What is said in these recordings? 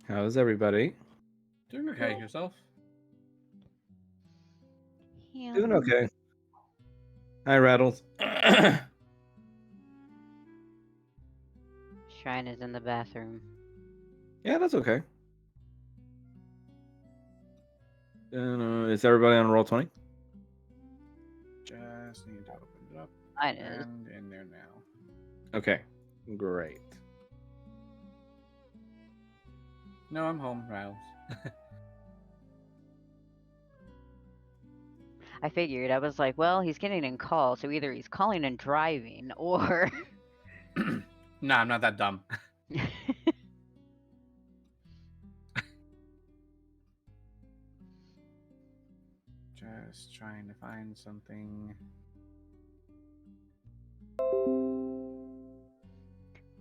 How's everybody? Doing okay yourself? Yeah. Doing okay. Hi, Rattles. Shrine is in the bathroom. Yeah, that's okay. Is everybody on roll 20? Just need to open it up Mine is. and in there now. Okay, great. No, I'm home, Riles. I figured. I was like, well, he's getting in call, so either he's calling and driving, or Nah, I'm not that dumb. Just trying to find something.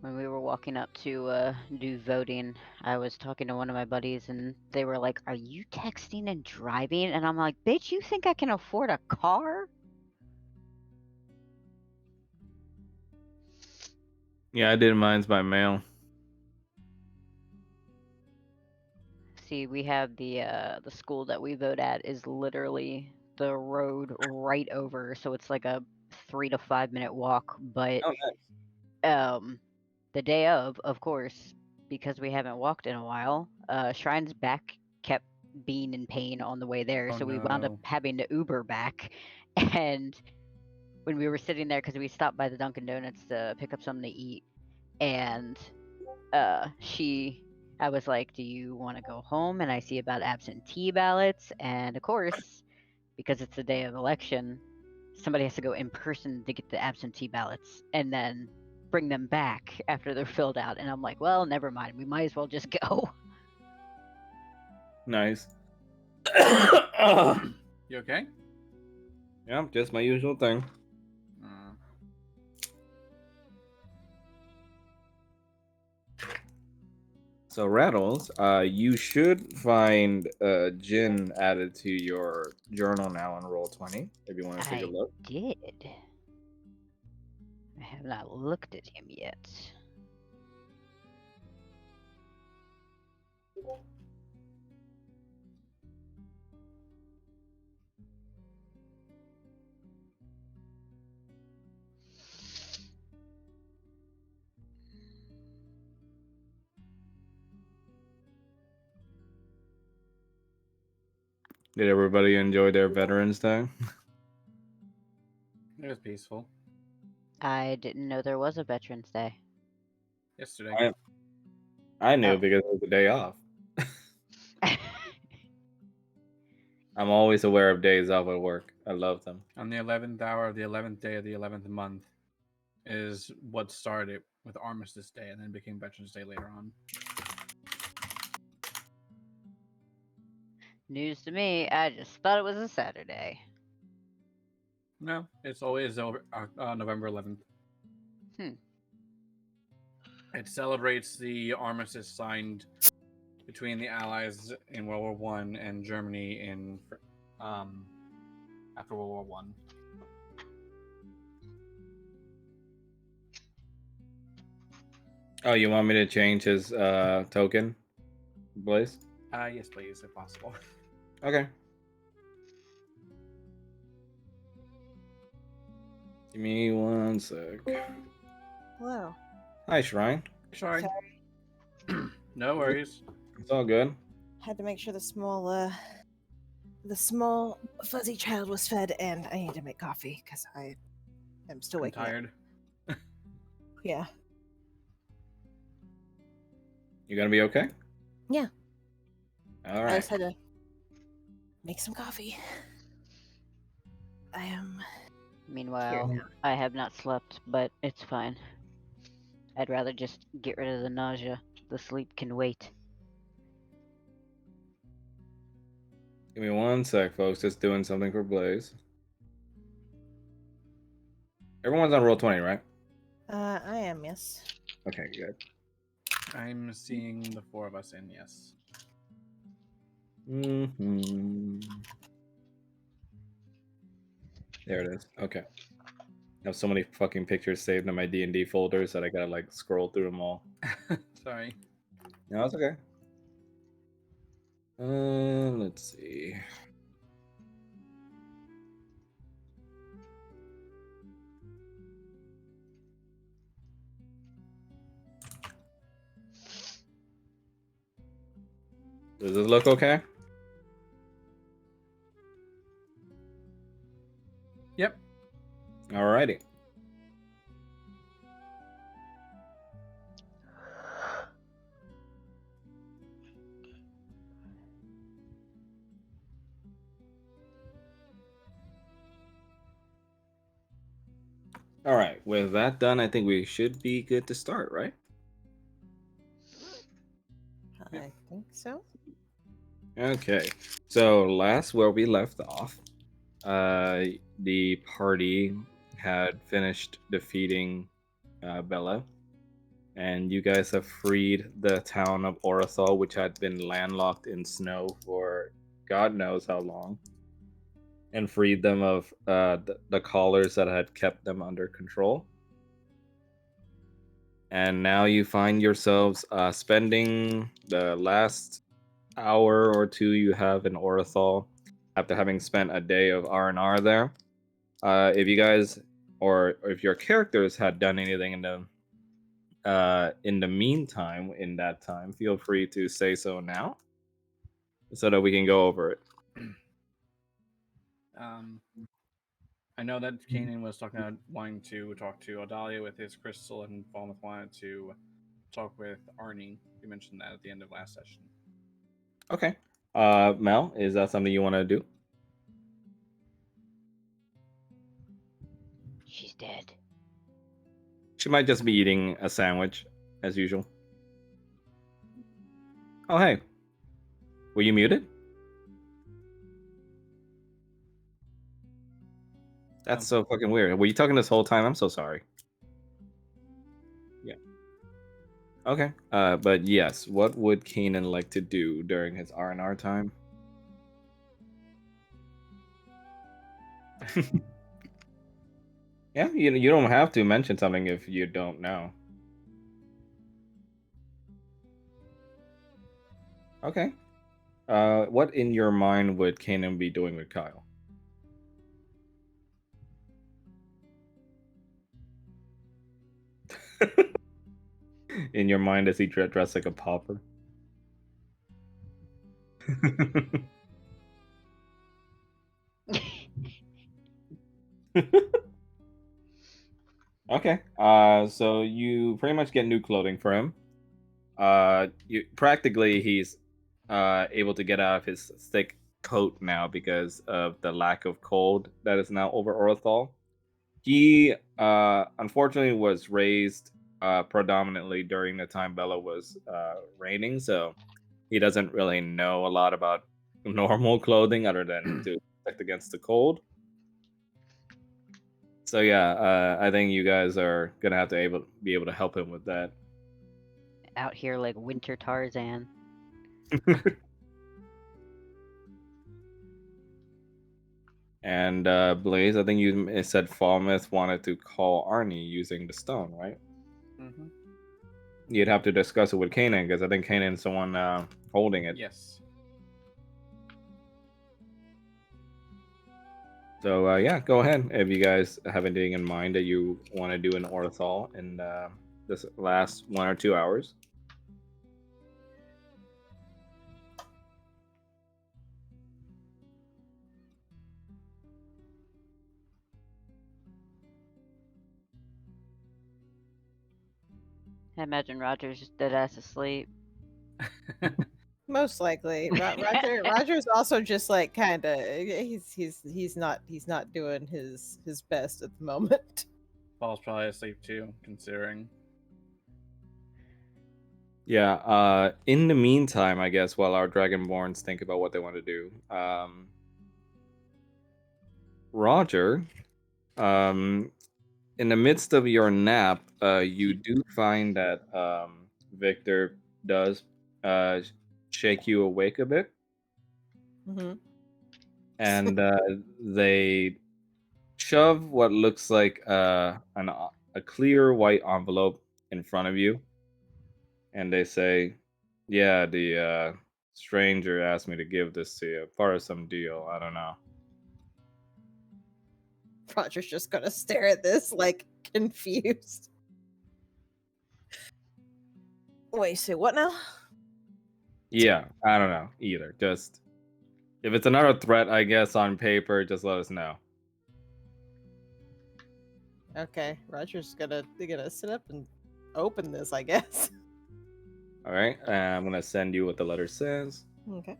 when we were walking up to do voting, I was talking to one of my buddies, and they were like, "Are you texting and driving?" And I'm like, "Bitch, you think I can afford a car?" Yeah, I did mine's by mail. See, we have the school that we vote at is literally the road right over, so it's like a 3 to 5 minute walk. But Oh, nice. the day of course, because we haven't walked in a while, Shrine's back kept being in pain on the way there, Oh so we wound up no. having to Uber back. And when we were sitting there, because we stopped by the Dunkin' Donuts to pick up something to eat, and she I was like, "Do you want to go home?" And I see about absentee ballots, and of course, because it's the day of election, somebody has to go in person to get the absentee ballots and then bring them back after they're filled out. And I'm like, "Well, never mind. We might as well just go." Nice. You okay? Yeah, just my usual thing. Mm. So, Rattles, you should find Jin added to your journal now on roll 20 if you want to take a I look. did. I have not looked at him yet. Did everybody enjoy their Veterans Day? It was peaceful. I didn't know there was a Veterans Day. Yesterday. I knew Oh. because it was a day off. I'm always aware of days off at work. I love them. On the 11th hour of the 11th day of the 11th month is what started with Armistice Day and then became Veterans Day later on. News to me. I just thought it was a Saturday. No, it's always over, November 11th. Hmm. It celebrates the armistice signed between the Allies in World War One and Germany in after World War One. Oh, you want me to change his token, Blaze? Yes, please, if possible. Okay. Give me one sec. Hello. Hi, Shrine. Sorry. Sorry. No worries. It's all good. Had to make sure the small fuzzy child was fed, and I need to make coffee because I am still I'm waking up. tired. Yeah. You gonna be okay? Yeah. All I right. just had to make some coffee. I am. Meanwhile, Here. I have not slept, but it's fine. I'd rather just get rid of the nausea. The sleep can wait. Give me one sec, folks. Just doing something for Blaze. Everyone's on roll 20, right? I am, yes. Okay, good. I'm seeing the four of us in. Yes. Mm-hmm. There it is. Okay. I have so many fucking pictures saved in my D&D folders that I gotta like scroll through them all. Sorry. No, it's okay. Let's see. Does this look okay? Yep. Alrighty. All right. With that done, I think we should be good to start, right? I think so. Okay. So last where we left off, the party had finished defeating Bella, and you guys have freed the town of Orethol, which had been landlocked in snow for God knows how long, and freed them of the collars that had kept them under control. And now you find yourselves spending the last hour or two you have in Orethol after having spent a day of R&R there. If you guys or if your characters had done anything in the meantime in that time, feel free to say so now so that we can go over it. I know that Kanan was talking about wanting to talk to Adalia with his crystal, and Falmouth wanted to talk with Arnie. We mentioned that at the end of last session. Okay. Mel, is that something you want to do? She's dead. She might just be eating a sandwich as usual. Oh, hey. Were you muted? That's so fucking weird. Were you talking this whole time? I'm so sorry. Yeah. Okay. But yes, what would Kanan like to do during his R&R time? Yeah, you don't have to mention something if you don't know. Okay. What in your mind would Kanan be doing with Kyle? In your mind, does he dress like a pauper? Okay. So you pretty much get new clothing for him. You practically he's able to get out of his thick coat now because of the lack of cold that is now over Orthol. He unfortunately was raised predominantly during the time Bella was reigning, so he doesn't really know a lot about normal clothing other than to protect against the cold. So yeah, I think you guys are gonna have to be able to help him with that. Out here like Winter Tarzan. And Blaze, I think you said Falmouth wanted to call Arnie using the stone, right? Mm-hmm. You'd have to discuss it with Kanan because I think Kanan's the one holding it. Yes. So yeah, go ahead if you guys have anything in mind that you want to do in Orthol in this last 1 or 2 hours. I imagine Roger's just dead ass asleep. Most likely, Roger's also just like kind of he's not doing his best at the moment. Paul's probably asleep too, considering. Yeah. In the meantime, I guess while our Dragonborns think about what they want to do, Roger, in the midst of your nap, you do find that Victor does shake you awake a bit, Mm-hmm. and they shove what looks like a clear white envelope in front of you, and they say, "Yeah, stranger asked me to give this to you. Part of some deal. I don't know. Roger's just gonna stare at this, like, confused. Wait, say what now? Yeah, I don't know either. Just if it's another threat, I guess on paper, just let us know. Okay, Roger's gonna sit up and open this, I guess. All right, I'm gonna send you what the letter says. Okay.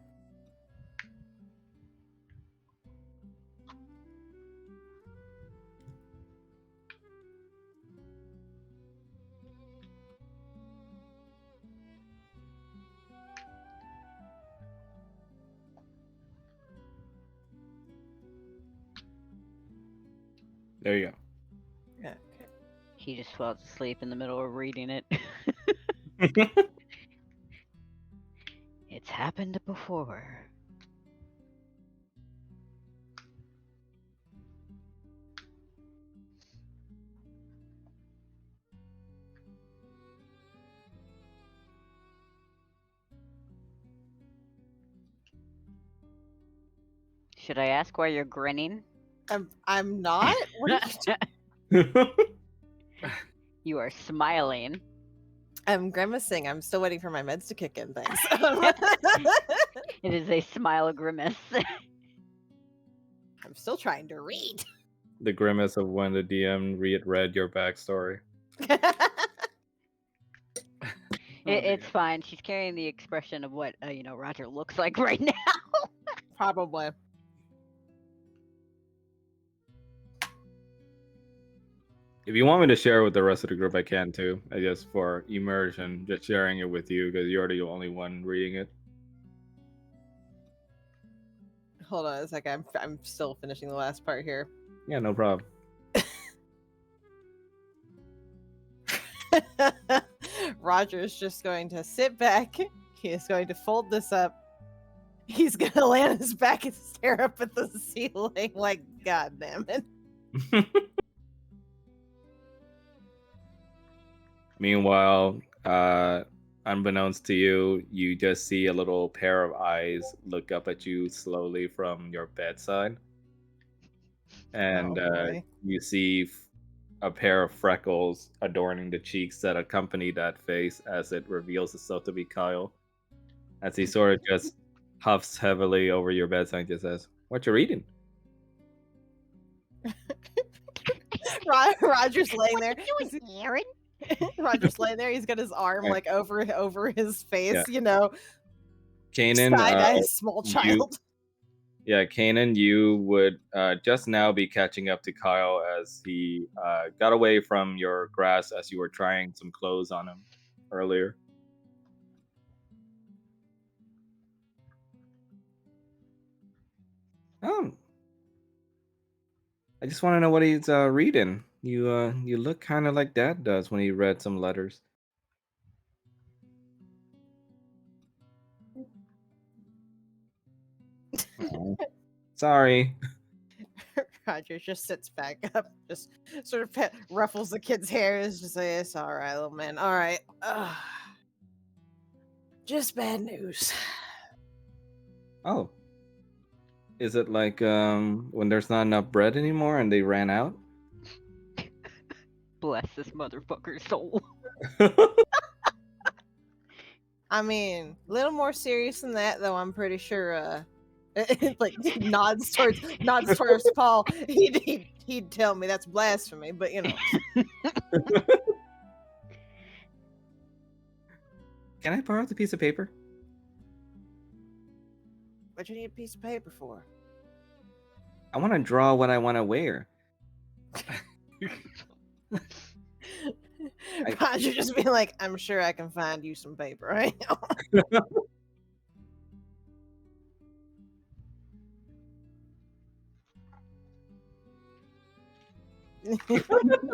There you Okay. He just falls asleep in the middle of reading it. go. It's happened before. Should I ask why you're grinning? I'm not. What are you doing? You are smiling. I'm grimacing. I'm still waiting for my meds to kick in. Thanks. It is a smile grimace. I'm still trying to read. The grimace of when the DM read your backstory. It's fine. She's carrying the expression of what Roger looks like right now. Probably. If you want me to share with the rest of the group, I can too. I guess for immersion, just sharing it with you because you're the only one reading it. Hold on a second. I'm still finishing the last part here. Yeah, no problem. Roger's just going to sit back. He is going to fold this up. He's going to lay on his back and stare up at the ceiling like, God damn it. Meanwhile, unbeknownst to you, you just see a little pair of eyes look up at you slowly from your bedside. And boy. you see a pair of freckles adorning the cheeks that accompany that face as it reveals itself to be Kyle. As he sort of just huffs heavily over your bedside and just says, "What you reading?" Roger's laying there. Aaron? Roger's laying there. He's got his arm Right. like over his face, Yeah. you know. Kanan, Side-eye small child. Kanan, you would just now be catching up to Kyle as he got away from your grasp as you were trying some clothes on him earlier. I just want to know what he's reading. You look kind of like Dad does when he read some letters. Oh, sorry. Roger just sits back up, just sort of ruffles the kid's hair. Is just like, it's all right, little man. All right. Just bad news. Oh. Is it like when there's not enough bread anymore and they ran out? Bless this motherfucker's soul. I mean, a little more serious than that, though. I'm pretty sure. Like nods towards Paul. He'd tell me that's blasphemy, but you know. Can I borrow the piece of paper? What you need a piece of paper for? I want to draw what I want to wear. Roger just being like, I'm sure I can find you some paper, right? For the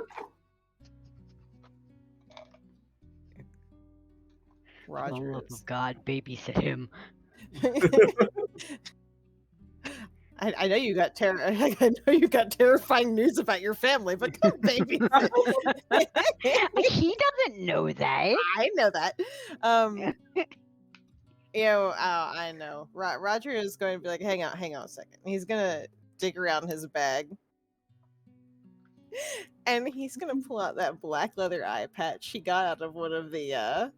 Roger love is. of God, babysit him. I know you got I know you got terrifying news about your family, but come baby. He doesn't know that. I know that. I know. Roger is going to be like, hang on a second. He's gonna dig around his bag, and he's gonna pull out that black leather eye patch he got out of one of the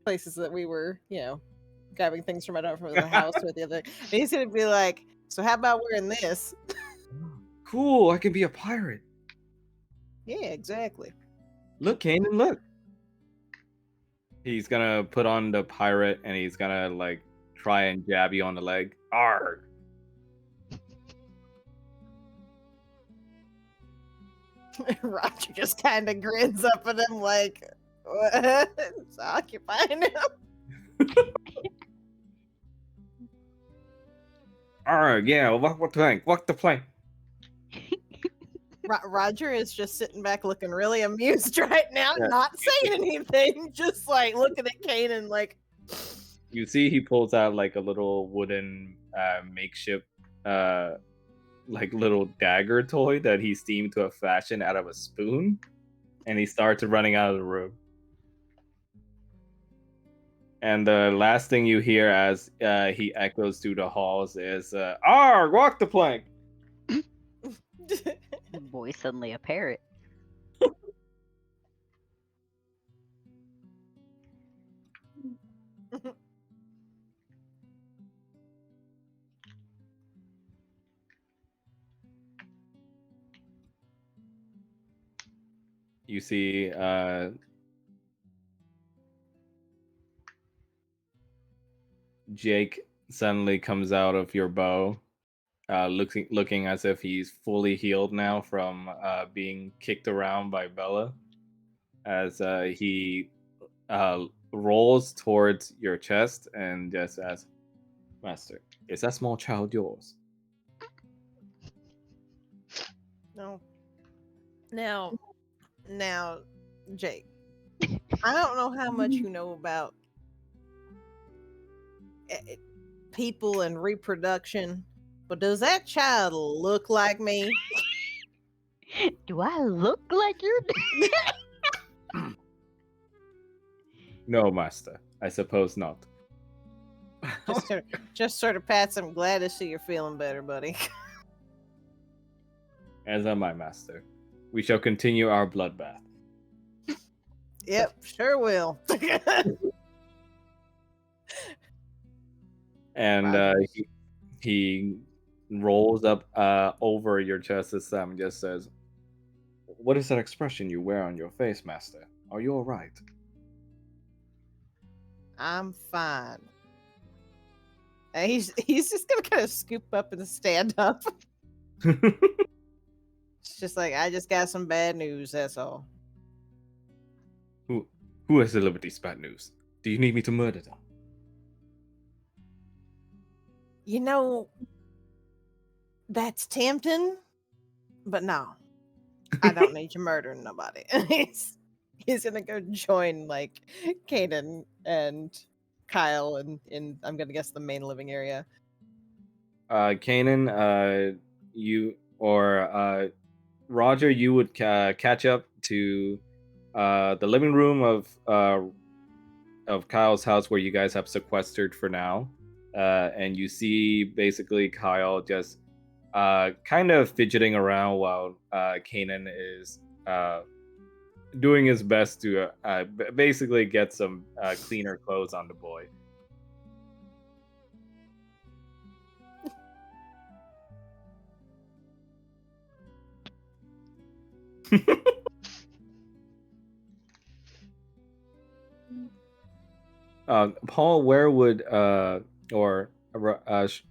places that we were, grabbing things from. I don't remember the house or the other. And he's gonna be like, so how about wearing this? Cool, I can be a pirate. Yeah, exactly. Look, Kanan, look. He's gonna put on the pirate and he's gonna like try and jab you on the leg. Arg! Roger just kind of grins up at him like, what? It's occupying him. Arg! Yeah, walk the plank. Walk the plank. Roger is just sitting back looking really amused right now, Yeah. not saying anything, just like looking at Kanan like. You see, he pulls out like a little wooden makeshift, like little dagger toy that he seemed to have fashioned out of a spoon, and he starts running out of the room. And the last thing you hear as he echoes through the halls is, "Arg! Walk the plank." The boy suddenly a parrot. You see, Jake suddenly comes out of your bow, looking as if he's fully healed now from being kicked around by Bella, as he rolls towards your chest and just asks, "Master, is that small child yours?" No. Now, Jake, I don't know how much you know about people and reproduction, but does that child look like me? Do I look like your dad? No, master. I suppose not. Just sort of pats him. Glad to see you're feeling better, buddy. As am I, master. We shall continue our bloodbath. Yep, sure will. And he rolls up over your chest this time and just says, "What is that expression you wear on your face, master? Are you all right?" I'm fine. And he's just gonna kind of scoop up and stand up. It's just like, I just got some bad news, that's all. Who has delivered these bad news? Do you need me to murder them? You know, that's tempting, but no. I don't need you murdering nobody. He's gonna go join like Kanan and Kyle in I'm gonna guess the main living area. Kanan, you or Roger, you would catch up to the living room of Kyle's house where you guys have sequestered for now, and you see basically Kyle just kind of fidgeting around while Kanan is doing his best to basically get some cleaner clothes on the boy. Paul, where would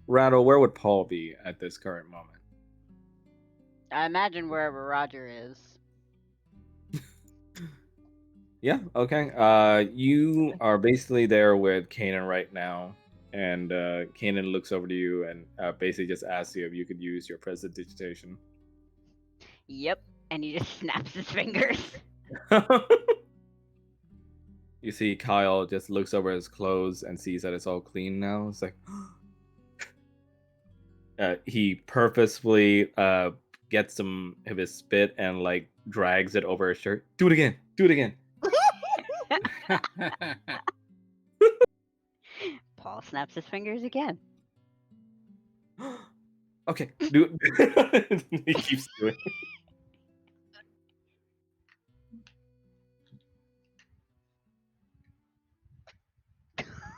Rattle, where would Paul be at this current moment? I imagine wherever Roger is. Yeah, okay. You are basically there with Kanan right now, and Kanan looks over to you and basically just asks you if you could use your prestidigitation. Yep, and he just snaps his fingers. You see Kyle just looks over his clothes and sees that it's all clean now. It's like he purposefully gets some of his spit and like drags it over his shirt. Do it again. Do it again. Paul snaps his fingers again. Okay, do he keeps doing.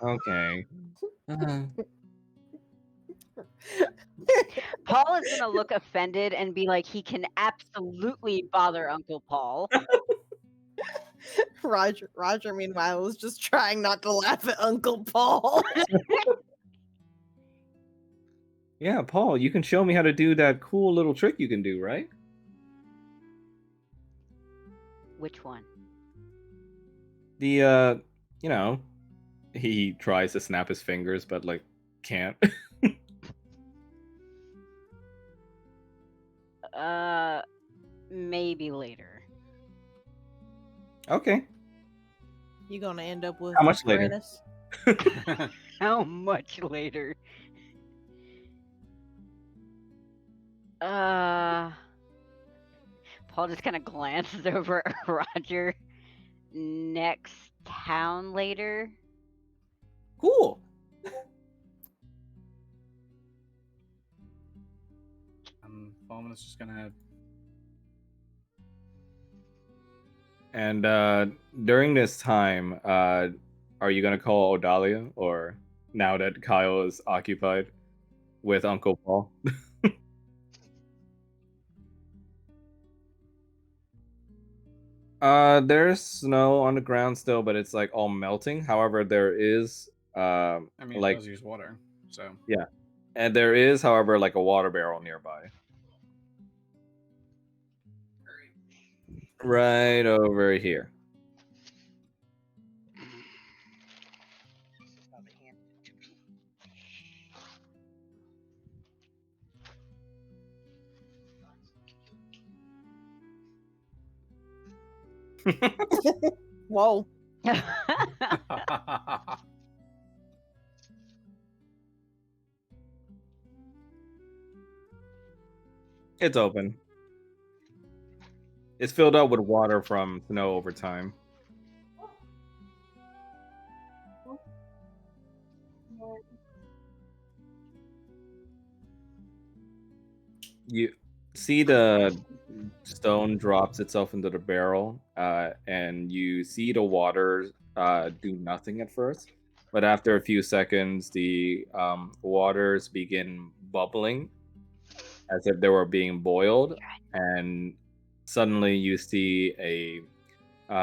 Okay. Paul is gonna look offended and be like, he can absolutely bother Uncle Paul. Roger, meanwhile, was just trying not to laugh at Uncle Paul. Yeah, Paul, you can show me how to do that cool little trick you can do, right? Which one? The you know, he tries to snap his fingers but like can't. Maybe later. Okay. You gonna end up with How much later? Uranus? How much later? Paul just kind of glances over at Roger. Next town later. Cool. Bowman is just gonna. And during this time, are you gonna call Odalia, or now that Kyle is occupied with Uncle Paul? There's snow on the ground still, but it's like all melting. However, there is I mean, like it does use water, so yeah, and there is, however, like a water barrel nearby. Right over here. Whoa. It's open. It's filled up with water from snow over time. You see the stone drops itself into the barrel, and you see the water do nothing at first, but after a few seconds, the waters begin bubbling as if they were being boiled, and suddenly you see a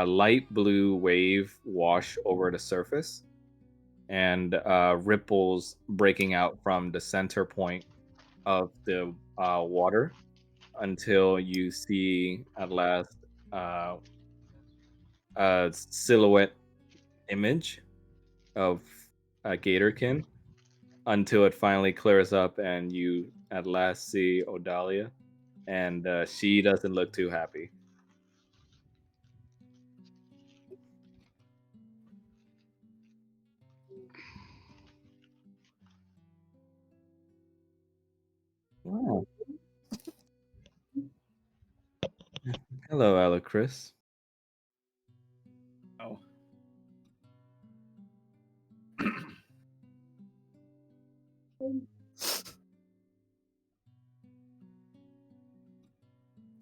light blue wave wash over the surface, and ripples breaking out from the center point of the water until you see at last a silhouette image of a Gatorkin until it finally clears up and you at last see Odalia, and she doesn't look too happy. Wow. Hello, Alacris. oh.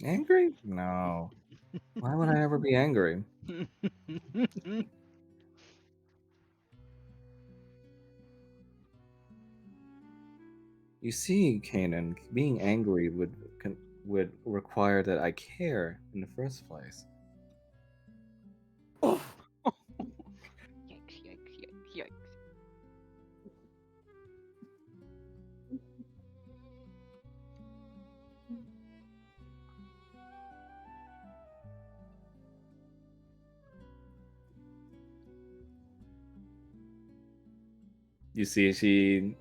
Angry? No. Why would I ever be angry? You see, Kanan, being angry would require that I care in the first place. Yikes, yikes, yikes, yikes. You see, she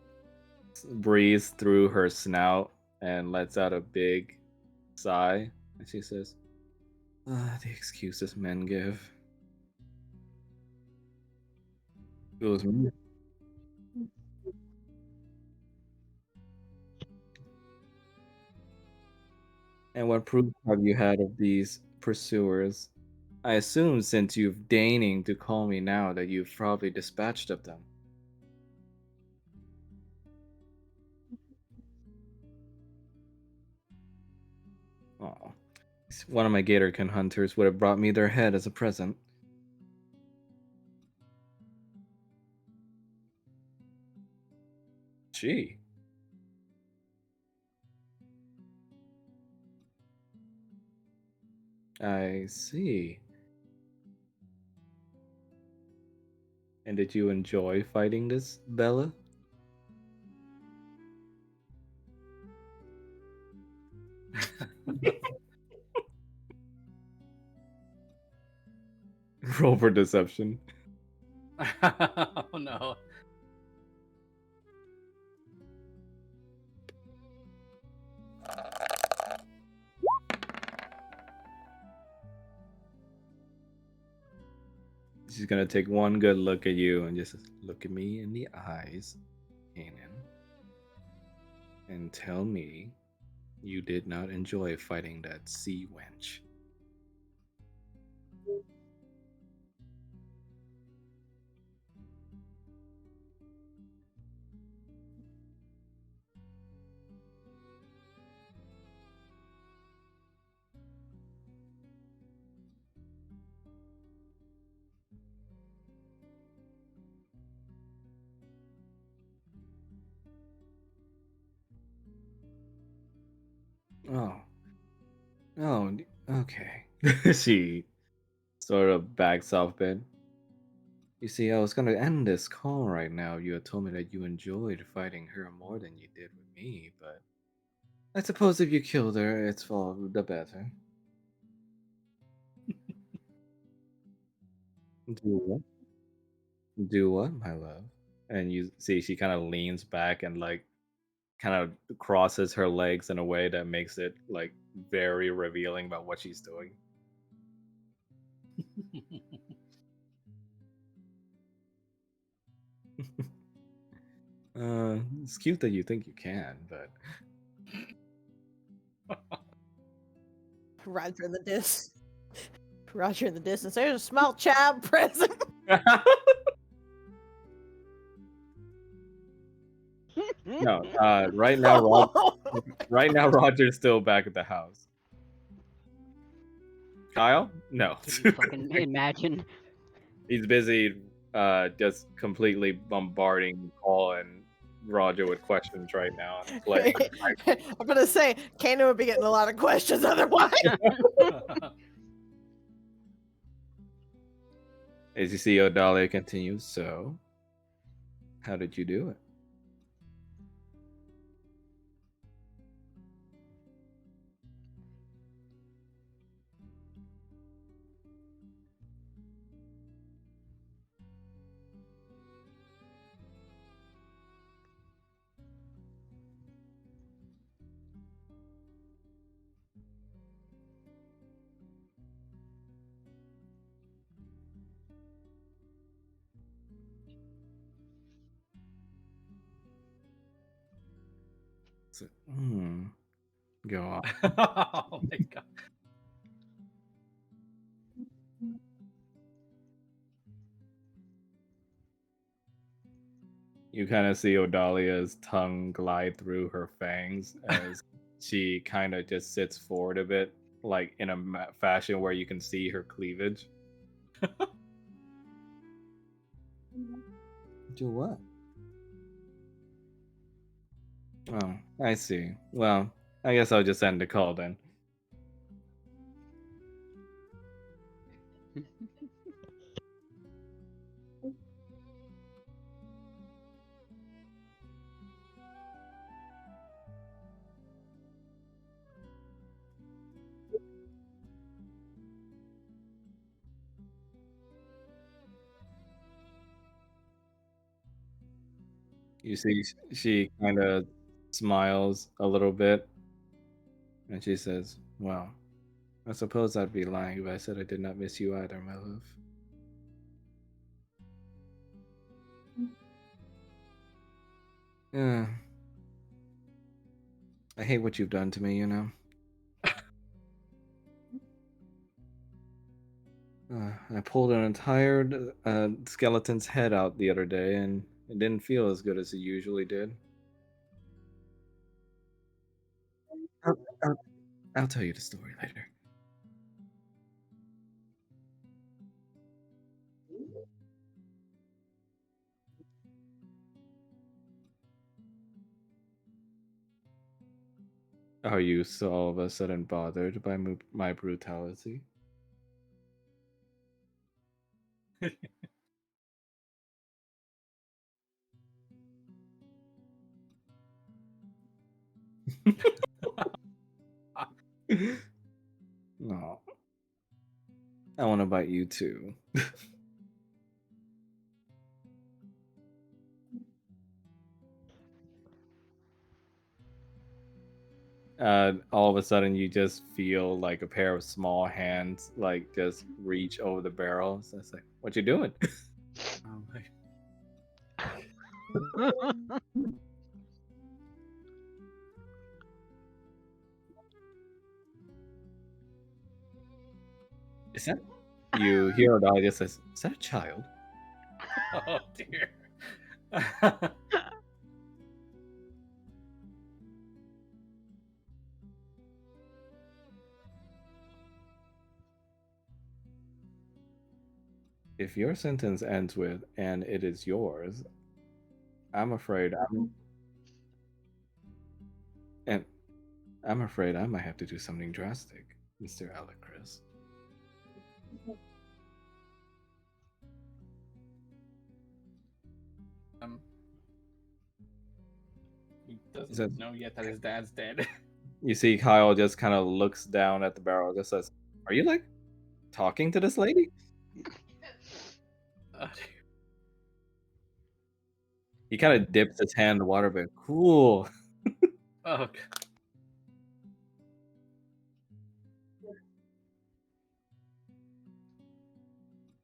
breathes through her snout and lets out a big sigh, and she says, "The excuses men give. It was me." And what proof have you had of these pursuers? I assume since you've deigning to call me now that you've probably dispatched of them. One of my Gatorkin hunters would have brought me their head as a present. Gee. I see. And did you enjoy fighting this, Bella? Roll for deception. Oh no. She's gonna take one good look at you and just look at me in the eyes, Kanan, and tell me you did not enjoy fighting that sea wench. Oh. Oh, okay. She sort of backs off a bit. You see, I was gonna end this call right now. You had told me that you enjoyed fighting her more than you did with me, but I suppose if you killed her, it's for the better. Do what? Do what, my love? And you see, she kind of leans back and like kind of crosses her legs in a way that makes it like very revealing about what she's doing. It's cute that you think you can, but Roger in the distance. Roger in the distance. There's a small child present. no. Right now, right now, Roger's still back at the house. Kyle? No. Can you fucking imagine? He's busy just completely bombarding Paul and Roger with questions right now. And playing. I'm gonna say, Kanan would be getting a lot of questions otherwise. As you see, Odalia continues, so how did you do it? So, go on. Oh my god. You kind of see Odalia's tongue glide through her fangs as she kind of just sits forward a bit, like in a fashion where you can see her cleavage. Do what? Oh, I see. Well, I guess I'll just end the call then. You see, she kind of smiles a little bit, and she says, "Well, I suppose I'd be lying if I said I did not miss you either, my love." Yeah. I hate what you've done to me, you know? I pulled an entire skeleton's head out the other day, and it didn't feel as good as it usually did. I'll, I'll, I'll tell you the story later. Are you so all of a sudden bothered by my brutality? No. I want to bite you too. All of a sudden, you just feel like a pair of small hands, like just reach over the barrel. So it's like, what you doing? Oh my. Is that? You hear Odalia says, "Is that a child?" Oh dear. If your sentence ends with "and it is yours," I'm afraid and I'm afraid I might have to do something drastic, Mr. Alecris. He Says- doesn't know yet that his dad's dead. You see, Kyle just kind of looks down at the barrel, just says, "Are you like talking to this lady?" Oh, dear. He kind of dips his hand in the water, but cool. Oh, God.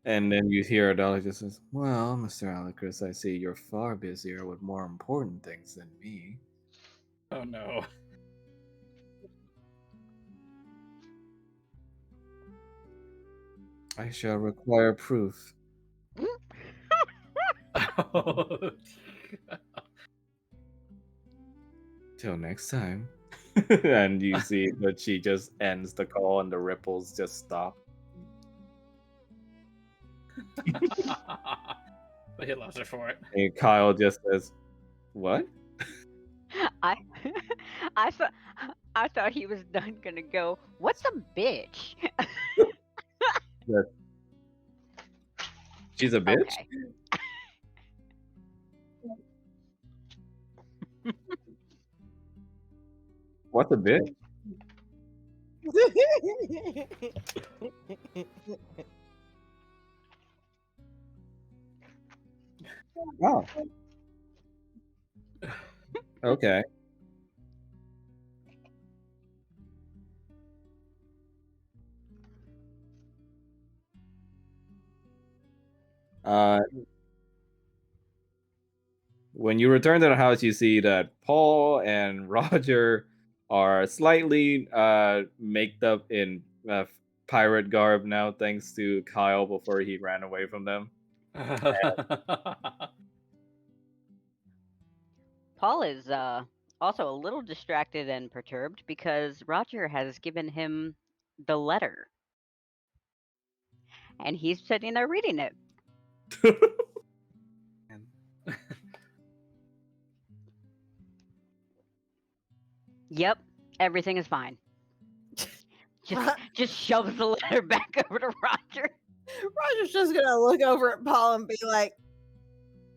And then you hear Adela just says, "Well, Mr. Alecris, I see you're far busier with more important things than me." Oh no. I shall require proof. Oh, Till next time. And you see that she just ends the call and the ripples just stop. but he loves her for it. And Kyle just says, "What?" I I thought I thought he was done gonna go. What's a bitch? She's a bitch? Okay. What's a bitch? Oh. Okay. When you return to the house, you see that Paul and Roger are slightly maked up in pirate garb now, thanks to Kyle before he ran away from them. Paul is also a little distracted and perturbed because Roger has given him the letter. And he's sitting there reading it. Yep, everything is fine. Just shoves the letter back over to Roger. Roger's just gonna look over at Paul and be like,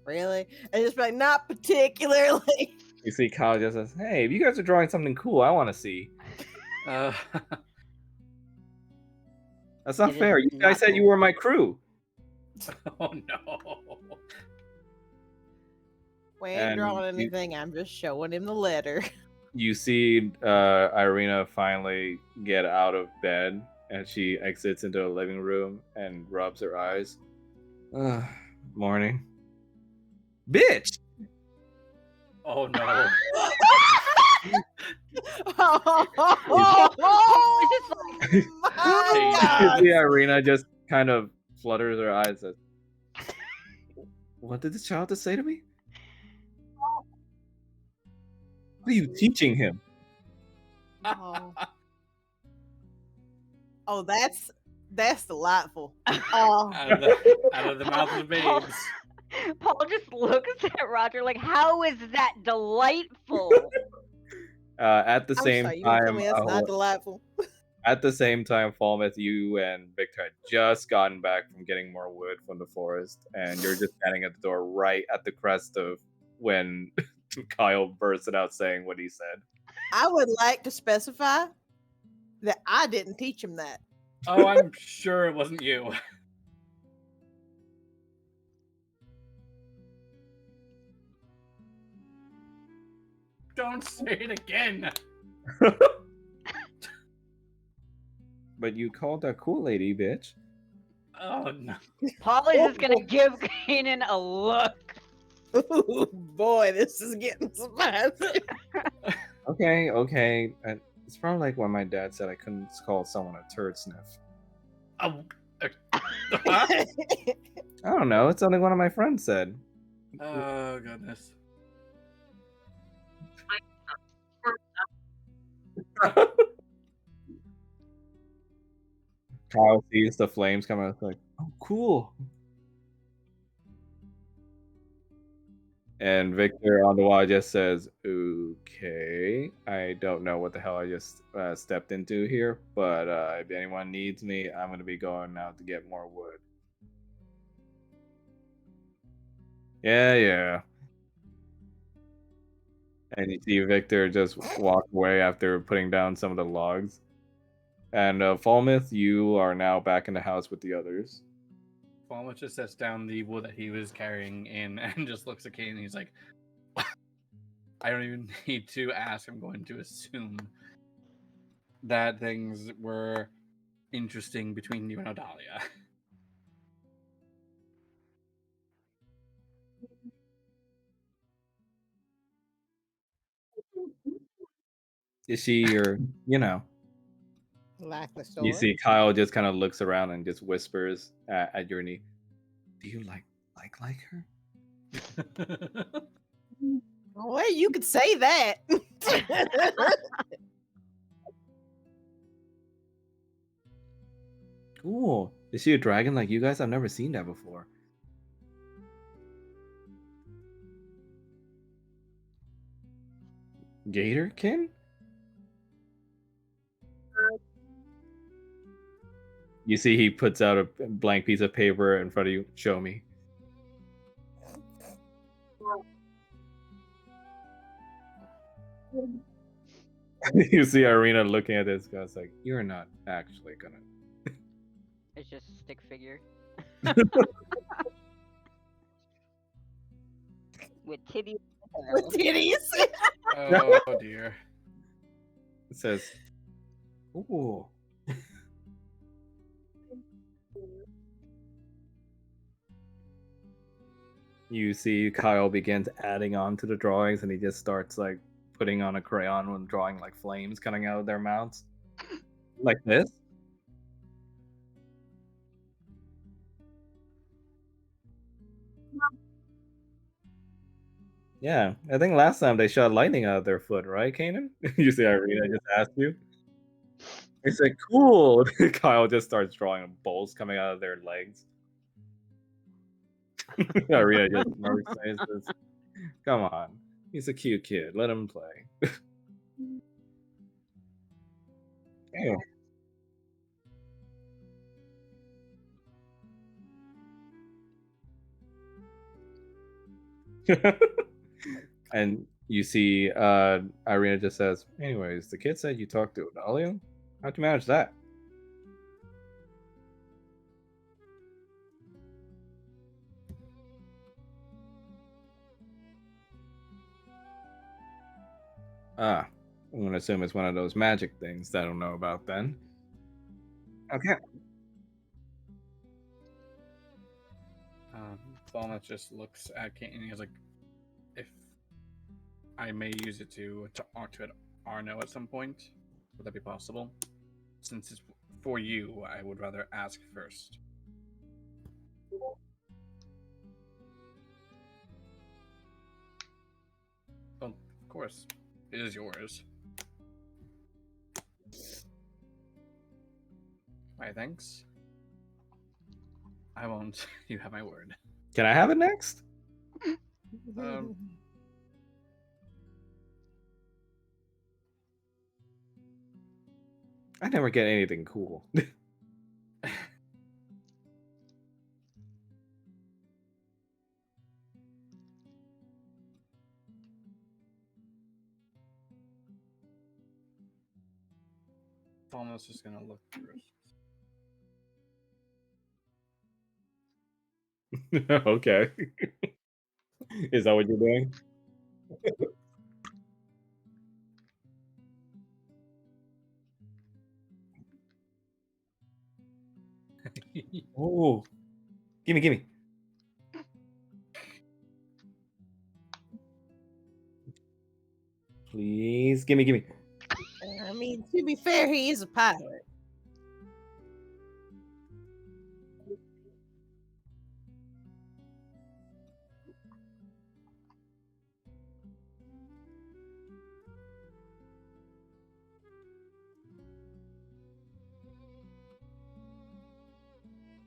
"Really?" And just be like, "Not particularly." You see Kyle just says, "Hey, if you guys are drawing something cool, I want to see." That's not It fair. is You guys not said you cool. were my crew. Oh no. We ain't And drawing you- anything. I'm just showing him the letter. You see Irina finally get out of bed, and she exits into the living room and rubs her eyes. Morning. Bitch! Oh no. My You God. see Irina just kind of flutters her eyes. Says, "What did this child just say to me? What are you teaching him?" Oh. Oh, that's delightful. Oh, Out of the mouth of the babes. Paul just looks at Roger like, how is that delightful? At the I'm same sorry, you mean to tell time, me that's not delightful? at the same time, Falmouth, you and Victor had just gotten back from getting more wood from the forest, and you're just standing at the door right at the crest of when Kyle bursted out saying what he said. I would like to specify that I didn't teach him that. Oh, I'm sure it wasn't you. Don't say it again. But you called that cool lady, bitch. Oh no. Paul is just gonna give Kanan a look. Ooh, boy, this is getting spicy. Okay. It's probably like when my dad said I couldn't call someone a turd sniff. Oh, I don't know. It's something one of my friends said. oh goodness. Kyle sees the flames come out, like, oh, cool. And Victor on the wall just says, okay, I don't know what the hell I just stepped into here, but if anyone needs me, I'm going to be going out to get more wood. Yeah. And you see Victor just walk away after putting down some of the logs. And Falmouth, you are now back in the house with the others. Falmouth just sets down the wood that he was carrying in and just looks at Kane and he's like, I don't even need to ask. I'm going to assume that things were interesting between you and Odalia. Is she your, Like the you story. see Kyle just kind of looks around and just whispers at your knee, do you like her? Well, you could say that. Cool. Is she a dragon like you guys? I've never seen that before. Gatorkin? You see he puts out a blank piece of paper in front of you. Show me. You see Irina looking at this guy's like, you're not actually gonna. It's just a stick figure. With titties. With titties. Oh dear. It says, ooh. You see Kyle begins adding on to the drawings and he just starts like putting on a crayon and drawing like flames coming out of their mouths. Like this. Yeah, I think last time they shot lightning out of their foot, right, Kanan? You see Irina just asked you. He said, cool. Kyle just starts drawing bolts coming out of their legs. Irina just smirks and says, come on. He's a cute kid. Let him play. Yeah. And you see Irina just says, anyways, the kid said you talked to Odalia? How'd you manage that? I'm gonna assume it's one of those magic things that I don't know about then. Okay. Falmouth just looks at Kane and he's like, if I may use it to talk to Arno at some point, would that be possible? Since it's for you, I would rather ask first. Well, of course, it is yours. My thanks. I won't. You have my word. Can I have it next? I never get anything cool. Almost just gonna look through. Okay. Is that what you're doing? Oh, gimme, gimme. Please, gimme, gimme. I mean, to be fair, he is a pirate.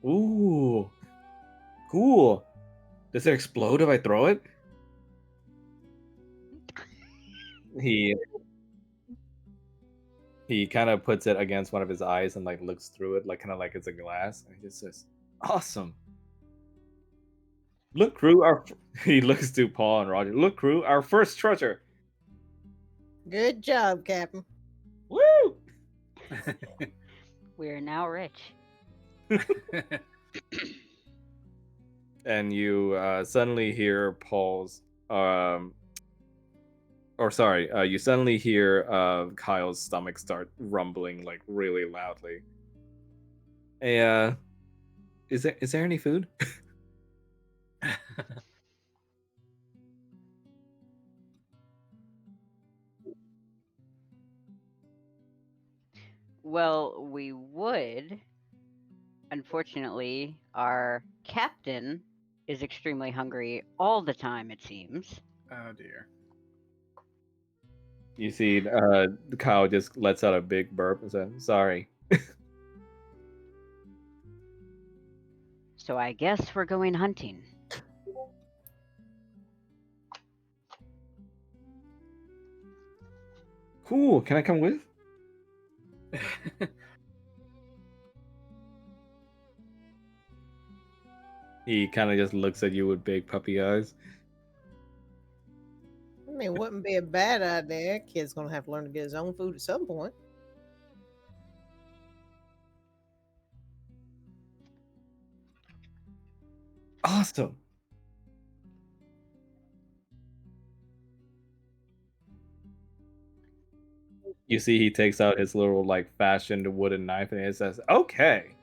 Ooh, cool. Does it explode if I throw it? He he kind of puts it against one of his eyes and like looks through it, like kind of like it's a glass, and he just says, "Awesome! Look, crew, our." He looks to Paul and Roger. Look, crew, our first treasure. Good job, Captain. Woo! We're now rich. And you suddenly hear Paul's or sorry, you suddenly hear Kyle's stomach start rumbling like really loudly. Hey, is there any food? Well, we would. Unfortunately, our captain is extremely hungry all the time, it seems. Oh dear. You see, Kyle just lets out a big burp and says, "Sorry." So I guess we're going hunting. Cool. Can I come with? He kind of just looks at you with big puppy eyes. I mean, it wouldn't be a bad idea. Kid's gonna have to learn to get his own food at some point. Awesome. You see, he takes out his little like fashioned wooden knife and he says, "Okay."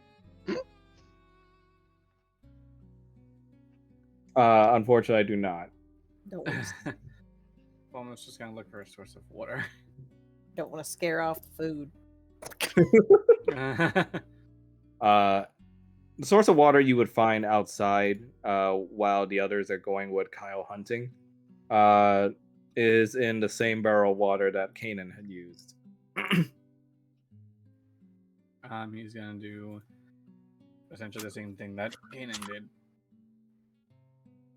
Unfortunately, I do not. Don't want to, Almost just gonna look for a source of water. don't want to scare off the food. Uh, the source of water you would find outside, while the others are going with Kyle hunting, uh, is in the same barrel of water that Kanan had used. He's gonna do essentially the same thing that Kanan did.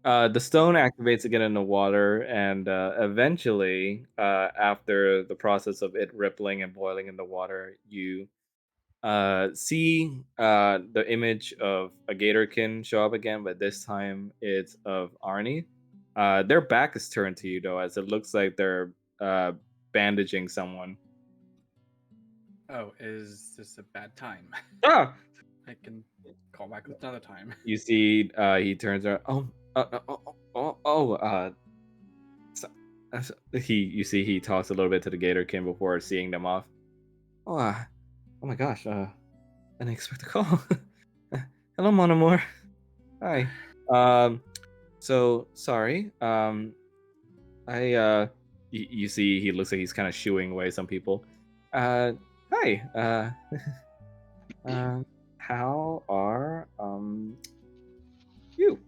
The stone activates again in the water, and eventually, after the process of it rippling and boiling in the water, you see the image of a Gatorkin show up again, but this time it's of Arnie. Their back is turned to you, though, as it looks like they're bandaging someone. Oh, is this a bad time? Ah! I can call back another time. You see, he turns around. You see, he talks a little bit to the Gatorkin before seeing them off. Oh my gosh, I didn't expect a call. Hello, Mon Amour. Hi. So sorry. You see, he looks like he's kind of shooing away some people. Hi. How are you?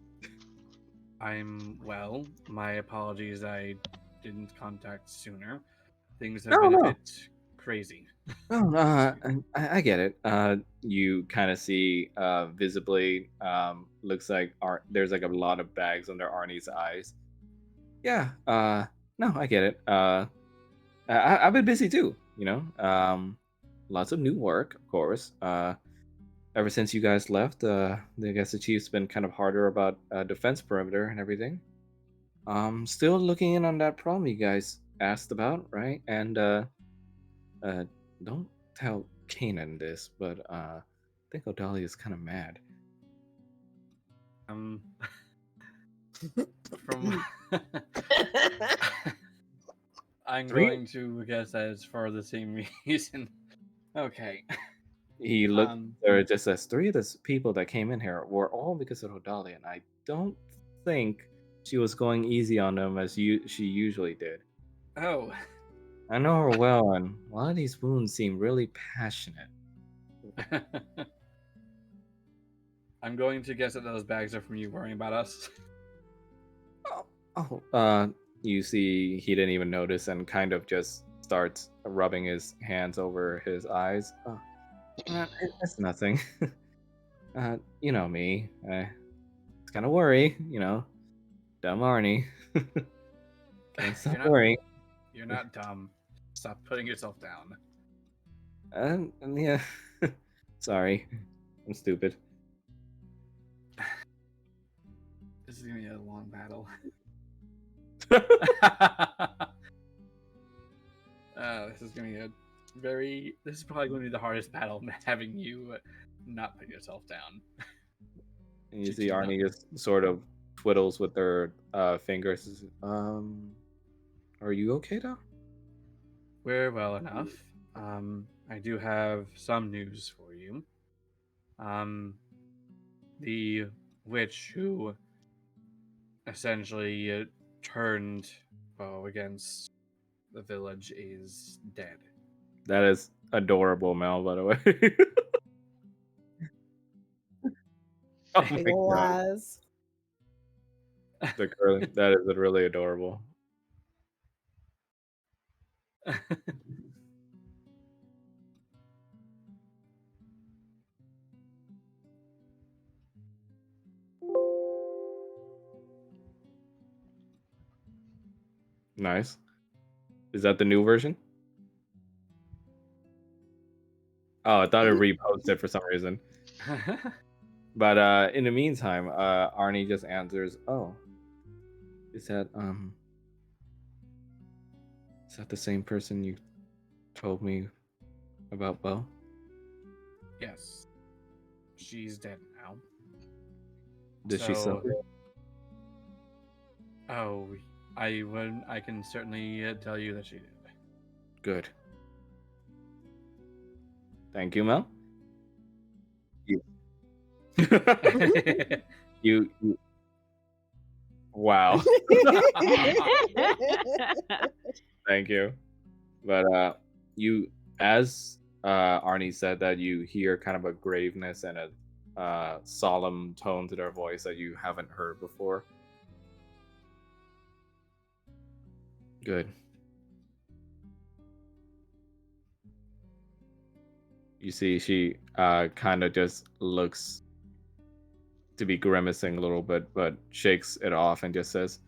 I'm well. My apologies, I didn't contact sooner. Things have No, been a no. bit crazy. Oh, I get it. You kind of see visibly, looks like there's like a lot of bags under Arnie's eyes. Yeah. No, I get it. I've been busy too. lots of new work, of course. Ever since you guys left, I guess the chief's been kind of harder about defense perimeter and everything. Still looking in on that problem you guys asked about, right? And uh, don't tell Kanan this, but I think Odalia is kind of mad. Um, from I'm Three? going to guess that it's for the same reason. Okay. He looked Um, there just says three of the people that came in here were all because of Odalia, and I don't think she was going easy on them as she usually did. oh, I know her well, and a lot of these wounds seem really passionate. I'm going to guess that those bags are from you worrying about us. You see, he didn't even notice, and kind of just starts rubbing his hands over his eyes. It's nothing. You know me. It's kind of worry, Dumb Arnie. Can't stop You're not- worrying. You're not dumb. Stop putting yourself down. And yeah, sorry, I'm stupid. This is gonna be a long battle. This is gonna be a very. This is probably going to be the hardest battle, having you not put yourself down. And you Did see you Arnie just sort of twiddles with her fingers. Are you okay though? We're well enough. I do have some news for you. The witch who essentially turned against the village is dead. That is adorable, Mel. By the way. Oh my Big god, lies. the curly. That is really adorable. Nice. Is that the new version? Oh, I thought it reposted for some reason. But in the meantime, Arnie just answers, "Oh, is that is that the same person you told me about, Bo?" Yes, she's dead now. Did she So- suffer? Oh, I can certainly tell you that she did. Good. Thank you, Mel. You wow. Thank you. But you, as Arnie said, that you hear kind of a graveness and a solemn tone to their voice that you haven't heard before. Good. You see, she kind of just looks to be grimacing a little bit, but shakes it off and just says,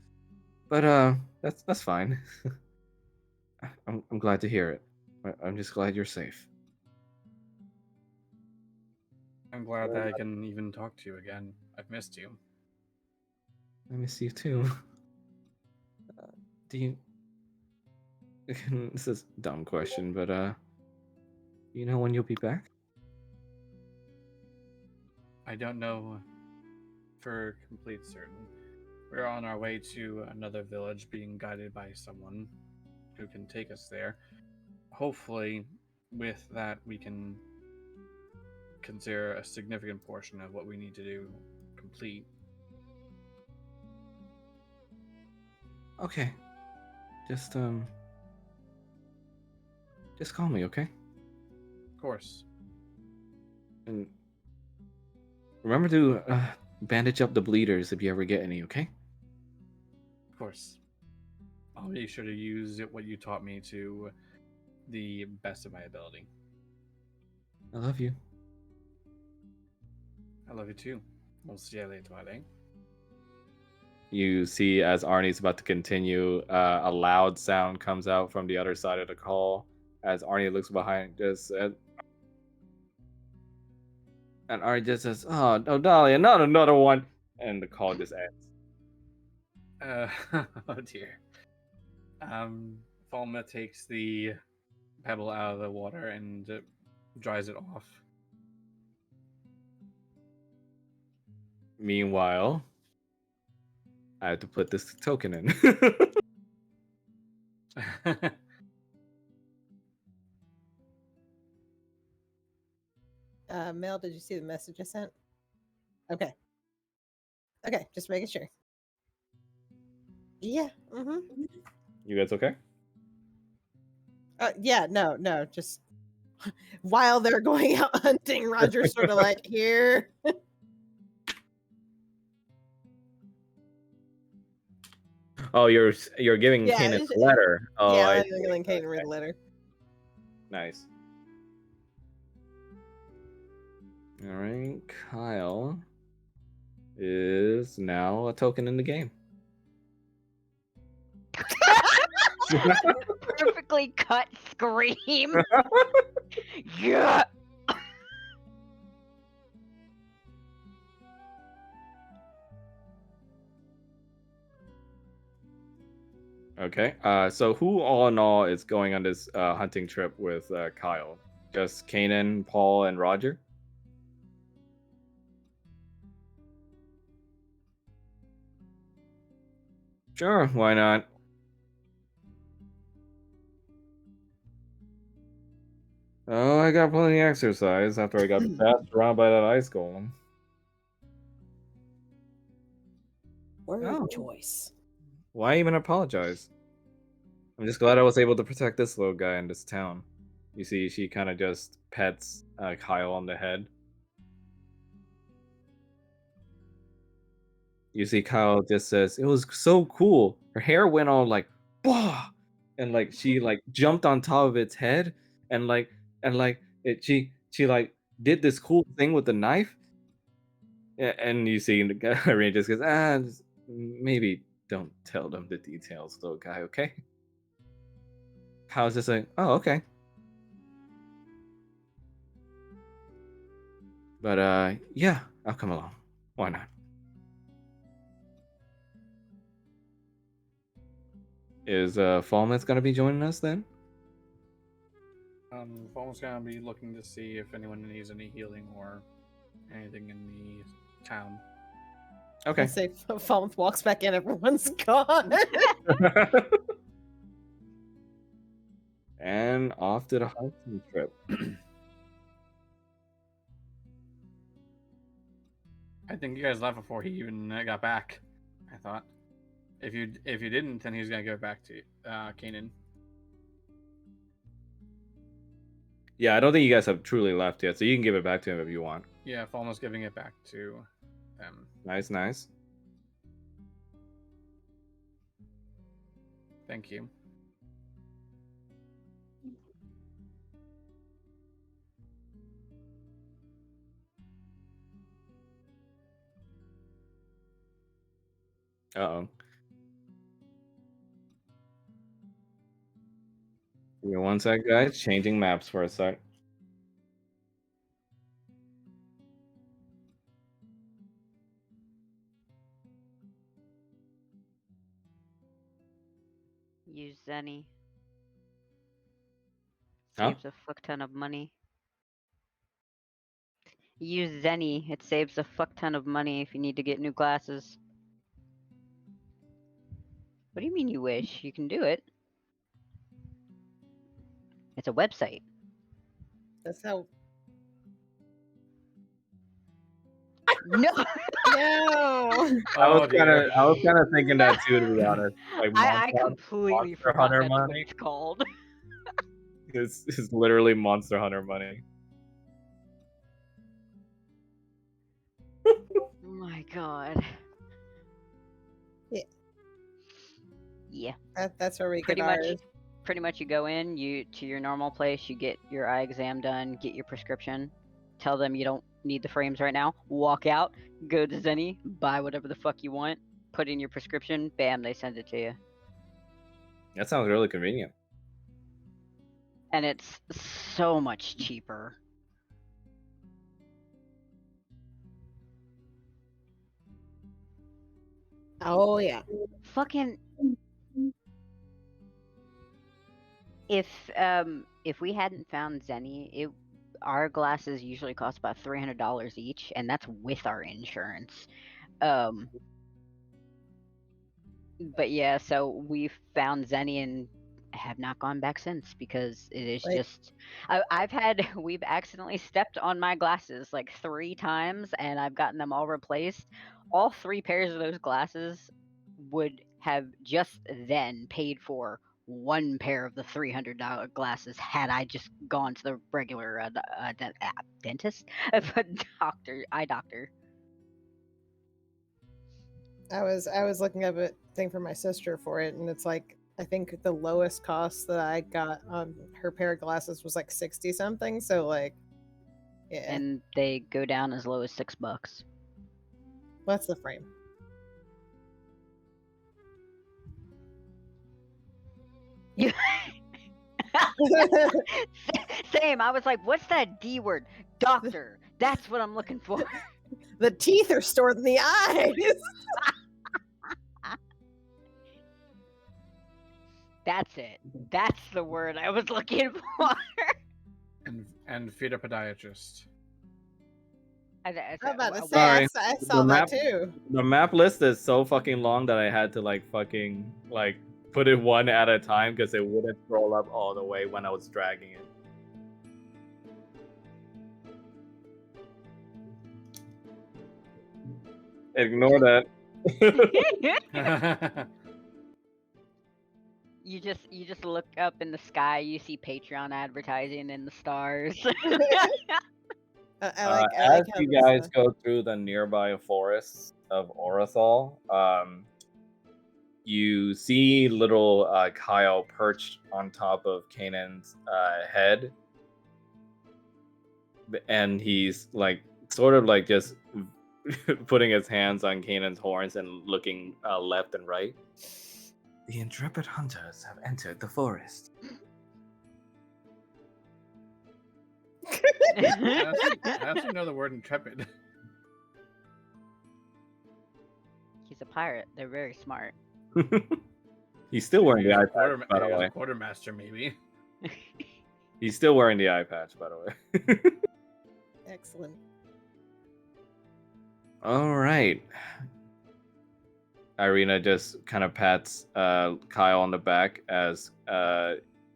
"But that's fine. I'm glad to hear it. I'm just glad you're safe." I'm glad that I can even talk to you again. I've missed you. I miss you too. Do you? This is a dumb question, but you know when you'll be back? I don't know for complete certain. We're on our way to another village being guided by someone who can take us there. Hopefully, with that, we can consider a significant portion of what we need to do complete. Okay. Just call me, okay? Of course. And remember to bandage up the bleeders if you ever get any, okay? Of course. I'll be sure to use what you taught me to the best of my ability. I love you. I love you too. We'll see you later, Twilight. You see, as Arnie's about to continue, a loud sound comes out from the other side of the call. As Arnie looks behind, just And Ari just says, "Oh, no, Dahlia, not another one." And the call just ends. Oh dear. Falma takes the pebble out of the water and dries it off. Meanwhile, I have to put this token in. Mel, did you see the message I sent? Okay. Okay, just making sure. Yeah. Mm-hmm. You guys okay? Yeah, no, just while they're going out hunting, Roger's sort of like, here. Oh, you're giving Yeah, Kanan it's- a letter. Oh, yeah, I I'm see. letting Kaden read the letter. Nice. All right, Kyle is now a token in the game. Perfectly cut scream. Yeah. Okay. So who all in all is going on this hunting trip with Kyle? Just Kanan, Paul, and Roger? Sure, why not? Oh, I got plenty of exercise after I got passed around by that ice golem. Word Oh. choice. Why even apologize? I'm just glad I was able to protect this little guy in this town. You see, she kind of just pets Kyle on the head. You see, Kyle just says, "It was so cool." Her hair went all like, "Bah!" And like she like jumped on top of its head, and like it she like did this cool thing with the knife. And you see, the guy Rain just goes, maybe don't tell them the details, little guy, okay? Kyle's just like, "Oh, okay." But yeah, I'll come along. Why not? Is Fallman's gonna be joining us then? Falma's gonna be looking to see if anyone needs any healing or anything in the town. Okay. I say Falmouth walks back in, everyone's gone. And off to the hunting trip. I think you guys left before he even got back. I thought. If you didn't, then he's gonna go back to Kanan. Yeah, I don't think you guys have truly left yet, so you can give it back to him if you want. Yeah, Falma's giving it back to them. Nice, nice. Thank you. Uh-oh. Give me one sec, guys. Changing maps for a sec. Use Zenny. Huh? Saves a fuck ton of money. Use Zenny. It saves a fuck ton of money if you need to get new glasses. What do you mean you wish? You can do it. It's a website. That's how. No. No. I was dear. kind of thinking that too, to be honest. Like I completely Monster forgot Hunter that's what money? it's called. It's literally Monster Hunter money. Oh my god. Yeah. Yeah. That's where we Pretty get much. ours. Pretty much, you go in, you to your normal place, you get your eye exam done, get your prescription, tell them you don't need the frames right now, walk out, go to Zenny, buy whatever the fuck you want, put in your prescription, bam, they send it to you. That sounds really convenient. And it's so much cheaper. Oh yeah. Fucking if we hadn't found Zenny, our glasses usually cost about $300 each, and that's with our insurance. But yeah, so we found Zenny and have not gone back since because it is Like- just we've accidentally stepped on my glasses like 3 times and I've gotten them all replaced. All 3 pairs of those glasses would have just then paid for 1 pair of the $300 glasses had I just gone to the regular dentist, eye doctor. I was looking up a thing for my sister for it, and it's like I think the lowest cost that I got on her pair of glasses was like 60 something. So like, yeah, And they go down as low as $6. what's the frame? You Same. I was like, what's that D word? Doctor. That's what I'm looking for. The teeth are stored in the eyes. That's it. That's the word I was looking for. And feed a podiatrist. I'm about to say, Sorry. I saw The that map- too. The map list is so fucking long that I had to fucking put it one at a time because it wouldn't scroll up all the way when I was dragging it. Ignore that. You just look up in the sky, you see Patreon advertising in the stars. I like As how you this, guys go through the nearby forests of Orathol, you see little Kyle perched on top of Kanan's head, and he's sort of just putting his hands on Kanan's horns and looking left and right. The intrepid hunters have entered the forest. I actually know the word intrepid. He's a pirate. They're very smart. He's still wearing the He was eye a quarter- patch, by he the was way. a quartermaster, maybe. He's still wearing the eye patch, by the way. excellent. All right. Irina just kind of pats Kyle on the back as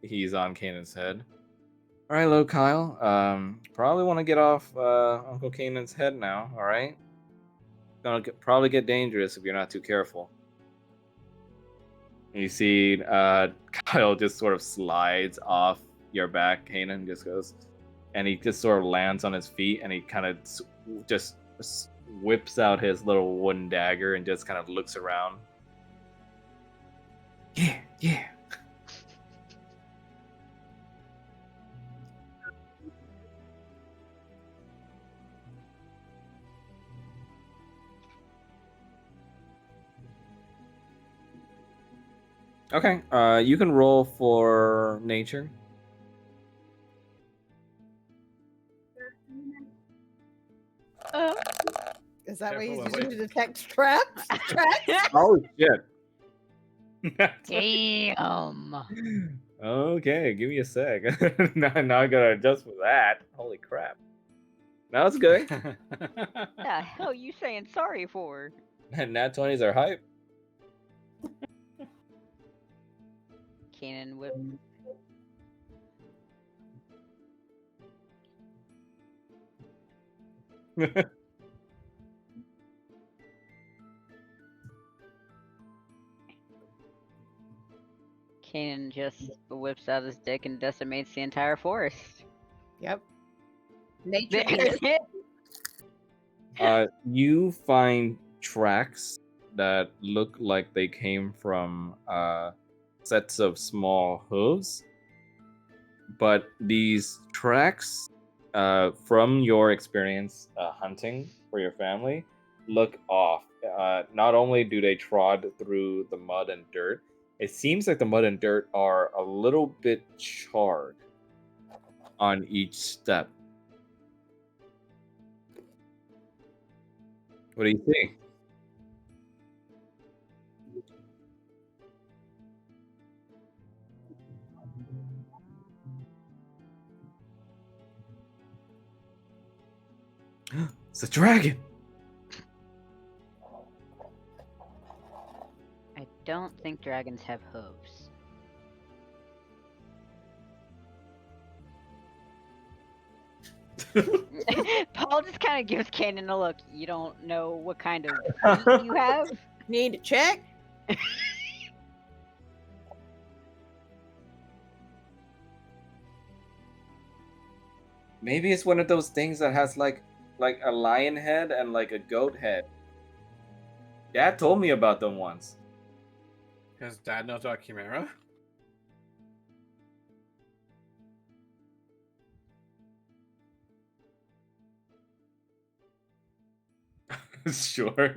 he's on Kanan's head. All right, little Kyle. Probably want to get off Uncle Kanan's head now. All right. Probably get dangerous if you're not too careful. You see Kyle just sort of slides off your back. Kanan just goes, and he just sort of lands on his feet, and he kind of just whips out his little wooden dagger and just kind of looks around. Yeah. Okay, you can roll for nature. Is that what he's Careful, using wait. to detect traps? Tracks? Oh shit. Damn. Okay, give me a sec. now I gotta adjust for that. Holy crap. Now it's good. What the hell you saying sorry for? Nat 20s are hype. Kanan whip. Kanan just whips out his dick and decimates the entire forest. Yep. Nature beat it. You find tracks that look like they came from sets of small hooves, but these tracks, from your experience hunting for your family, look off. Not only do they trod through the mud and dirt, it seems like the mud and dirt are a little bit charred on each step. What do you think? It's a dragon. I don't think dragons have hooves. Paul just kind of gives Kanan a look. You don't know what kind of feet you have? Need to check. Maybe it's one of those things that has like a lion head and like a goat head. Dad told me about them once. Because Dad knows about Chimera. Sure,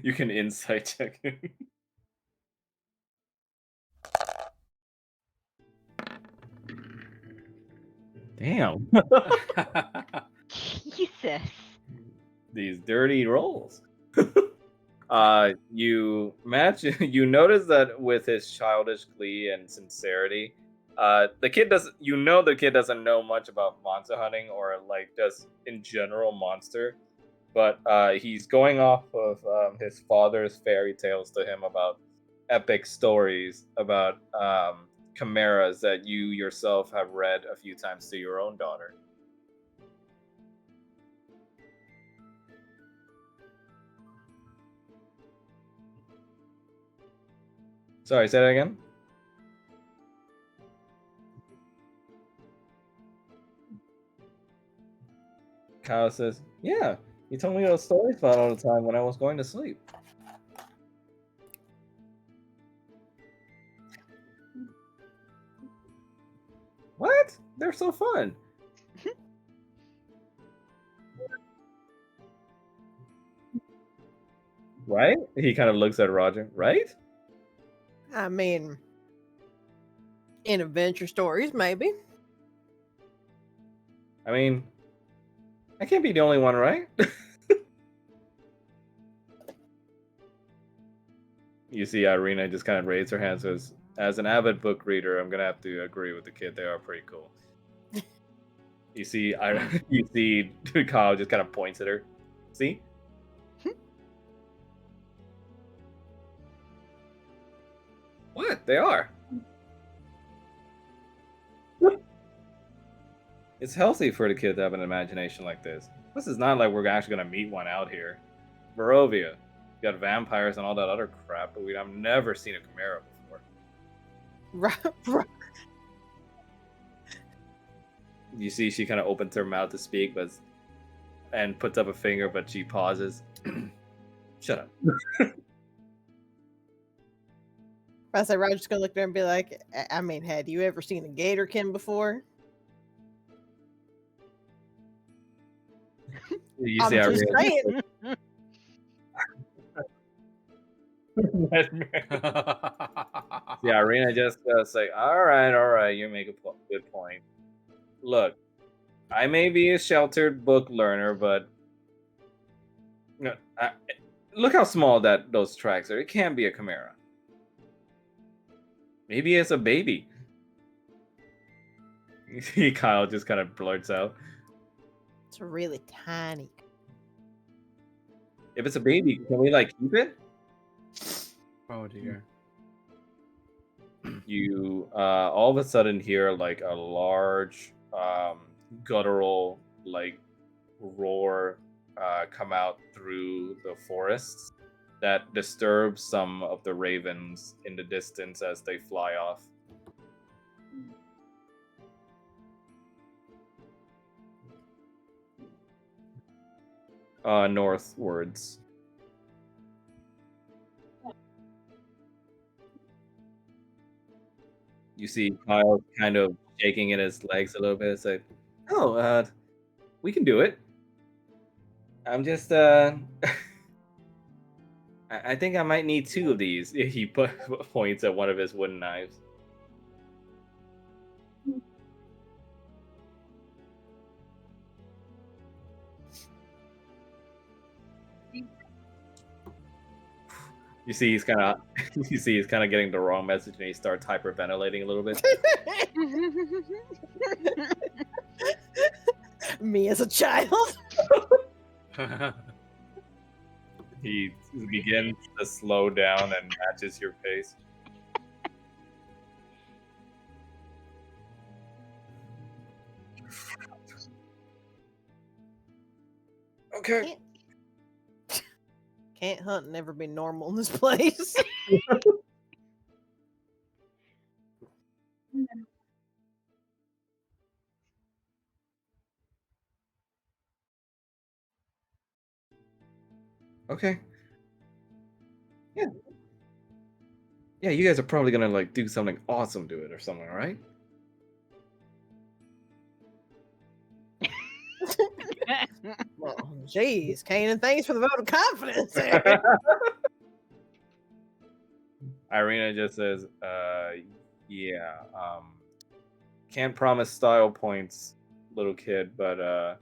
you can insight check it. Damn. Jesus. These dirty rolls. You match. You notice that with his childish glee and sincerity, the kid doesn't. You know, the kid doesn't know much about monster hunting or like just in general monster, but he's going off of his father's fairy tales to him about epic stories about chimeras that you yourself have read a few times to your own daughter. Sorry, say that again. Kyle says, "Yeah, you told me those stories about all the time when I was going to sleep." What? They're so fun. Right? He kind of looks at Roger. Right? I mean, in adventure stories, maybe. I mean, I can't be the only one, right? You see Irina just kind of raise her hand, says, "As an avid book reader, I'm gonna have to agree with the kid. They are pretty cool." You see, you see, Kyle just kind of points at her. See? What? They are. It's healthy for the kid to have an imagination like this. This is not like we're actually gonna meet one out here. Barovia, you got vampires and all that other crap, but I've never seen a chimera before. Right. You see, she kind of opens her mouth to speak, and puts up a finger, but she pauses. Shut up. I say Roger's gonna look there and be like, I mean, had you ever seen a gatorkin before? You I'm see, just Irina. saying. Yeah, Irina just say, all right, you make a good point. Look, I may be a sheltered book learner, but look how small those tracks are. It can't be a chimera. Maybe it's a baby. You see, Kyle just kind of blurts out, It's really tiny. "If it's a baby, can we like keep it?" Oh dear. You all of a sudden hear like a large guttural like roar come out through the forests that disturbs some of the ravens in the distance as they fly off. Northwards. You see Kyle kind of shaking in his legs a little bit. It's like, "Oh, we can do it. I'm just I think I might need two of these." He points at one of his wooden knives. You see, he's kind of you see he's kind of getting the wrong message, and he starts hyperventilating a little bit. Me as a child. He begins to slow down and matches your pace. Okay. Can't hunt and never be normal in this place. Okay. Yeah. Yeah, you guys are probably gonna like do something awesome to it or something, right? Well, jeez, Kanan, thanks for the vote of confidence. Irina just says, yeah, can't promise style points, little kid, but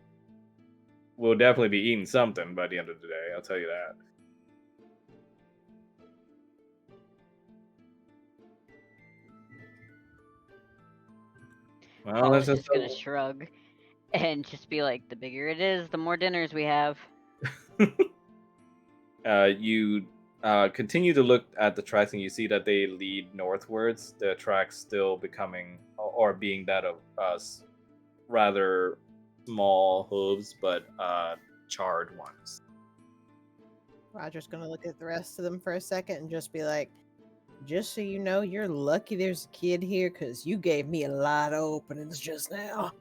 we'll definitely be eating something by the end of the day, I'll tell you that. Well, Paul let's is just just gonna shrug and just be like, the bigger it is, the more dinners we have. you continue to look at the tracks and you see that they lead northwards. The tracks still becoming or being that of rather small hooves, but charred ones. Roger's gonna look at the rest of them for a second and just be like, just so you know, you're lucky there's a kid here because you gave me a lot of openings just now.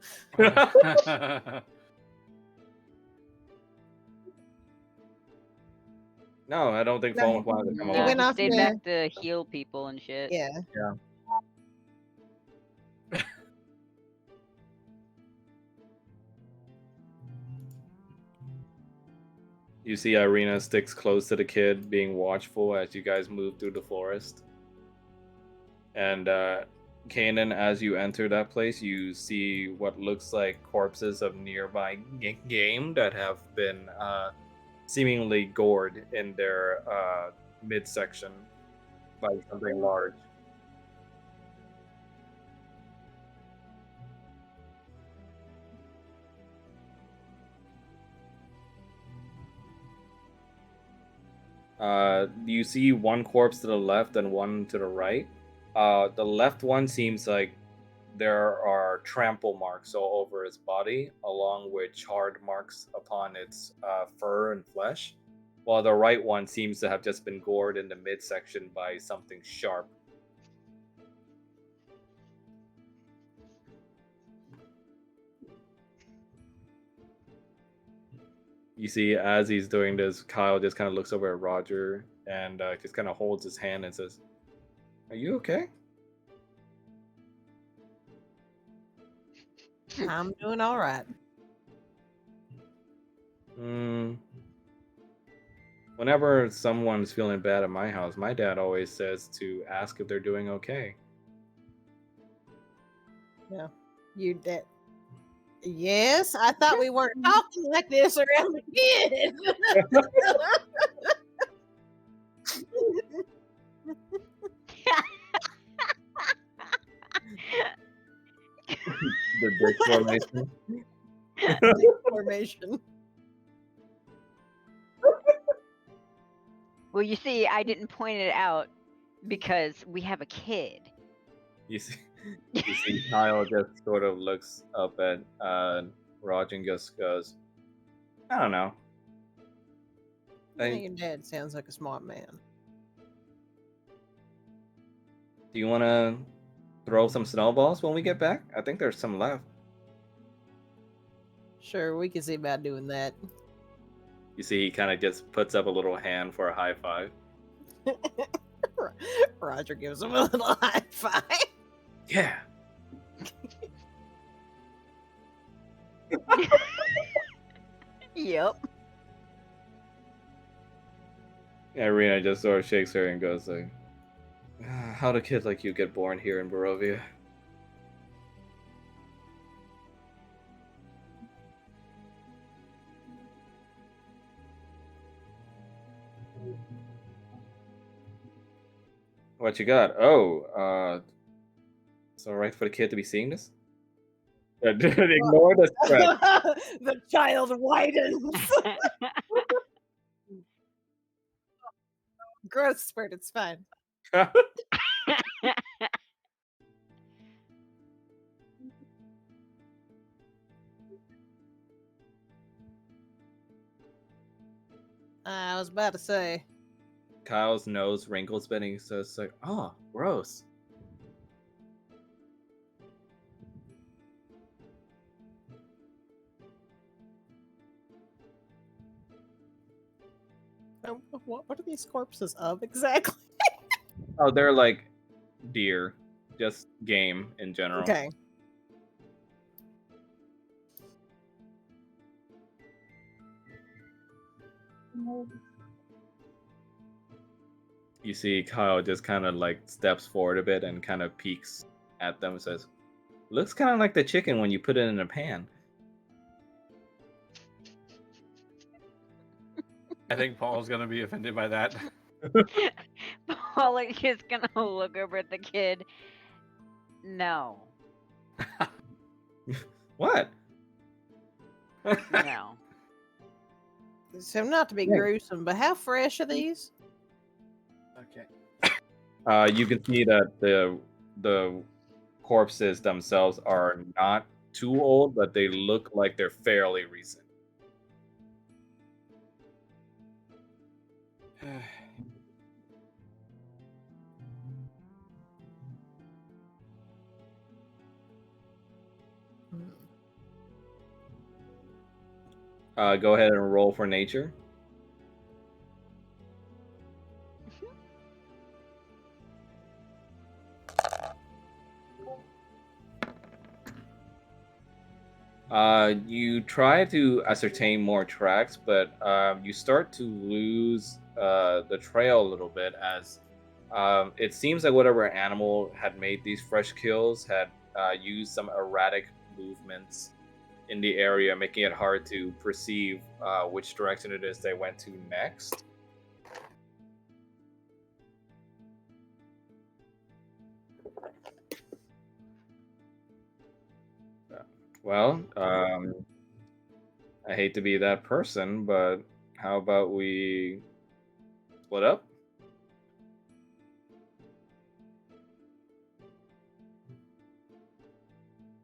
No, I don't think No, Falmouth wanted to come No, He went along. he off stayed to- back to heal people and shit. Yeah. You see Irina sticks close to the kid, being watchful as you guys move through the forest. And Kanan, as you enter that place, you see what looks like corpses of nearby game that have been seemingly gored in their midsection by something large. You see one corpse to the left and one to the right. The left one seems like there are trample marks all over its body, along with charred marks upon its fur and flesh, while the right one seems to have just been gored in the midsection by something sharp. You see, as he's doing this, Kyle just kind of looks over at Roger and just kind of holds his hand and says, "Are you okay?" I'm doing all right. Whenever someone's feeling bad at my house, my dad always says to ask if they're doing okay. You did. Yes, I thought we weren't talking like this around the kids. The dick formation. Formation. Well, you see, I didn't point it out because we have a kid. You see Kyle just sort of looks up at Roger and just goes, "I don't know." Yeah, your dad sounds like a smart man. Do you want to throw some snowballs when we get back? I think there's some left. Sure, we can see about doing that. You see, he kind of just puts up a little hand for a high five. Roger gives him a little high five. Yeah. Yep. Irina just sort of shakes her and goes like, "How'd a kid like you get born here in Barovia?" What you got? Oh, it's all right for the kid to be seeing this. Ignore the spread. The child widens. Growth spurt. It's fine. I was about to say. Kyle's nose wrinkles, but he says like, "Oh, gross." What are these corpses of exactly? Oh, they're like deer, just game in general. Okay. You see Kyle just kind of like steps forward a bit and kind of peeks at them and says, "Looks kind of like the chicken when you put it in a pan." I think Paul's gonna be offended by that. Paul is gonna look over at the kid. No. What? No. So not to be Yeah. gruesome, but how fresh are these? Okay. You can see that the corpses themselves are not too old, but they look like they're fairly recent. Go ahead and roll for nature. You try to ascertain more tracks, but you start to lose the trail a little bit as it seems like whatever animal had made these fresh kills had used some erratic movements in the area, making it hard to perceive which direction it is they went to next. Well, I hate to be that person, but how about we split up?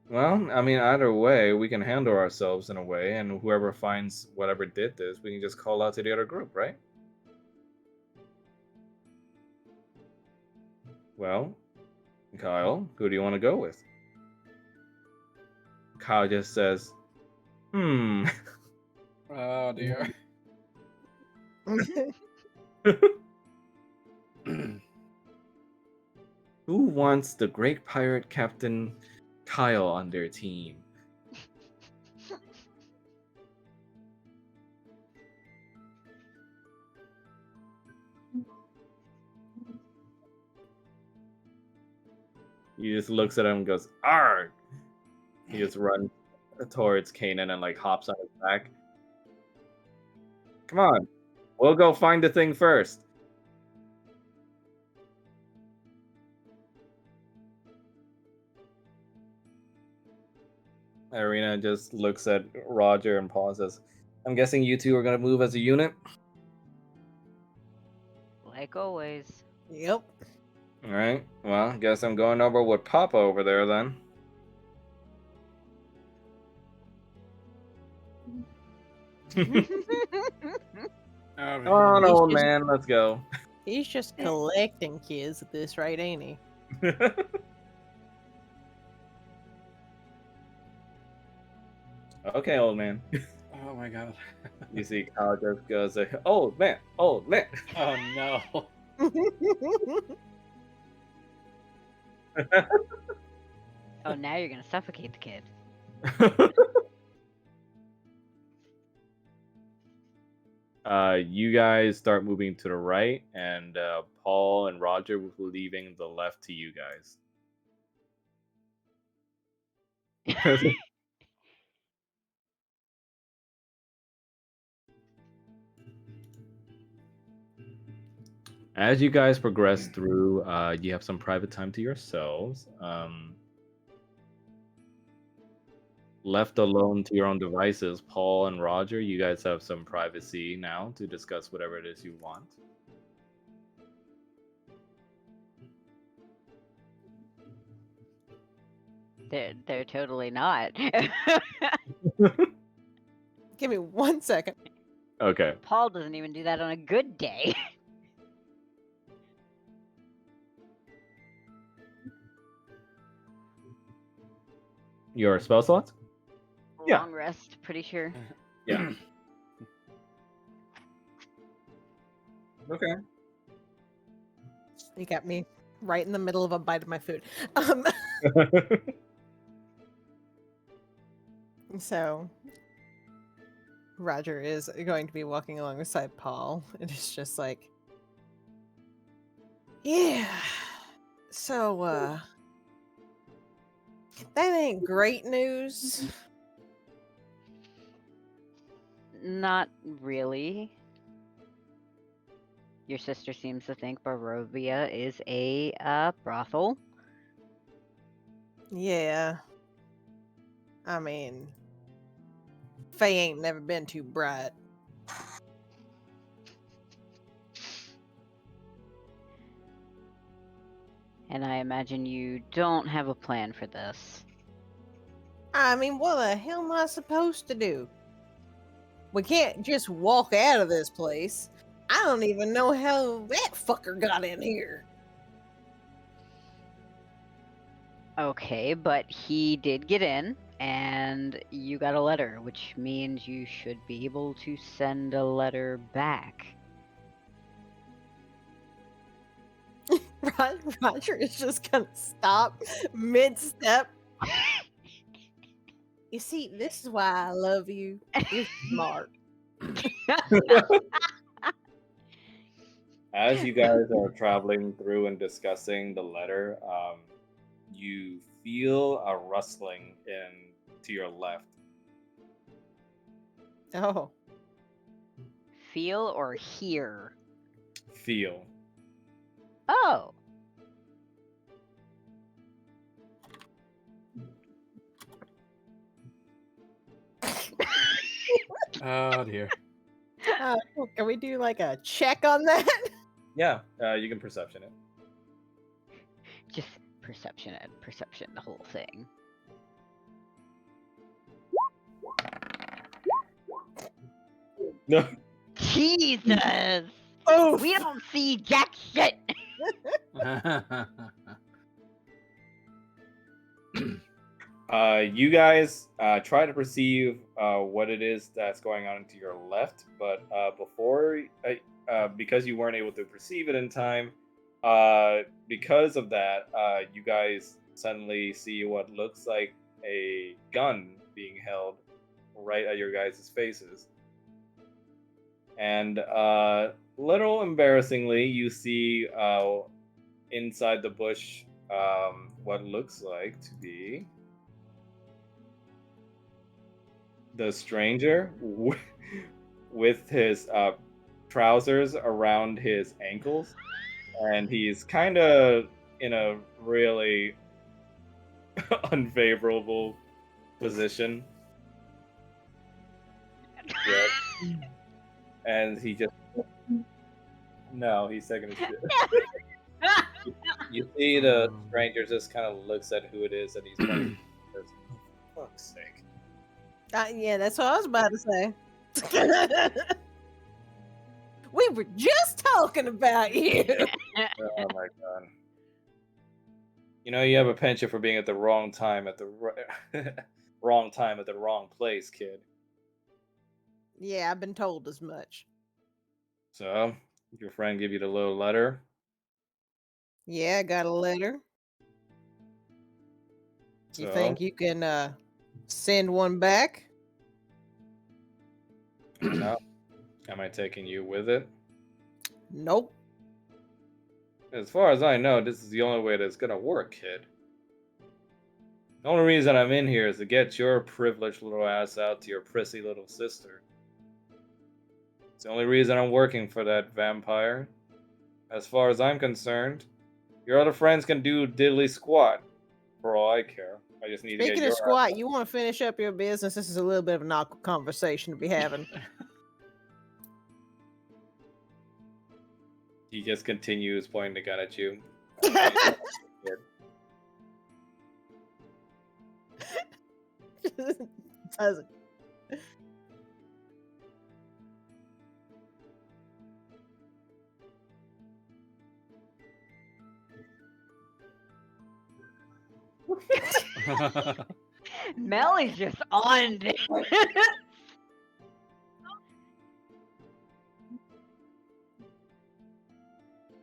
Well, I mean, either way, we can handle ourselves in a way, and whoever finds whatever did this, we can just call out to the other group, right? Well, Kyle, who do you want to go with? Kyle just says, "Hmm." Oh dear. Who wants the great pirate Captain Kyle on their team? He just looks at him and goes, "Arg!" He just runs towards Kanan and like hops on his back. Come on, we'll go find the thing first. Irina just looks at Roger and pauses. I'm guessing you two are gonna move as a unit. Like always. Yep. All right. Well, I guess I'm going over with Papa over there then. Oh, Come on, old He's just- man. Let's go. He's just collecting kids at this rate, ain't he? Okay, old man. Oh my god. You see Kyle just goes, "Old man, old man." Oh no. Oh, now you're gonna suffocate the kid. You guys start moving to the right, and Paul and Roger will be leaving the left to you guys. As you guys progress through, you have some private time to yourselves. Left alone to your own devices, Paul and Roger, you guys have some privacy now to discuss whatever it is you want. They're totally not. Give me 1 second. Okay. Paul doesn't even do that on a good day. Your spell slots? Yeah. Long rest, pretty sure. Yeah. Okay. You got me right in the middle of a bite of my food. So Roger is going to be walking alongside Paul, and it's just like, yeah. So that ain't great news. Not really. Your sister seems to think Barovia is a brothel. Yeah. I mean, Faye ain't never been too bright. And I imagine you don't have a plan for this. I mean, what the hell am I supposed to do? We can't just walk out of this place. I don't even know how that fucker got in here. Okay, but he did get in, and you got a letter, which means you should be able to send a letter back. Roger is just gonna stop mid-step. You see, this is why I love you. You're smart. As you guys are traveling through and discussing the letter, you feel a rustling to your left. Oh, Feel or hear? Feel. Oh. Oh dear. can we do like a check on that? Yeah, you can perception it. Just perception and perception, the whole thing. No. Jesus! Oh, We don't see jack shit! You guys try to perceive what it is that's going on to your left, but because you weren't able to perceive it in time, because of that, you guys suddenly see what looks like a gun being held right at your guys' faces. And little embarrassingly, you see inside the bush what looks like to be the stranger with his trousers around his ankles, and he's kind of in a really unfavorable position. Yep. And he just he's taking a shit. You see the stranger just kind of looks at who it is that he's playing. For fuck's sake. yeah, that's what I was about to say. We were just talking about you. Oh my god. You know, you have a penchant for being at the wrong time at the wrong time at the wrong place, kid. Yeah, I've been told as much. So, your friend give you the little letter. Yeah, I got a letter. You think you can send one back? No. Am I taking you with it? Nope. As far as I know, this is the only way that's gonna work, kid. The only reason I'm in here is to get your privileged little ass out to your prissy little sister. It's the only reason I'm working for that vampire. as far as I'm concerned, your other friends can do diddly squat. For all I care. I just need to Speaking get of your squat, you want to finish up your business? This is a little bit of an awkward conversation to be having. He just continues pointing the gun at you. Doesn't. Mel is just on it.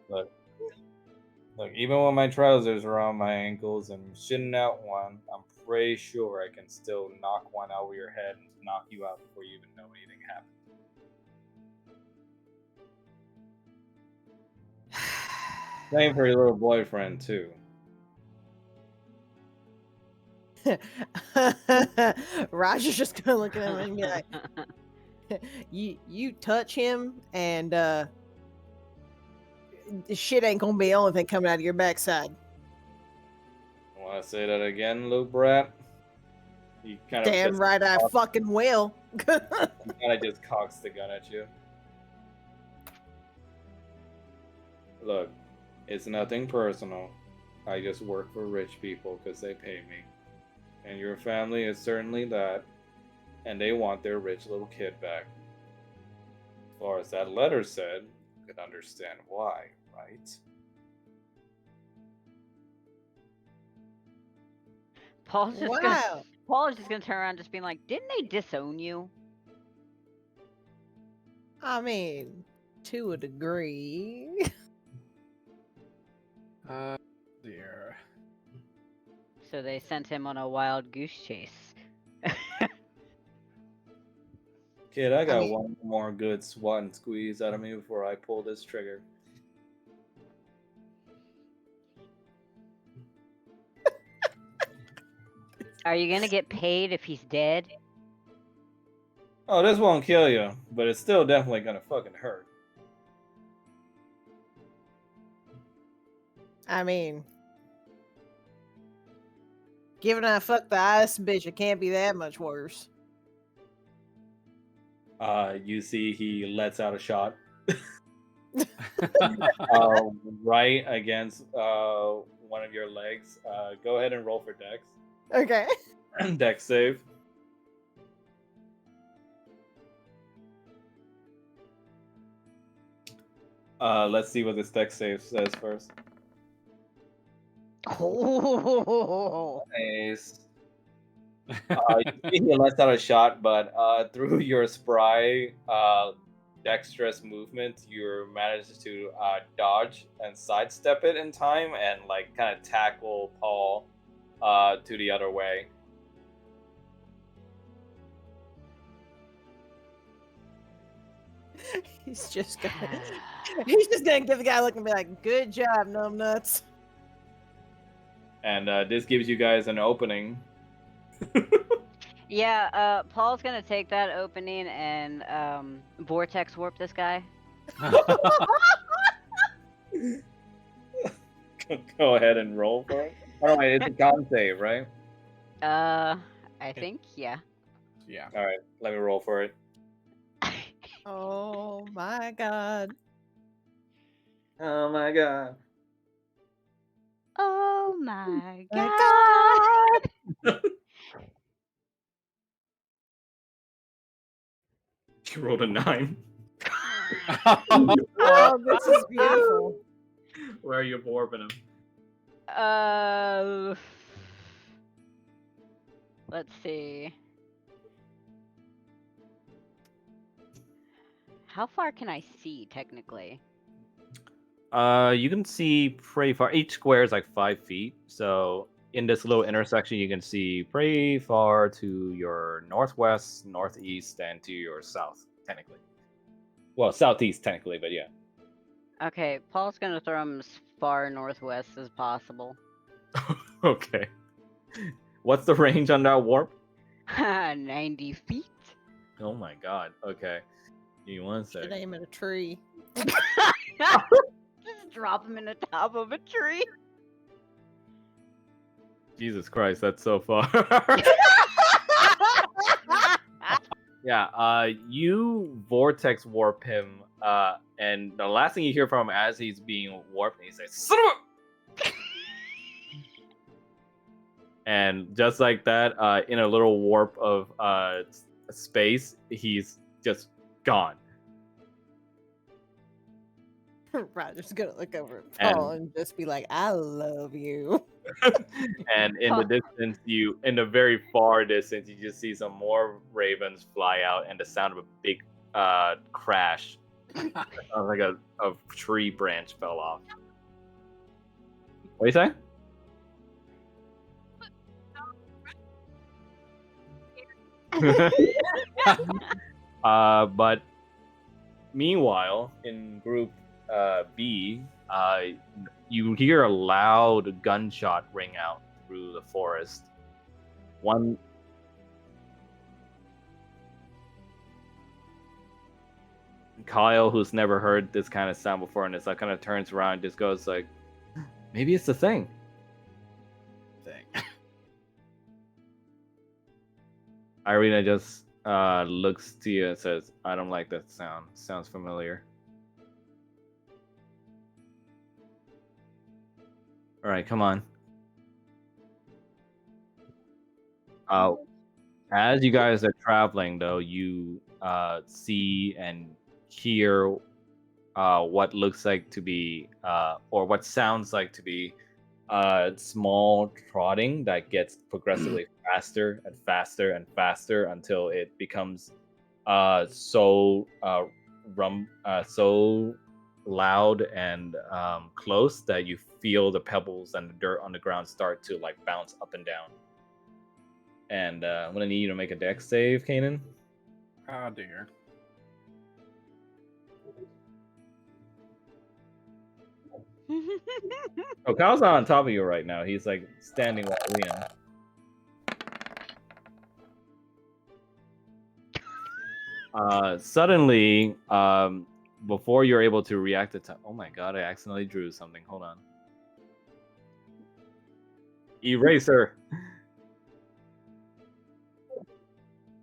Look, even when my trousers are on my ankles and shitting out one, I'm pretty sure I can still knock one over your head and knock you out before you even know anything happened. Same for your little boyfriend too. Roger's just gonna look at him and be like, "You touch him, and the shit ain't gonna be the only thing coming out of your backside." Want to say that again, little brat? He kind of Damn right, I fucking will. He kind of just cocks the gun at you. Look, it's nothing personal. I just work for rich people because they pay me. And your family is certainly that. And they want their rich little kid back. As far as that letter said, you could understand why, right? Paul's just Wow. gonna turn around, just being like, "Didn't they disown you?" I mean, to a degree. Dear. So they sent him on a wild goose chase. Kid, I got mean- one more good swat and squeeze out of me before I pull this trigger. Are you gonna get paid if he's dead? Oh, this won't kill you, but it's still definitely gonna fucking hurt. I mean, given I fucked the ice bitch, it can't be that much worse. You see he lets out a shot. Right against one of your legs. Go ahead and roll for Dex. Okay. Dex save. Let's see what this Dex save says first. Oh, Nice. You see he lets out a shot, but through your spry, dexterous movement, you manage to dodge and sidestep it in time, and like kind of tackle Paul to the other way. He's just gonna give the guy a look and be like, "Good job, numbnuts." And this gives you guys an opening. yeah. Paul's gonna take that opening and vortex warp this guy. Go ahead and roll for it. Oh, wait, it's a con save, right? I think yeah. Yeah. All right, let me roll for it. Oh my god. Oh my god. Oh my My god! You rolled a 9. Oh, this is beautiful. Where are you warping him? Let's see. How far can I see technically? You can see pretty far. Each square is like 5 feet. So in this little intersection, you can see pretty far to your northwest, northeast, and to your south, technically. Well, southeast, technically, but yeah. Okay, Paul's gonna throw him as far northwest as possible. Okay. What's the range on that warp? 90 feet. Oh my god. Okay. Give me one Should sec. aim at a tree. Just just drop him in the top of a tree. Jesus Christ, that's so far. Yeah, you vortex warp him, and the last thing you hear from him as he's being warped, he says, "Son of a-" And just like that, in a little warp of space, he's just gone. Roger's gonna look over at And- Paul and just be like, "I love you." And in the distance, in the very far distance, you just see some more ravens fly out, and the sound of a big crash. Sounds like a tree branch fell off. What do you say? But meanwhile, in group B, you hear a loud gunshot ring out through the forest. One Kyle, who's never heard this kind of sound before, and kind of turns around and just goes like, maybe it's the thing. Irina just looks to you and says, I don't like that sound. Sounds familiar. Alright, come on. As you guys are traveling, though, you see and hear what looks like to be, or what sounds like to be, small trotting that gets progressively faster and faster and faster until it becomes so loud and close that you feel the pebbles and the dirt on the ground start to like bounce up and down. And I'm gonna need you to make a dex save, Kanan. Oh dear. Oh, Kyle's not on top of you right now. He's like standing while Liam. Suddenly, before you're able to react to oh my god, I accidentally drew something. Hold on. Eraser.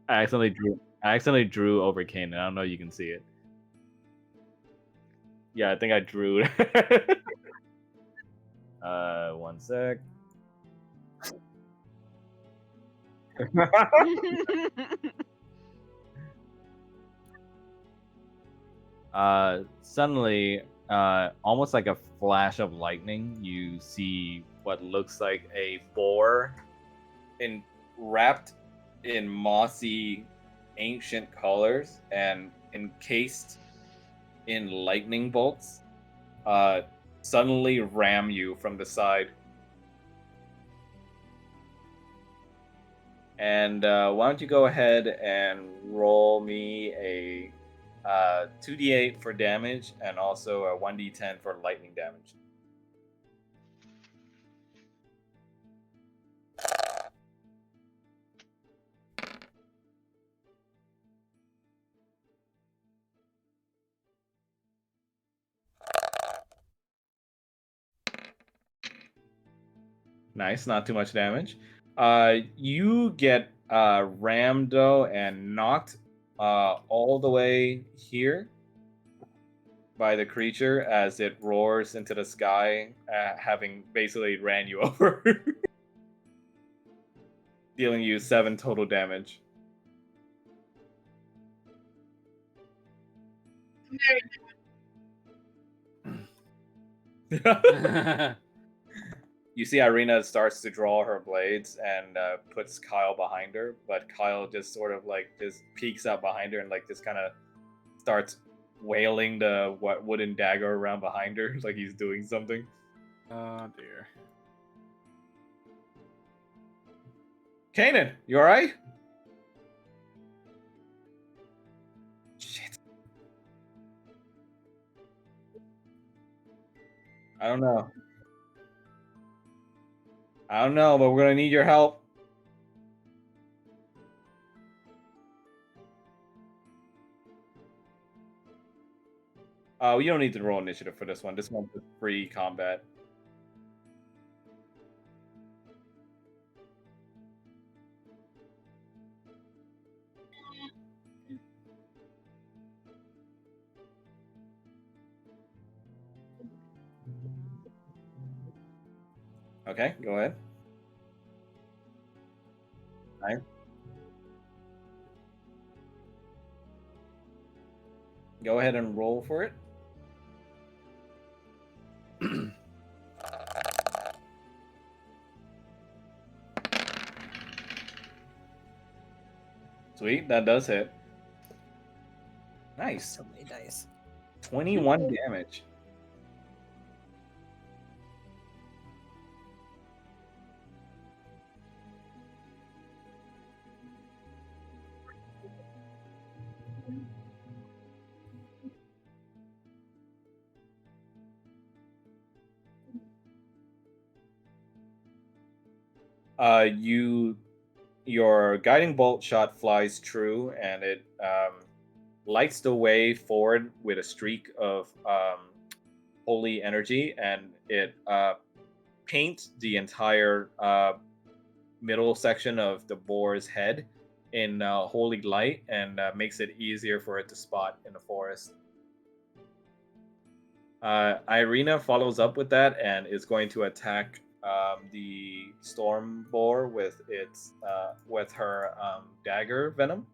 I accidentally drew over Kanan. I don't know if you can see it. Yeah, I think I drew. One sec. Suddenly, almost like a flash of lightning, you see what looks like a boar wrapped in mossy ancient colors and encased in lightning bolts suddenly ram you from the side. And why don't you go ahead and roll me a 2d8 for damage and also a 1d10 for lightning damage. Nice, not too much damage. You get rammed though and knocked all the way here by the creature as it roars into the sky, having basically ran you over, dealing you 7 total damage. You see Irina starts to draw her blades and puts Kyle behind her, but Kyle just sort of like just peeks out behind her and like just kind of starts wailing the wooden dagger around behind her like he's doing something. Oh dear. Kanan, you alright? Shit. I don't know, but we're gonna need your help. You don't need to roll initiative for this one. This one's just free combat. Okay, go ahead. Nine. Go ahead and roll for it. Sweet, that does hit. Nice. So many dice. 21 damage. Your guiding bolt shot flies true, and it lights the way forward with a streak of holy energy, and it paints the entire middle section of the boar's head in holy light, and makes it easier for it to spot in the forest. Irina follows up with that and is going to attack the storm boar with her dagger venom.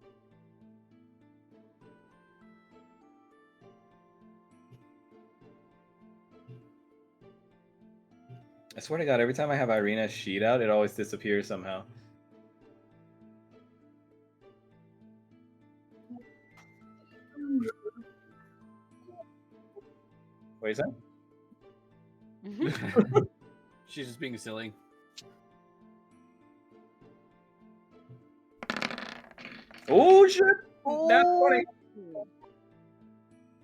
I swear to God, every time I have Irina's sheet out, it always disappears somehow. What is that? She's just being silly. Oh shit! That's Oh. funny.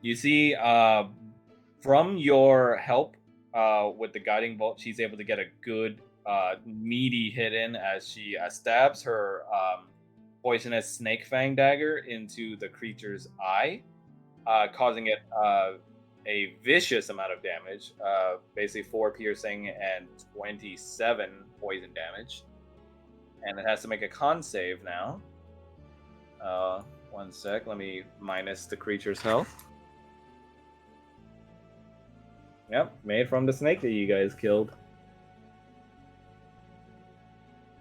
You see, from your help with the guiding bolt, she's able to get a good meaty hit in as she stabs her poisonous snake fang dagger into the creature's eye, causing it a vicious amount of damage, basically 4 piercing and 27 poison damage. And it has to make a con save now. 1 sec, let me minus the creature's health. Yep, made from the snake that you guys killed.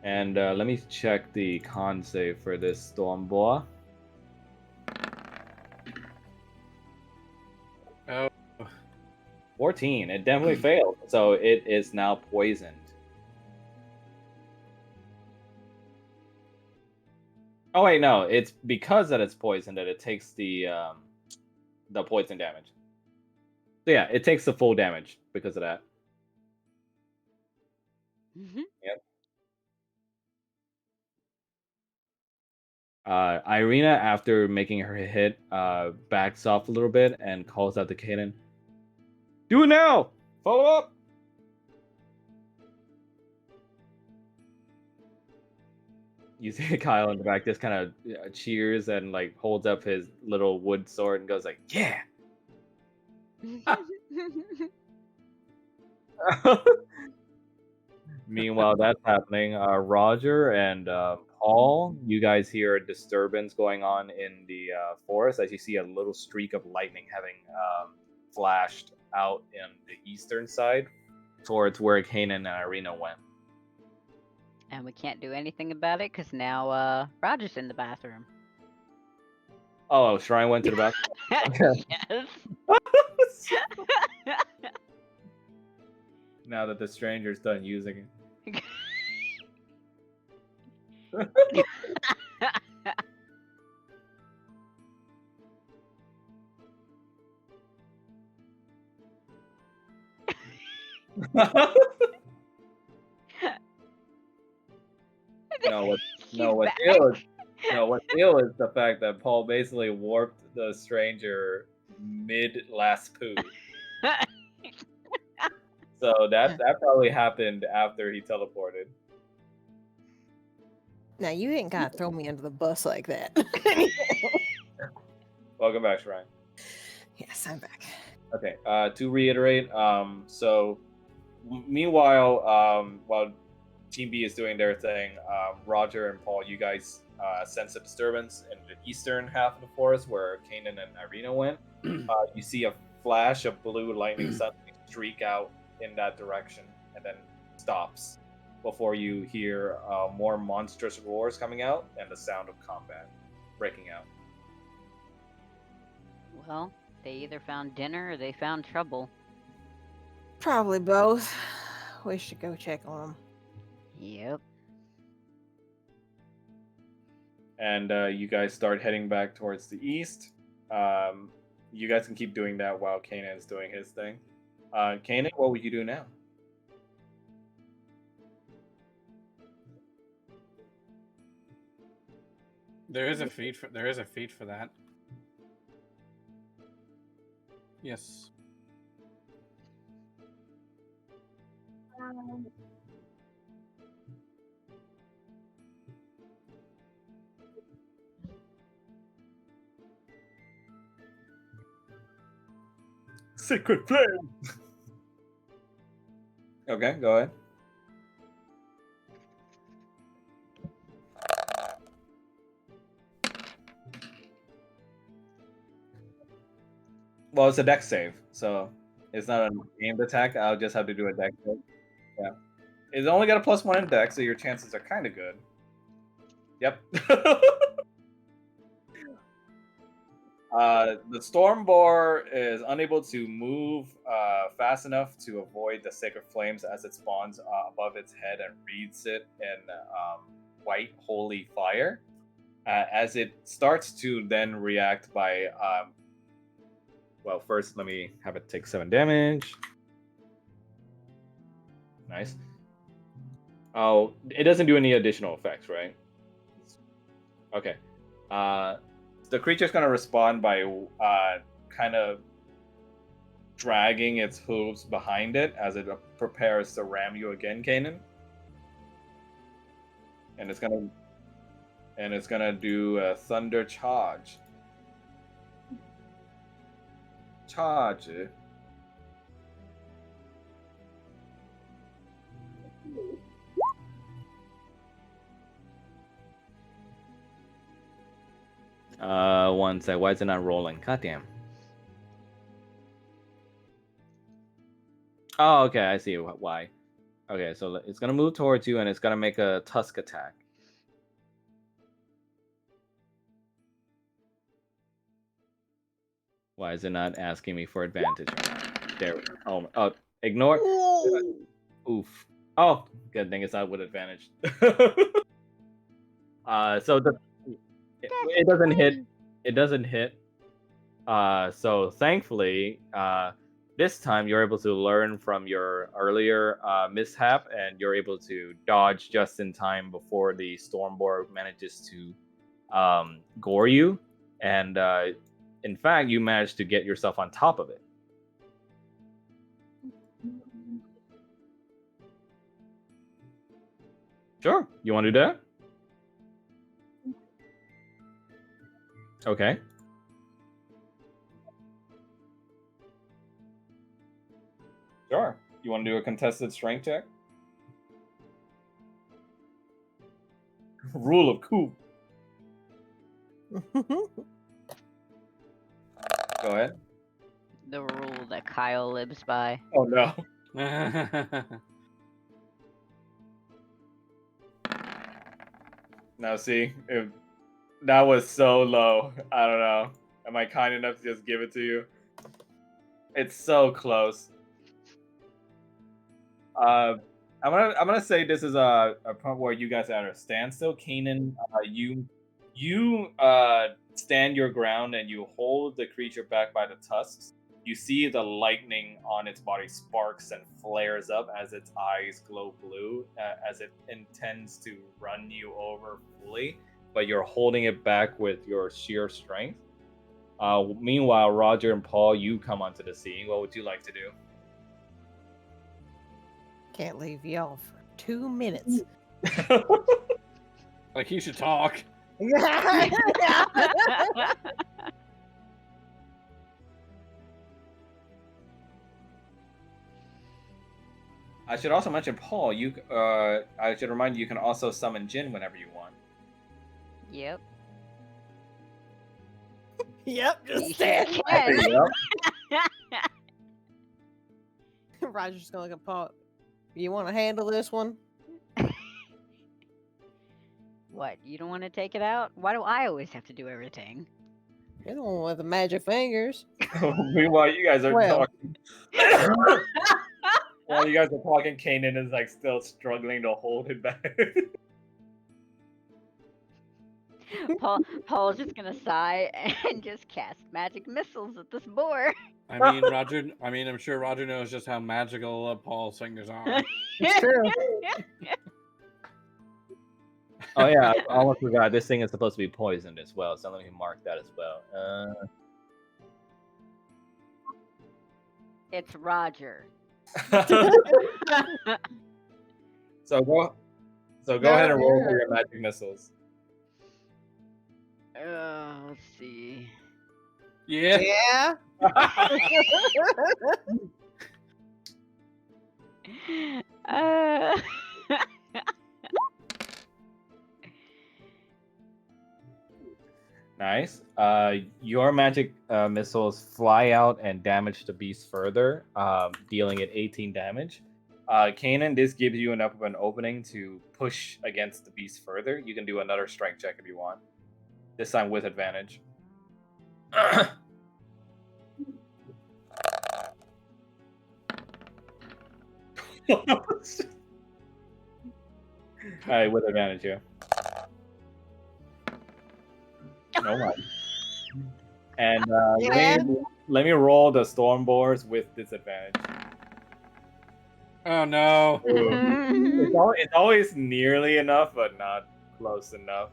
And let me check the con save for this storm boa. Oh. 14. It definitely failed. So it is now poisoned. Oh wait, no. It's because that it's poisoned that it takes the poison damage. So yeah, it takes the full damage because of that. Yep. Irina, after making her hit, backs off a little bit and calls out to Kaden. Do it now! Follow up! You see Kyle in the back just kind of cheers and like holds up his little wood sword and goes like, yeah! Meanwhile, that's happening. Roger and Paul, you guys hear a disturbance going on in the forest as you see a little streak of lightning having flashed out in the eastern side towards where Kanan and Irina went. And we can't do anything about it because now Roger's in the bathroom. Oh, Shrine went to the bathroom? Yes. Now that the stranger's done using it. What's ill is the fact that Paul basically warped the stranger mid last poo. So that probably happened after he teleported. Now you ain't gotta throw me under the bus like that. Welcome back, Shrine. Yes, I'm back. Okay. To reiterate, meanwhile, while Team B is doing their thing, Roger and Paul, you guys sense a disturbance in the eastern half of the forest where Kanan and Irina went. You see a flash of blue lightning suddenly streak out in that direction and then stops before you hear more monstrous roars coming out and the sound of combat breaking out. Well, they either found dinner or they found trouble. Probably both. We should go check on them. Yep. And you guys start heading back towards the east. You guys can keep doing that while Kanan is doing his thing. Kanan, what would you do now? There is a feat for that. Yes. Sacred flame. Okay, go ahead. Well, it's a dex save, so it's not an aimed attack. I'll just have to do a dex save. Yeah, it's only got a +1 in dex, so your chances are kind of good. Yep. The storm boar is unable to move fast enough to avoid the sacred flames as it spawns above its head and wreathes it in white holy fire. As it starts to then react by, well, first let me have it take 7 damage. Nice. Oh, it doesn't do any additional effects, right? Okay. The creature's going to respond by kind of dragging its hooves behind it as it prepares to ram you again, Kanan. And it's gonna do a thunder charge. Charge. One sec. Why is it not rolling? God damn. Oh, okay. I see why. Okay, so it's gonna move towards you and it's gonna make a tusk attack. Why is it not asking me for advantage? There we go. Oh, ignore. Oof. Oh, good thing it's not with advantage. So it doesn't hit. It doesn't hit. So thankfully, this time you're able to learn from your earlier mishap, and you're able to dodge just in time before the Stormboar manages to gore you. And in fact, you managed to get yourself on top of it. Sure. You want to do that? Okay. Sure. You want to do a contested strength check? Rule of coup. Go ahead. The rule that Kyle lives by. Oh no. Now see, if that was so low. I don't know. Am I kind enough to just give it to you? It's so close. I'm gonna say this is a point where you guys are at a standstill. Kanan, you stand your ground and you hold the creature back by the tusks. You see the lightning on its body sparks and flares up as its eyes glow blue as it intends to run you over fully, but you're holding it back with your sheer strength. Meanwhile, Roger and Paul, you come onto the scene. What would you like to do? Can't leave y'all for 2 minutes. Like you should talk. Yeah. 'Cause I should also mention, Paul. I should remind you, you can also summon Jin whenever you want. Yep. Yep, You just sure stand. can. Roger's gonna look at Paul. You want to handle this one? What? You don't want to take it out? Why do I always have to do everything? You're the one with the magic fingers. Meanwhile, you guys are Well. talking. While you guys are talking, Kanan is like still struggling to hold it back. Paul's just gonna sigh and just cast magic missiles at this boar. I mean, Roger. I mean, I'm sure Roger knows just how magical Paul's fingers are. It's true. Oh yeah, I almost forgot. This thing is supposed to be poisoned as well, so let me mark that as well. It's Roger. So go ahead and roll for your magic missiles. Let's see. Yeah. Yeah. Uh, Nice. Your magic missiles fly out and damage the beast further, dealing it 18 damage. Kanan, this gives you enough of an opening to push against the beast further. You can do another strength check if you want. This time with advantage. Alright, with advantage, yeah. No one. And Yeah. let me roll the storm boars with disadvantage. Oh no. It's always nearly enough, but not close enough.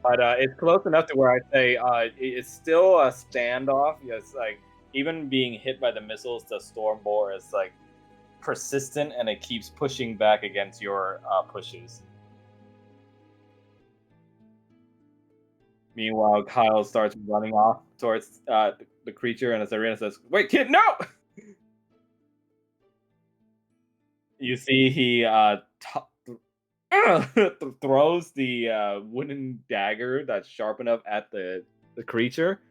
But it's close enough to where I say it's still a standoff. It's like even being hit by the missiles, the storm boar is like persistent and it keeps pushing back against your pushes. Meanwhile, Kyle starts running off towards the creature, and Serena says, "Wait, kid, no!" You see he throws the wooden dagger that's sharp enough at the creature,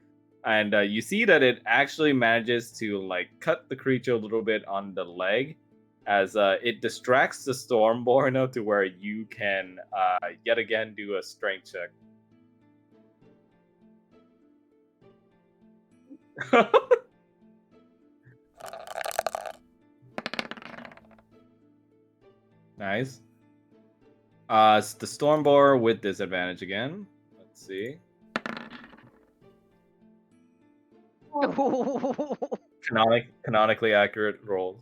and you see that it actually manages to like cut the creature a little bit on the leg, as it distracts the Stormborn enough to where you can yet again do a strength check. Nice. It's the Stormboar with disadvantage again. Let's see. Canonically accurate roll.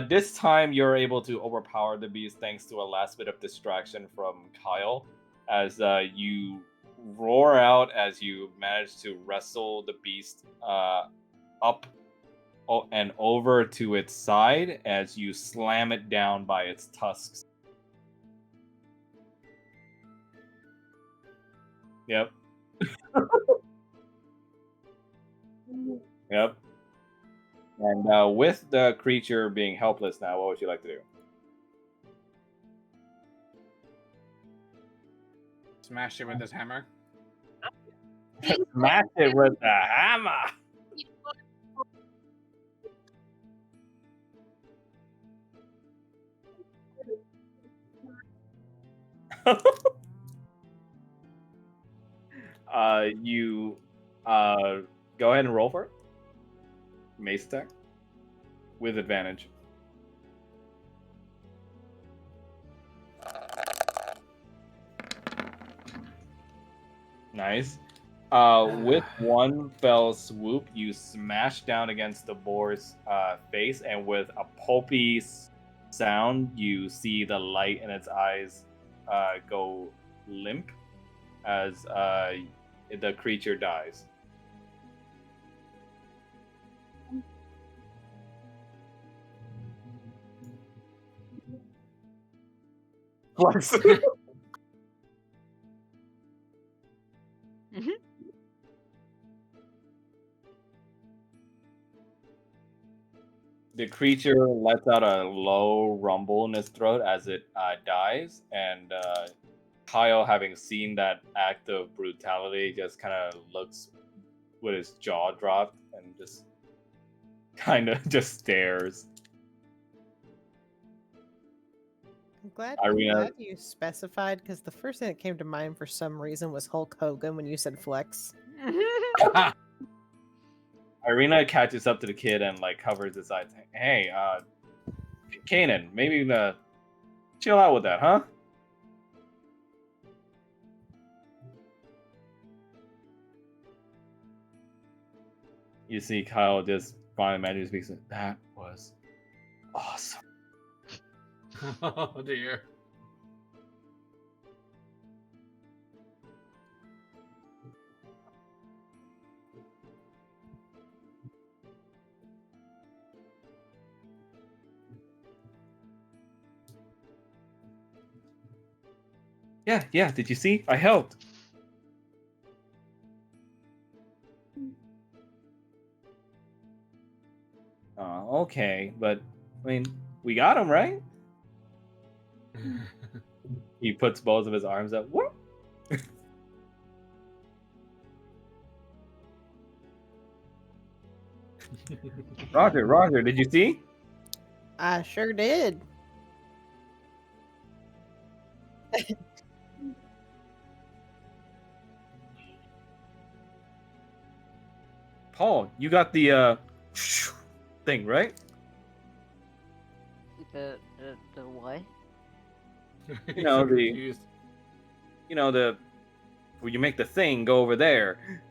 This time you're able to overpower the beast thanks to a last bit of distraction from Kyle, as you roar out as you manage to wrestle the beast up and over to its side as you slam it down by its tusks. Yep. Yep. And with the creature being helpless now, what would you like to do? Smash it with his hammer. Smash it with the hammer! You go ahead and roll for it. Mace attack with advantage. Nice. With one fell swoop, you smash down against the boar's face, and with a pulpy sound, you see the light in its eyes go limp as the creature dies. Flex. The creature lets out a low rumble in its throat as it dies, and Kyle, having seen that act of brutality, just kind of looks with his jaw dropped and just kind of just stares. I'm glad, Irina- I'm glad you specified because the first thing that came to mind for some reason was Hulk Hogan when you said flex. Irina catches up to the kid and like covers his eyes. Hey, Kanan, maybe chill out with that, huh? You see Kyle just finally manages to speak. That was awesome. Oh dear. Yeah. Did you see? I helped. Okay, but I mean, we got him, right? He puts both of his arms up. Whoop. Roger, did you see? I sure did. Paul, you got the thing, right? The what? He's know, so the- confused. You know, the where you make the thing go over there.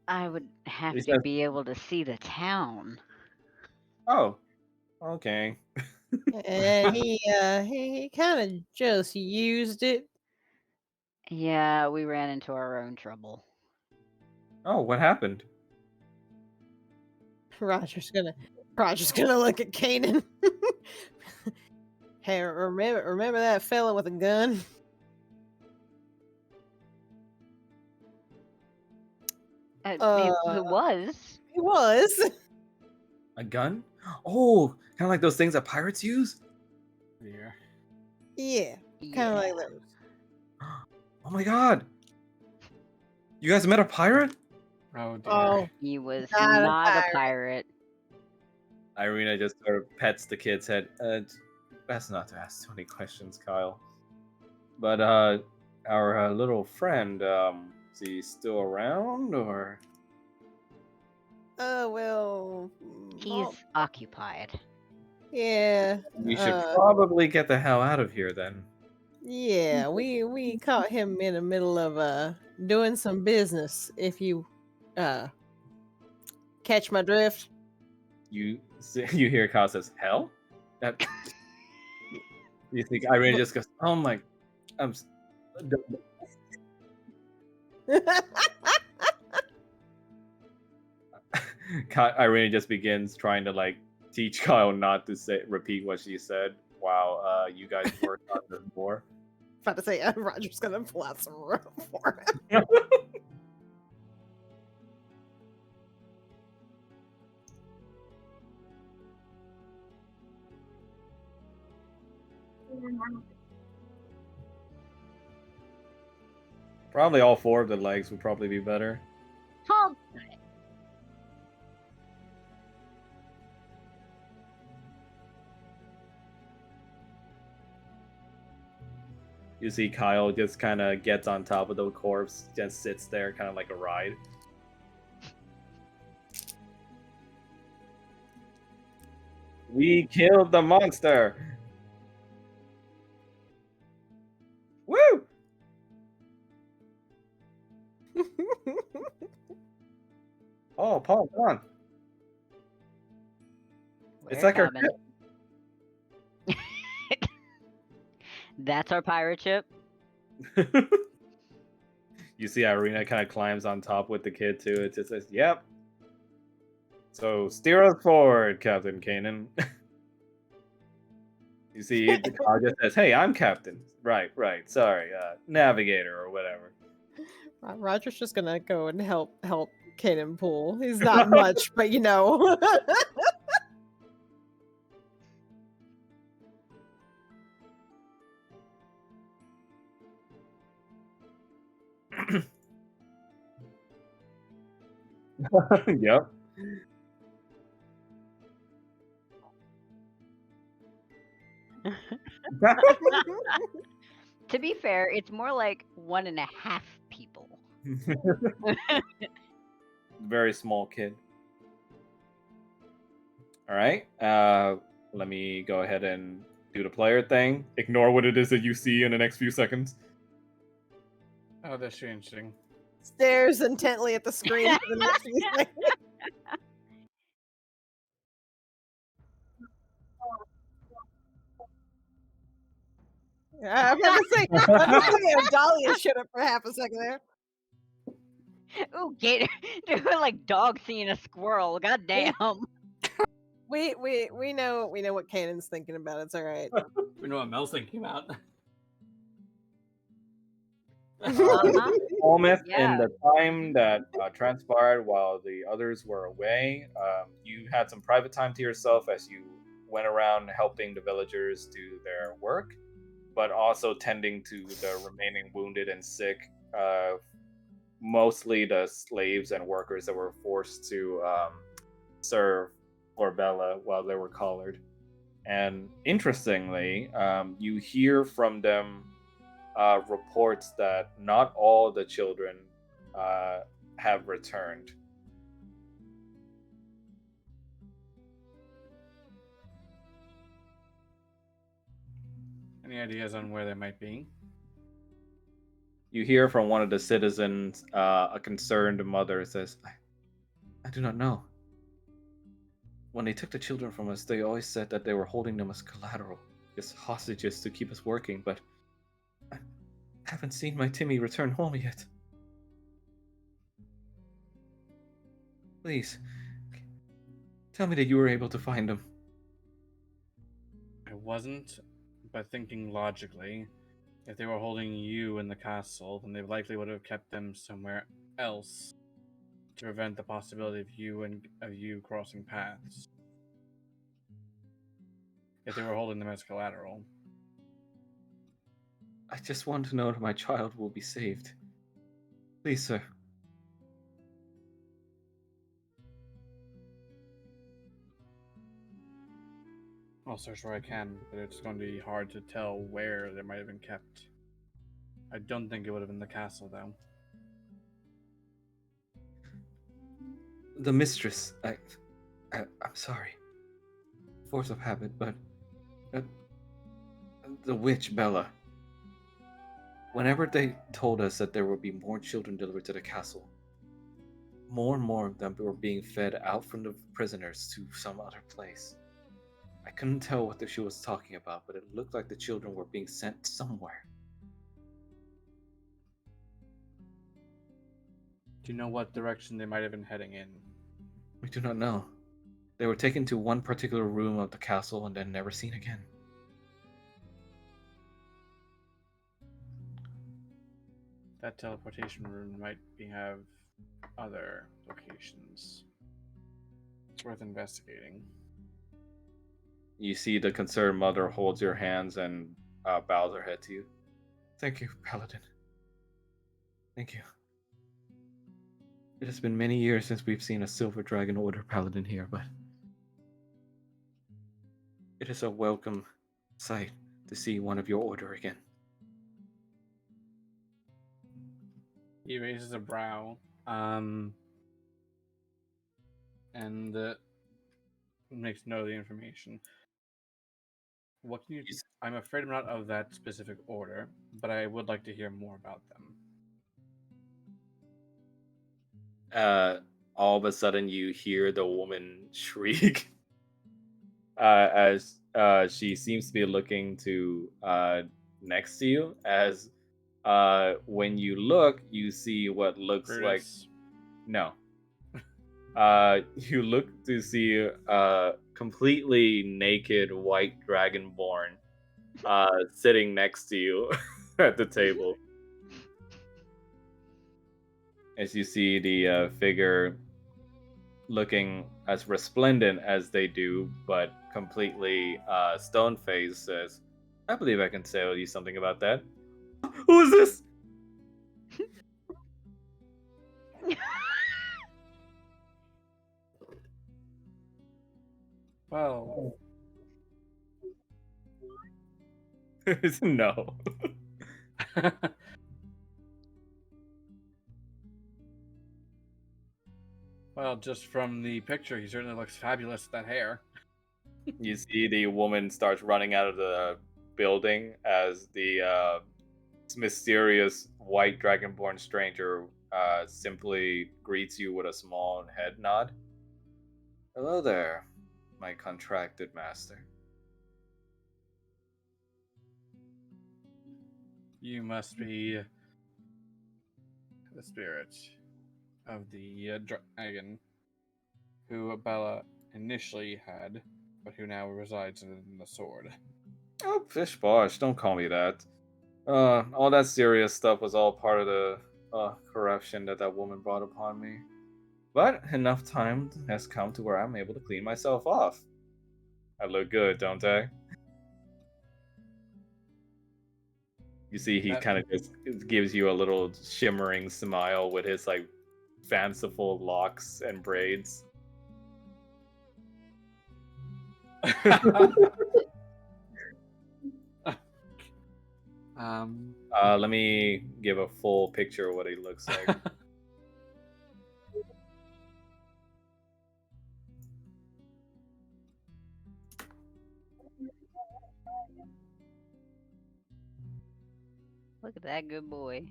I would have He to says- be able to see the town. Oh, okay. And he kind of just used it. Yeah, we ran into our own trouble. Oh, what happened? Roger's gonna look at Kanan. Hey, remember that fella with a gun? It Uh, was. He was. A gun? Oh, kind of like those things that pirates use. Dear. Yeah, kind of like those. Oh my god! You guys met a pirate? Oh dear. Oh, He was Not a not a pirate. pirate. Irina just sort of pets the kid's head. Best not to ask too many questions, Kyle. But our little friend, is he still around or? Well, He's occupied. yeah. We should probably get the hell out of here then. Yeah, we caught him in the middle of doing some business. If you catch my drift. You hear Kyle says, "Hell?" That, you think Irina just goes, "Oh my, I'm." Irene just begins trying to like teach Kyle not to repeat what she said. Wow, you guys worked on this more. About to say Roger's gonna pull out some rope for him. Probably all four of the legs would probably be better. Huh. You see Kyle just kind of gets on top of the corpse, just sits there, kind of like a ride. We killed the monster! Woo! Oh, Paul, come on. It's We're like our coming. That's our pirate ship. You see Irina kind of climbs on top with the kid too. It just says, "Yep." So steer us forward, Captain Kanan. You see, the car just says, "Hey, I'm Captain." Right. Sorry, navigator or whatever. Roger's just gonna go and help Kaden pull. He's not much, but you know. Yep. To be fair, it's more like 1.5 people. Very small kid. All right. Let me go ahead and do the player thing. Ignore what it is that you see in the next few seconds. Oh, that's interesting. Stares intently at the screen for the next few seconds. I'm about to say, Dahlia shut up for half a second there. Ooh, gator! They were like dogs seeing a squirrel. God damn. We know what Kanan's thinking about. It's all right. We know what Mel's thinking about. Uh-huh. Almost in Yeah. the time that transpired while the others were away, you had some private time to yourself as you went around helping the villagers do their work, but also tending to the remaining wounded and sick, mostly the slaves and workers that were forced to serve Orbella while they were collared. And interestingly, you hear from them reports that not all the children have returned. Any ideas on where they might be? You hear from one of the citizens, a concerned mother says, I do not know. When they took the children from us, they always said that they were holding them as collateral, as hostages to keep us working, but I haven't seen my Timmy return home yet. Please, tell me that you were able to find them. I wasn't, but thinking logically, if they were holding you in the castle, then they likely would have kept them somewhere else to prevent the possibility of you crossing paths. If they were holding them as collateral. I just want to know that my child will be saved. Please, sir. I'll search where I can, but it's going to be hard to tell where they might have been kept. I don't think it would have been the castle, though. The mistress, I'm sorry. Force of habit, but the witch Bella. Whenever they told us that there would be more children delivered to the castle, more and more of them were being fed out from the prisoners to some other place. I couldn't tell what she was talking about, but it looked like the children were being sent somewhere. Do you know what direction they might have been heading in? We do not know. They were taken to one particular room of the castle and then never seen again. That teleportation room might have other locations. It's worth investigating. You see the concerned mother holds your hands and bows her head to you. Thank you, Paladin. Thank you. It has been many years since we've seen a Silver Dragon Order Paladin here, but it is a welcome sight to see one of your order again. He raises a brow, and makes note of the information. What can you? I'm afraid I'm not of that specific order, but I would like to hear more about them. All of a sudden, you hear the woman shriek as she seems to be looking to next to you. As when you look, you see what looks Brutus. like no. You look to see a completely naked white dragonborn sitting next to you at the table. as you see the figure looking as resplendent as they do, but completely stone-faced, says, "I believe I can tell you something about that." Who is this? Well, No. well, just from the picture, he certainly looks fabulous with that hair. You see the woman starts running out of the building as the mysterious white dragonborn stranger simply greets you with a small head nod. Hello there, my contracted master. You must be the spirit of the dragon who Bella initially had, but who now resides in the sword. Oh, fish bosh, don't call me that. All that serious stuff was all part of the corruption that woman brought upon me. But enough time has come to where I'm able to clean myself off. I look good, don't I? You see, he That- kind of just gives you a little shimmering smile with his like fanciful locks and braids. Let me give a full picture of what he looks like. Look at that good boy.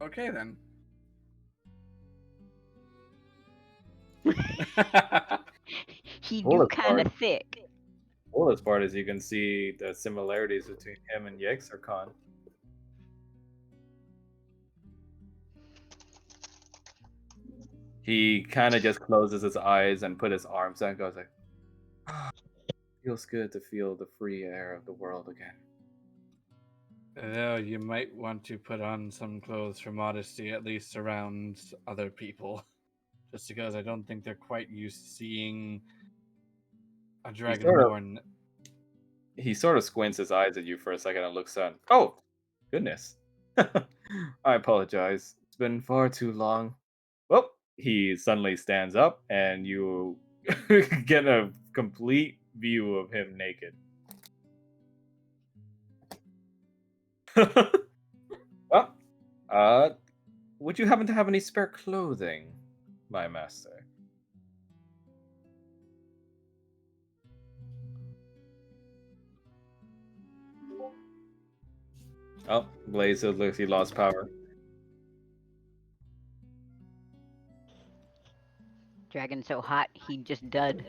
Okay then. He Well, do it's kind of hard. thick. Coolest part is you can see the similarities between him and Yexarchon. He kind of just closes his eyes and put his arms out and goes like, feels good to feel the free air of the world again. Though you might want to put on some clothes for modesty, at least around other people. Just because I don't think they're quite used to seeing a dragonborn. He sort of squints his eyes at you for a second and looks on. Oh, goodness. I apologize. It's been far too long. Well, he suddenly stands up and you get a complete view of him naked. Well, would you happen to have any spare clothing, my master? Oh, Blaze looks like he lost power. Dragon so hot, he just dud.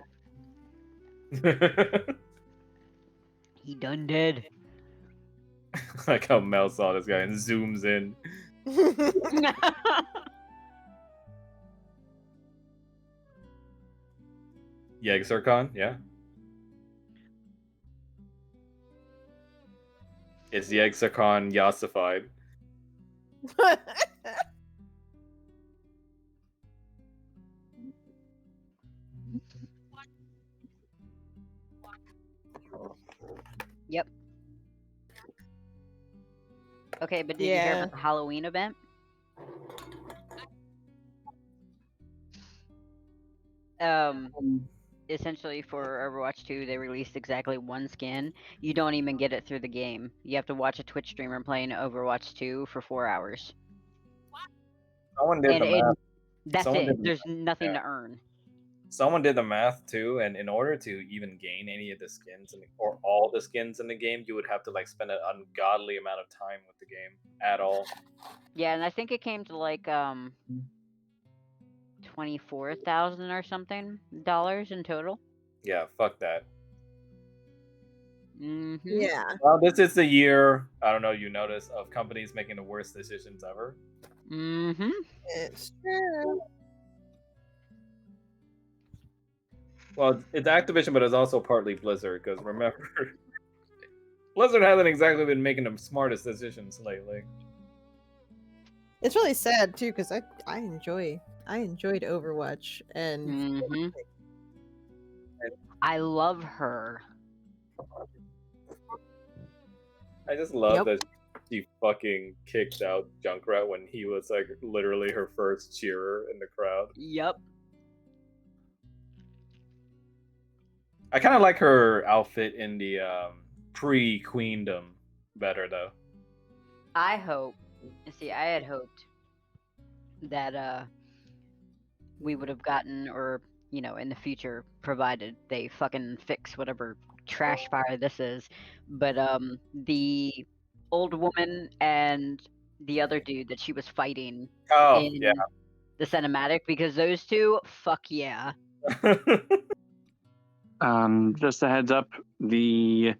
He done dead. Like how Mel saw this guy and zooms in. Yexarchon, yeah. Is Yexarchon yassified? Yep. Okay, but did you hear Yeah. about the Halloween event? Essentially for Overwatch 2, they released exactly one skin. You don't even get it through the game. You have to watch a Twitch streamer playing Overwatch 2 for 4 hours. Someone did And the math. that's Someone it. did the There's math, nothing yeah. to earn. Someone did the math too, and in order to even gain any of the skins or all the skins in the game, you would have to like spend an ungodly amount of time with the game at all. Yeah, and I think it came to like 24,000 or something dollars in total. Yeah, fuck that. Mm-hmm. Yeah. Well, this is the year, I don't know, you notice, of companies making the worst decisions ever. Mm-hmm. It's true. Well, it's Activision, but it's also partly Blizzard, because remember, Blizzard hasn't exactly been making the smartest decisions lately. It's really sad too because I enjoyed Overwatch and Hmm. I love her. I just love Yep. that she fucking kicked out Junkrat when he was like literally her first cheerer in the crowd. Yep. I kind of like her outfit in the pre-queendom better though. I hope. See, I had hoped that we would have gotten, or in the future, provided they fucking fix whatever trash fire this is. But the old woman and the other dude that she was fighting Oh in yeah. the cinematic, because those two, fuck yeah. Just a heads up, the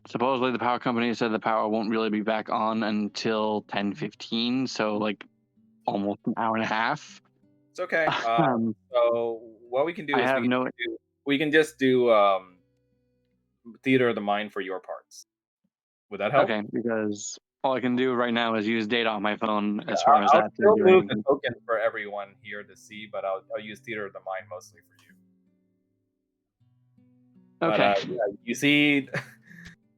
supposedly the power company said the power won't really be back on until 10:15, so like almost an hour and a half. It's okay. Um, So what we can do I is have no. we can just do theater of the mind for your parts. Would that help? Okay, because all I can do right now is use data on my phone as far as I'll that. still move the token for everyone here to see, but I'll use theater of the mind mostly for you. Okay. But yeah,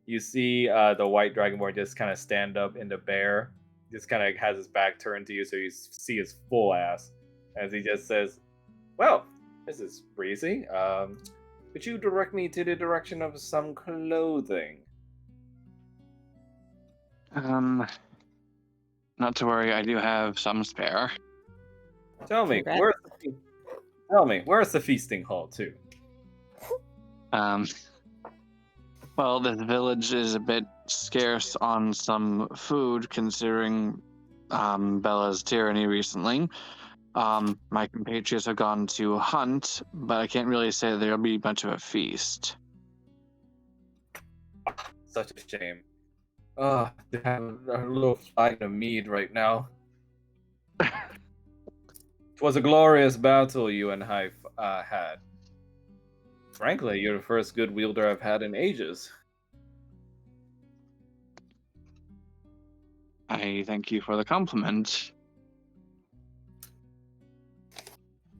you see the white dragonborn just kind of stand up in the bear, just kind of has his back turned to you, so you see his full ass as he just says, "Well, this is breezy. Could you direct me to the direction of some clothing?" Not to worry, I do have some spare. Tell me, Congrats. where's the feasting hall too? Well, this village is a bit scarce on some food, considering Bella's tyranny recently. My compatriots have gone to hunt, but I can't really say there'll be much of a feast. Such a shame. They have a little flight of mead right now. 'Twas a glorious battle you and I had. Frankly, you're the first good wielder I've had in ages. I thank you for the compliment.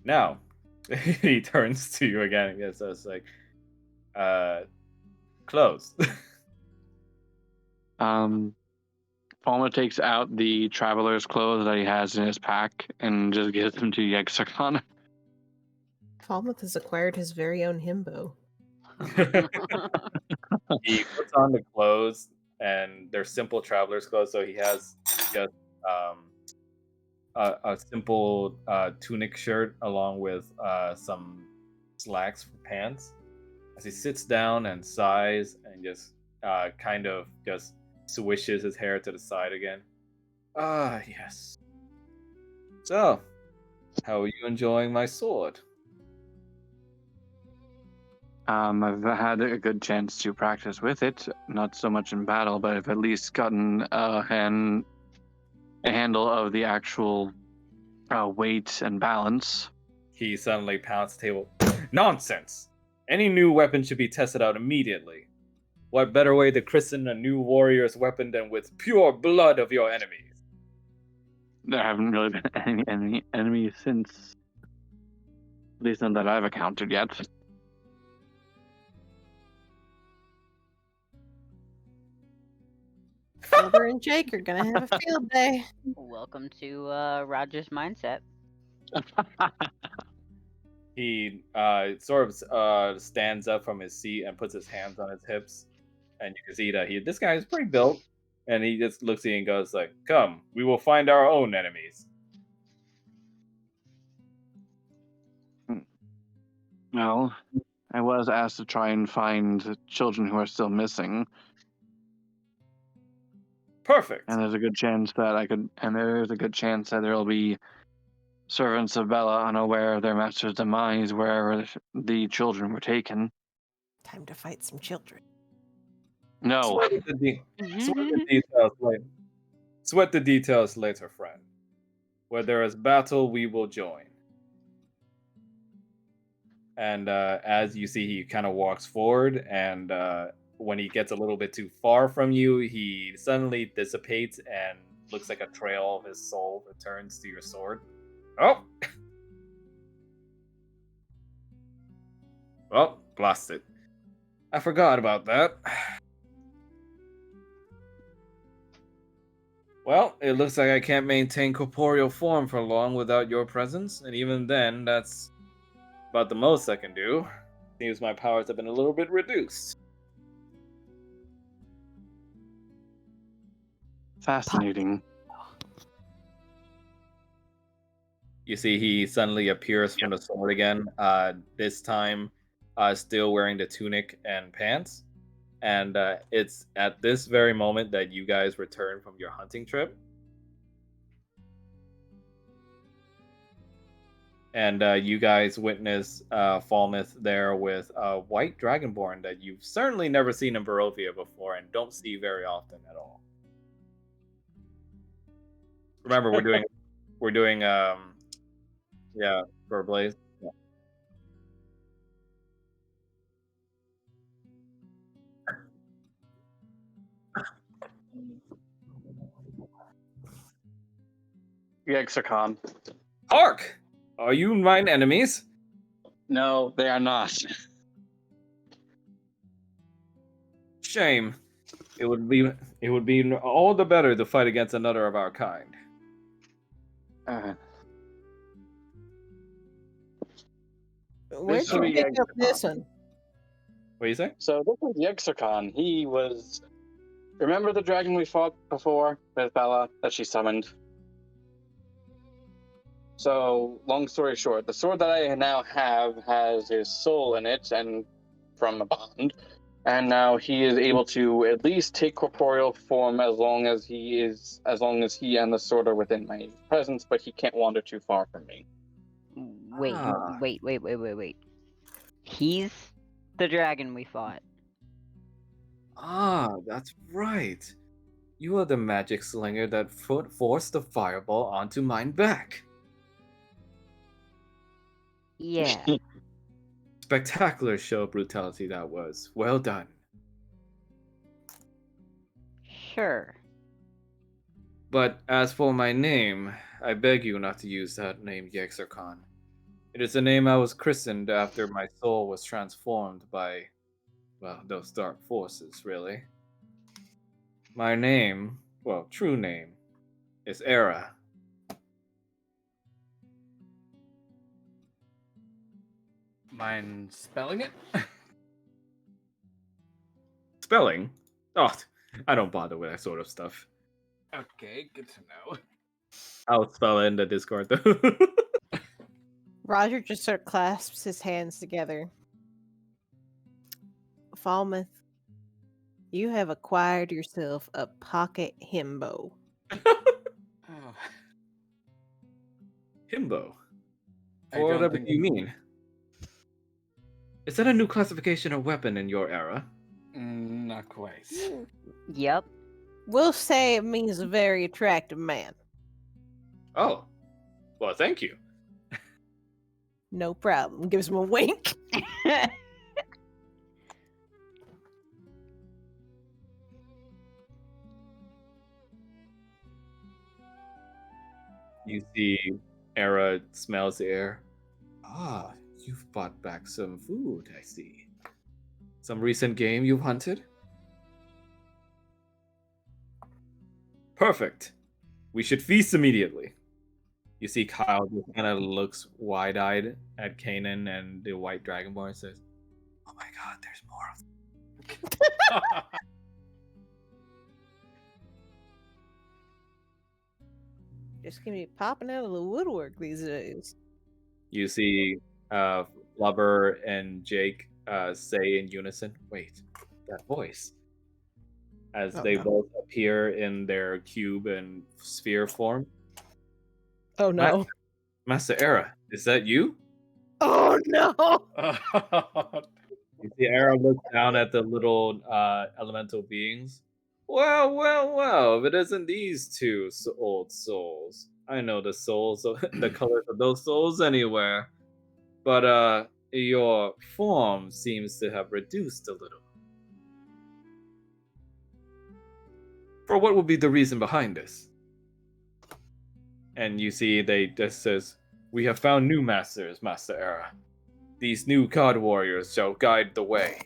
Now, he turns to you again and says, like, clothes. Palma takes out the traveler's clothes that he has in his pack and just gives them to Yexicon. Falmouth has acquired his very own himbo. He puts on the clothes, and they're simple traveler's clothes, so he has just a simple tunic shirt along with some slacks for pants. As he sits down and sighs and just kind of just swishes his hair to the side again. Ah, yes. So, how are you enjoying my sword? I've had a good chance to practice with it, not so much in battle, but I've at least gotten a handle of the actual weight and balance. He suddenly pounds the table. Nonsense! Any new weapon should be tested out immediately. What better way to christen a new warrior's weapon than with pure blood of your enemies? There haven't really been any enemies since, at least none that I've encountered yet. Silver and Jake are gonna have a field day. Welcome to Roger's mindset. He sort of stands up from his seat and puts his hands on his hips, and you can see that this guy is pretty built, and he just looks at you and goes like, "Come, we will find our own enemies." Well, I was asked to try and find children who are still missing, Perfect. and there's a good chance that there will be servants of Bella unaware of their master's demise wherever the children were taken. Time to fight some children. No. Sweat the details later. Sweat the details later, friend. Where there is battle, we will join. And as you see, he kind of walks forward, and when he gets a little bit too far from you, he suddenly dissipates and looks like a trail of his soul returns to your sword. Oh! Well, blast it. I forgot about that. Well, it looks like I can't maintain corporeal form for long without your presence, and even then, that's about the most I can do. Seems my powers have been a little bit reduced. Fascinating. You see, he suddenly appears from the sword again. This time, still wearing the tunic and pants. And it's at this very moment that you guys return from your hunting trip. And you guys witness Falmouth there with a white dragonborn that you've certainly never seen in Barovia before and don't see very often at all. Remember, we're doing yeah, for Blaze. Yeah. Yexicon. Hark! Are you mine enemies? No, they are not. Shame. It would be all the better to fight against another of our kind. Where'd This you would be pick up this Yexicon. one? What do you say? So this was Yexicon. He was. Remember the dragon we fought before with Bella that she summoned? So, long story short, the sword that I now have has his soul in it, and from a bond, and now he is able to at least take corporeal form as long as he and the sword are within my presence, but he can't wander too far from me. Wait, Ah. wait. He's the dragon we fought. Ah, that's right. You are the magic slinger that forced the fireball onto mine back. Yeah. Spectacular show of brutality that was. Well done. Sure. But as for my name, I beg you not to use that name, Yexarchon. It is the name I was christened after my soul was transformed by, well, those dark forces, really. My name, well, true name, is Era. Mind spelling it? Spelling? Oh, I don't bother with that sort of stuff. Okay, good to know. I'll spell it in the Discord, though. Roger just sort of clasps his hands together. Falmouth, you have acquired yourself a pocket himbo. Oh, Himbo. I For don't whatever think- you mean. Is that a new classification of weapon in your era? not quite. Yep. We'll say it means a very attractive man. Oh. Well, thank you. No problem. Gives him a wink. You see Era smells the air. Ah, you've brought back some food, I see. Some recent game you've hunted? Perfect. We should feast immediately. You see Kyle just kind of looks wide-eyed at Kanan and the white dragonborn and says, "Oh my god, there's more of them." Just gonna be popping out of the woodwork these days. You see Flubber and Jake say in unison, "Wait, that voice." As Oh, they no. both appear in their cube and sphere form. Oh no. Master Era, is that you? Oh no. You see Era looks down at the little elemental beings. Well, if it isn't these two old souls. I know the souls of the colors of those souls anywhere. But your form seems to have reduced a little. For what would be the reason behind this? And you see they just says, "We have found new masters, Master Era. These new god warriors shall guide the way.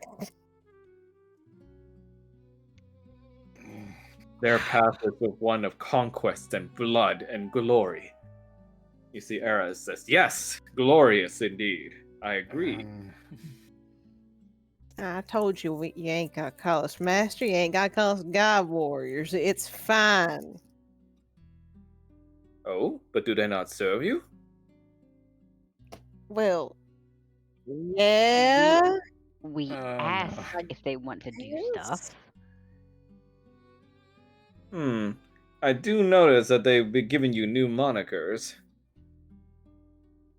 Their path is one of conquest and blood and glory." You see Era says, "Yes, glorious indeed. I agree." I told you you ain't gotta call us master. You ain't gotta call us god warriors. It's fine. Oh, but do they not serve you? Well, yeah. We Oh, ask no. if they want to do Yes. stuff. I do notice that they've been giving you new monikers.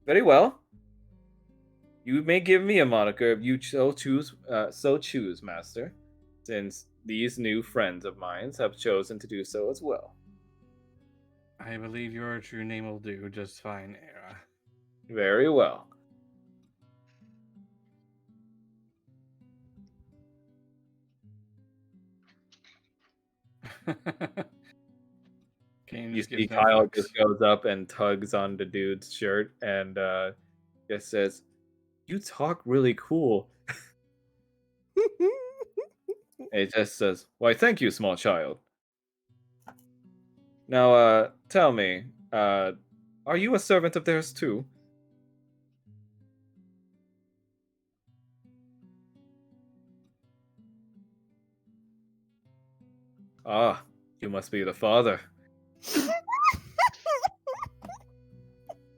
Very well. You may give me a moniker if you so choose, Master, since these new friends of mine have chosen to do so as well. I believe your true name will do just fine, Very well. Era. Kane You just see gives no Kyle fucks. just goes up and tugs on the dude's shirt and just says, "You talk really cool." It just says, "Why, thank you, small child. Now, tell me, are you a servant of theirs too?" "Ah, you must be the father.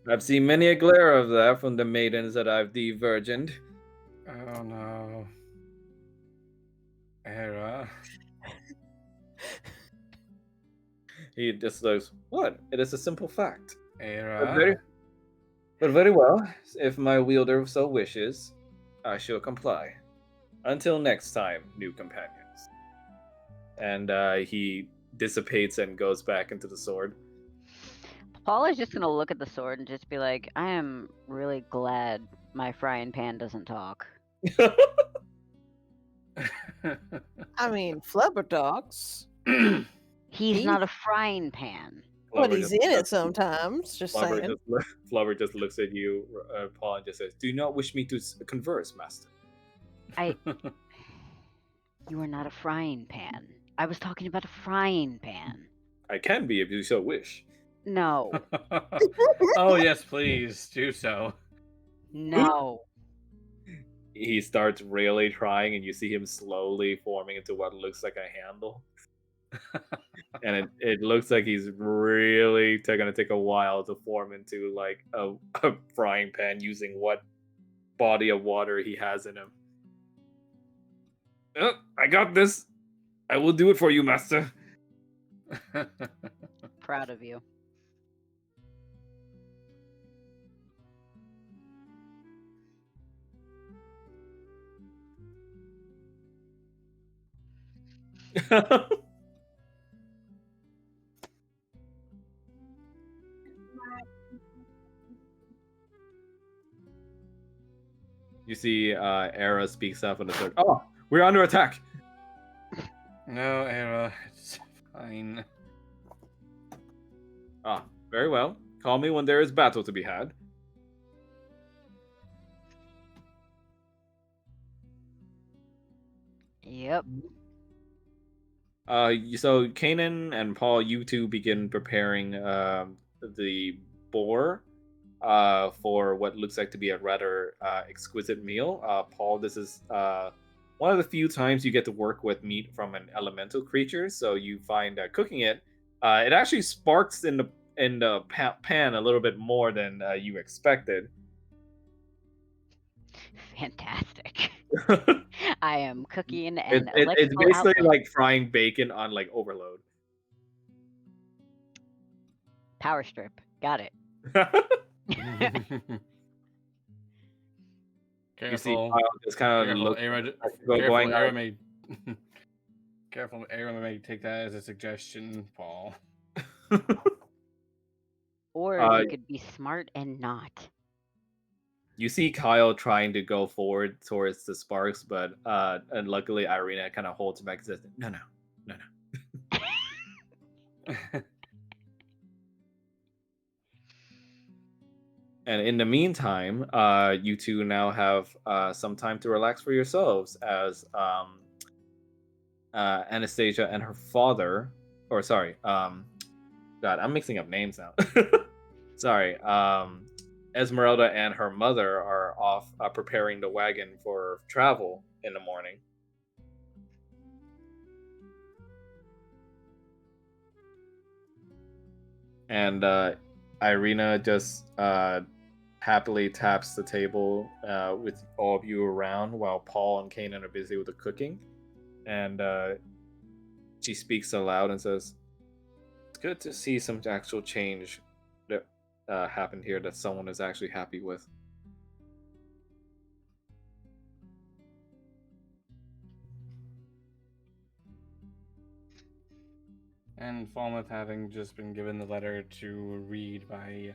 I've seen many a glare of that from the maidens that I've de-virgined." Oh no. Era. He just goes, "What? It is a simple fact. But very, Era. but very well. If my wielder so wishes, I shall comply. Until next time, new companions." And he dissipates and goes back into the sword. Paul is just gonna look at the sword and just be like, I am really glad my frying pan doesn't talk. I mean, flubber dogs. He's He- not a frying pan. But Flubber he's just in it looks- sometimes. Just saying. Flubber just looks at you, Paul, and just says, "Do you not wish me to converse, master?" You are not a frying pan. I was talking about a frying pan. "I can be if you so wish." No. Oh yes, please do so. No. He starts really trying, and you see him slowly forming into what looks like a handle. And it looks like he's really going to take a while to form into like a frying pan using what body of water he has in him. "I got this. I will do it for you, master." Proud of you. You see Era speaks up on the third. "Oh, we're under attack." No, Era, it's fine. "Ah, very well. Call me when there is battle to be had." Yep. So Kanan and Paul, you two begin preparing the boar for what looks like to be a rather exquisite meal. Paul, this is one of the few times you get to work with meat from an elemental creature, so you find cooking it, it actually sparks in the pan a little bit more than you expected. Fantastic. I am cooking an It's electrical basically outlet. like frying bacon on like overload. Power strip. Got it. You see Careful. Kyle just kind of Careful, look Era. going Careful, Era out. may. Careful, Era may take that as a suggestion, Paul. Or you could be smart and not. You see Kyle trying to go forward towards the sparks, but and luckily Irina kind of holds him back and says, "No, no, no, no." And in the meantime, you two now have some time to relax for yourselves as Anastasia and her father, or sorry, God, I'm mixing up names now. Sorry, Esmeralda and her mother are off preparing the wagon for travel in the morning. And Irina just happily taps the table with all of you around while Paul and Kanan are busy with the cooking. And she speaks aloud and says, "It's good to see some actual change that happened here that someone is actually happy with." And Falmouth, having just been given the letter to read by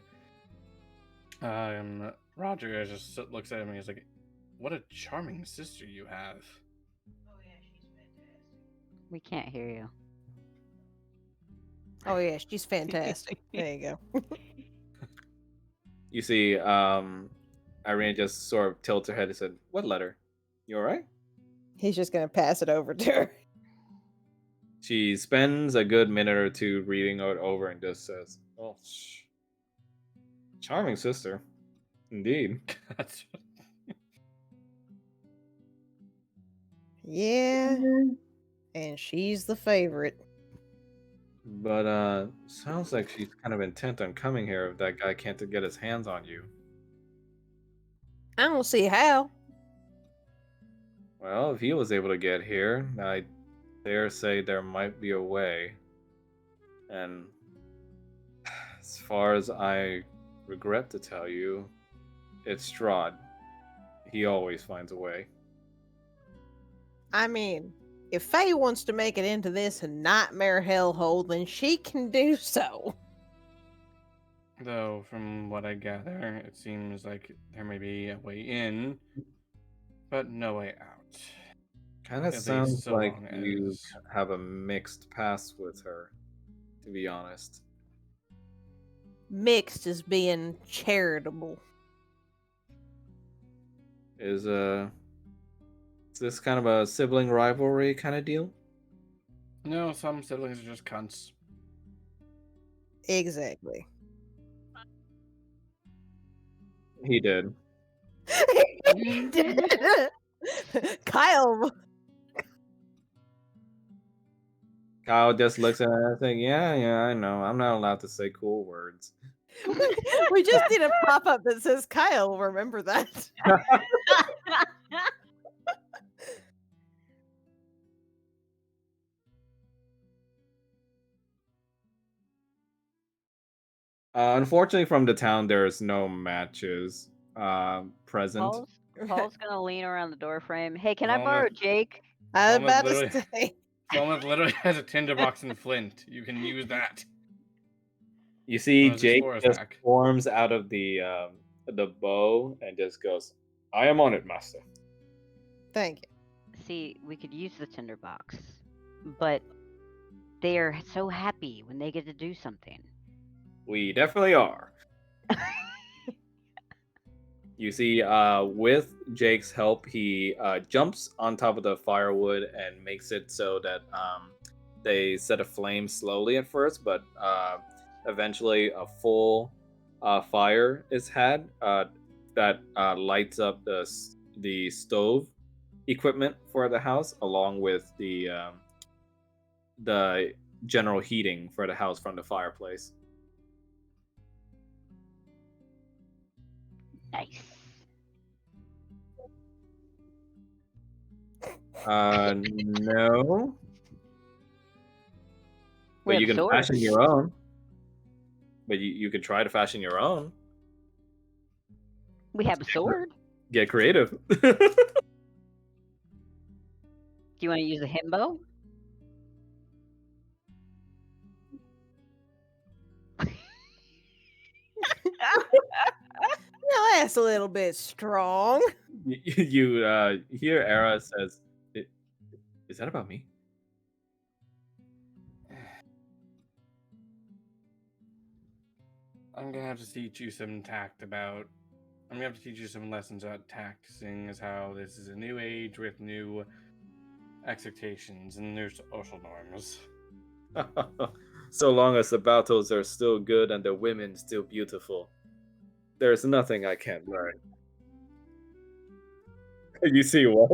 Roger, just looks at him and he's like, "What a charming sister you have." We can't hear you. Oh yeah, she's fantastic. There you go. You see, Irina just sort of tilts her head and said, "What letter? You all right?" He's just gonna pass it over to her. She spends a good minute or two reading it over and just says, "Oh, charming sister, indeed." That's Yeah, and she's the favorite. But sounds like she's kind of intent on coming here if that guy can't get his hands on you. I don't see how. Well, if he was able to get here, I dare say there might be a way. And as far as I regret to tell you, it's Strahd. He always finds a way. I mean, if Faye wants to make it into this nightmare hellhole, then she can do so. Though, from what I gather, it seems like there may be a way in, but no way out. Kind of At least sounds so like long you as have a mixed past with her, to be honest. Mixed as being charitable. Is this kind of a sibling rivalry kind of deal? no, some siblings are just cunts. Exactly. He did. Kyle. Kyle just looks at her and says, yeah, I know. I'm not allowed to say cool words. We just need a pop up that says Kyle. Remember that. Unfortunately, from the town, there's no matches present. Paul's gonna lean around the door frame. Hey, can I Falmouth- borrow Jake? I was Falmouth about literally- to say. Falmouth literally has a tinderbox in Flint. You can use that. You see, Well, it's Jake explorer's just hack. forms out of the bow and just goes, "I am on it, master." Thank you. See, we could use the tinderbox, but they are so happy when they get to do something. We definitely are. You see, with Jake's help, he jumps on top of the firewood and makes it so that they set a flame slowly at first, but eventually a full fire is had that lights up the stove equipment for the house, along with the general heating for the house from the fireplace. Nice. No. We But you have can fashion swords. your own. But you could try to fashion your own. We have a sword. Get creative. Do you want to use a himbo? Now that's a little bit strong. You hear Era says, "Is that about me?" I'm gonna have to teach you some tact about. I'm gonna have to teach you some lessons about tact, seeing as how this is a new age with new expectations and new social norms. So long as the battles are still good and the women still beautiful, there's nothing I can't learn. You see what?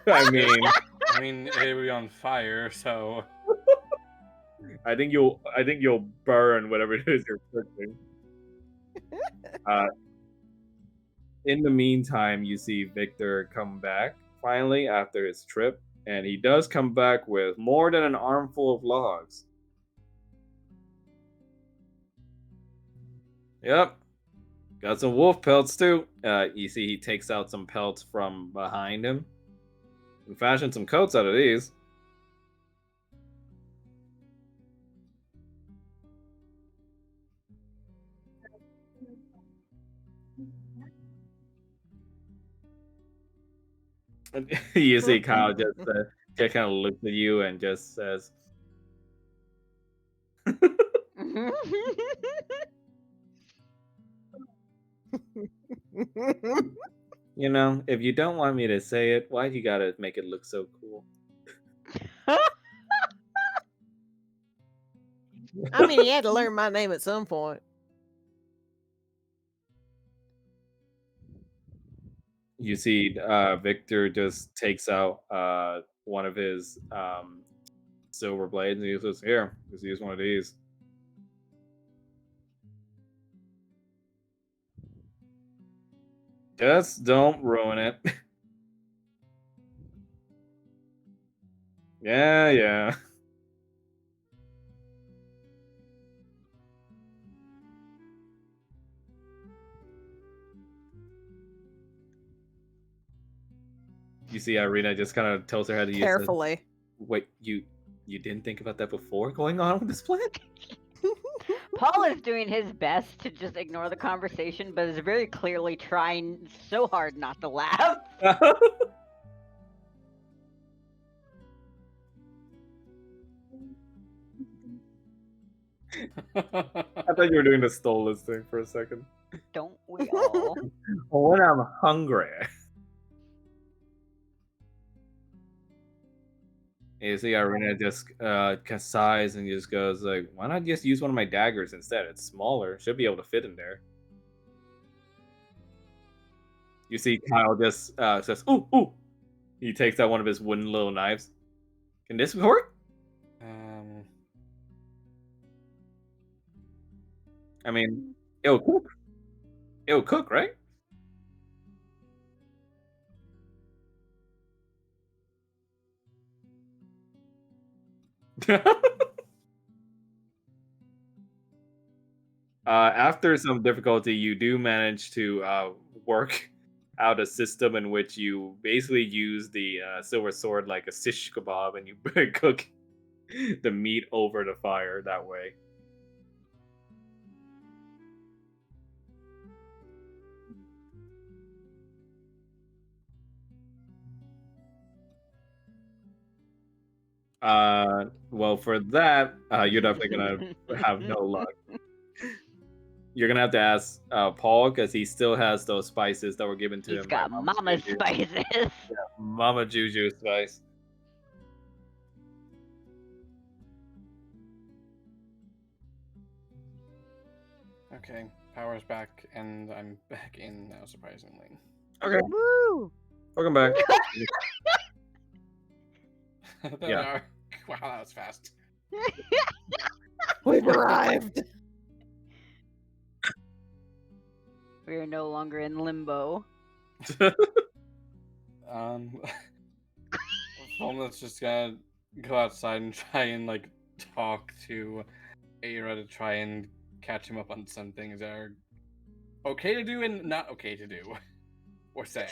I mean, it would be on fire, so I think you'll burn whatever it is you're cooking. In the meantime, you see Victor come back finally after his trip, and he does come back with more than an armful of logs. Yep, got some wolf pelts too. You see he takes out some pelts from behind him and fashion some coats out of these. And you see Kyle just kind of looks at you and just says, "You know, if you don't want me to say it, why you gotta make it look so cool?" I mean, he had to learn my name at some point. You see Victor just takes out one of his silver blades and he says, "Here, just use one of these." Just don't ruin it. Yeah. You see Irina just kind of tells her how to use it. Carefully. Wait, you didn't think about that before going on with this plan? Paul is doing his best to just ignore the conversation, but is very clearly trying so hard not to laugh. I thought you were doing the Stolas thing for a second. Don't we all? When I'm hungry. You see Irina just sighs and just goes like, "Why not just use one of my daggers instead? It's smaller. Should be able to fit in there." You see Kyle just says, "Ooh, ooh." He takes out one of his wooden little knives. Can this work? I mean, it'll cook. It'll cook, right? After some difficulty, you do manage to work out a system in which you basically use the silver sword like a shish kebab, and you cook the meat over the fire that way. Well, for that, you're definitely gonna have no luck. You're gonna have to ask Paul because he still has those spices that were given to He's him by got mama's Juju. spices. Yeah, Mama Juju spice. Okay, power's back, and I'm back in now, surprisingly. Okay, Woo! welcome back. There Yeah. we are. Wow, that was fast. We've arrived. We are no longer in limbo. Let's just gotta go outside and try and like talk to Aira to try and catch him up on some things that are okay to do and not okay to do or say.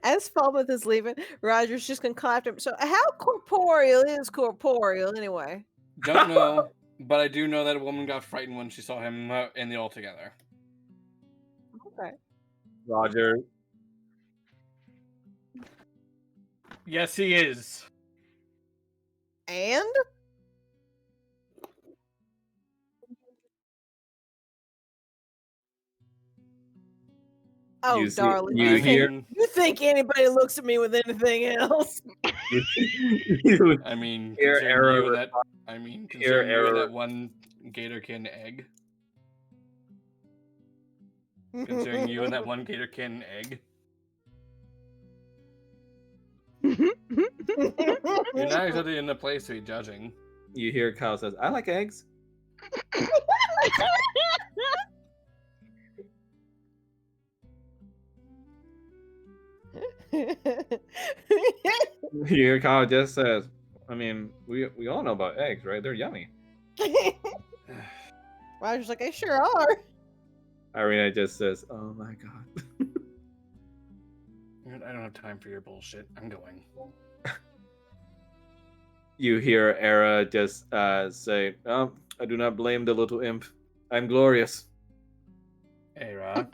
As Falmouth is leaving, Roger's just gonna clap him. So, how corporeal is corporeal anyway? Don't know, but I do know that a woman got frightened when she saw him in the all together. Okay. Roger. Yes, he is. And Oh, You see- darling, you hear- you think anybody looks at me with anything else? you I mean, Here, considering error you and response. that. I mean, considering you and error. that one Gatorkin egg. Considering you and that one Gatorkin egg. You're not exactly in the place to be judging. You hear Kyle says, "I like eggs." You hear Kyle just says, "I mean, we all know about eggs, right? They're yummy." Roger's like, I sure are. Irina just says, "Oh my god." I don't have time for your bullshit. I'm going. You hear Era just say, "Oh, I do not blame the little imp. I'm glorious." Hey, Ra.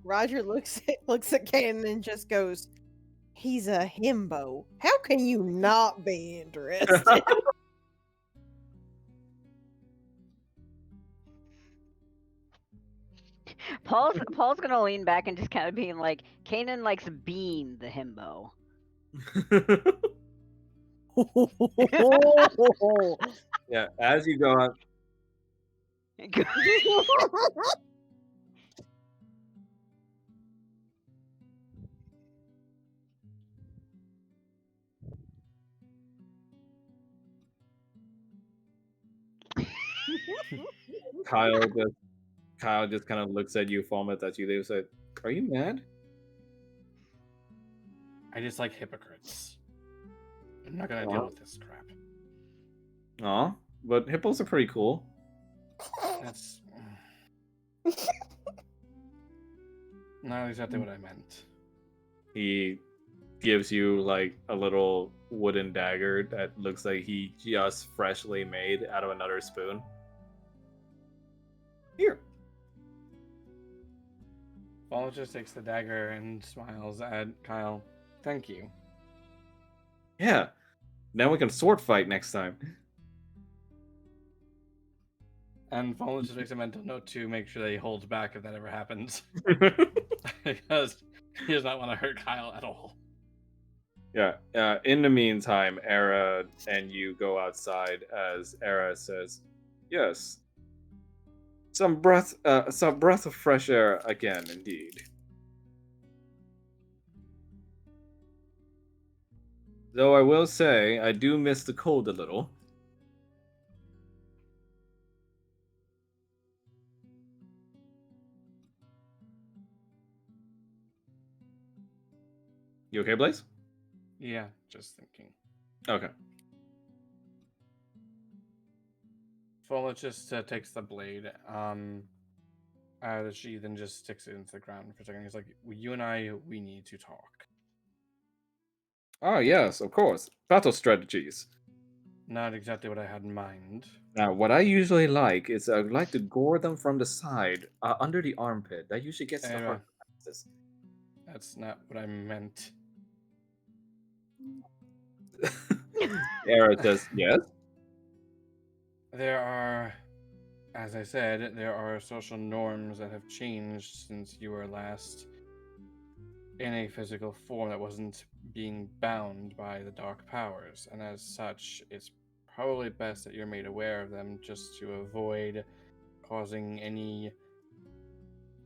Roger looks at Canon and just goes, "He's a himbo. How can you not be interested?" Paul's gonna lean back and just kind of being like, Kanan likes being the himbo. Yeah, as you go on, Kyle just kind of looks at you, vomits at you. They say, "Are you mad?" I just like hypocrites. I'm not gonna deal with this crap. Aw, but hippos are pretty cool. That's not exactly what I meant. He gives you like a little wooden dagger that looks like he just freshly made out of another spoon. Here. Paul just takes the dagger and smiles at Kyle. Thank you. Yeah. Now we can sword fight next time. And Paul just makes a mental note to make sure that he holds back if that ever happens. Because he does not want to hurt Kyle at all. Yeah. In the meantime, Era and you go outside as Era says, "Yes. Some breath of fresh air again, indeed." Though I will say, I do miss the cold a little. You okay, Blaze? Yeah, just thinking. Okay. Fola just takes the blade out of the sheath and just sticks it into the ground for a second. He's like, you and I, we need to talk. Ah, yes, of course. Battle strategies. Not exactly what I had in mind. Now, what I usually like is I like to gore them from the side, under the armpit. That usually gets the Era. heart. Fastest. That's not what I meant. Era says, "Yes." There are, as I said, there are social norms that have changed since you were last in a physical form that wasn't being bound by the dark powers, and as such, it's probably best that you're made aware of them just to avoid causing any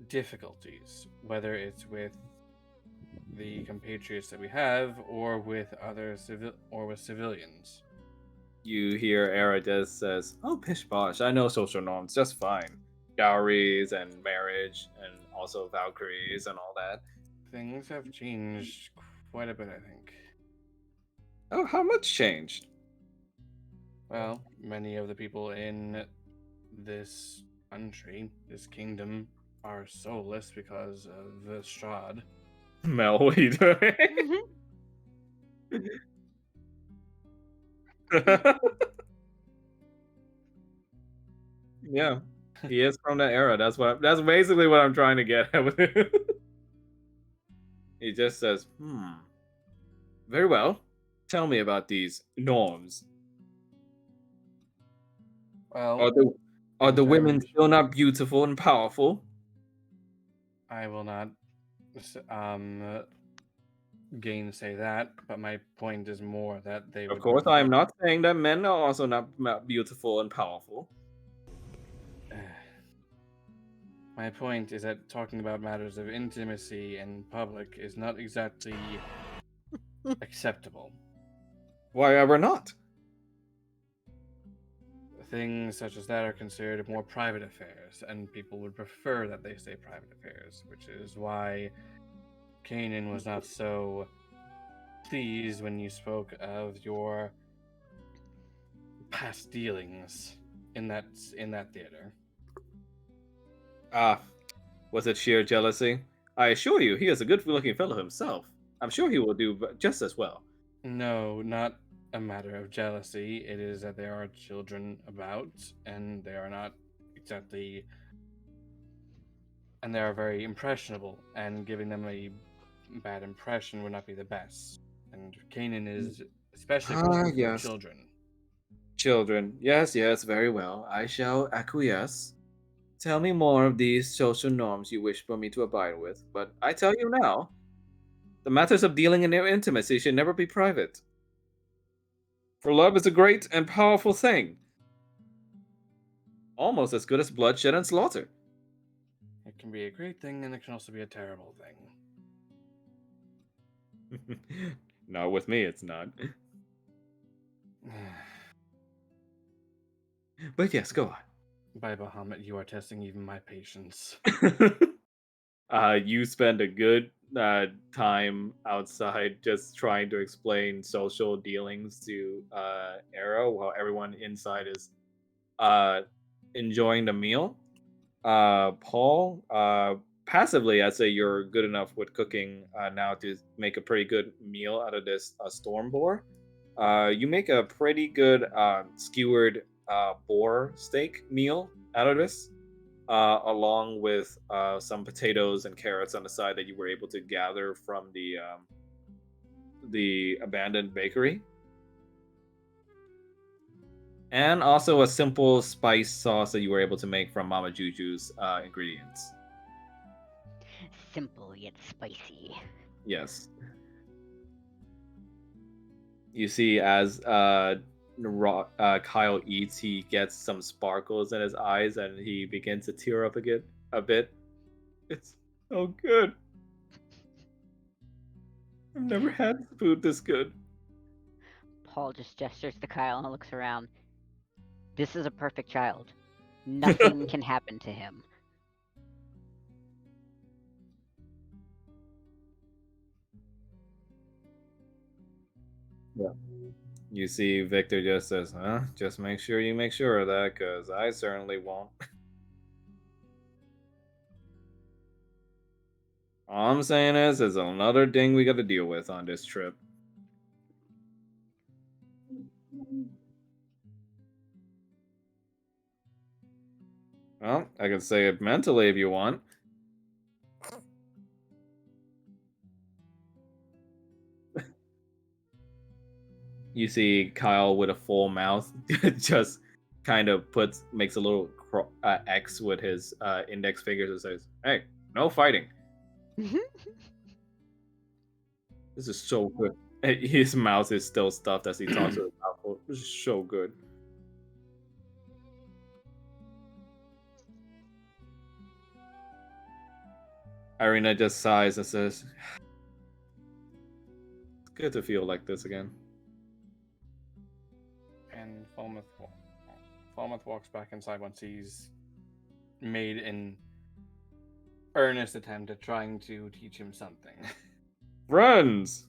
difficulties, whether it's with the compatriots that we have or with other civilians. You hear Era just says, "Oh, pish posh. I know social norms just fine. Dowries and marriage and also Valkyries and all that." Things have changed quite a bit, I think. Oh, how much changed? Well, many of the people in this country, this kingdom, are soulless because of the Strahd. Mel, what are you doing? Yeah, he is from that era. That's basically what I'm trying to get at with it. He just says, very well. Tell me about these norms. Well, Are the in women terms- still not beautiful and powerful?" I will not gainsay that, but my point is more that they Of would. course, I am not saying that men are also not beautiful and powerful. My point is that talking about matters of intimacy in public is not exactly acceptable. Why ever not? Things such as that are considered more private affairs, and people would prefer that they stay private affairs, which is why Kanan was not so pleased when you spoke of your past dealings in that theater. Ah, was it sheer jealousy? I assure you, he is a good-looking fellow himself. I'm sure he will do just as well. No, not a matter of jealousy. It is that there are children about, and they are not exactly, and they are very impressionable, and giving them a bad impression would not be the best. And Kanan is especially looking for Yes. children. Children. Yes, yes, very well. I shall acquiesce. Tell me more of these social norms you wish for me to abide with, but I tell you now, the matters of dealing in intimacy should never be private. For love is a great and powerful thing, almost as good as bloodshed and slaughter. It can be a great thing, and it can also be a terrible thing. No, with me it's not. But yes, go By Bahamut, you are testing even my patience. on. You spend a good time outside just trying to explain social dealings to Arrow while everyone inside is enjoying the meal. Paul, passively, I'd say you're good enough with cooking now to make a pretty good meal out of this storm boar. You make a pretty good skewered boar steak meal out of this, along with some potatoes and carrots on the side that you were able to gather from the abandoned bakery. And also a simple spice sauce that you were able to make from Mama Juju's ingredients. Simple yet spicy. Yes. You see, as Kyle eats, he gets some sparkles in his eyes, and he begins to tear up again a bit. It's so good. I've never had food this good. Paul just gestures to Kyle and looks around. This is a perfect child. Nothing can happen to him. Yeah. You see, Victor just says, "Huh? Just make sure you make sure of that, because I certainly won't." All I'm saying is, it's another thing we got to deal with on this trip. Well, I can say it mentally if you want. You see Kyle with a full mouth just kind of makes a little X with his index fingers and says, "Hey, no fighting. This is so good." His mouth is still stuffed as he talks to his mouth. This is so good. Irina just sighs and says, "It's good to feel like this again." And Falmouth walks back inside once he's made an earnest attempt at trying to teach him something. Friends,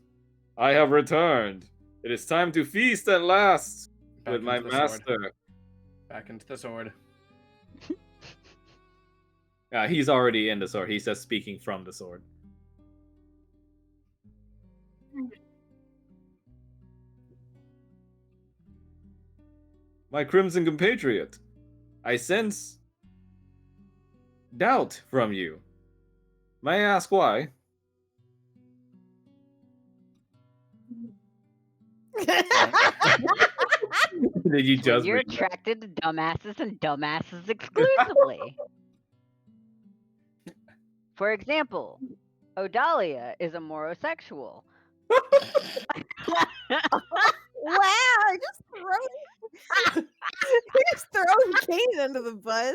I have returned. It is time to feast at last Back with my into the sword. master. Back into the sword. He's already in the sword. He's just speaking from the sword. My crimson compatriot, I sense doubt from you. May I ask why? Did you just You're read that? attracted to dumbasses and dumbasses exclusively. For example, Odalia is a morosexual. Wow, just throwing Kane under the bus.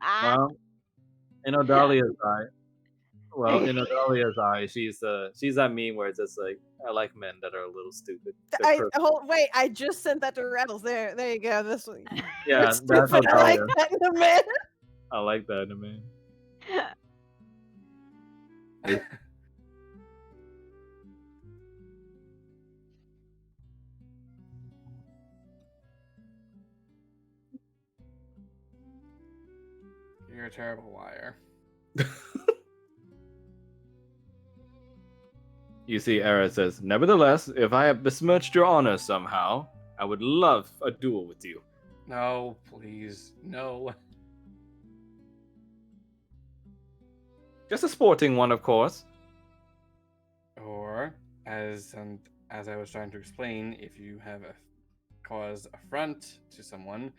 Well, in Odalia's eye, in Odalia's eye, she's that meme where it's just like, I like men that are a little stupid. They're Wait, I just sent that to Rattles. There you go. This one. yeah, That's that's stupid. I like Odalia. that in a man. I like that in a man. You're a terrible liar. You see, Era says, nevertheless, if I have besmirched your honor somehow, I would love a duel with you. No, please, no. Just a sporting one, of course. Or, as I was trying to explain, if you have caused affront to someone,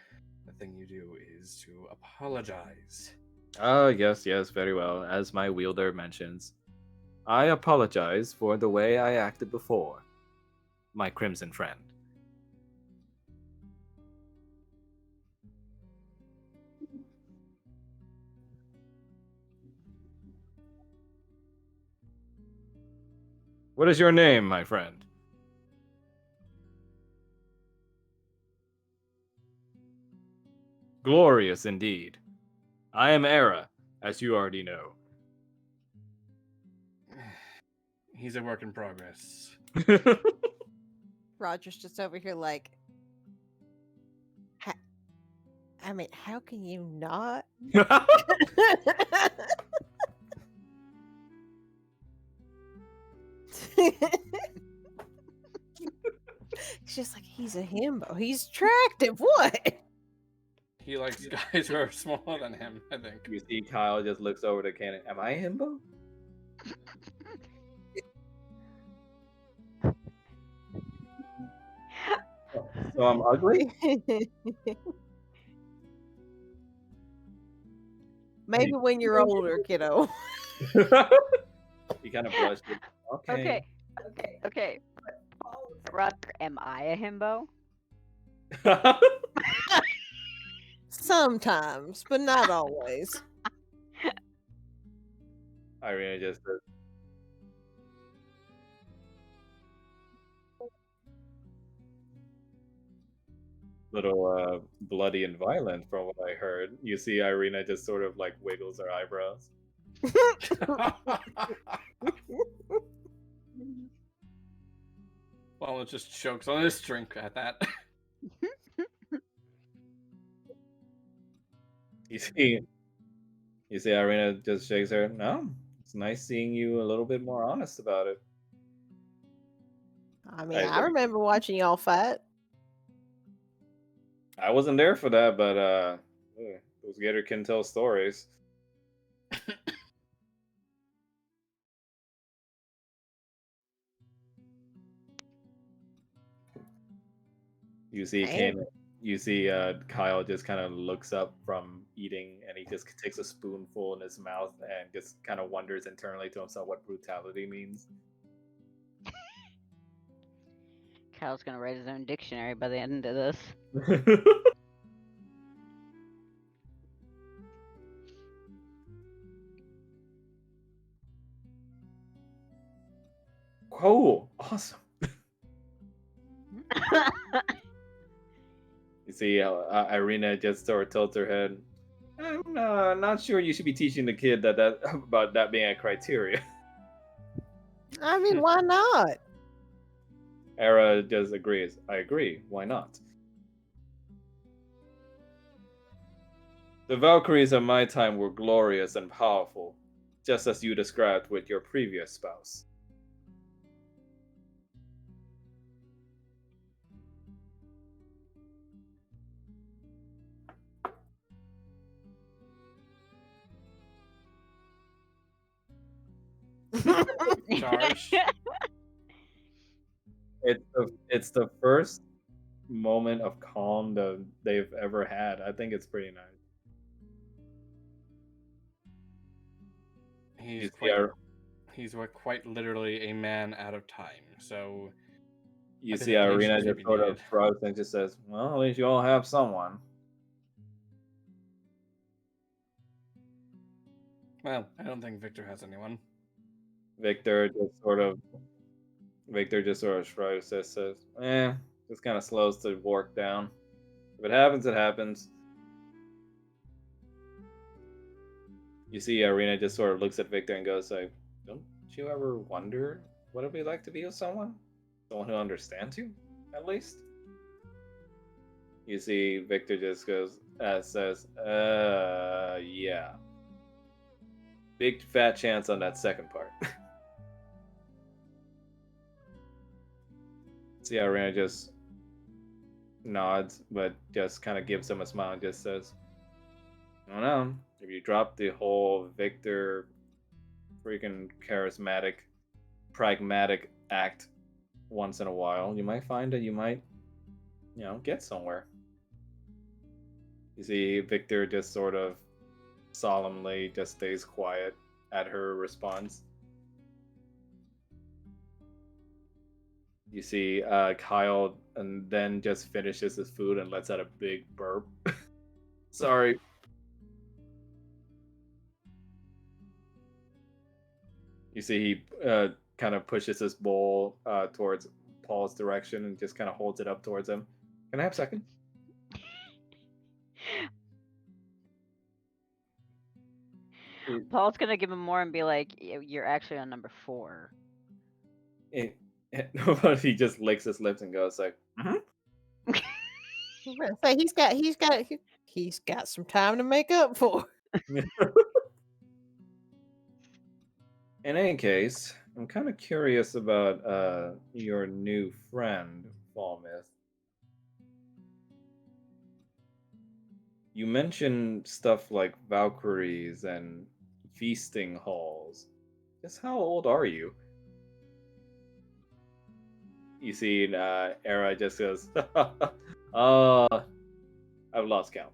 the thing you do is to apologize. Yes, very well. As my wielder mentions, I apologize for the way I acted before, my crimson friend. What is your name, my friend? Glorious indeed. I am Era, as you already know. He's a work in progress. Roger's just over here like, I mean, how can you not? It's just like, he's a himbo. He's attractive. What? He likes guys who are smaller than him, I think. You see Kyle just looks over to Cannon. Am I a himbo? So I'm ugly? Maybe when you're older, kiddo. He kind of blushed. Okay. Roger, am I a himbo? Sometimes, but not always. Irina just says, little bloody and violent from what I heard. You see Irina just sort of like wiggles her eyebrows. Well, it just chokes on his drink at that. You see Irina just shakes her. No, it's nice seeing you a little bit more honest about it. I mean, I remember watching y'all fight. I wasn't there for that, but those Gator can tell stories. You see Kyle just kind of looks up from eating, and he just takes a spoonful in his mouth and just kind of wonders internally to himself what brutality means. Kyle's gonna write his own dictionary by the end of this. Cool, awesome. You see, Irina just sort of tilts her head. I'm not sure you should be teaching the kid that about that being a criteria. I mean, why not? Era just agrees. I agree. Why not? The Valkyries of my time were glorious and powerful, just as you described with your previous spouse. Charge. It's the first moment of calm that they've ever had. I think it's pretty nice. He's You see, quite Ar- quite literally a man out of time. So you a bit see of Irina patience may just be sort of needed. shrugs and just says, "Well, at least you all have someone." Well, I don't think Victor has anyone. Victor just sort of shrugs, just says, just kind of slows the work down. If it happens, it happens. You see, Irina just sort of looks at Victor and goes like, "Don't you ever wonder what it'd be like to be with someone? Someone who understands you, at least?" You see, Victor just says, yeah. Big fat chance on that second part." See, Irina just nods, but just kind of gives him a smile and just says, "I don't know. If you drop the whole Victor freaking charismatic, pragmatic act once in a while, you might find that you might, get somewhere." You see, Victor just sort of solemnly just stays quiet at her response. You see, Kyle and then just finishes his food and lets out a big burp. Sorry. You see, he kind of pushes his bowl towards Paul's direction and just kind of holds it up towards him. Can I have a second? Paul's gonna give him more and be like, "You're actually on number 4." He just licks his lips and goes like, I'm gonna say he's got some time to make up for. In any case, I'm kind of curious about your new friend, Falmouth. You mentioned stuff like Valkyries and feasting halls. Just how old are you? You see, Era just goes, I've lost count.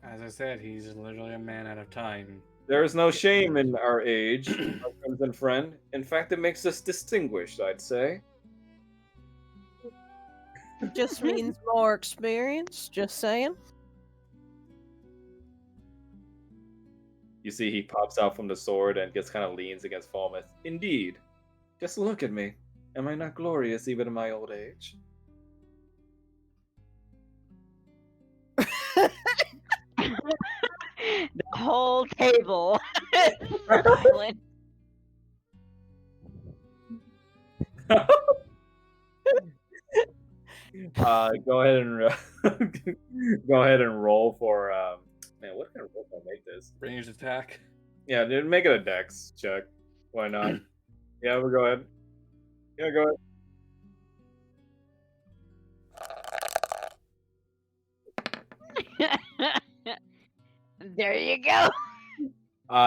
As I said, he's literally a man out of time. There is no shame in our age, our crimson friend. In fact, it makes us distinguished, I'd say. It just means more experience. Just saying. You see, he pops out from the sword and just kind of leans against Falmouth. Indeed. Just look at me. Am I not glorious even in my old age? The whole table is silent. Go ahead and go ahead and roll for man. What kind of roll can I make this? Ranged attack. Yeah, dude, make it a dex check. Why not? Yeah, we'll go ahead. Yeah, go ahead. There you go.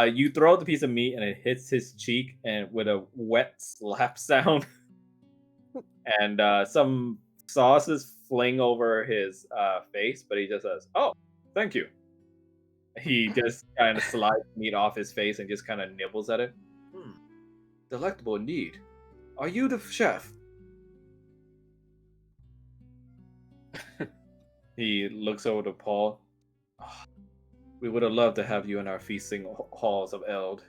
You throw the piece of meat and it hits his cheek and with a wet slap sound, and some sauces fling over his face, but he just says, "Oh, thank you." He just kind of slides meat off his face and just kind of nibbles at it. Delectable indeed. Are you the chef? He looks over to Paul. "Oh, we would have loved to have you in our feasting halls of Eld."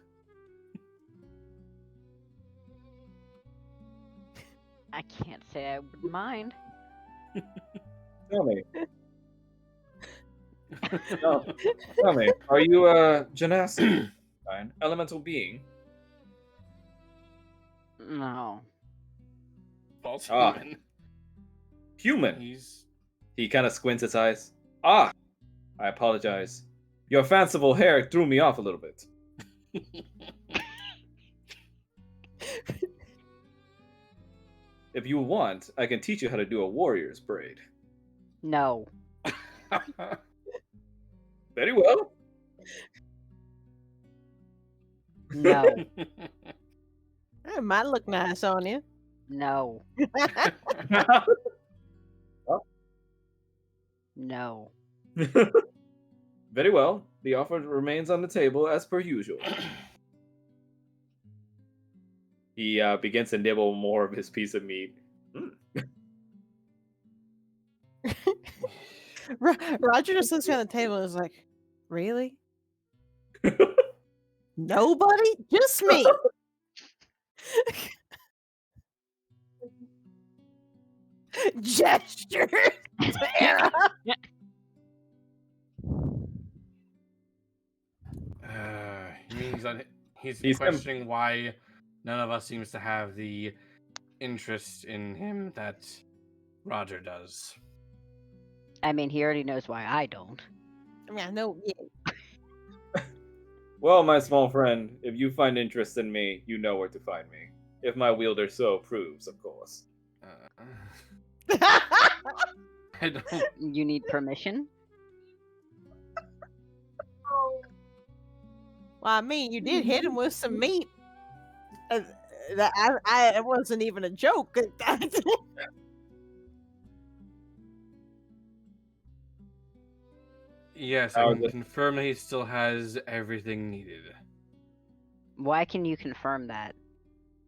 I can't say I wouldn't mind. Tell me. Tell me, are you a Genasi, an elemental being? No. False Ah. human. Human. He's He kind of squints his eyes. Ah, I apologize. Your fanciful hair threw me off a little bit. If you want, I can teach you how to do a warrior's braid. No. Very well. No. It might look nice on you. No. No. Very well. The offer remains on the table as per usual. He begins to nibble more of his piece of meat. Roger just looks around the table and is like, "Really? Nobody? Just me." Gesture to Era. He means that he's He's questioning why none of us seems to have the interest in him that Roger does. I mean, he already knows why I don't. I mean, I know. Yeah. Well, my small friend, if you find interest in me, you know where to find me. If my wielder so approves, of course. I don't. You need permission? Well, I mean, you did hit him with some meat. It wasn't even a joke. Yes, I can confirm that he still has everything needed. Why can you confirm that?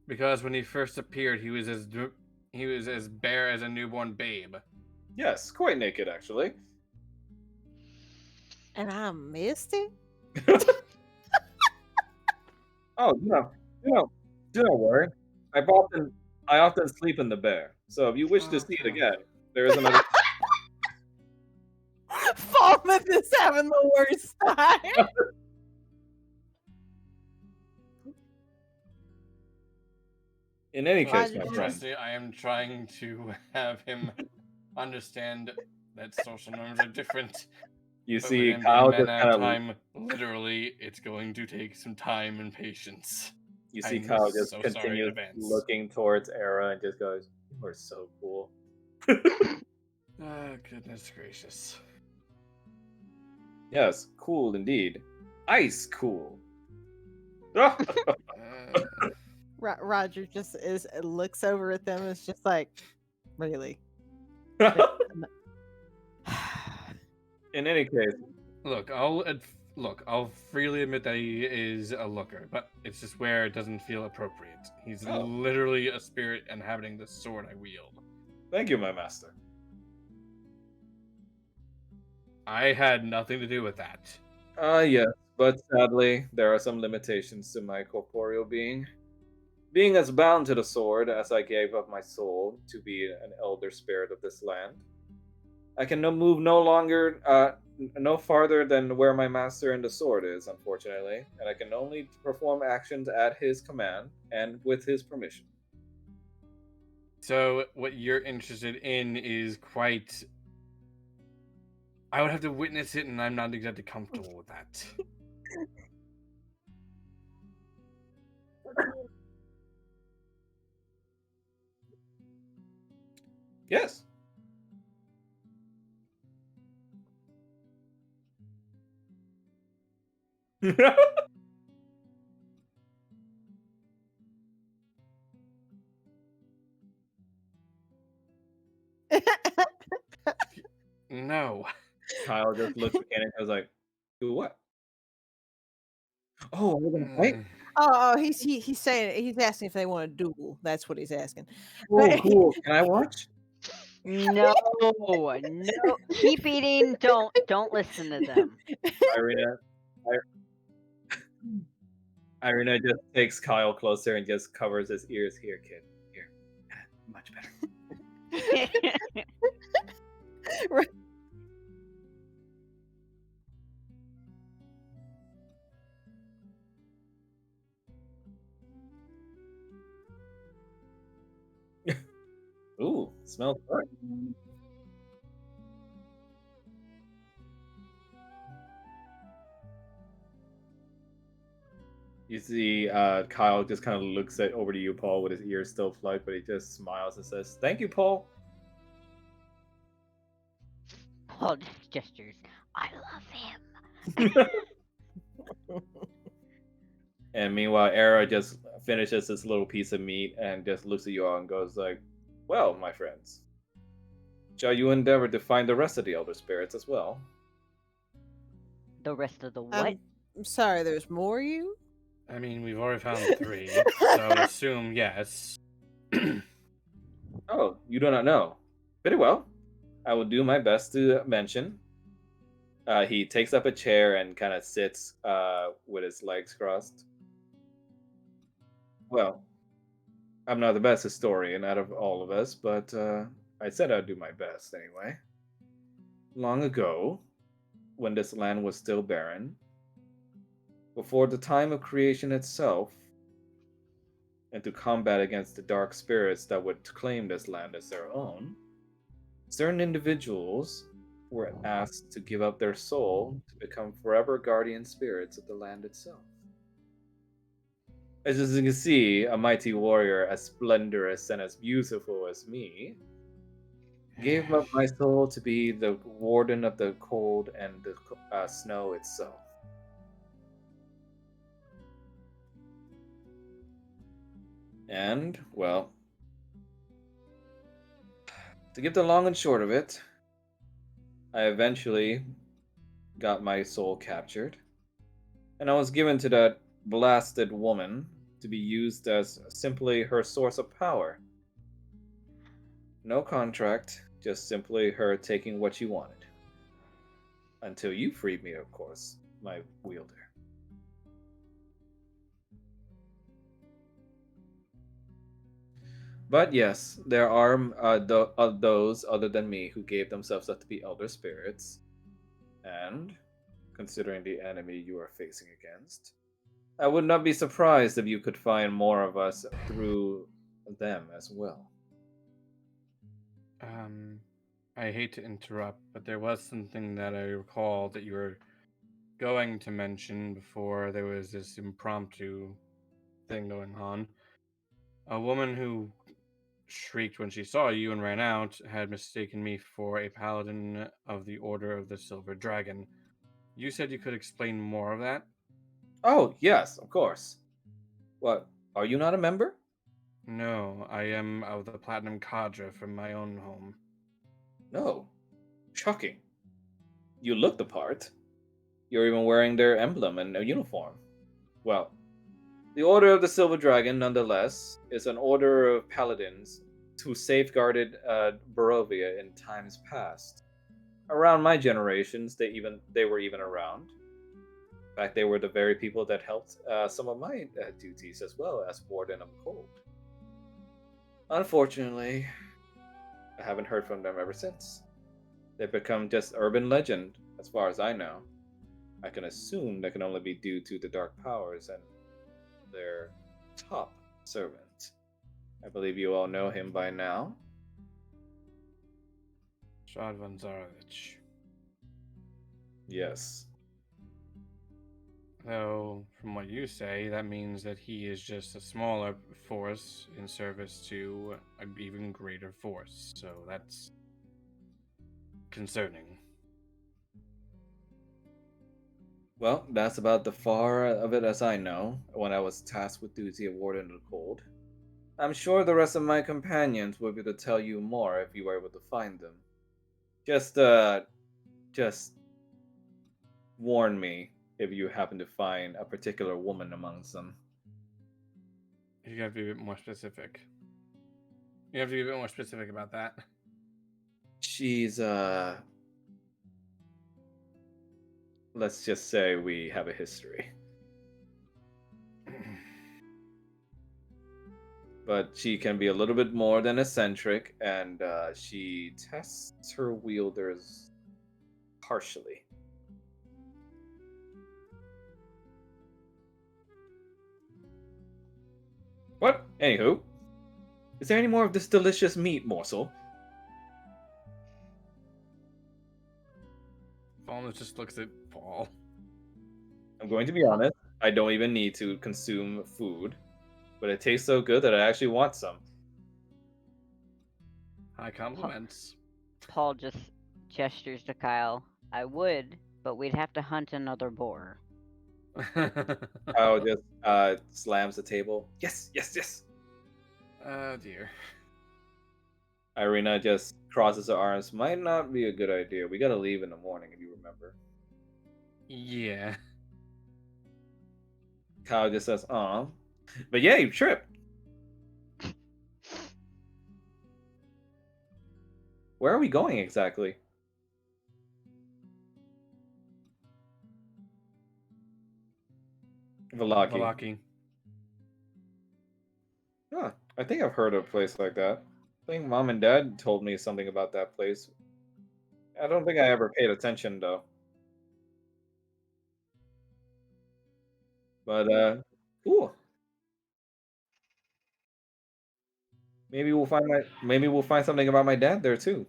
Because when he first appeared, he was as bare as a newborn babe. Yes, quite naked, actually. And I missed it. Oh, do not worry. I often sleep in the bear. So if you wish to see it again, there is another. Falmouth is having the worst time. In any case, Roger, my just- friend. Trust me, I am trying to have him understand that social norms are different. You But see with him Kyle being just man kind at of. time, literally, it's going to take some time and patience. You see I'm Kyle just so sorry in continues advance. looking towards Era and just goes, "You are so cool." Oh, goodness gracious. Yes, cool indeed. Ice cool. Roger just looks over at them. It's just like, really. In any case, Look, I'll freely admit that he is a looker, but it's just where it doesn't feel appropriate. He's Oh. literally a spirit inhabiting the sword I wield. thank you, my master. I had nothing to do with that. Yes, but sadly, there are some limitations to my corporeal being. Being as bound to the sword as I gave up my soul to be an elder spirit of this land, I can move no longer, no farther than where my master and the sword is, unfortunately, and I can only perform actions at his command and with his permission. So, what you're interested in is quite. I would have to witness it, and I'm not exactly comfortable with that. Yes. No. Kyle just looks at Cannon and goes like, "Do what? Oh, we're gonna fight? Oh, he's saying he's asking if they want to duel. That's what he's asking. Oh, cool. Can I watch?" No, no. Keep eating. Don't listen to them. Irina, Irina just takes Kyle closer and just covers his ears. Here, kid. Here. Much better. Ooh, smells good. You see, Kyle just kind of looks over to you, Paul, with his ears still plugged, but he just smiles and says, "Thank you, Paul." Paul just gestures. I love him. And meanwhile, Era just finishes this little piece of meat and just looks at you all and goes like, "Well, my friends, shall you endeavor to find the rest of the elder spirits as well?" The rest of the what? I'm sorry, there's more you? I mean, we've already found 3, so I would assume yes. Oh, you do not know. Very well. I will do my best to mention. He takes up a chair and kind of sits with his legs crossed. Well, I'm not the best historian out of all of us, but I said I'd do my best anyway. Long ago, when this land was still barren, before the time of creation itself, and to combat against the dark spirits that would claim this land as their own, certain individuals were asked to give up their soul to become forever guardian spirits of the land itself. As you can see, a mighty warrior as splendorous and as beautiful as me gave up my soul to be the warden of the cold and the snow itself. And, well, to give the long and short of it, I eventually got my soul captured, and I was given to that blasted woman to be used as simply her source of power. No contract, just simply her taking what she wanted. Until you freed me, of course, my wielder. But yes, there are those other than me who gave themselves up to be elder spirits. And, considering the enemy you are facing against, I would not be surprised if you could find more of us through them as well. I hate to interrupt, but there was something that I recall that you were going to mention before there was this impromptu thing going on. A woman who shrieked when she saw you and ran out had mistaken me for a paladin of the Order of the Silver Dragon. You said you could explain more of that? Oh, yes, of course. What, are you not a member? No, I am of the Platinum Cadre from my own home. No. Shocking. You look the part. You're even wearing their emblem and a uniform. Well, the Order of the Silver Dragon, nonetheless, is an order of paladins who safeguarded Barovia in times past. Around my generations, they were even around. In fact, they were the very people that helped some of my duties as well as Warden of the Cold. Unfortunately, I haven't heard from them ever since. They've become just urban legend, as far as I know. I can assume that can only be due to the Dark Powers and their top servant. I believe you all know him by now. Strahd von Zarovich. Yes. Though, from what you say, that means that he is just a smaller force in service to an even greater force. So that's concerning. Well, that's about the far of it as I know, when I was tasked with duty of Warden of the Cold. I'm sure the rest of my companions will be able to tell you more if you were able to find them. Just warn me if you happen to find a particular woman amongst them. You have to be a bit more specific. You have to be a bit more specific about that. She's, let's just say we have a history. But she can be a little bit more than eccentric, and she tests her wielders partially. What? Anywho, is there any more of this delicious meat morsel? Falmouth just looks at Paul. I'm going to be honest, I don't even need to consume food, but it tastes so good that I actually want some. High compliments. Paul just gestures to Kyle. I would, but we'd have to hunt another boar. Kyle just slams the table. Yes, yes, yes. Oh dear. Irina just crosses her arms. Might not be a good idea. We gotta leave in the morning, if you remember. Yeah. Kyle just says, "Aw," but yeah, you tripped. Where are we going exactly? Valaki. Valaki. Huh. I think I've heard of a place like that. I think mom and dad told me something about that place. I don't think I ever paid attention though. But cool. Maybe we'll find something about my dad there too.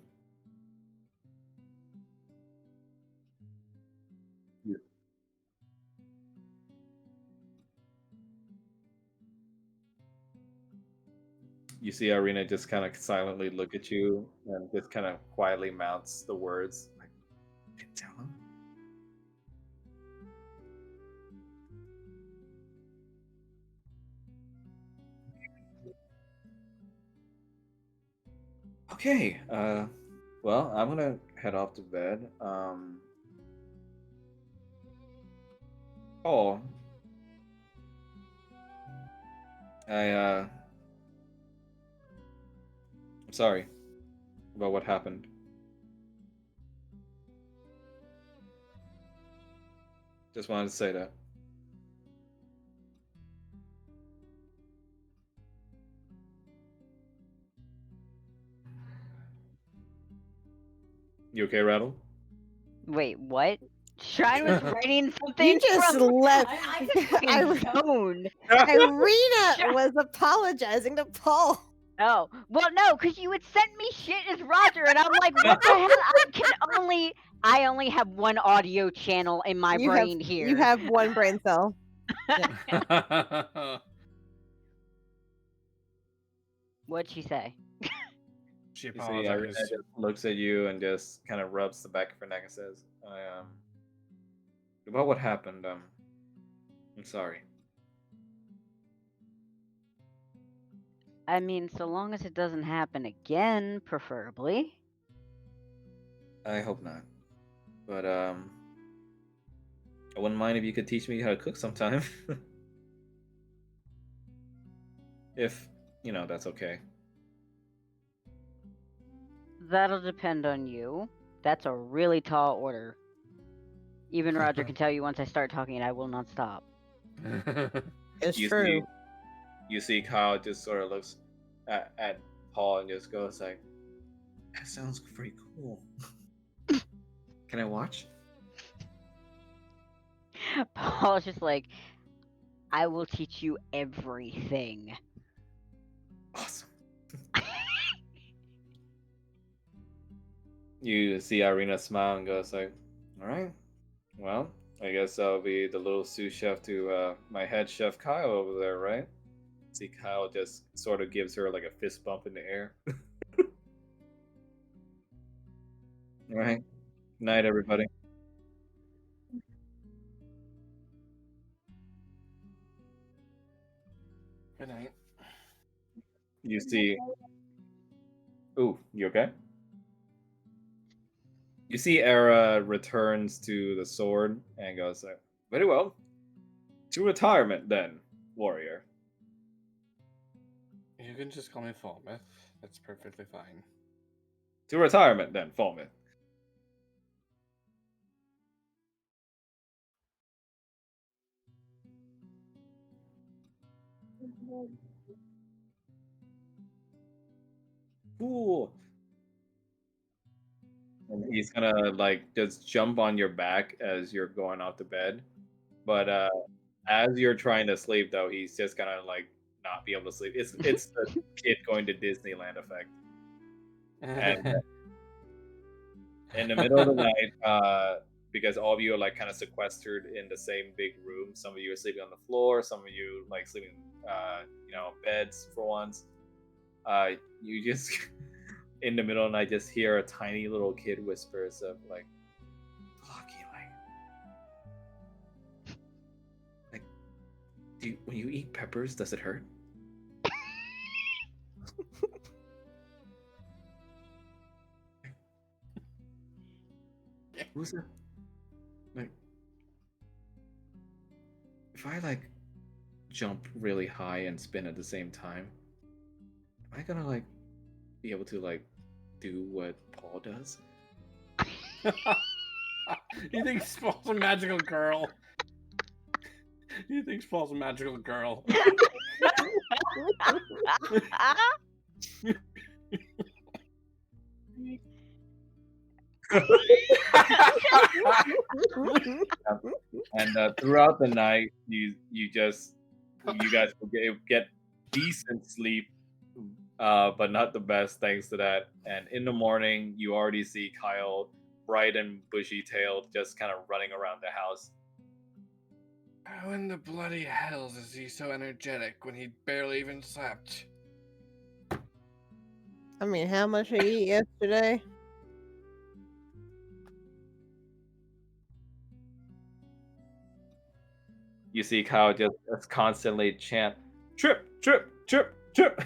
Yeah. You see Irina just kind of silently look at you and just kind of quietly mouths the words like, "Didn't tell him." Okay. Well, I'm gonna head off to bed. Oh, I'm sorry about what happened. Just wanted to say that. You okay, Rattle? Wait, what? Shrine was writing something. You just from... let I just fucking zoned. Irina was apologizing to Paul. Oh, well, no, because you had sent me shit as Roger, and I'm like, what the hell? I only have one audio channel in my brain here. You have one brain cell. What'd she say? She You see, Irina apologized. just looks at you and just kind of rubs the back of her neck and says, about what happened, I'm sorry. I mean, so long as it doesn't happen again, preferably. I hope not. But, I wouldn't mind if you could teach me how to cook sometime. If, that's okay. That'll depend on you. That's a really tall order. Even Roger can tell you once I start talking, I will not stop. It's You true. see, you see Kyle just sort of looks at Paul and just goes like, that sounds pretty cool. Can I watch? Paul's just like, I will teach you everything. Awesome. You see Irina smile and goes like, all right, well, I guess I'll be the little sous chef to my head chef Kyle over there, right? See, Kyle just sort of gives her like a fist bump in the air. All right. Night, everybody. Good night. You see. Ooh, you okay? You see Era returns to the sword and goes like, very well. To retirement then, warrior. You can just call me Falmouth. That's perfectly fine. To retirement then, Falmouth. Cool. And he's gonna like just jump on your back as you're going off to bed. But as you're trying to sleep though, he's just gonna like not be able to sleep. It's the kid going to Disneyland effect. And in the middle of the night, because all of you are like kind of sequestered in the same big room. Some of you are sleeping on the floor. Some of you like sleeping, beds for once. You just in the middle of the night just hear a tiny little kid whispers of like, "Lucky, when you eat peppers, does it hurt?" Who's that? Like, if I like jump really high and spin at the same time, am I gonna like be able to like do what Paul does? You think Paul's a magical girl? You think Paul's a magical girl? And throughout the night, you guys will get decent sleep, but not the best thanks to that. And in the morning, you already see Kyle, bright and bushy-tailed, just kind of running around the house. How in the bloody hells is he so energetic when he barely even slept? I mean, how much did you eat yesterday? You see Kyle just constantly chant, "Trip, trip, trip, trip."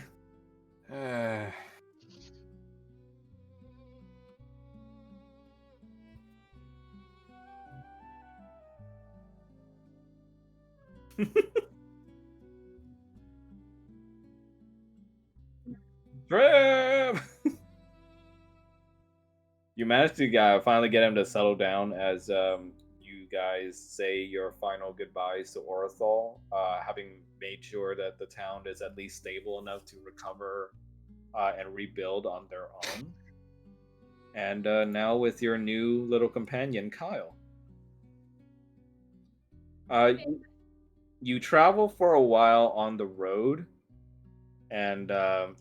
Trip. You managed to finally get him to settle down as you guys say your final goodbyes to Orthol, having made sure that the town is at least stable enough to recover and rebuild on their own. And now with your new little companion, Kyle. You travel for a while on the road, and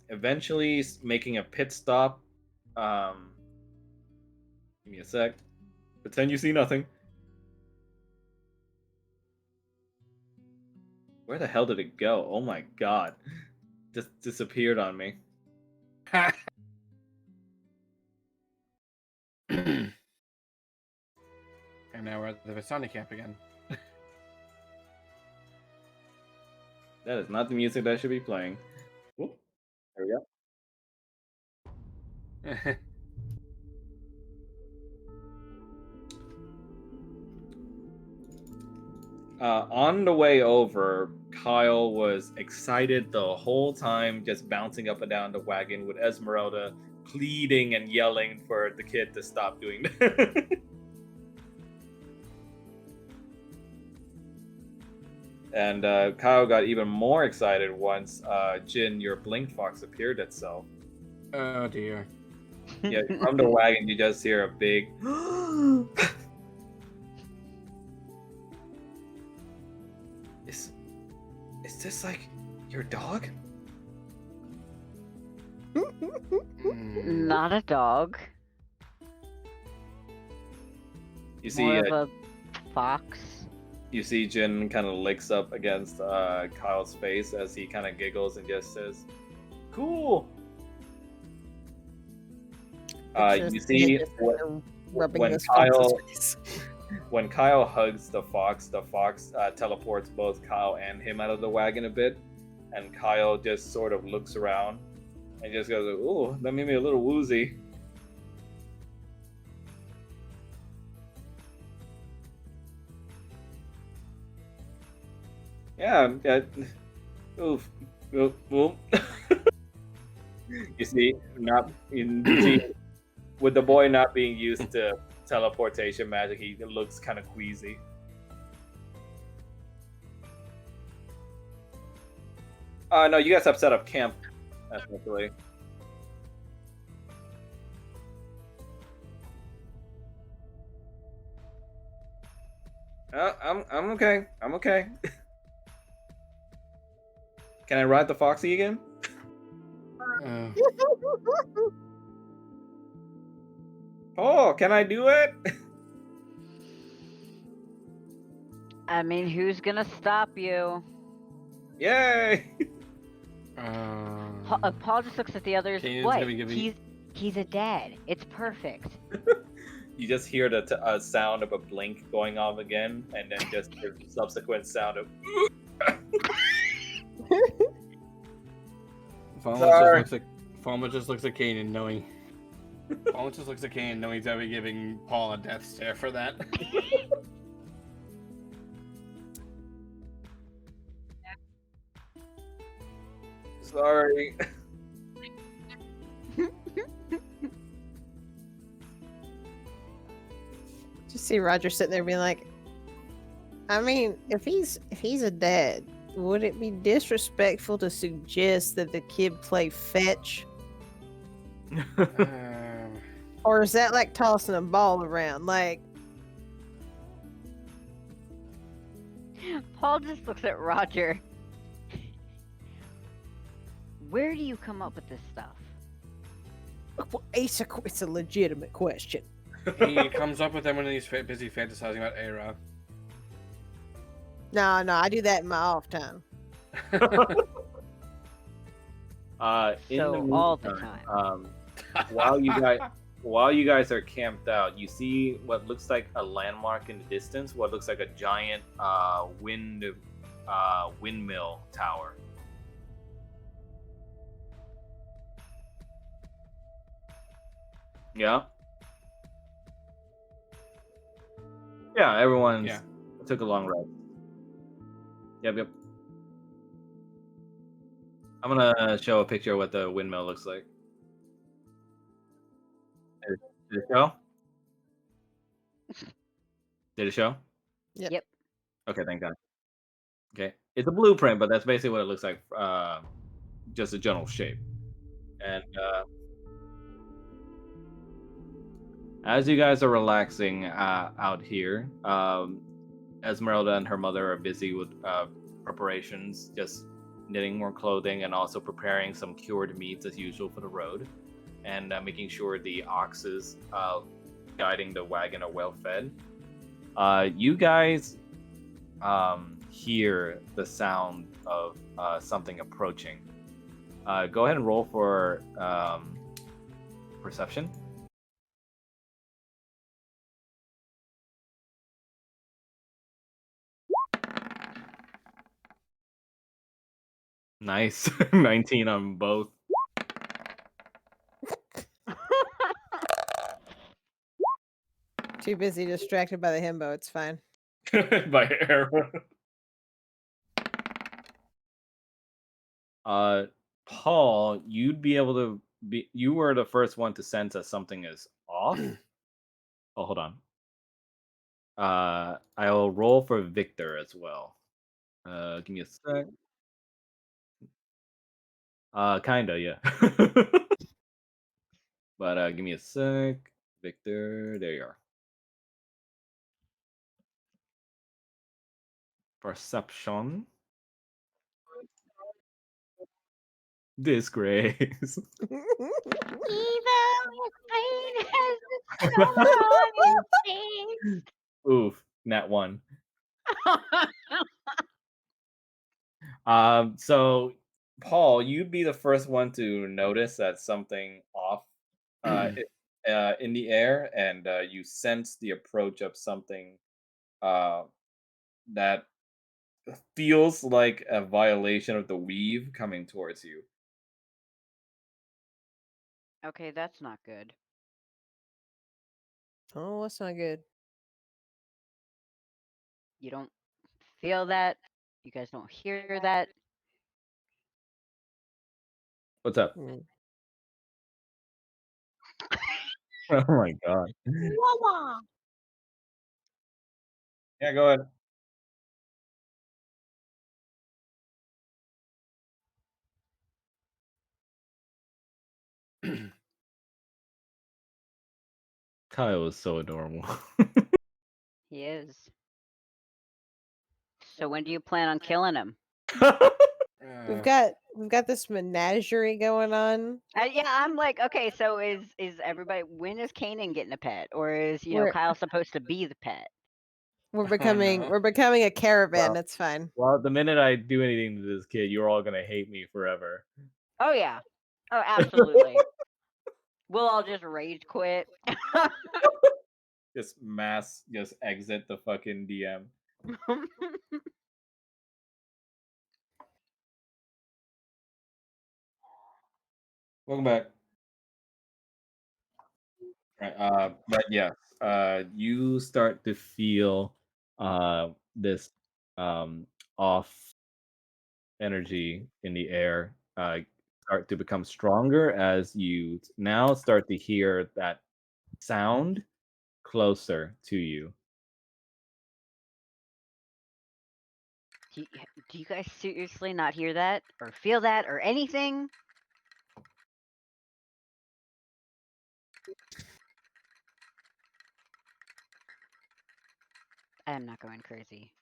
eventually making a pit stop. Give me a sec. Pretend you see nothing. Where the hell did it go? Oh my god. Just disappeared on me. And now we're at the Vistani camp again. That is not the music that should be playing. Whoop. There we go. On the way over, Kyle was excited the whole time, just bouncing up and down the wagon with Esmeralda pleading and yelling for the kid to stop doing that. And Kyle got even more excited once Jin, your blink fox, appeared itself. Oh dear. Yeah, from the wagon, you just hear a big. Is this like your dog? Not a dog. You see, More of a fox. you see Jin kind of licks up against Kyle's face as he kind of giggles and just says, "Cool." You see rubbing when this Kyle fox's face. when Kyle hugs the fox teleports both Kyle and him out of the wagon a bit, and Kyle just sort of looks around and just goes, "Ooh, that made me a little woozy." Yeah, oof, oof, oof. You see, with the boy not being used to teleportation magic, he looks kind of queasy. No, you guys have set up camp, essentially. I'm okay. I'm okay. Can I ride the Foxy again? Oh, can I do it? I mean, who's gonna stop you? Yay! Paul just looks at the others. Kanan's What? gonna be giving- He's a dad. It's perfect. You just hear the sound of a blink going off again, and then just the subsequent sound of. Falma just looks at Kanan knowing. Falma just looks at Kanan knowing he's gonna be giving Paul a death stare for that. Sorry. Just see Roger sitting there being like, I mean, if he's a dad, would it be disrespectful to suggest that the kid play fetch? Or is that like tossing a ball around? Like, Paul just looks at Roger. Where do you come up with this stuff? it's a legitimate question. He comes up with them when he's busy fantasizing about Era. No, I do that in my off time. In So all the meantime, while you guys are camped out, you see what looks like a landmark in the distance. What looks like a giant windmill tower. Yeah. Yeah, everyone's took a long rest. Yep. I'm gonna show a picture of what the windmill looks like. Did it show? Did it show? Yep. Okay, thank God. Okay, it's a blueprint, but that's basically what it looks like. Just a general shape. And as you guys are relaxing out here, Esmeralda and her mother are busy with preparations, just knitting more clothing and also preparing some cured meats as usual for the road, and making sure the oxes guiding the wagon are well fed. You guys hear the sound of something approaching. Go ahead and roll for perception. Nice. 19 on both. Too busy distracted by the himbo. It's fine. By arrow. Paul, you'd be able to be. You were the first one to sense that something is off. Oh, hold on. I'll roll for Victor as well. Give me a sec. Kinda, yeah. But give me a sec. Victor, there you are. Perception. Disgrace. Evil pain has its summer on its Oof, nat one. face. So Paul, you'd be the first one to notice that something off in the air, and you sense the approach of something uh, that feels like a violation of the weave coming towards you. Okay, that's not good. Oh, that's not good. You don't feel that. You guys don't hear that. What's up? Mm. Oh my god. Yeah, go ahead. Kyle is so adorable. He is. So when do you plan on killing him? We've got this menagerie going on. Yeah, I'm like, okay, so is everybody? When is Kanan getting a pet, or is We're- Kyle supposed to be the pet? We're becoming a caravan. Well- That's fine. Well, the minute I do anything to this kid, you're all gonna hate me forever. Oh yeah, oh absolutely. We'll all just rage quit. Just exit the fucking DM. Welcome back. Right, but yes, you start to feel this off energy in the air. uh, start to become stronger as you now start to hear that sound closer to you. Do you guys seriously not hear that or feel that or anything? I am not going crazy.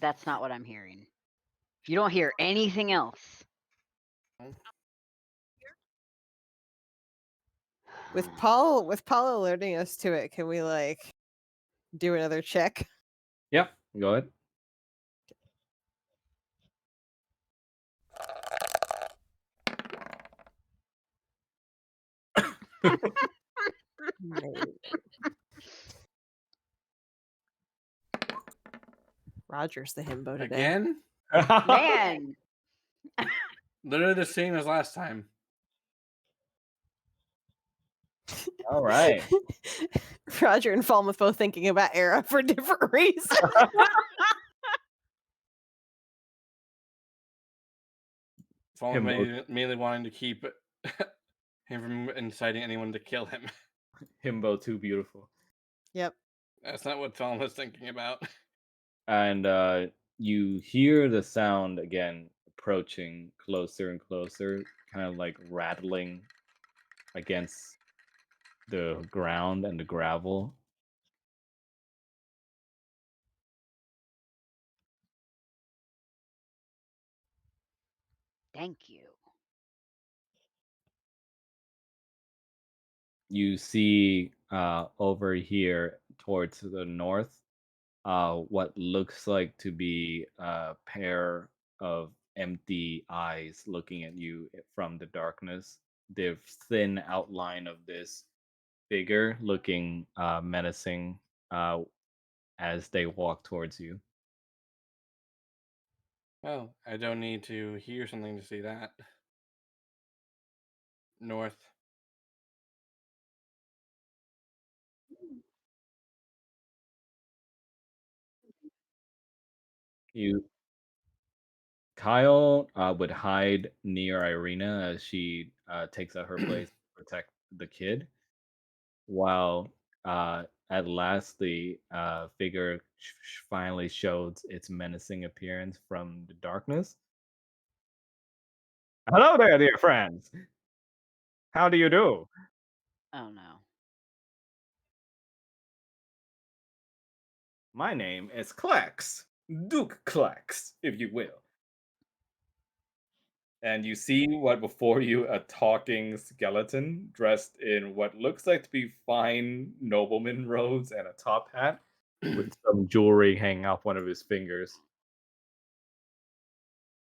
That's not what I'm hearing. If you don't hear anything else, With Paul alerting us to it, can we like do another check? Yep, go ahead. Roger's the himbo today. Again? man, Literally the same as last time. All right. Roger and Falmouth both thinking about Era for different reasons. Fallen Himbo. mainly wanting to keep him from inciting anyone to kill him. Himbo too beautiful. Yep. That's not what Fallen was thinking about. And you hear the sound again approaching closer and closer, kind of like rattling against the ground and the gravel. thank you. You see over here towards the north what looks like to be a pair of empty eyes looking at you from the darkness. The thin outline of this figure looking menacing uh, as they walk towards you. Well, I don't need to hear something to see that. North. You Kyle would hide near Irina as she takes out her blade to protect the kid, while at last the figure finally shows its menacing appearance from the darkness. Hello there, dear friends. How do you do? Oh no. My name is Klex, Duke Klex, if you will. And you see what before you a talking skeleton dressed in what looks like to be fine nobleman robes and a top hat with some jewelry hanging off one of his fingers.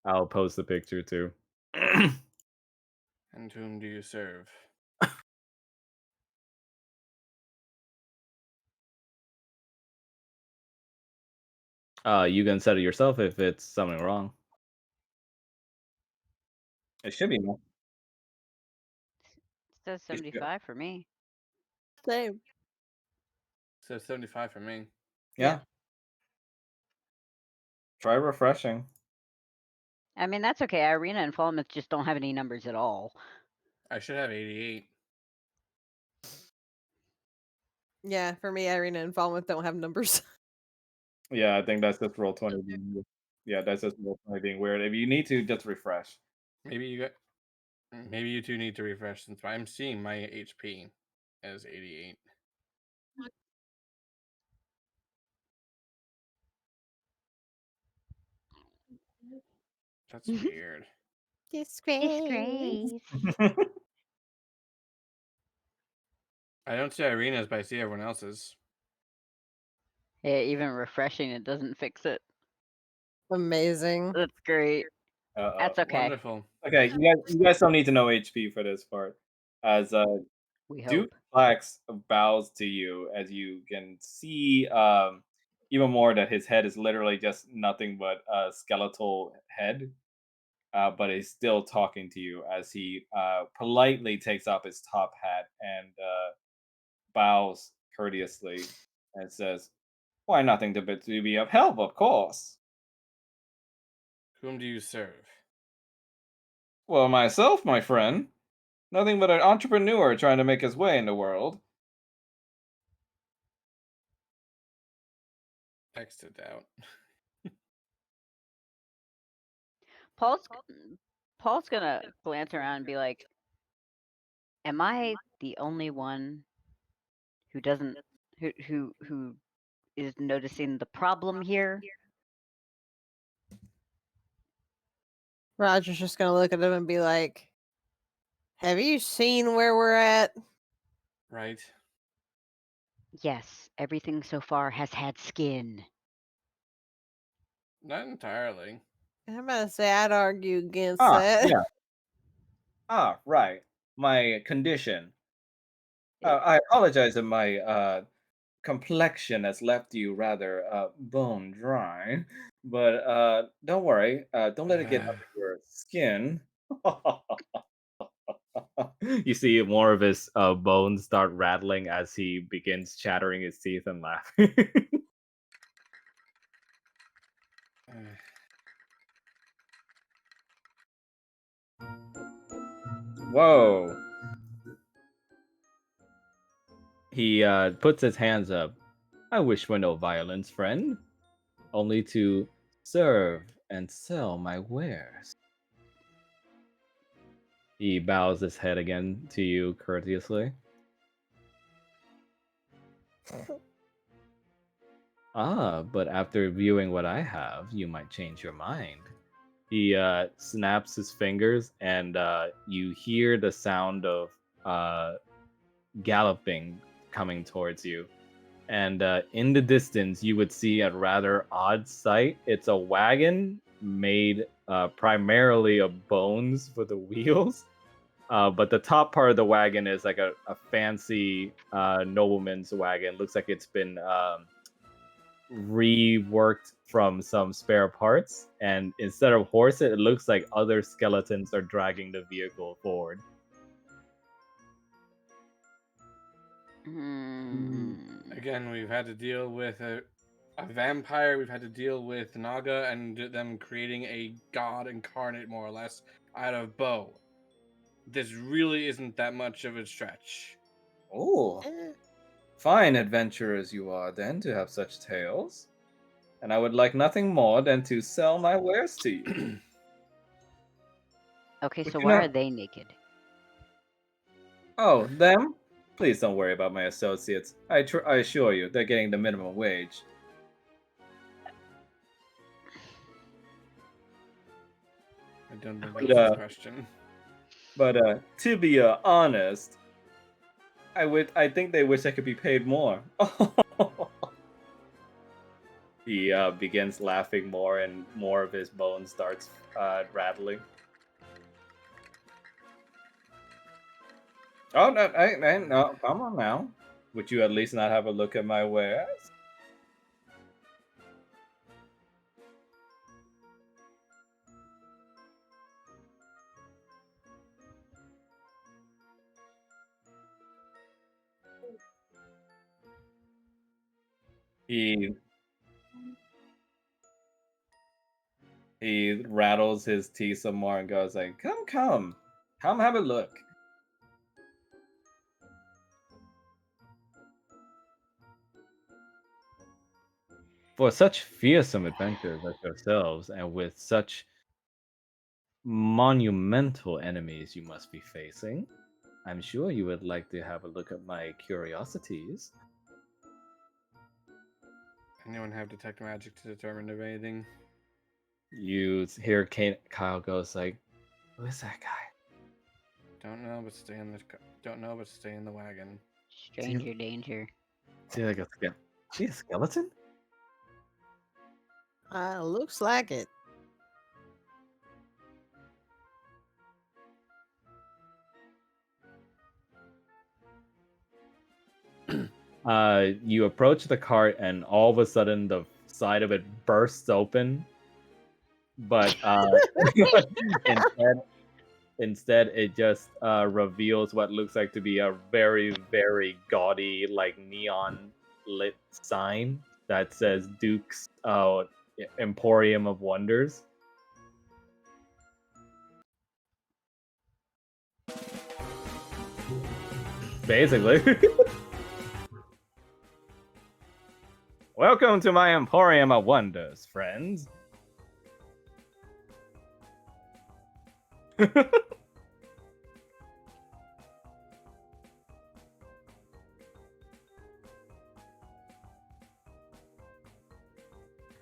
I'll post the picture too. And whom do you serve? You can set it yourself if it's something wrong. It should be more. It says 75 for me. Same. So 75 for me. Yeah. Try refreshing. I mean, that's okay. Irina and Falmouth just don't have any numbers at all. I should have 88. Yeah, for me, Irina and Falmouth don't have numbers. Yeah, I think that's just roll 20 being weird. Yeah, that's just roll 20 being weird. If you need to, just refresh. Maybe you two need to refresh since I'm seeing my HP as 88. That's weird. Disgrace. I don't see Irina's, but I see everyone else's. Yeah, even refreshing it doesn't fix it. Amazing. That's great. Uh-oh. That's okay. Wonderful. Okay, you guys don't need to know HP for this part. As We Duke hope. Flax bows to you as you can see even more that his head is literally just nothing but a skeletal head. But he's still talking to you as he politely takes off his top hat and bows courteously and says, Why, nothing to be of help, of course. Whom do you serve? Well, myself, my friend. Nothing but an entrepreneur trying to make his way in the world. X it out. Paul's Paul's gonna glance around and be like, "Am I the only one who doesn't who is noticing the problem here?" Roger's just gonna look at him and be like, "Have you seen where we're at?" Right? Yes, everything so far has had skin. Not entirely. I'm about to say I'd argue against Ah, that. yeah. Ah, right. My condition. It- I apologize if my complexion has left you rather bone dry, but don't worry. Don't let it get under your skin. You see more of his bones start rattling as he begins chattering his teeth and laughing. Whoa. He puts his hands up. I wish for no violence, friend. Only to serve and sell my wares. He bows his head again to you courteously. Ah, but after viewing what I have, you might change your mind. He snaps his fingers, and you hear the sound of galloping coming towards you. And in the distance, you would see a rather odd sight. It's a wagon made primarily of bones for the wheels. But the top part of the wagon is like a fancy nobleman's wagon. Looks like it's been reworked from some spare parts. And instead of horses, it looks like other skeletons are dragging the vehicle forward. Hmm. Again, we've had to deal with a vampire. We've had to deal with Naga and them creating a god incarnate, more or less, out of Bo. This really isn't that much of a stretch. Oh, fine adventurers you are then to have such tales. And I would like nothing more than to sell my wares to you. Okay, Would so you why not- are they naked? Oh, them? Please don't worry about my associates. I assure you, they're getting the minimum wage. I don't think But, that's the question. But to be honest, I think they wish I could be paid more. He begins laughing more, and more of his bones starts rattling. Oh no, no! Come on now. Would you at least not have a look at my wares? He he rattles his teeth some more and goes like, come, come have a look." For such fearsome adventurers as yourselves, and with such monumental enemies you must be facing, I'm sure you would like to have a look at my curiosities. Anyone have detect magic to determine if anything? You hear Kyle goes like, "Who is that guy?" Don't know, but stay in the wagon. Stranger danger. See, like a see a skeleton? Looks like it. You approach the cart, and all of a sudden, the side of it bursts open. But instead, instead, it just reveals what looks like to be a very, very gaudy, like neon lit sign that says Duke's Emporium of Wonders. Basically. Welcome to my Emporium of Wonders, friends.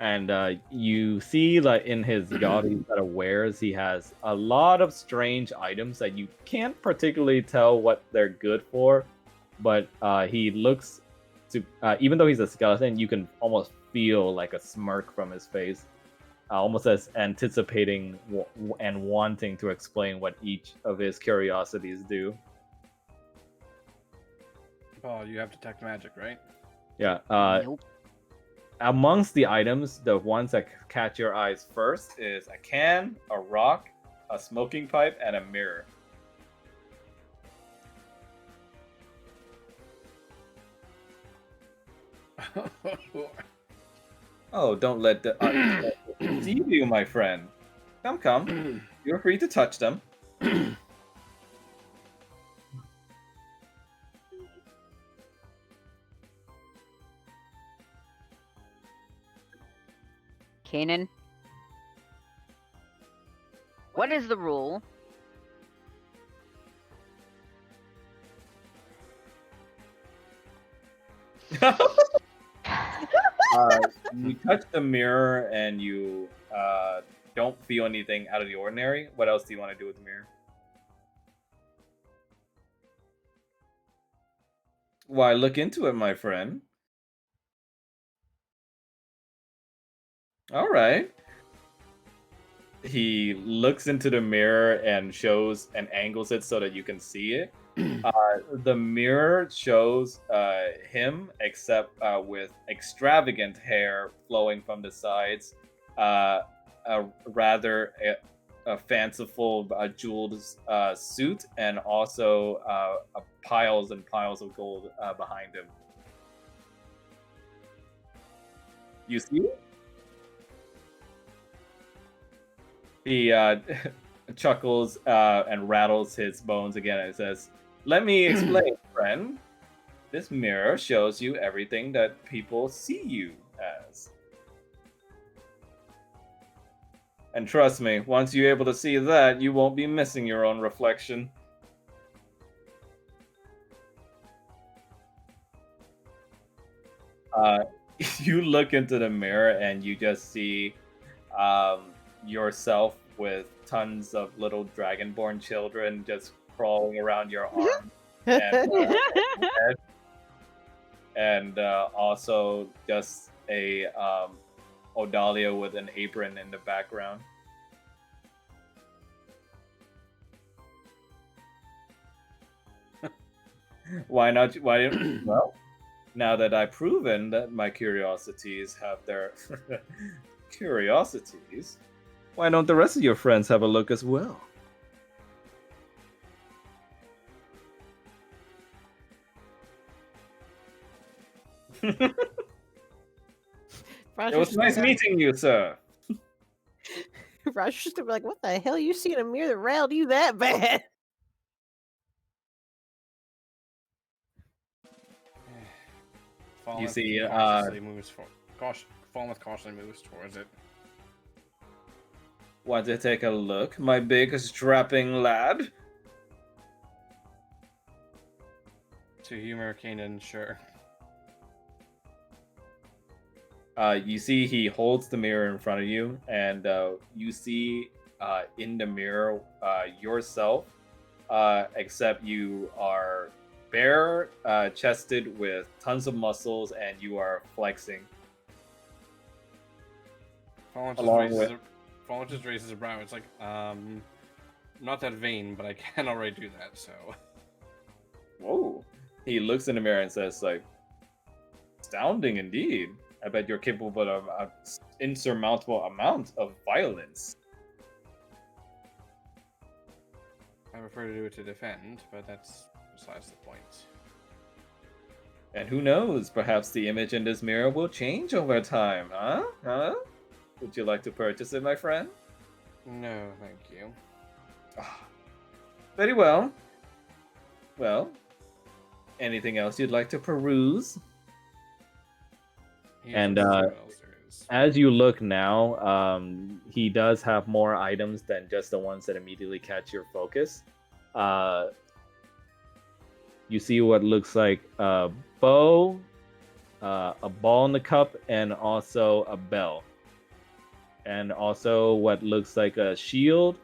And you see, like in his gaudy set of wares, he has a lot of strange items that you can't particularly tell what they're good for. But he looks to, even though he's a skeleton, you can almost feel like a smirk from his face, almost as anticipating and wanting to explain what each of his curiosities do. Oh, you have detect magic, right? Yeah. Nope. Amongst the items, the ones that catch your eyes first is a can, a rock, a smoking pipe, and a mirror. Oh, don't let the deceive you, my friend. Come. You're free to touch them. Kanan, what is the rule? You touch the mirror and you don't feel anything out of the ordinary. What else do you want to do with the mirror? Why, look into it, my friend. All right. He looks into the mirror and shows and angles it so that you can see it. The mirror shows him, except with extravagant hair flowing from the sides, a rather fanciful jeweled suit, and also piles and piles of gold behind him. You see it? He chuckles and rattles his bones again and says, "Let me explain, friend. This mirror shows you everything that people see you as. And trust me, once you're able to see that, you won't be missing your own reflection." You look into the mirror and you just see yourself with tons of little dragonborn children just crawling around your arm. And also just a Odalia with an apron in the background. Why not? Why? Well, now that I've proven that my curiosities have their curiosities, why don't the rest of your friends have a look as well? It was nice meeting you, sir. Roger's gonna be like, "What the hell? You seen a mirror that railed you that bad?" You Falmouth see, cautiously moves Falmouth cautiously moves towards it. Want to take a look, my big strapping lad? To humor Kanan, sure. You see he holds the mirror in front of you, and you see in the mirror yourself, except you are bare chested with tons of muscles, and you are flexing. Falmouth just raises a brow. It's like, not that vain, but I can already do that, so. Whoa. He looks in the mirror and says, like, astounding indeed. I bet you're capable of an insurmountable amount of violence. I prefer to do it to defend, but that's besides the point. And who knows, perhaps the image in this mirror will change over time, huh? Huh? Would you like to purchase it, my friend? No, thank you. Ah, very well. Well, anything else you'd like to peruse? He And, looks what else there is. As you look now, he does have more items than just the ones that immediately catch your focus. You see what looks like a bow, a ball in the cup, and also a bell. And also what looks like a shield,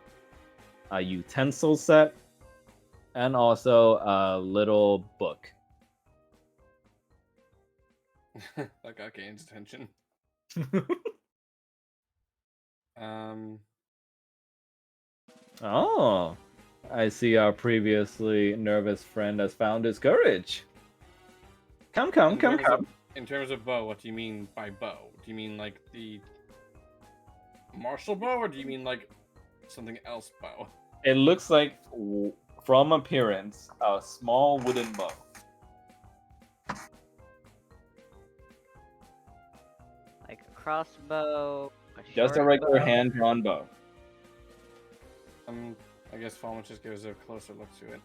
a utensil set, and also a little book. That got Gain's attention. Oh, I see our previously nervous friend has found his courage. Come. In terms of bow, what do you mean by bow? Do you mean like the martial bow, or do you mean like something else bow? It looks like, from appearance, a small wooden bow. Like a crossbow. Just a short regular bow. hand-drawn bow. I guess Falmouth just gives a closer look to it.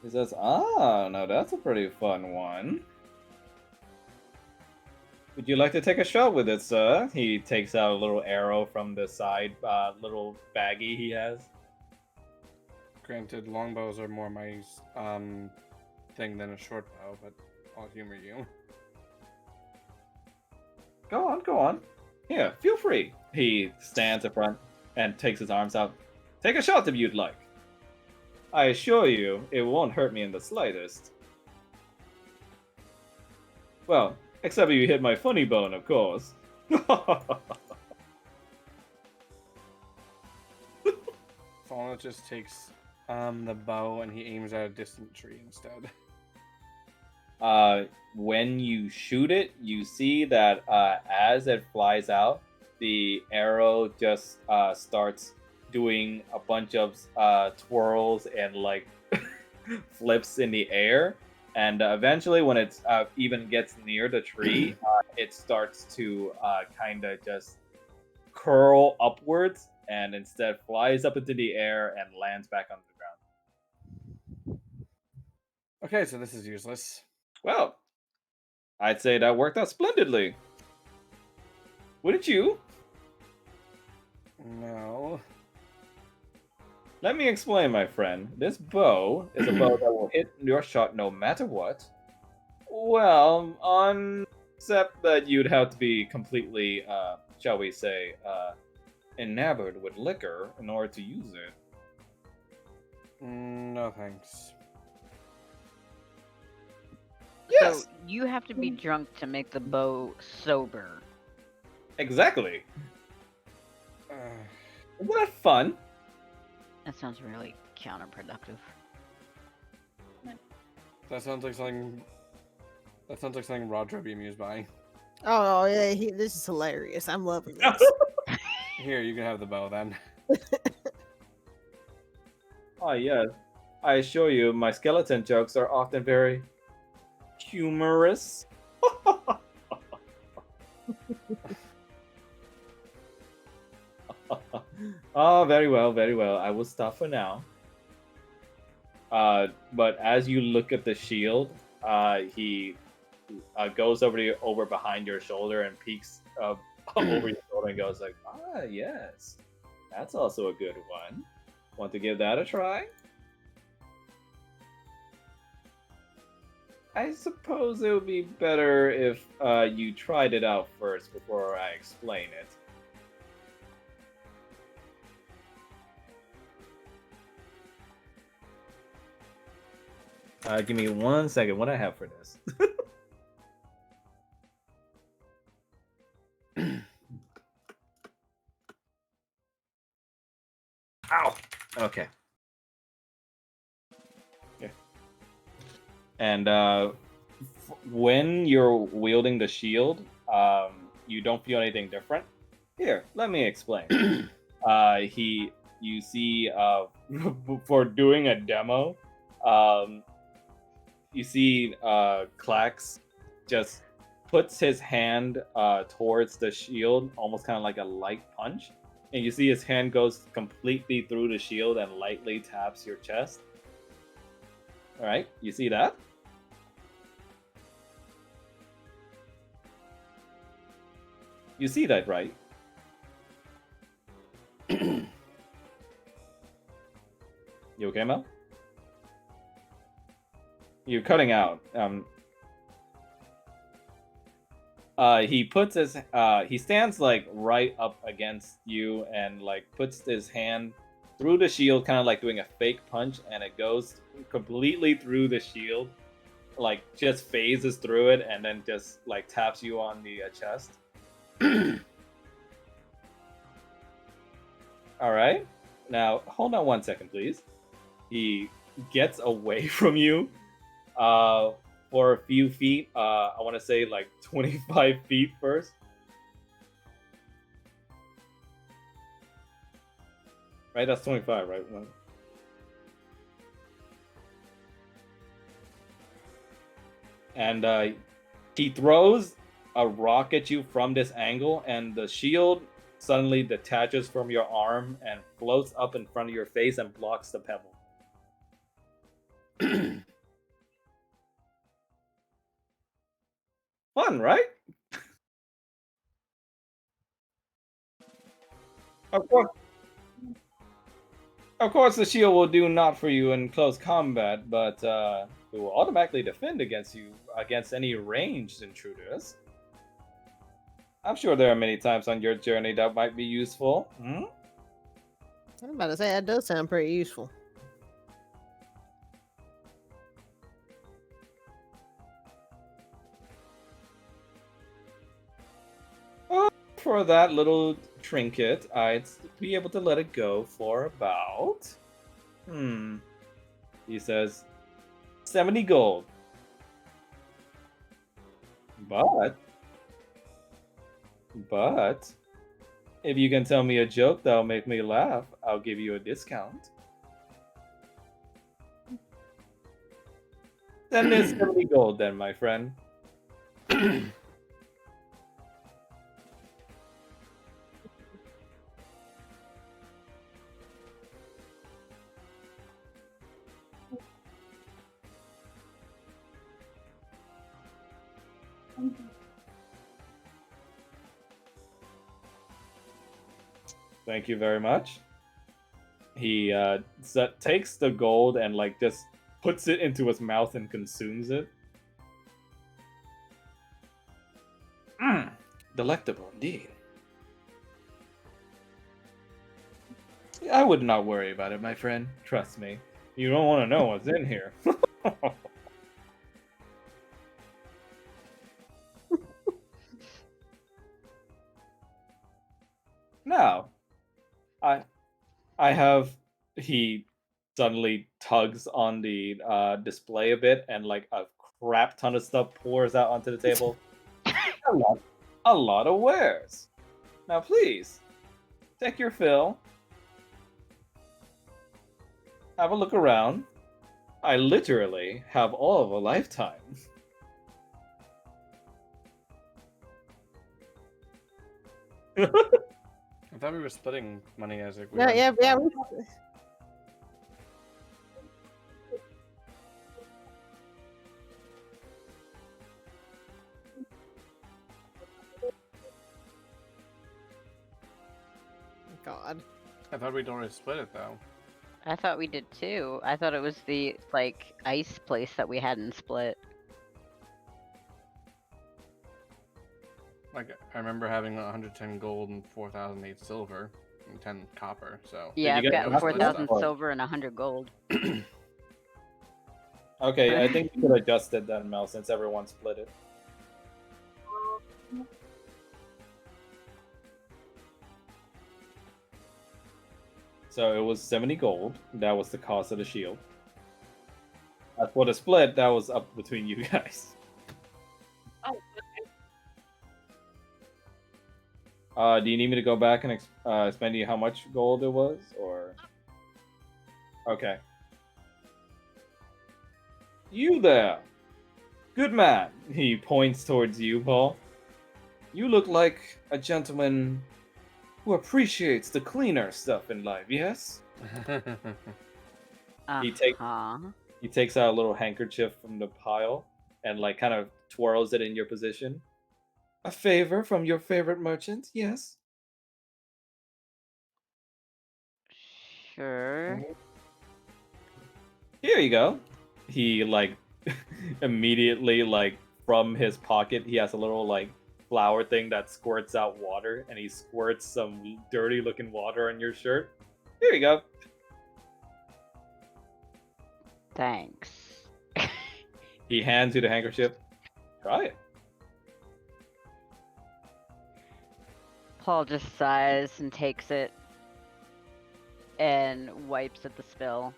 He says, now that's a pretty fun one. Would you like to take a shot with it, sir? He takes out a little arrow from the side, little baggie he has. Granted, longbows are more my thing than a short bow, but I'll humor you. Go on. Here, feel free. He stands in front and takes his arms out. Take a shot if you'd like. I assure you, it won't hurt me in the slightest. Well, except if you hit my funny bone, of course. Falmouth just takes the bow and he aims at a distant tree instead. When you shoot it, you see that as it flies out, the arrow just starts doing a bunch of twirls and like flips in the air, and eventually when it even gets near the tree, it starts to kind of just curl upwards and instead flies up into the air and lands back on the ground. Okay, so this is useless. Well, I'd say that worked out splendidly. Wouldn't you? No. Let me explain, my friend. This bow is a bow that will hit your shot no matter what. Well, except that you'd have to be completely, shall we say, enamored with liquor in order to use it. No thanks. Yes, So you have to be drunk to make the bow sober. exactly. Isn't that fun? That sounds really counterproductive. That sounds like something. That sounds like something Roger would be amused by. Oh yeah, this is hilarious. I'm loving this. Here, you can have the bow then. Oh, yes. I assure you, my skeleton jokes are often very humorous. Oh, very well, very well. I will stop for now. But as you look at the shield, he goes over behind your shoulder and peeks over your shoulder and goes like, yes, that's also a good one. Want to give that a try? I suppose it would be better if you tried it out first before I explain it. Give me 1 second. What do I have for this? Ow! Okay. Yeah. And when you're wielding the shield, you don't feel anything different. Here, let me explain. You see, for doing a demo, you see Klax just puts his hand towards the shield, almost kind of like a light punch. And you see his hand goes completely through the shield and lightly taps your chest. All right, you see that? You see that, right? You okay, Mel? You're cutting out. He puts his he stands like right up against you and like puts his hand through the shield, kind of like doing a fake punch, and it goes completely through the shield, like just phases through it, and then just like taps you on the chest. All right. Now hold on 1 second, please. He gets away from you for a few feet. I want to say like 25 feet first. Right, that's 25, right? And he throws a rock at you from this angle, and the shield suddenly detaches from your arm and floats up in front of your face and blocks the pebble. Fun, right? Of course, the shield will do naught for you in close combat, but it will automatically defend against you against any ranged intruders. I'm sure there are many times on your journey that might be useful. Hmm? I'm about to say that does sound pretty useful. For that little trinket, I'd be able to let it go for about... He says, 70 gold. But, if you can tell me a joke that'll make me laugh, I'll give you a discount. Then there's 70 gold then, my friend. Thank you very much. He takes the gold and like just puts it into his mouth and consumes it. Delectable indeed. I would not worry about it, my friend. Trust me. You don't want to know what's in here. Now, I have. He suddenly tugs on the display a bit, and like a crap ton of stuff pours out onto the table. a lot of wares. Now, please take your fill. Have a look around. I literally have all of a lifetime. I thought we were splitting money as if we were. Yeah. God. I thought we'd already split it though. I thought we did too. I thought it was the like ice place that we hadn't split. Like I remember having 110 gold and 4,008 silver and 10 copper. So Yeah, you I've get got split 4,000 stuff? silver and 100 gold. Okay, I think you could adjust it then, Mel, since everyone split it. So it was 70 gold. That was the cost of the shield. As for the split, that was up between you guys. Do you need me to go back and explain to you how much gold it was, or? Okay. You there. Good man. He points towards you, Paul. You look like a gentleman who appreciates the cleaner stuff in life, yes? He takes Uh-huh. he takes out a little handkerchief from the pile and like kind of twirls it in your position. A favor from your favorite merchant, yes? Sure. Here you go. He like immediately like from his pocket he has a little like flower thing that squirts out water and he squirts some dirty looking water on your shirt. Here you go. Thanks. He hands you the handkerchief. Try it. Paul just sighs and takes it and wipes at the spill.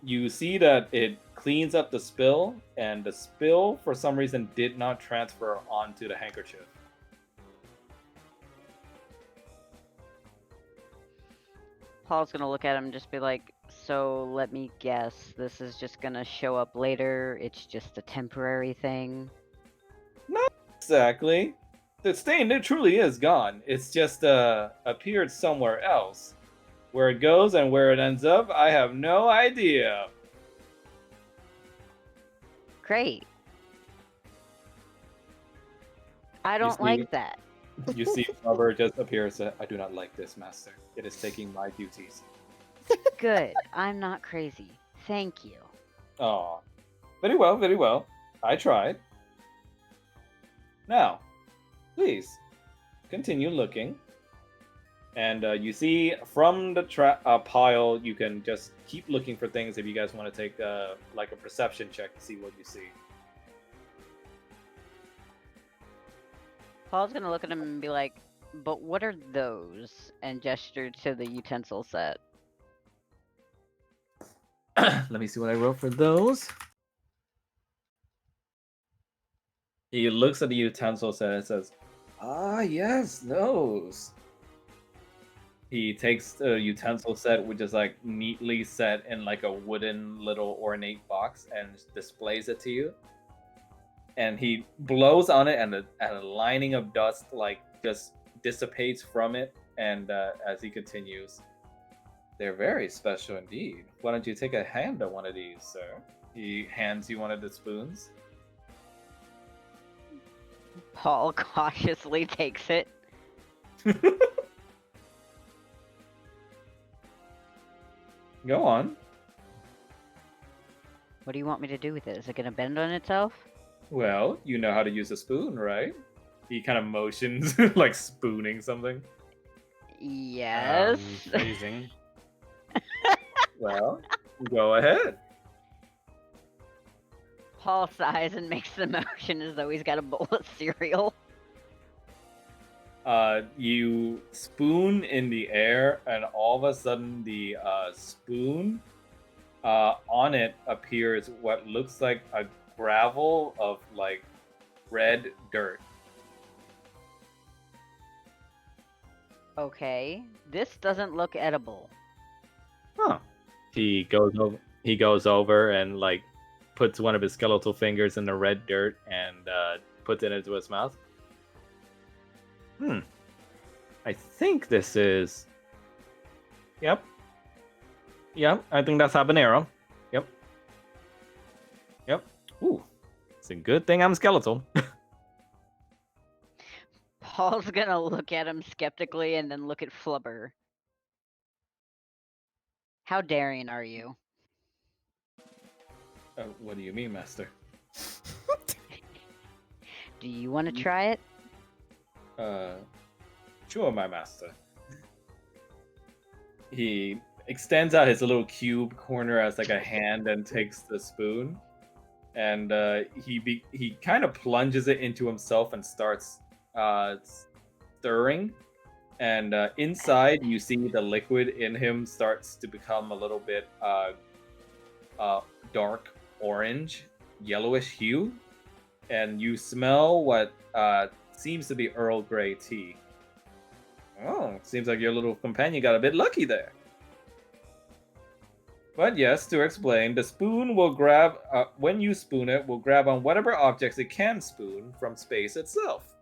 You see that it cleans up the spill, and the spill for some reason did not transfer onto the handkerchief. Paul's gonna look at him and just be like, so let me guess, this is just gonna show up later, it's just a temporary thing? Not exactly. The stain, it truly is gone. It's just appeared somewhere else. Where it goes and where it ends up, I have no idea. Great. I don't see- like that. You see Flubber just appears. I do not like this, master. It is taking my duties. Good. I'm not crazy. Thank you. Aw. Very well, very well. I tried. Now, please, continue looking. And you see from the pile, you can just keep looking for things if you guys want to take like a perception check to see what you see. Paul's gonna look at him and be like, but what are those? And gesture to the utensil set. Let me see what I wrote for those. He looks at the utensil set and says, "Ah, yes, those." He takes the utensil set, which is like neatly set in like a wooden little ornate box, and displays it to you. And he blows on it, and a lining of dust like just dissipates from it. And as he continues, they're very special indeed. Why don't you take a hand on one of these, sir? He hands you one of the spoons. Paul cautiously takes it. Go on. What do you want me to do with it? Is it gonna bend on itself? Well, you know how to use a spoon, right? He kind of motions like spooning something. Yes. Phrasing. Well, go ahead. Paul sighs and makes the motion as though he's got a bowl of cereal. You spoon in the air, and all of a sudden, the spoon on it appears what looks like a gravel of like red dirt. Okay, this doesn't look edible. Huh. He goes over and like puts one of his skeletal fingers in the red dirt and puts it into his mouth. I think this is. Yep. I think that's habanero. Yep. Ooh. It's a good thing I'm skeletal. Paul's gonna look at him skeptically and then look at Flubber. How daring are you? What do you mean, master? Do you want to try it? Sure, my master. He extends out his little cube corner as like a hand and takes the spoon, and he kind of plunges it into himself and starts stirring. And inside, you see the liquid in him starts to become a little bit dark orange, yellowish hue, and you smell what seems to be Earl Grey tea. Oh, seems like your little companion got a bit lucky there. But yes, to explain, the spoon will grab, when you spoon it, will grab on whatever objects it can spoon from space itself.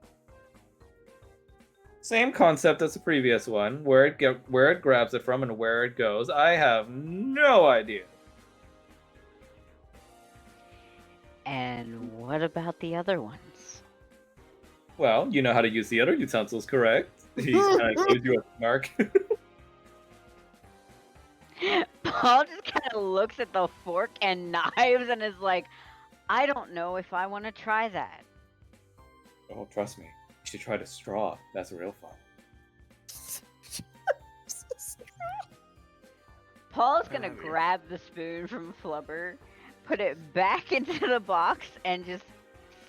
Same concept as the previous one, where it grabs it from and where it goes. I have no idea. And what about the other ones? Well, you know how to use the other utensils, correct? He's kind of gives you a smirk. Paul just kind of looks at the fork and knives and is like, I don't know if I want to try that. Oh, trust me. You should try the straw. That's real fun. Paul's gonna grab the spoon from Flubber, put it back into the box, and just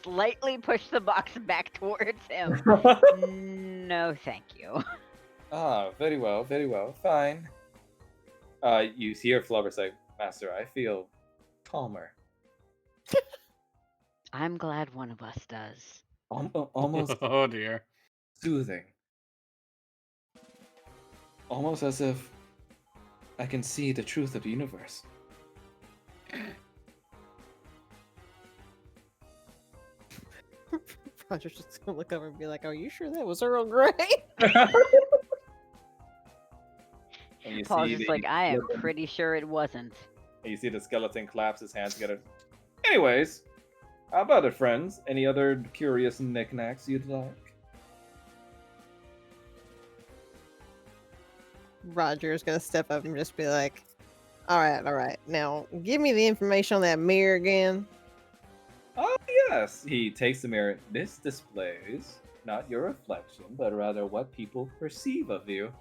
slightly push the box back towards him. No, thank you. Ah, very well, fine. You hear Flubber say, Master, I feel calmer. I'm glad one of us does. Almost Oh dear. soothing. Almost as if I can see the truth of the universe. Roger's just gonna look over and be like, "Are you sure that was Earl Grey?" And you Paul's see just the like, I am skeleton- pretty sure it wasn't. and you see the skeleton claps his hands together. Anyways, how about it, friends? Any other curious knickknacks you'd like? Roger's gonna step up and just be like, all right. Now, give me the information on that mirror again." Oh, yes. He takes the mirror. This displays not your reflection, but rather what people perceive of you.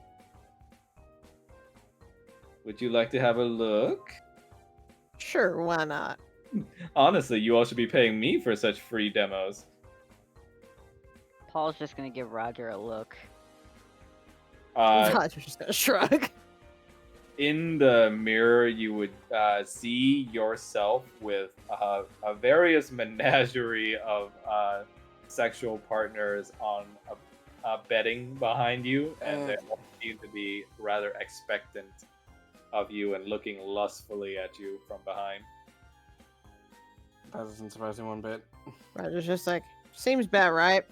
Would you like to have a look? Sure, why not? Honestly, you all should be paying me for such free demos. Paul's just gonna give Roger a look. Roger's just gonna shrug. In the mirror, you would see yourself with a various menagerie of sexual partners on a bedding behind you, and they all seem to be rather expectant of you and looking lustfully at you from behind. That doesn't surprise me one bit. Roger's just like, seems about right.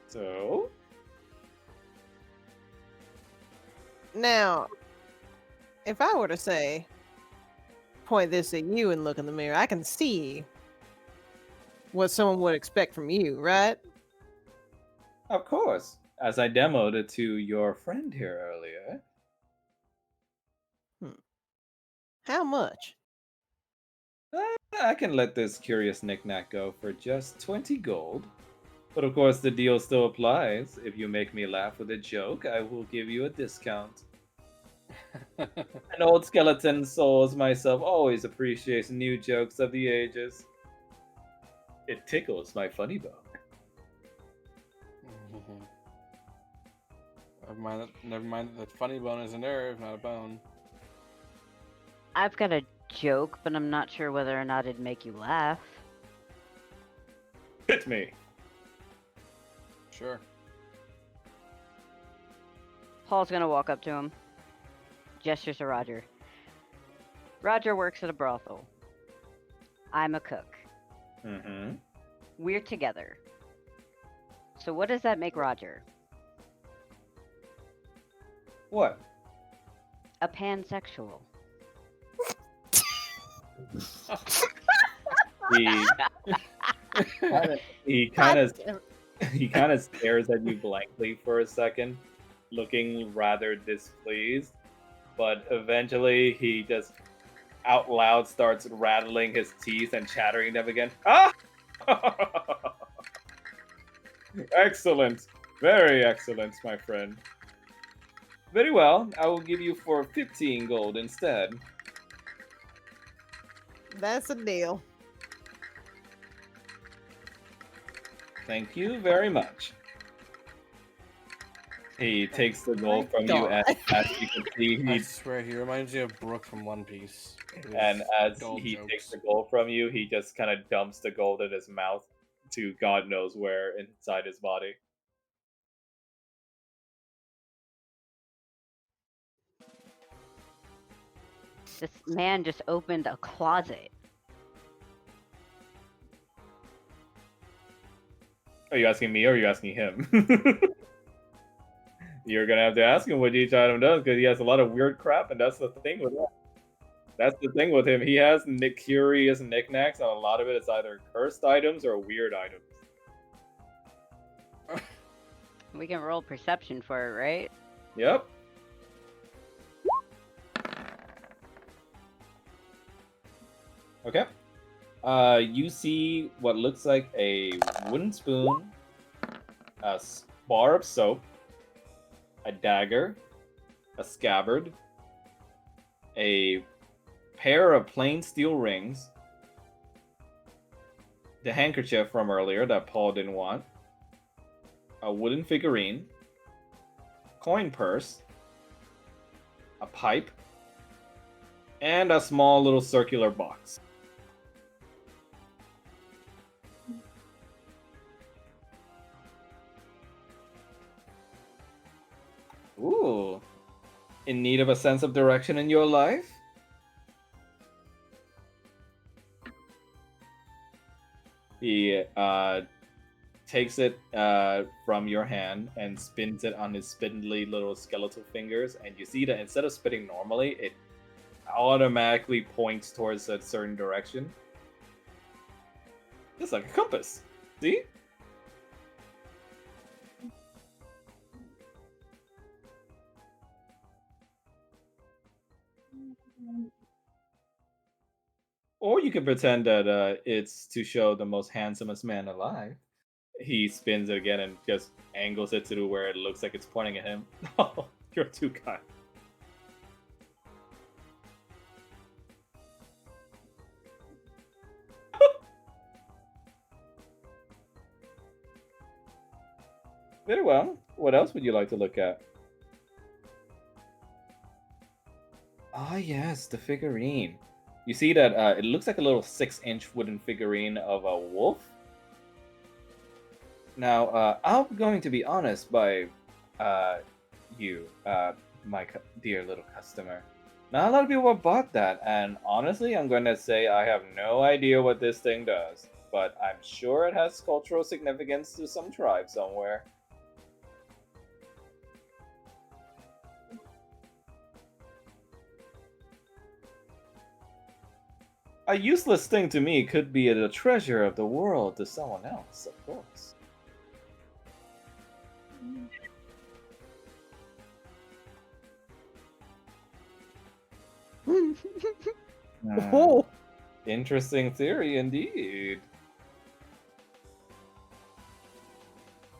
So, Now, if I were to say, point this at you and look in the mirror, I can see what someone would expect from you, right? of course, as I demoed it to your friend here earlier, How much? I can let this curious knickknack go for just 20 gold. But of course, the deal still applies. If you make me laugh with a joke, I will give you a discount. An old skeleton soul as myself always appreciates new jokes of the ages. It tickles my funny bone. Never mind that funny bone is a nerve, not a bone. I've got a joke, but I'm not sure whether or not it'd make you laugh. Hit me. Sure. Paul's gonna walk up to him, gestures to Roger. Roger works at a brothel. I'm a cook. Mm-hmm. We're together. So what does that make Roger? What? A pansexual. He kind of stares at you blankly for a second, looking rather displeased. But eventually, he just out loud starts rattling his teeth and chattering them again. Ah! Excellent, very excellent, my friend. Very well. I will give you for 15 gold instead. That's a deal. Thank you very much. He takes the gold from you, God. and as you can see, I he swear he reminds me of Brooke from One Piece. With and as dull he jokes. takes the gold from you, he just kind of dumps the gold in his mouth to God knows where inside his body. This man just opened a closet. Are you asking me or are you asking him? You're gonna have to ask him what each item does because he has a lot of weird crap, and that's the thing with him. That's the thing with him. He has curious knickknacks, and a lot of it is either cursed items or weird items. We can roll perception for it, right? Yep. Okay. You see what looks like a wooden spoon, a bar of soap, a dagger, a scabbard, a pair of plain steel rings, the handkerchief from earlier that Paul didn't want, a wooden figurine, coin purse, a pipe, and a small little circular box. Ooh. In need of a sense of direction in your life? He takes it from your hand and spins it on his spindly little skeletal fingers, and you see that instead of spinning normally, it automatically points towards a certain direction. Just like a compass. See? Or you can pretend that it's to show the most handsomest man alive. He spins it again and just angles it to where it looks like it's pointing at him. Oh, you're too kind. Very well. What else would you like to look at? Ah, yes, the figurine. You see that it looks like a little 6-inch wooden figurine of a wolf. Now, I'm going to be honest by you, my dear little customer. Not a lot of people have bought that, and honestly, I'm going to say I have no idea what this thing does, but I'm sure it has cultural significance to some tribe somewhere. A useless thing to me could be a treasure of the world to someone else, of course. Oh, Interesting theory indeed.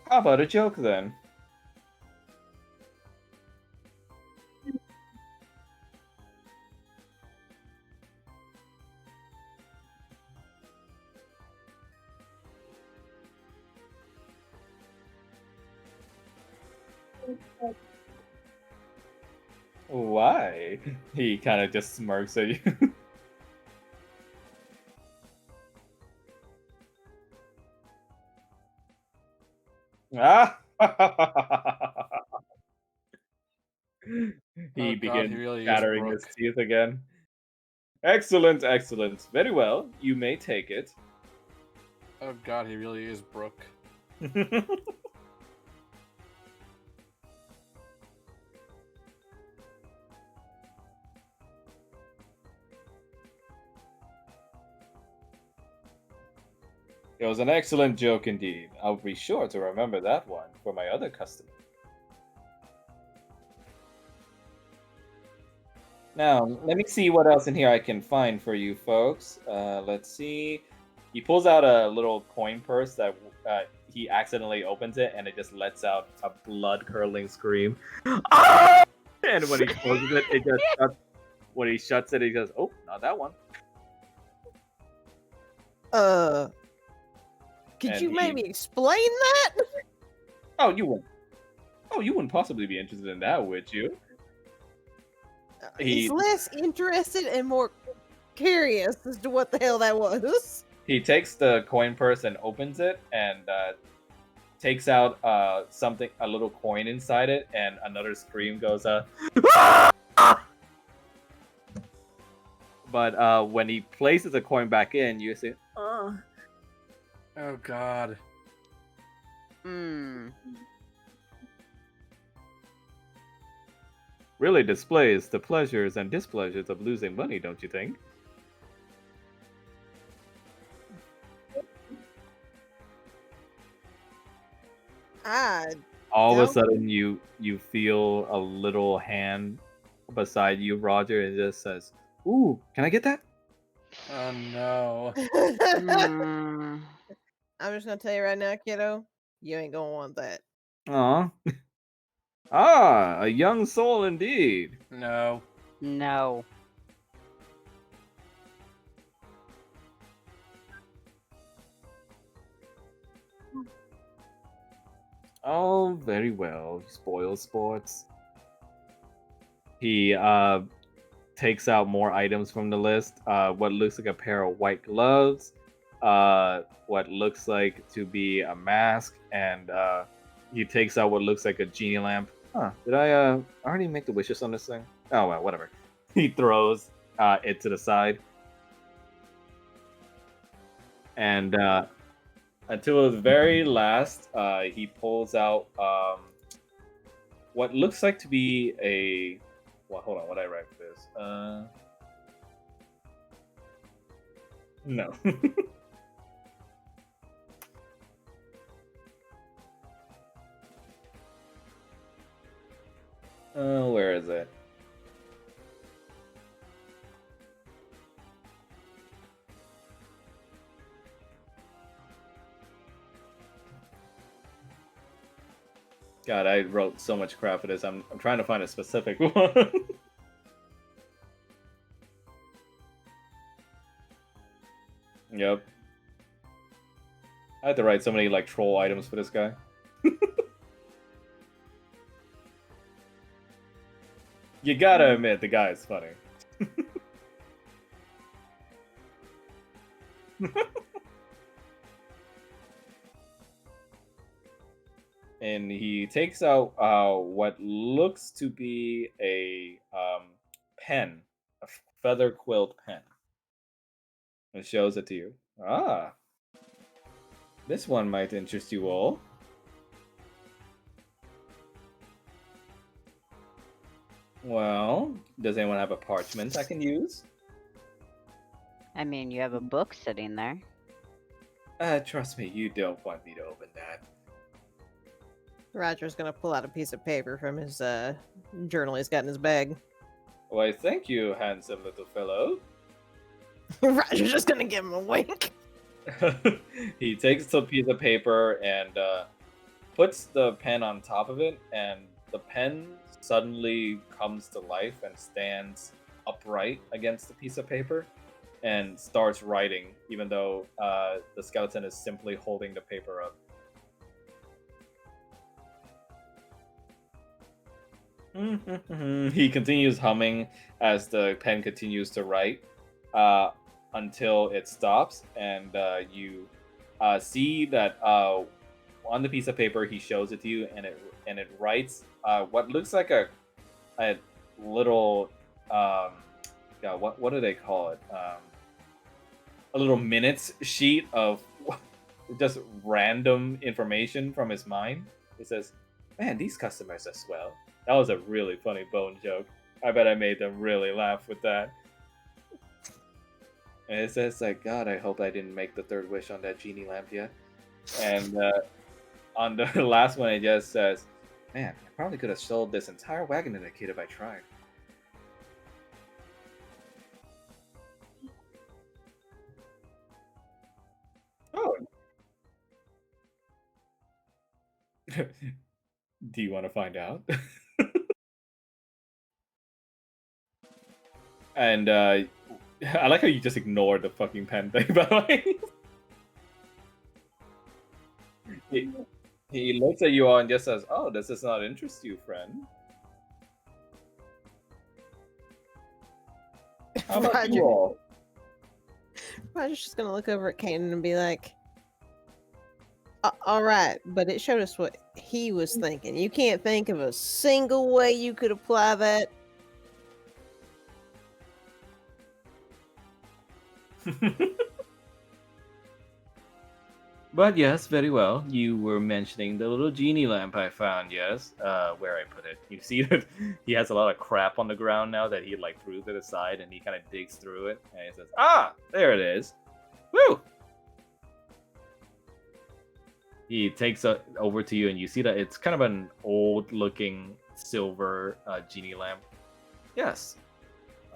How about a joke then? Why? He kind of just smirks at you. Ah! He Oh God, begins he really is chattering his Brooke. teeth again. Excellent, excellent. Very well. You may take it. Oh God, he really is Brooke. It was an excellent joke indeed. I'll be sure to remember that one for my other customer. Now, let me see what else in here I can find for you folks. Let's see. He pulls out a little coin purse that he accidentally opens it, and it just lets out a blood-curdling scream. Ah! And when he closes it, it just shuts. When he shuts it, he goes, "Oh, not that one." could And you he- maybe explain that? Oh, you wouldn't. Oh, you wouldn't possibly be interested in that, would you? He's He less interested and more curious as to what the hell that was. he takes the coin purse and opens it, and takes out something, a little coin inside it, and another scream goes, But when he places a coin back in, you say, Oh God. Hmm. really displays the pleasures and displeasures of losing money, don't you think? Ah, All of a Don't- sudden, you feel a little hand beside you, Roger, and it just says, "Ooh, can I get that?" Oh no. Hmm. I'm just gonna tell you right now, kiddo, you ain't gonna want that. Aw. Ah, a young soul indeed. No. No. Oh, very well. Spoil sports. He takes out more items from the list. What looks like a pair of white gloves. What looks like to be a mask, and he takes out what looks like a genie lamp. Huh? Did I already make the wishes on this thing? Oh well, whatever. He throws it to the side, and until his very last, he pulls out what looks like to be a. Well, hold on. What did I write for this? No. Where is it? God, I wrote so much crap for this. I'm trying to find a specific one. Yep. I had to write so many like troll items for this guy. You gotta admit the guy is funny. And he takes out what looks to be a pen, a feather quilt pen, and shows it to you. Ah, this one might interest you all. Well, does anyone have a parchment I can use? I mean, you have a book sitting there. Trust me, you don't want me to open that. Roger's gonna pull out a piece of paper from his journal he's got in his bag. Why, thank you, handsome little fellow. Roger's just gonna give him a wink. He takes a piece of paper and puts the pen on top of it, and the pen suddenly comes to life and stands upright against the piece of paper and starts writing, even though the skeleton is simply holding the paper up. He continues humming as the pen continues to write until it stops, and you see that on the piece of paper he shows it to you, and it writes what looks like a little yeah, what do they call it? A little minutes sheet of just random information from his mind. It says, "Man, these customers are swell." That was a really funny bone joke. I bet I made them really laugh with that. And it says like, "God, I hope I didn't make the third wish on that genie lamp yet." And on the last one, it just says, "Man, I probably could have sold this entire wagon to the kid if I tried." Oh. Do you want to find out? And I like how you just ignored the fucking pen thing, by the way. he, he looks at you all and just says, "Oh, does this not interest you, friend? How about you Roger. all?" Roger's just gonna look over at Kanan and be like, all right, but it showed us what he was thinking. You can't think of a single way you could apply that." But yes, very well. You were mentioning the little genie lamp I found, yes? Where I put it. You see that he has a lot of crap on the ground now that he like threw to the side and he kind of digs through it and he says, "Ah, there it is. Woo!" He takes it over to you and you see that it's kind of an old looking silver genie lamp. Yes.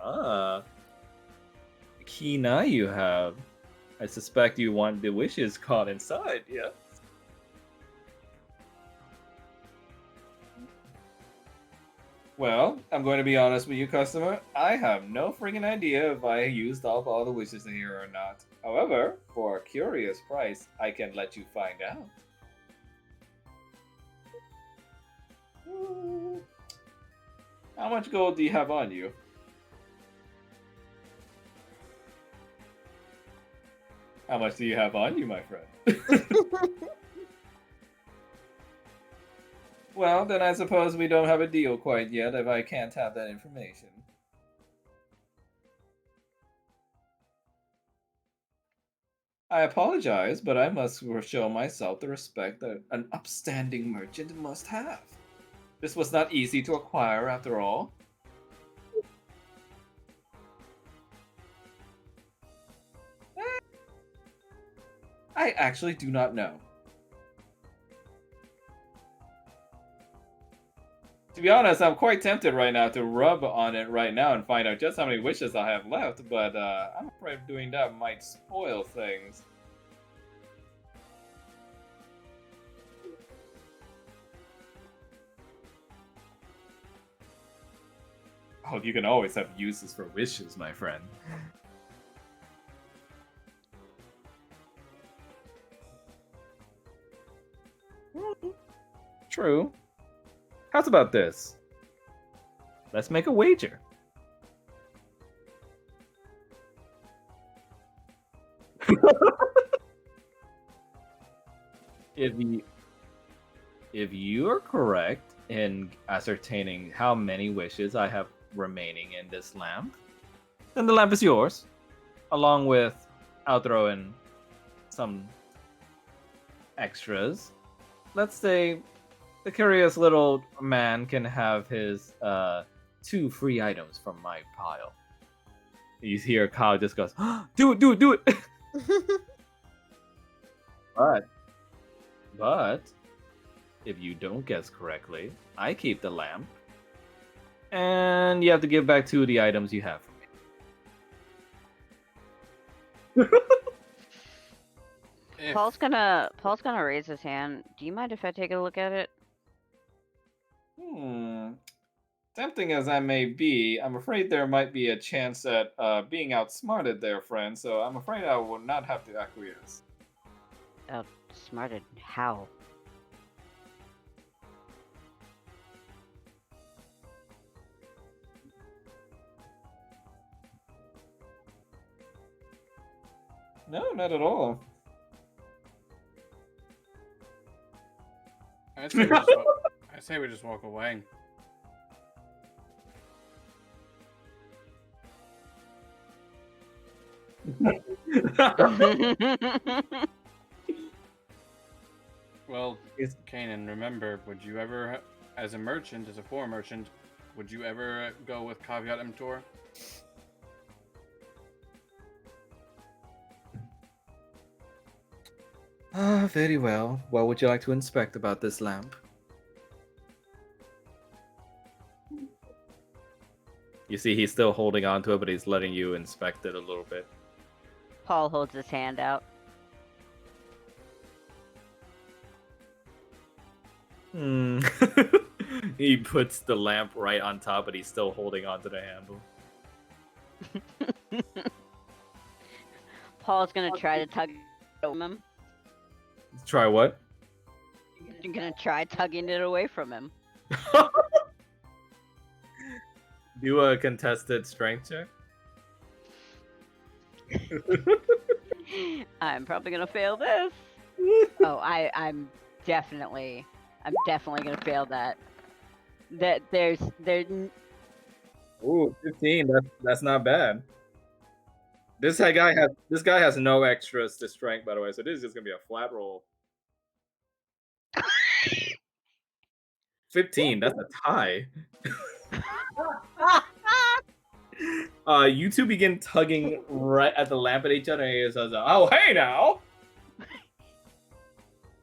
Ah, keen eye you have. I suspect you want the wishes caught inside, yeah? Well, I'm going to be honest with you, customer. I have no freaking idea if I used up all the wishes in here or not. However, for a curious price, I can let you find out. How much gold do you have on you? How much do you have on you, my friend? Well, then I suppose we don't have a deal quite yet if I can't have that information. I apologize, but I must show myself the respect that an upstanding merchant must have. This was not easy to acquire after all. I actually do not know. To be honest, I'm quite tempted right now to rub on it right now and find out just how many wishes I have left, but I'm afraid doing that might spoil things. Oh, you can always have uses for wishes, my friend. True. How's about this? Let's make a wager. If you are correct in ascertaining how many wishes I have remaining in this lamp, then the lamp is yours, along with I'll throw in some extras. Let's say the curious little man can have his 2 free items from my pile. You hear Kyle just goes, "Do it, do it, do it!" But if you don't guess correctly, I keep the lamp, and you have to give back 2 of the items you have for me. If- Paul's gonna raise his hand. Do you mind if I take a look at it? Tempting as I may be, I'm afraid there might be a chance at being outsmarted there, friend, so I'm afraid I will not have to acquiesce. Outsmarted? How? No, not at all. I say we just walk away. Well, Kanan, remember, would you ever, as a merchant, as a foreign merchant, would you ever go with caveat emptor? Very well. What would you like to inspect about this lamp? You see, he's still holding on to it, but he's letting you inspect it a little bit. Paul holds his hand out. He puts the lamp right on top, but he's still holding on to the handle. Paul's gonna try to tug from him. Try what? I'm gonna try tugging it away from him. Do a contested strength check. I'm probably gonna fail this. Oh, I'm definitely gonna fail that. Ooh, 15. That's not bad. This guy has no extras to strength, by the way, so this is just gonna be a flat roll. 15, that's a tie. You two begin tugging right at the lamp at each other, and he says, "Oh, hey now!"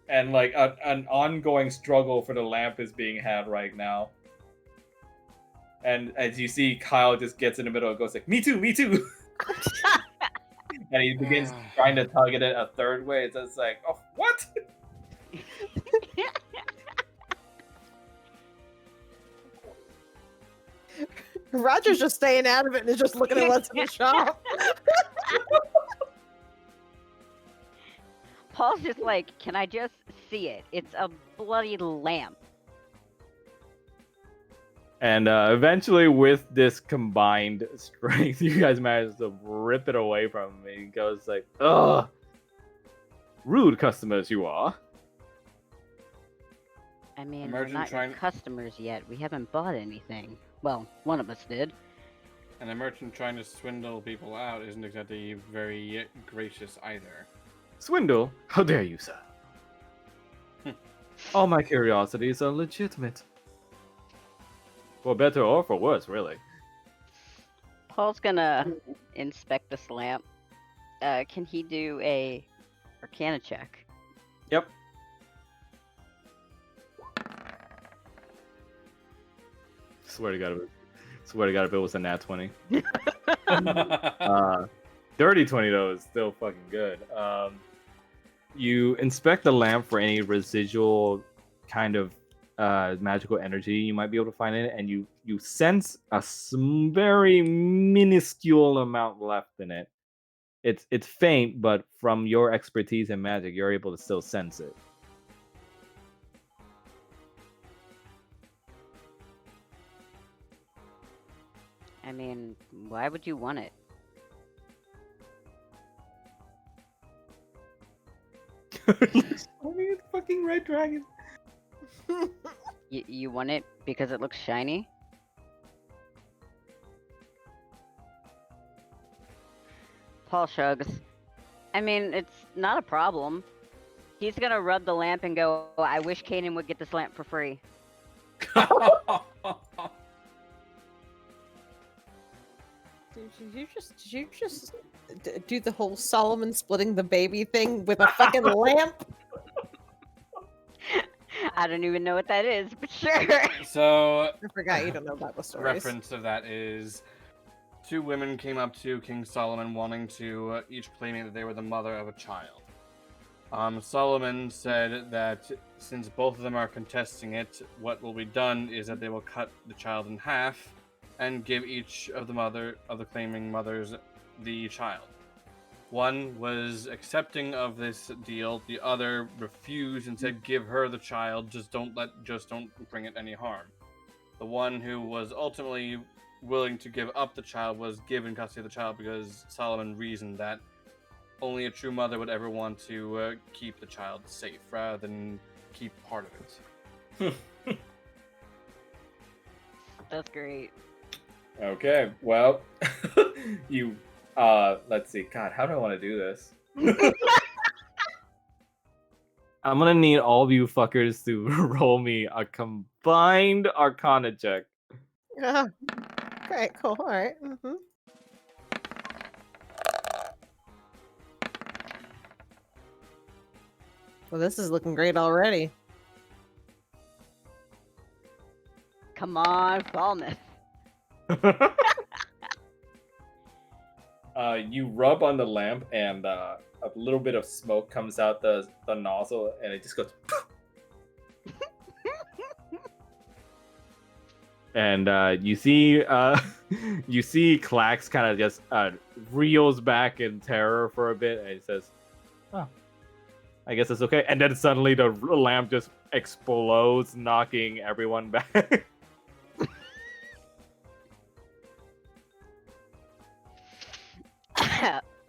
And like an ongoing struggle for the lamp is being had right now. And as you see, Kyle just gets in the middle and goes like, "Me too, me too." And he begins trying to tug at it a third way. It's just like, "Oh, what?" Roger's just staying out of it and is just looking at what's in the shop. Paul's just like, can I just see it? It's a bloody lamp. And eventually, with this combined strength, you guys manage to rip it away from him. He goes like, "Ugh, rude customers you are." I mean, we're Merchant not your trying- customers yet. We haven't bought anything. Well, one of us did. And a merchant trying to swindle people out isn't exactly very gracious either. Swindle? How dare you, sir? All my curiosities are legitimate. For better or for worse, really. Paul's gonna inspect this lamp. Can he do a Arcana check? Yep. Swear to God, if it was a nat 20. Dirty 20 though is still fucking good. You inspect the lamp for any residual kind of magical energy you might be able to find in it, and you sense a very minuscule amount left in it. It's faint, but from your expertise in magic, you're able to still sense it. I mean, why would you want it? It's fucking red dragon. You want it because it looks shiny? Paul shrugs. I mean, it's not a problem. He's gonna rub the lamp and go, I wish Kanan would get this lamp for free. Did you just do the whole Solomon splitting the baby thing with a fucking lamp? I don't even know what that is, but sure. So, I forgot you don't know Bible stories. reference of that is two women came up to King Solomon wanting to, each claiming that they were the mother of a child. Solomon said that since both of them are contesting it, what will be done is that they will cut the child in half and give each of the claiming mothers the child. One was accepting of this deal, the other refused and said, "Give her the child, just don't bring it any harm." The one who was ultimately willing to give up the child was given custody of the child because Solomon reasoned that only a true mother would ever want to keep the child safe rather than keep part of it. That's great. Okay, well, you, let's see. God, how do I want to do this? I'm gonna need all of you fuckers to roll me a combined Arcana check. Great, cool, alright. Mm-hmm. Well, this is looking great already. Come on, Falmouth. You rub on the lamp, and a little bit of smoke comes out the nozzle, and it just goes. And you see Clax kind of just reels back in terror for a bit, and he says, "Oh, I guess it's okay." And then suddenly the lamp just explodes, knocking everyone back.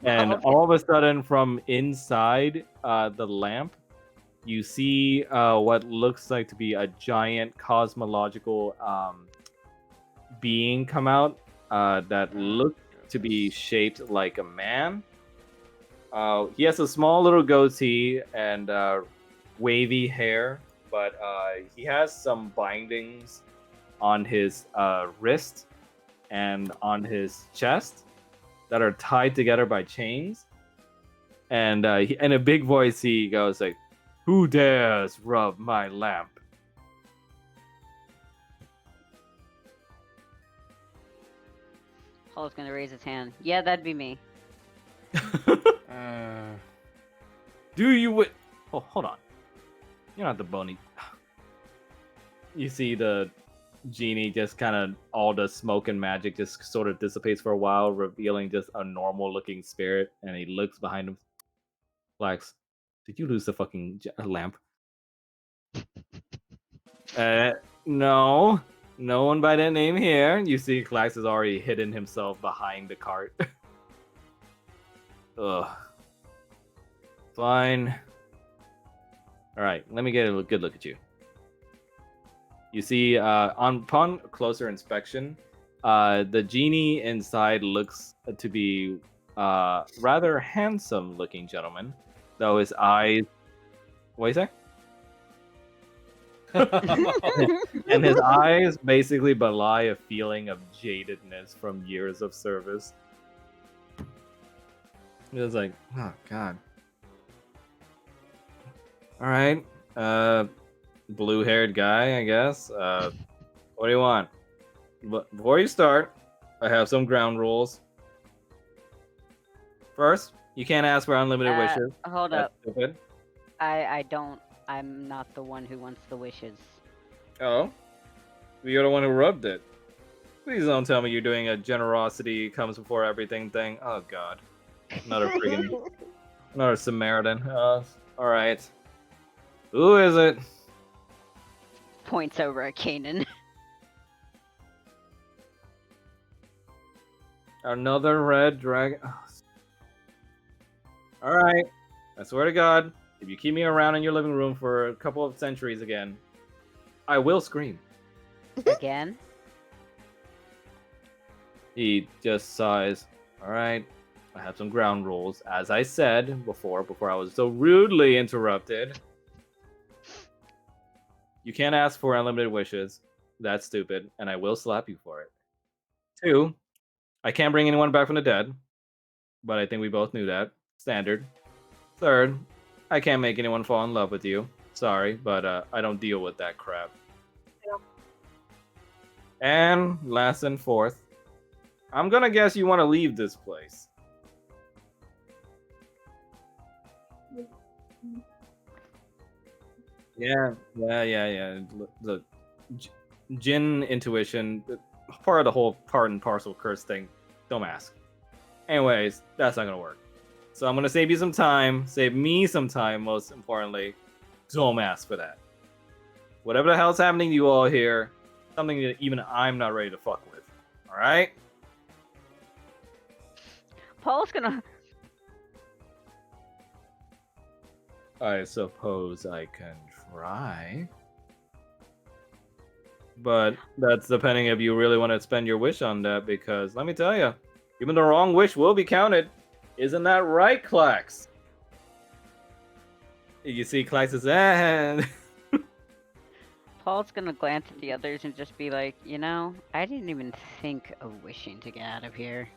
And all of a sudden, from inside the lamp, you see what looks like to be a giant cosmological being come out that looked to be shaped like a man. He has a small little goatee and wavy hair, but he has some bindings on his wrist and on his chest that are tied together by chains. And in a big voice, he goes like, "Who dares rub my lamp?" Paul's gonna raise his hand. Yeah, that'd be me. Do you Oh, hold on. You're not the bony. You see the genie just kind of, all the smoke and magic just sort of dissipates for a while, revealing just a normal looking spirit, and he looks behind him. Flax, did you lose the fucking lamp? No. No one by that name here. You see Klax has already hidden himself behind the cart. Ugh. Fine. Alright, let me get a good look at you. You see, upon closer inspection, the genie inside looks to be rather handsome looking gentleman, though his eyes... What do you say? And his eyes basically belie a feeling of jadedness from years of service. It was like, oh god. Alright. Blue-haired guy, I guess. What do you want? But before you start, I have some ground rules. First, you can't ask for unlimited wishes. Hold That's up. stupid. I don't. I'm not the one who wants the wishes. Oh? You're the one who rubbed it. Please don't tell me you're doing a generosity comes before everything thing. Oh god. Another Samaritan. Alright. Who is it? Points over at Kanan. Another red dragon. Alright. I swear to God, if you keep me around in your living room for a couple of centuries again, I will scream. Again? He just sighs. Alright. I have some ground rules. As I said before I was so rudely interrupted. You can't ask for unlimited wishes. That's stupid, and I will slap you for it. 2, I can't bring anyone back from the dead, but I think we both knew that. Standard. 3rd, I can't make anyone fall in love with you. Sorry, but I don't deal with that crap. And last and 4th, I'm gonna guess you want to leave this place. Yeah. The Jinn intuition, part of the whole part and parcel curse thing. Don't ask. Anyways, that's not gonna work. So I'm gonna save you some time, save me some time, most importantly. Don't ask for that. Whatever the hell's happening to you all here, something that even I'm not ready to fuck with. Alright? Paul's gonna. I suppose I can try. But that's depending if you really want to spend your wish on that, because let me tell you, even the wrong wish will be counted. Isn't that right, Klax? You see Klax's hand. Paul's gonna glance at the others and just be like, you know, I didn't even think of wishing to get out of here.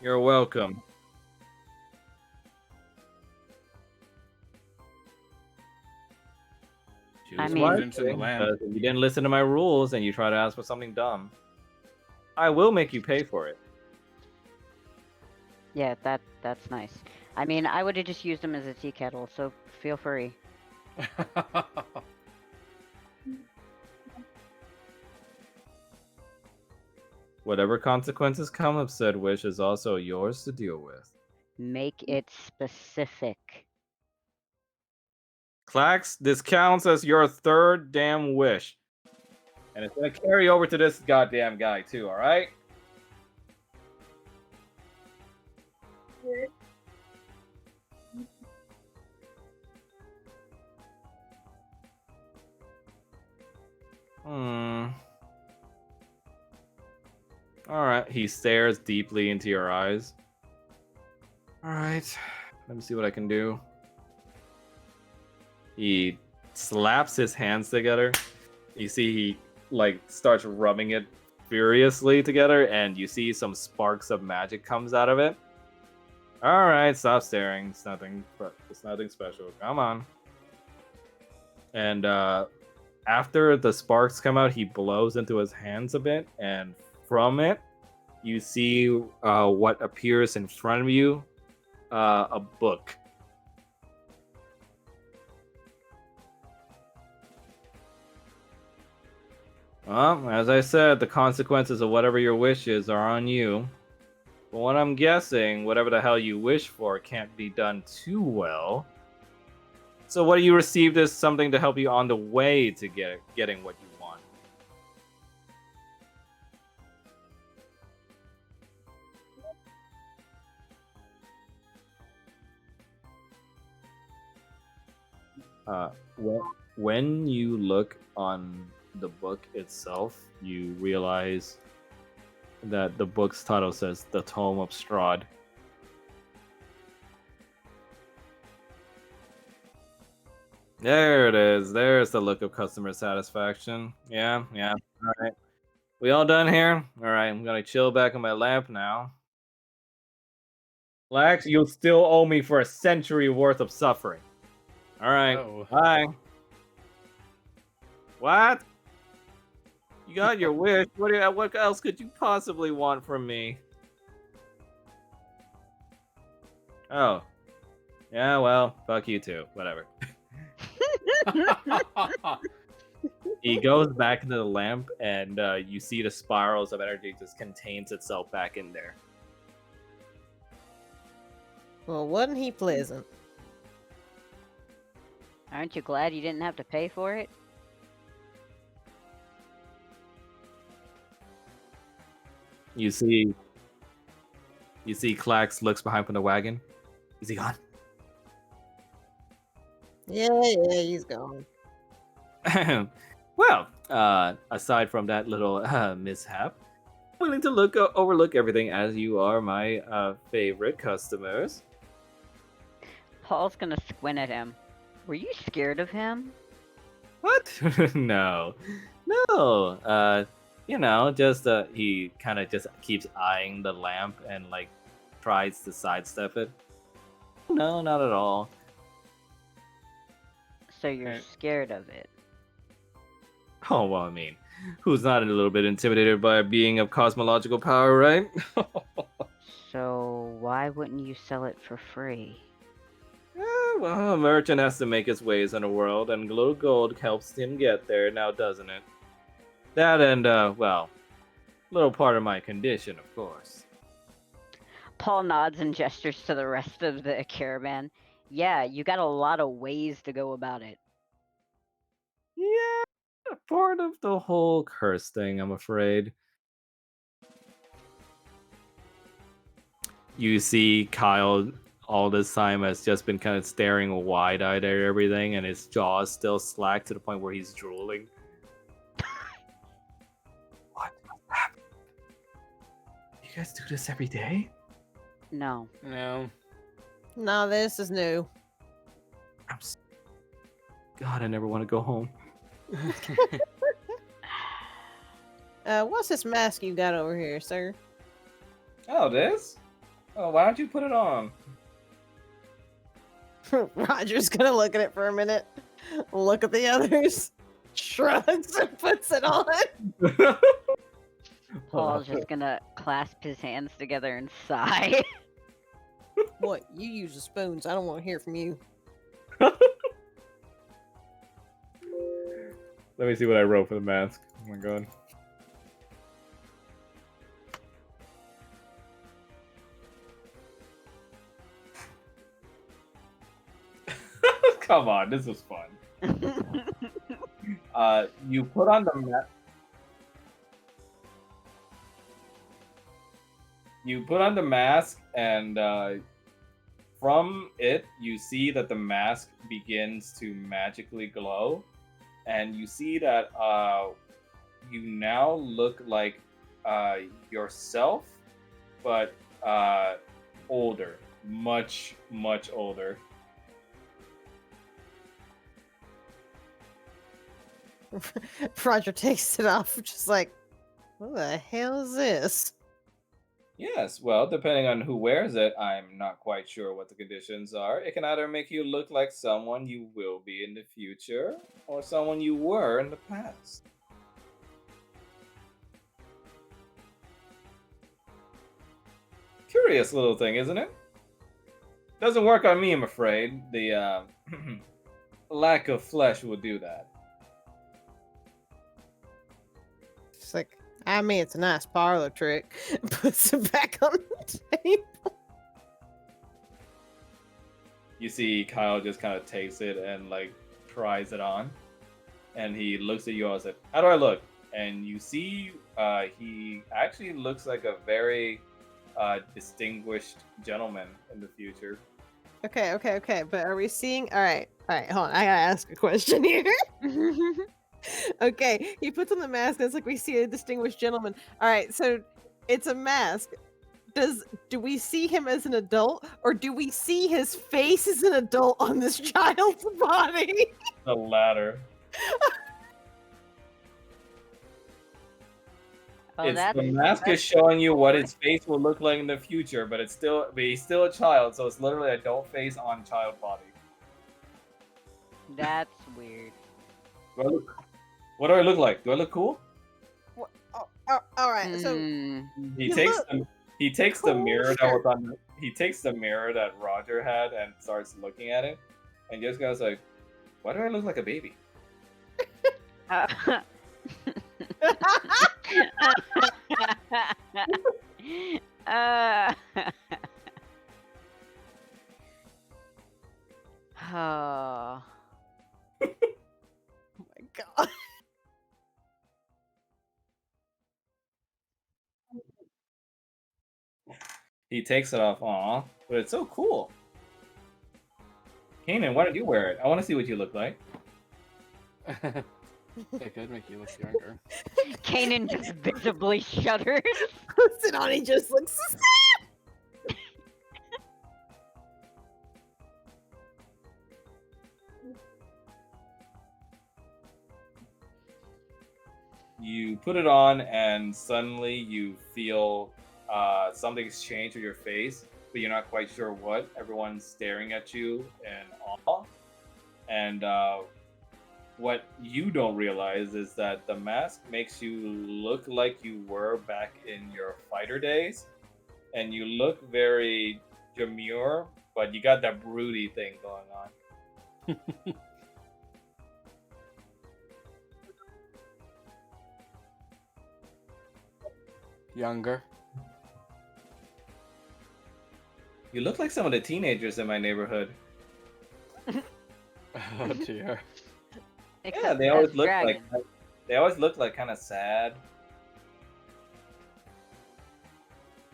You're welcome. I Choose mean- wisely, Into the lamp. because if you didn't listen to my rules and you try to ask for something dumb, I will make you pay for it. Yeah, that's nice. I mean, I would have just used them as a tea kettle, so feel free. Whatever consequences come of said wish is also yours to deal with. Make it specific. Klax, this counts as your 3rd damn wish. And it's gonna carry over to this goddamn guy too, alright? All right. He stares deeply into your eyes. All right. Let me see what I can do. He slaps his hands together. You see he like starts rubbing it furiously together, and you see some sparks of magic comes out of it. All right, stop staring. It's nothing. It's nothing special. Come on. And after the sparks come out, he blows into his hands a bit, and from it, you see what appears in front of you, a book. Well, as I said, the consequences of whatever your wish is are on you. But what I'm guessing, whatever the hell you wish for can't be done too well. So what you received is something to help you on the way to getting what you want. When you look on the book itself, you realize that the book's title says The Tome of Strahd. There it is. There's the look of customer satisfaction. Yeah. All right. We all done here? All right, I'm gonna chill back on my lamp now. Lax, you'll still owe me for a century worth of suffering. All right. Oh. Bye. What? You got your wish. What else could you possibly want from me? Oh. Yeah, well, fuck you too. Whatever. He goes back into the lamp, and you see the spirals of energy just contains itself back in there. Well, wasn't he pleasant? Aren't you glad you didn't have to pay for it? You see Klax looks behind from the wagon. Is he gone? Yeah, he's gone. Well, aside from that little mishap, I'm willing to overlook everything as you are my favorite customers. Paul's gonna squint at him. Were you scared of him? What? No. Just he kind of just keeps eyeing the lamp and like tries to sidestep it. No, not at all. So you're scared of it. Oh, well, I mean, who's not a little bit intimidated by a being of cosmological power, right? So why wouldn't you sell it for free? Well, a merchant has to make his ways in the world, and little gold helps him get there, now doesn't it? That and, well, little part of my condition, of course. Paul nods and gestures to the rest of the caravan. Yeah, you got a lot of ways to go about it. Yeah, part of the whole curse thing, I'm afraid. You see Kyle all this time has just been kind of staring wide-eyed at everything, and his jaw is still slack to the point where he's drooling. What happened? You guys do this every day? No. No. No, this is new. God, I never want to go home. What's this mask you got over here, sir? Oh, this? Oh, why don't you put it on? Roger's gonna look at it for a minute, look at the others, shrugs and puts it on. Paul's just gonna clasp his hands together and sigh. What? You use the spoons. I don't want to hear from you. Let me see what I wrote for the mask. Oh my god. Come on, this was fun. You put on the mask. You put on the mask, and from it, you see that the mask begins to magically glow, and you see that you now look like yourself, but older, much older. Roger takes it off, just like, what the hell is this? Yes, well, depending on who wears it, I'm not quite sure what the conditions are. It can either make you look like someone you will be in the future, or someone you were in the past. Curious little thing, isn't it? Doesn't work on me, I'm afraid. The lack of flesh will do that. It's like, I mean, it's a nice parlor trick. Puts it back on the table. You see Kyle just kind of takes it and like tries it on, and he looks at you all and said, "How do I look?" And you see, he actually looks like a very distinguished gentleman in the future. Okay. But are we seeing? All right. Hold on. I gotta ask a question here. Okay, he puts on the mask. And it's like we see a distinguished gentleman. All right, so it's a mask. Do we see him as an adult, or do we see his face as an adult on this child's body? The latter. Oh, The mask is showing you what his face will look like in the future, but he's still a child, so it's literally adult face on child body. That's weird. What do I look like? Do I look cool? All right. So He You takes look he takes the mirror that cool, was on he takes the mirror that Roger had and starts looking at it, and just goes like, "Why do I look like a baby?" Uh, uh, oh. oh my god. He takes it off, aw, but it's so cool. Kanan, why don't you wear it? I want to see what you look like. It could make you look younger. Kanan just visibly shudders. Puts it on. He just looks the same. You put it on, and suddenly you feel something's changed with your face, but you're not quite sure what. Everyone's staring at you in awe. And what you don't realize is that the mask makes you look like you were back in your fighter days. And you look very demure, but you got that broody thing going on. Younger. You look like some of the teenagers in my neighborhood. Oh dear. Yeah, Except they always as look dragon. like kind of sad.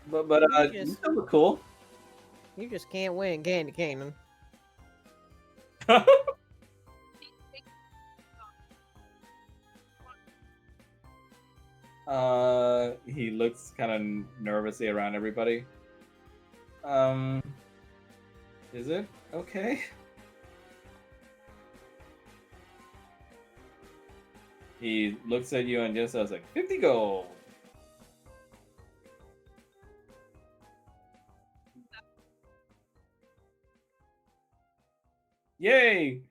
But you Yes. still look cool. You just can't win, can you, Kanan? He looks kind of nervously around everybody. Is it okay? He looks at you and just says like 50 gold. Yay!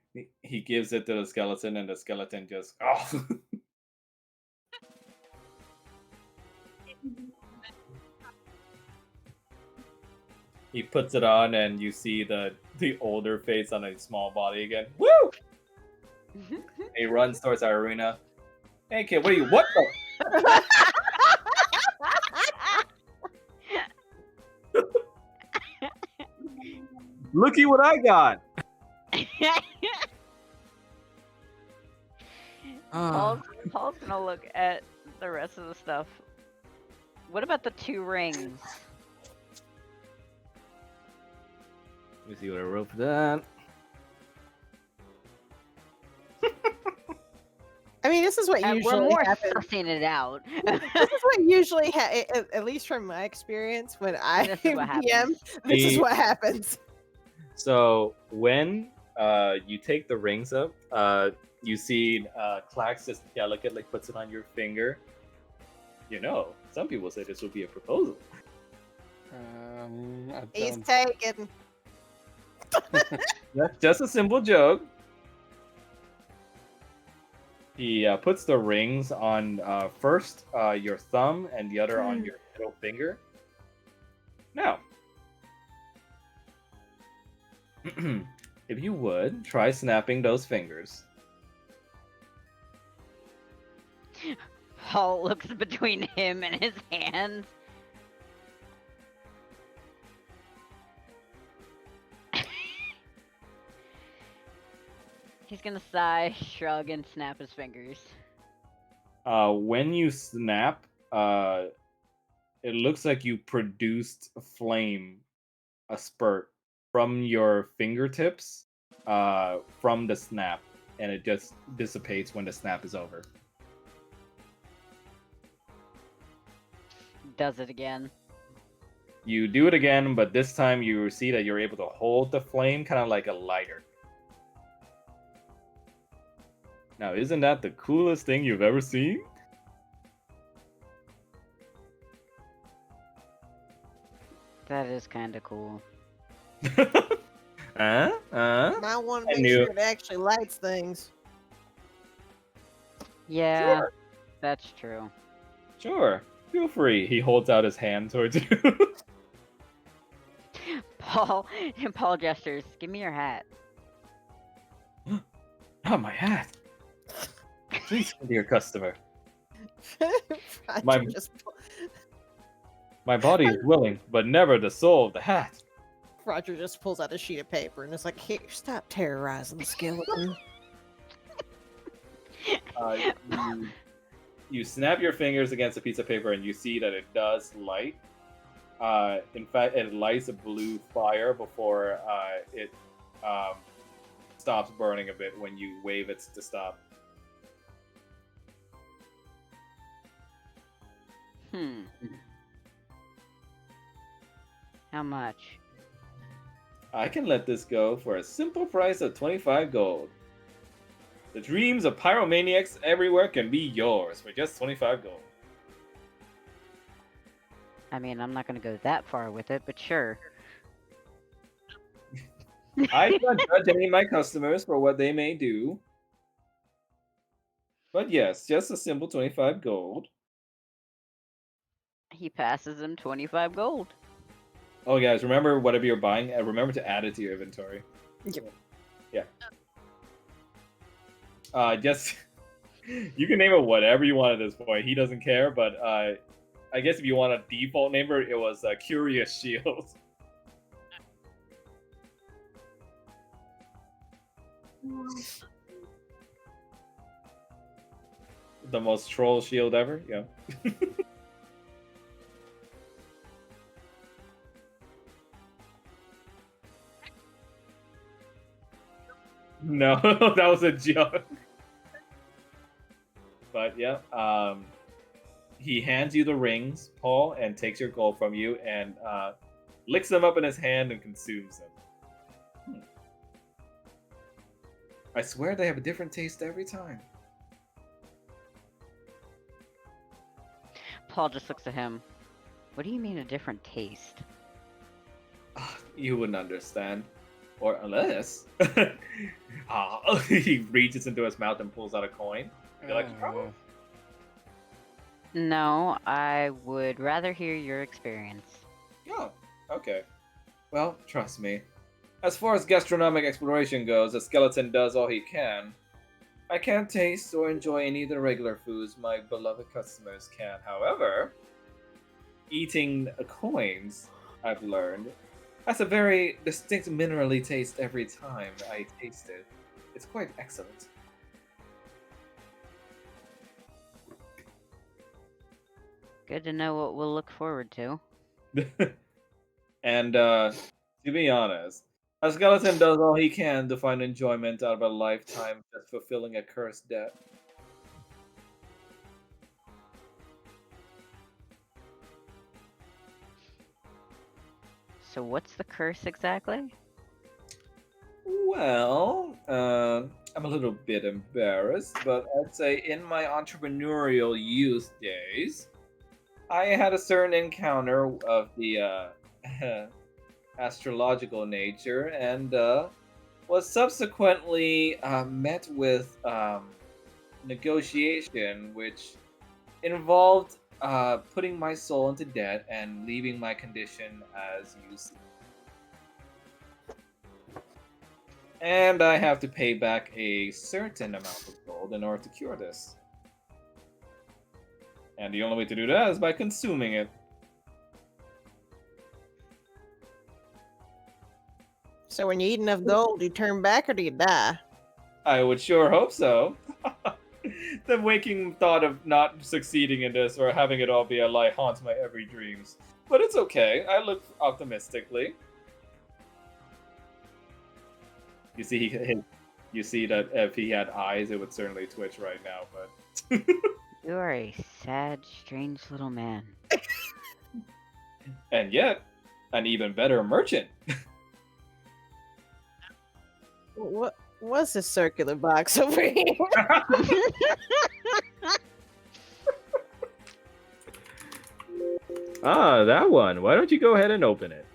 He gives it to the skeleton, and the skeleton just oh. He puts it on, and you see the older face on a small body again. Woo! He runs towards our arena. Hey kid, what are you? What the? Looky what I got! Paul's gonna look at the rest of the stuff. What about the 2 rings? Let me see what I wrote for that. I mean, this is what We're usually more happens. sussing it out. This is what usually, at least from my experience, when I This is what PM, happens. this is The- what happens. So when you take the rings up, you see Clax just delicately puts it on your finger. You know, some people say this would be a proposal. I He's don't. taken. That's just a simple joke. He puts the rings on first your thumb and the other on your middle finger. Now, if you would, try snapping those fingers. Paul looks between him and his hands. He's gonna sigh, shrug, and snap his fingers. When you snap, it looks like you produced a flame, a spurt from your fingertips, from the snap, and it just dissipates when the snap is over. Does it again. You do it again, but this time you see that you're able to hold the flame kind of like a lighter. Now, isn't that the coolest thing you've ever seen? That is kind of cool. Huh? I want I to make knew sure it. it actually lights things. Yeah, Sure. that's true. Sure. Feel free. He holds out his hand towards you. Paul gestures. Give me your hat. Not my hat. Please, dear customer. Roger My- just My body is willing, but never the soul of the hat. Roger just pulls out a sheet of paper and is like, "Here, stop terrorizing the skeleton." You snap your fingers against a piece of paper and you see that it does light. In fact, it lights a blue fire before it stops burning a bit when you wave it to stop. How much? I can let this go for a simple price of 25 gold. The dreams of pyromaniacs everywhere can be yours for just 25 gold. I mean, I'm not gonna go that far with it, but sure. I don't judge any of my customers for what they may do. But yes, just a simple 25 gold. He passes him 25 gold. Oh, guys, remember whatever you're buying, remember to add it to your inventory. Yep. Yeah. Just you can name it whatever you want at this point. He doesn't care, but I guess if you want a default name, it was Curious Shield. The most troll shield ever. Yeah. No, that was a joke. But yeah, he hands you the rings, Paul, and takes your gold from you and licks them up in his hand and consumes them. I swear they have a different taste every time. Paul just looks at him. What do you mean a different taste? You wouldn't understand. Or unless he reaches into his mouth and pulls out a coin. You're like, oh. No, I would rather hear your experience. Oh, okay. Well, trust me. As far as gastronomic exploration goes, the skeleton does all he can. I can't taste or enjoy any of the regular foods my beloved customers can. However, eating coins, I've learned, has a very distinct minerally taste every time I taste it. It's quite excellent. Good to know what we'll look forward to. And to be honest, a skeleton does all he can to find enjoyment out of a lifetime just fulfilling a cursed debt. So what's the curse exactly? Well, I'm a little bit embarrassed, but I'd say in my entrepreneurial youth days, I had a certain encounter of the astrological nature and was subsequently met with negotiation, which involved putting my soul into debt and leaving my condition as you see. And I have to pay back a certain amount of gold in order to cure this. And the only way to do that is by consuming it. So when you eat enough gold, you turn back or do you die? I would sure hope so. The waking thought of not succeeding in this or having it all be a lie haunts my every dreams. But it's okay. I look optimistically. You see, you see that if he had eyes, it would certainly twitch right now. But You are a sad, strange little man. and yet, an even better merchant. What's this circular box over here? Ah, that one. Why don't you go ahead and open it?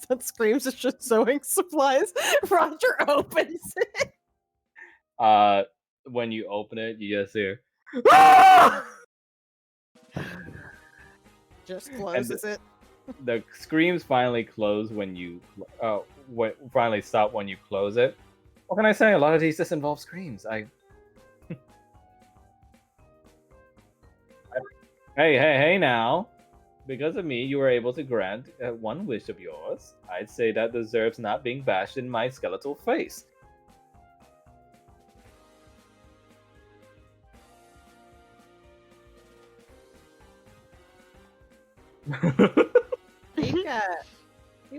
That screams it's just sewing supplies. Roger opens it. When you open it, you just hear. Just closes it. The screams finally close when you finally stop when you close it. What can I say? A lot of these just involve screams. Hey now. Because of me, you were able to grant one wish of yours. I'd say that deserves not being bashed in my skeletal face. You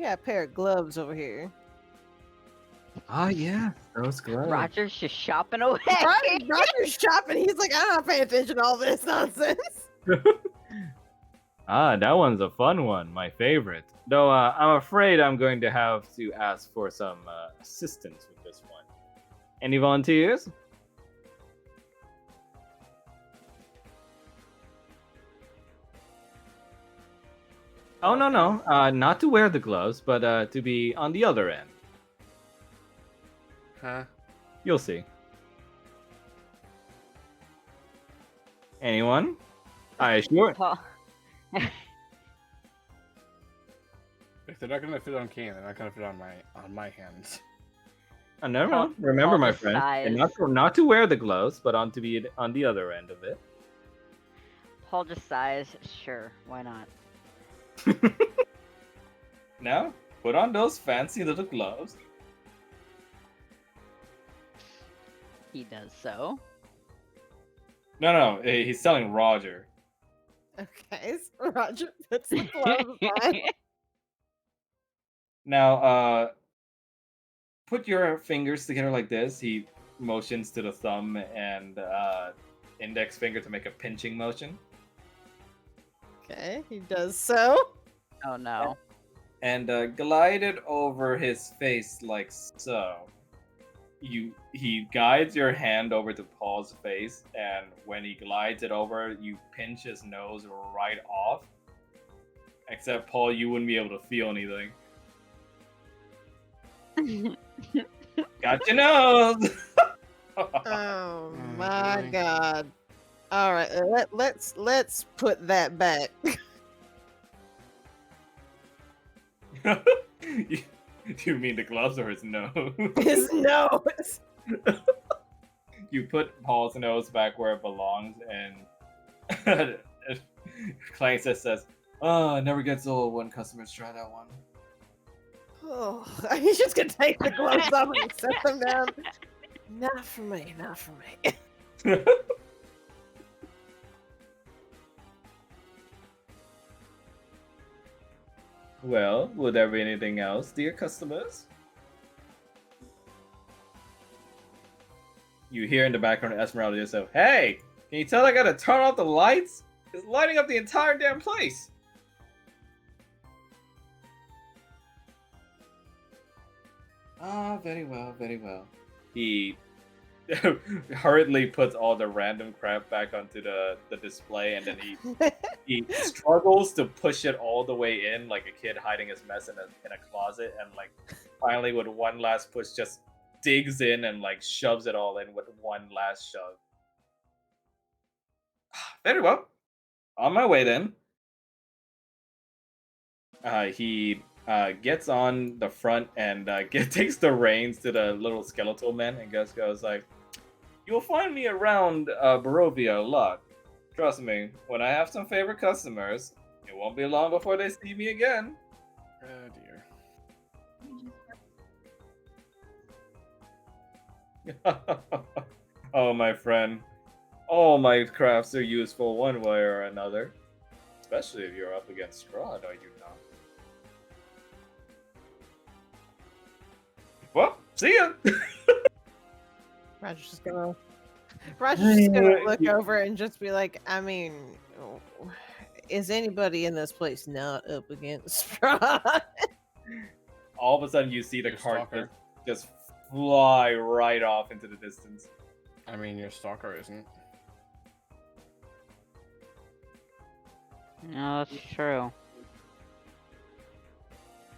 got a pair of gloves over here. Ah, yeah, those gloves. Roger's just shopping away. Roger's shopping. He's like, I'm not paying attention to all this nonsense. Ah, that one's a fun one, my favorite. Though I'm afraid I'm going to have to ask for some assistance with this one. Any volunteers? Oh, no. Not to wear the gloves, but to be on the other end. Huh? You'll see. Anyone? I assure. Paul. If they're not gonna fit on Kane, they're not gonna fit on my hands. No. Paul- Remember, Paul my just friend, and sighs. not to wear the gloves, but on to be on the other end of it. Paul just sighs. Sure, why not? Now, put on those fancy little gloves. He does so. No, he's telling Roger. Okay, so Roger puts the gloves on. Now, put your fingers together like this. He motions to the thumb and index finger to make a pinching motion. Okay, he does so. Oh no. And glide it over his face like so. He guides your hand over to Paul's face, and when he glides it over, you pinch his nose right off. Except Paul, you wouldn't be able to feel anything. Got your nose. Oh my really? god. All right, let's put that back. You mean the gloves or his nose? His nose. You put Paul's nose back where it belongs, and Clank just says, "Oh, it never gets old when customers try that one." Oh, he's just gonna take the gloves off and set them down. Not for me, not for me. Well, would there be anything else, dear customers? You hear in the background Esmeralda just say, "Hey, Can you tell I gotta turn off the lights? It's lighting up the entire damn place. Ah, very well, very well. He hurriedly puts all the random crap back onto the display, and then he struggles to push it all the way in, like a kid hiding his mess in a closet, and like finally with one last push, just digs in and like shoves it all in with one last shove. Very well. On my way then. He gets on the front and takes the reins to the little skeletal man and just goes like, "You'll find me around Barovia a lot. Trust me, when I have some favorite customers, it won't be long before they see me again." Oh dear. Oh, my friend. All my crafts are useful one way or another. Especially if you're up against Strahd, are you not? Well, see ya! Roger's just gonna look over and just be like, I mean, is anybody in this place not up against Strahd? All of a sudden, you see the Your cart stalker. just fly right off into the distance. I mean, your stalker isn't. No, that's true.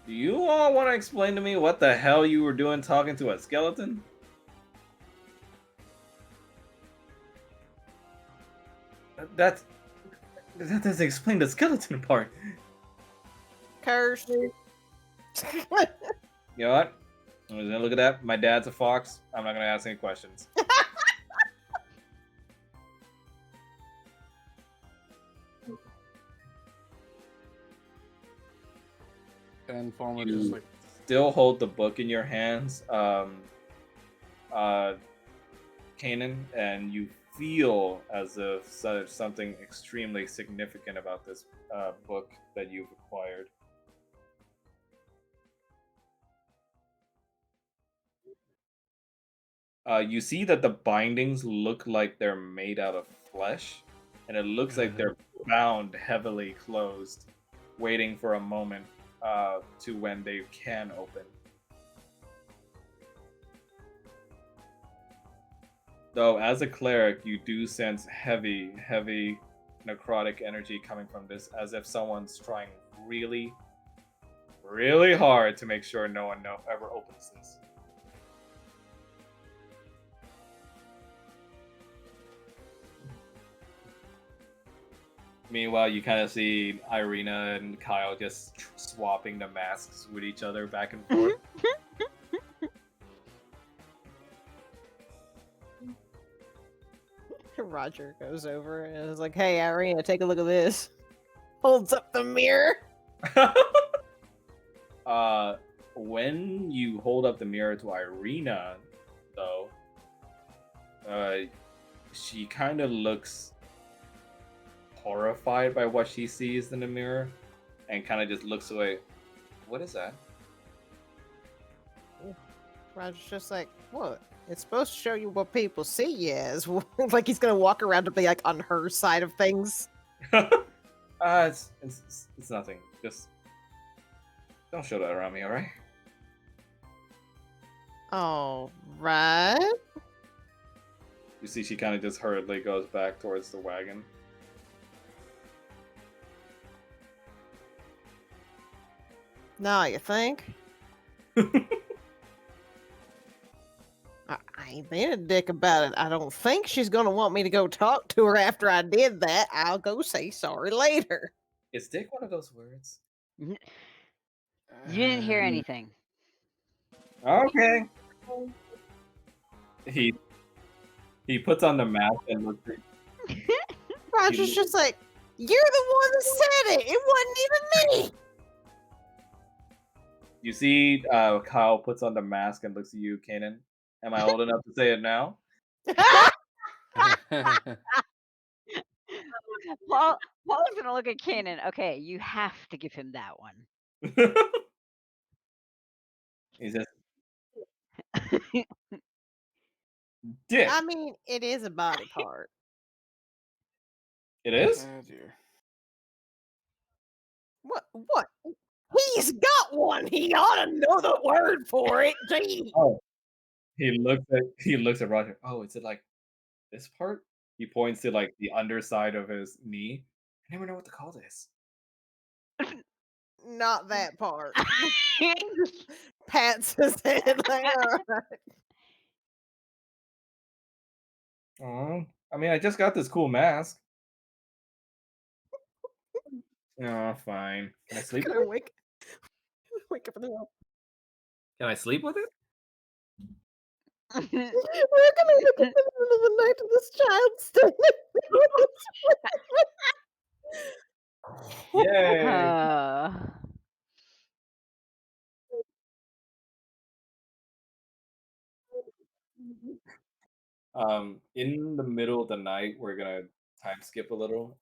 Do you all want to explain to me what the hell you were doing talking to a skeleton? That doesn't explain the skeleton part. Curse. You know what? I'm just gonna look at that. My dad's a fox. I'm not gonna ask any questions. And Forma just like, Still hold the book in your hands, Kanan, and you feel as if there's something extremely significant about this book that you've acquired. You see that the bindings look like they're made out of flesh, and it looks like they're bound heavily closed, waiting for a moment to when they can open. Though, as a cleric, you do sense heavy, heavy necrotic energy coming from this, as if someone's trying really, really hard to make sure no one ever opens this. Meanwhile, you kind of see Irina and Kyle just swapping the masks with each other back and forth. Roger goes over and is like, "Hey, Irina, take a look at this." Holds up the mirror. When you hold up the mirror to Irina, though, she kind of looks horrified by what she sees in the mirror and kind of just looks away. What is that? Roger's just like, "What? It's supposed to show you what people see you as." Like he's gonna walk around to be like on her side of things. It's nothing. Just don't show that around me, all right? All right. You see, she kind of just hurriedly goes back towards the wagon. Now you think? I ain't being a dick about it. I don't think she's gonna want me to go talk to her after I did that. I'll go say sorry later. Is dick one of those words? You didn't hear anything. Okay. He puts on the mask and looks at Roger's just like, "You're the one that said it. It wasn't even me." You see, Kyle puts on the mask and looks at you, Kanan. Am I old enough to say it now? Paul's gonna look at Kanan. Okay, you have to give him that one. He says, "Dick." I mean, it is a body part. It is? Oh dear. What? What? He's got one. He ought to know the word for it. Gee. Oh. He looks at Roger. Oh, is it like this part? He points to like the underside of his knee. I never know what to call this. Not that part. Pats his head like, all right. Oh, I mean, I just got this cool mask. Oh, fine. Can I sleep with Gonna it? wake up in the world. Can I sleep with it? We're gonna wake up in the middle of the night to this child standing. Yay! In the middle of the night, we're gonna time skip a little.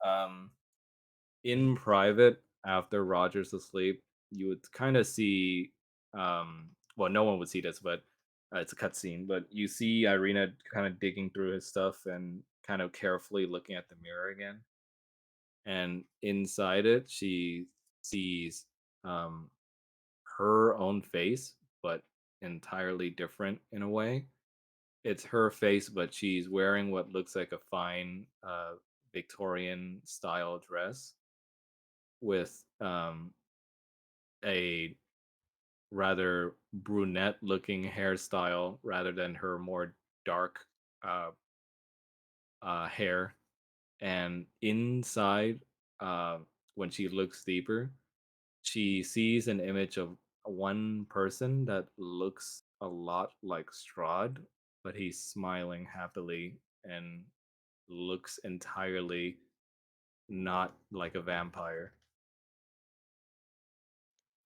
In private, after Roger's asleep, you would kind of see, well, no one would see this, but it's a cutscene. But you see Irina kind of digging through his stuff and kind of carefully looking at the mirror again. And inside it, she sees um, her own face, but entirely different in a way. It's her face, but she's wearing what looks like a fine Victorian style dress with a rather brunette looking hairstyle rather than her more dark uh, hair. And inside, uh, when she looks deeper, she sees an image of one person that looks a lot like Strahd, but he's smiling happily and looks entirely not like a vampire.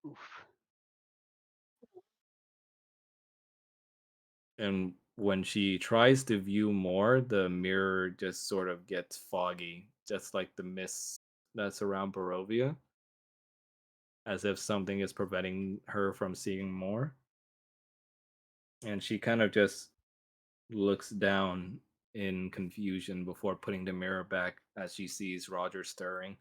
Oof. And when she tries to view more, the mirror just sort of gets foggy, just like the mist that's around Barovia, as if something is preventing her from seeing more. And she kind of just looks down in confusion before putting the mirror back as she sees Roger stirring.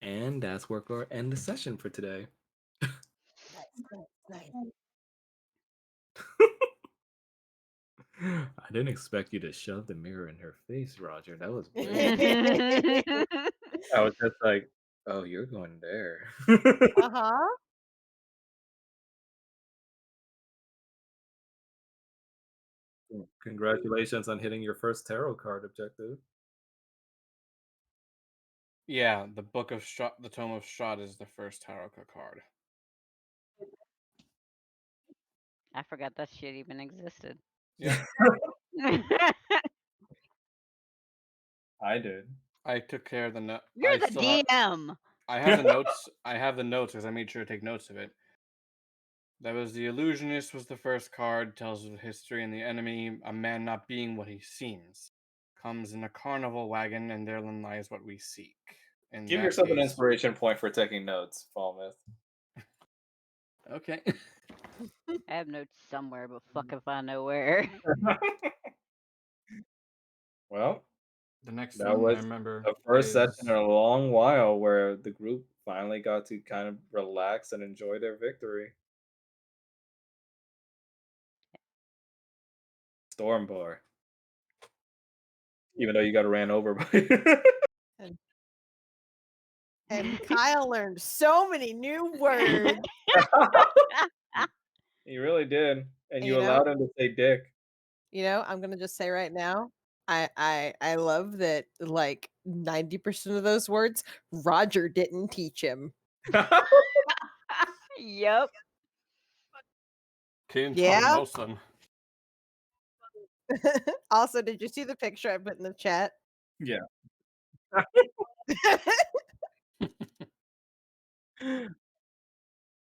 And that's where we'll end the session for today. Nice. I didn't expect you to shove the mirror in her face, Roger. That was weird. I was just like, oh, you're going there. Uh-huh. Congratulations on hitting your first tarot card objective. Yeah, the Book of Strahd, the Tome of Strahd is the first tarot card. I forgot that shit even existed. Yep. I did. I took care of the note. You're the DM. I have the notes. I have the notes because I made sure to take notes of it. That was the illusionist was the first card, tells of the history and the enemy, a man not being what he seems. Comes in a carnival wagon, and therein lies what we seek. And Give that yourself an is inspiration point for taking notes, Falmouth. okay. I have notes somewhere, but fuck if I know where. Well, The next that one I was remember the first is session in a long while where the group finally got to kind of relax and enjoy their victory. Storm Bar. Even though you got ran over by. And Kyle learned so many new words. He really did. And you You know? allowed him to say dick. You know, I'm gonna just say right now, I love that like 90% of those words Roger didn't teach him. Yep. Kane Yeah? taught most of them. Also, did you see the picture I put in the chat? Yeah.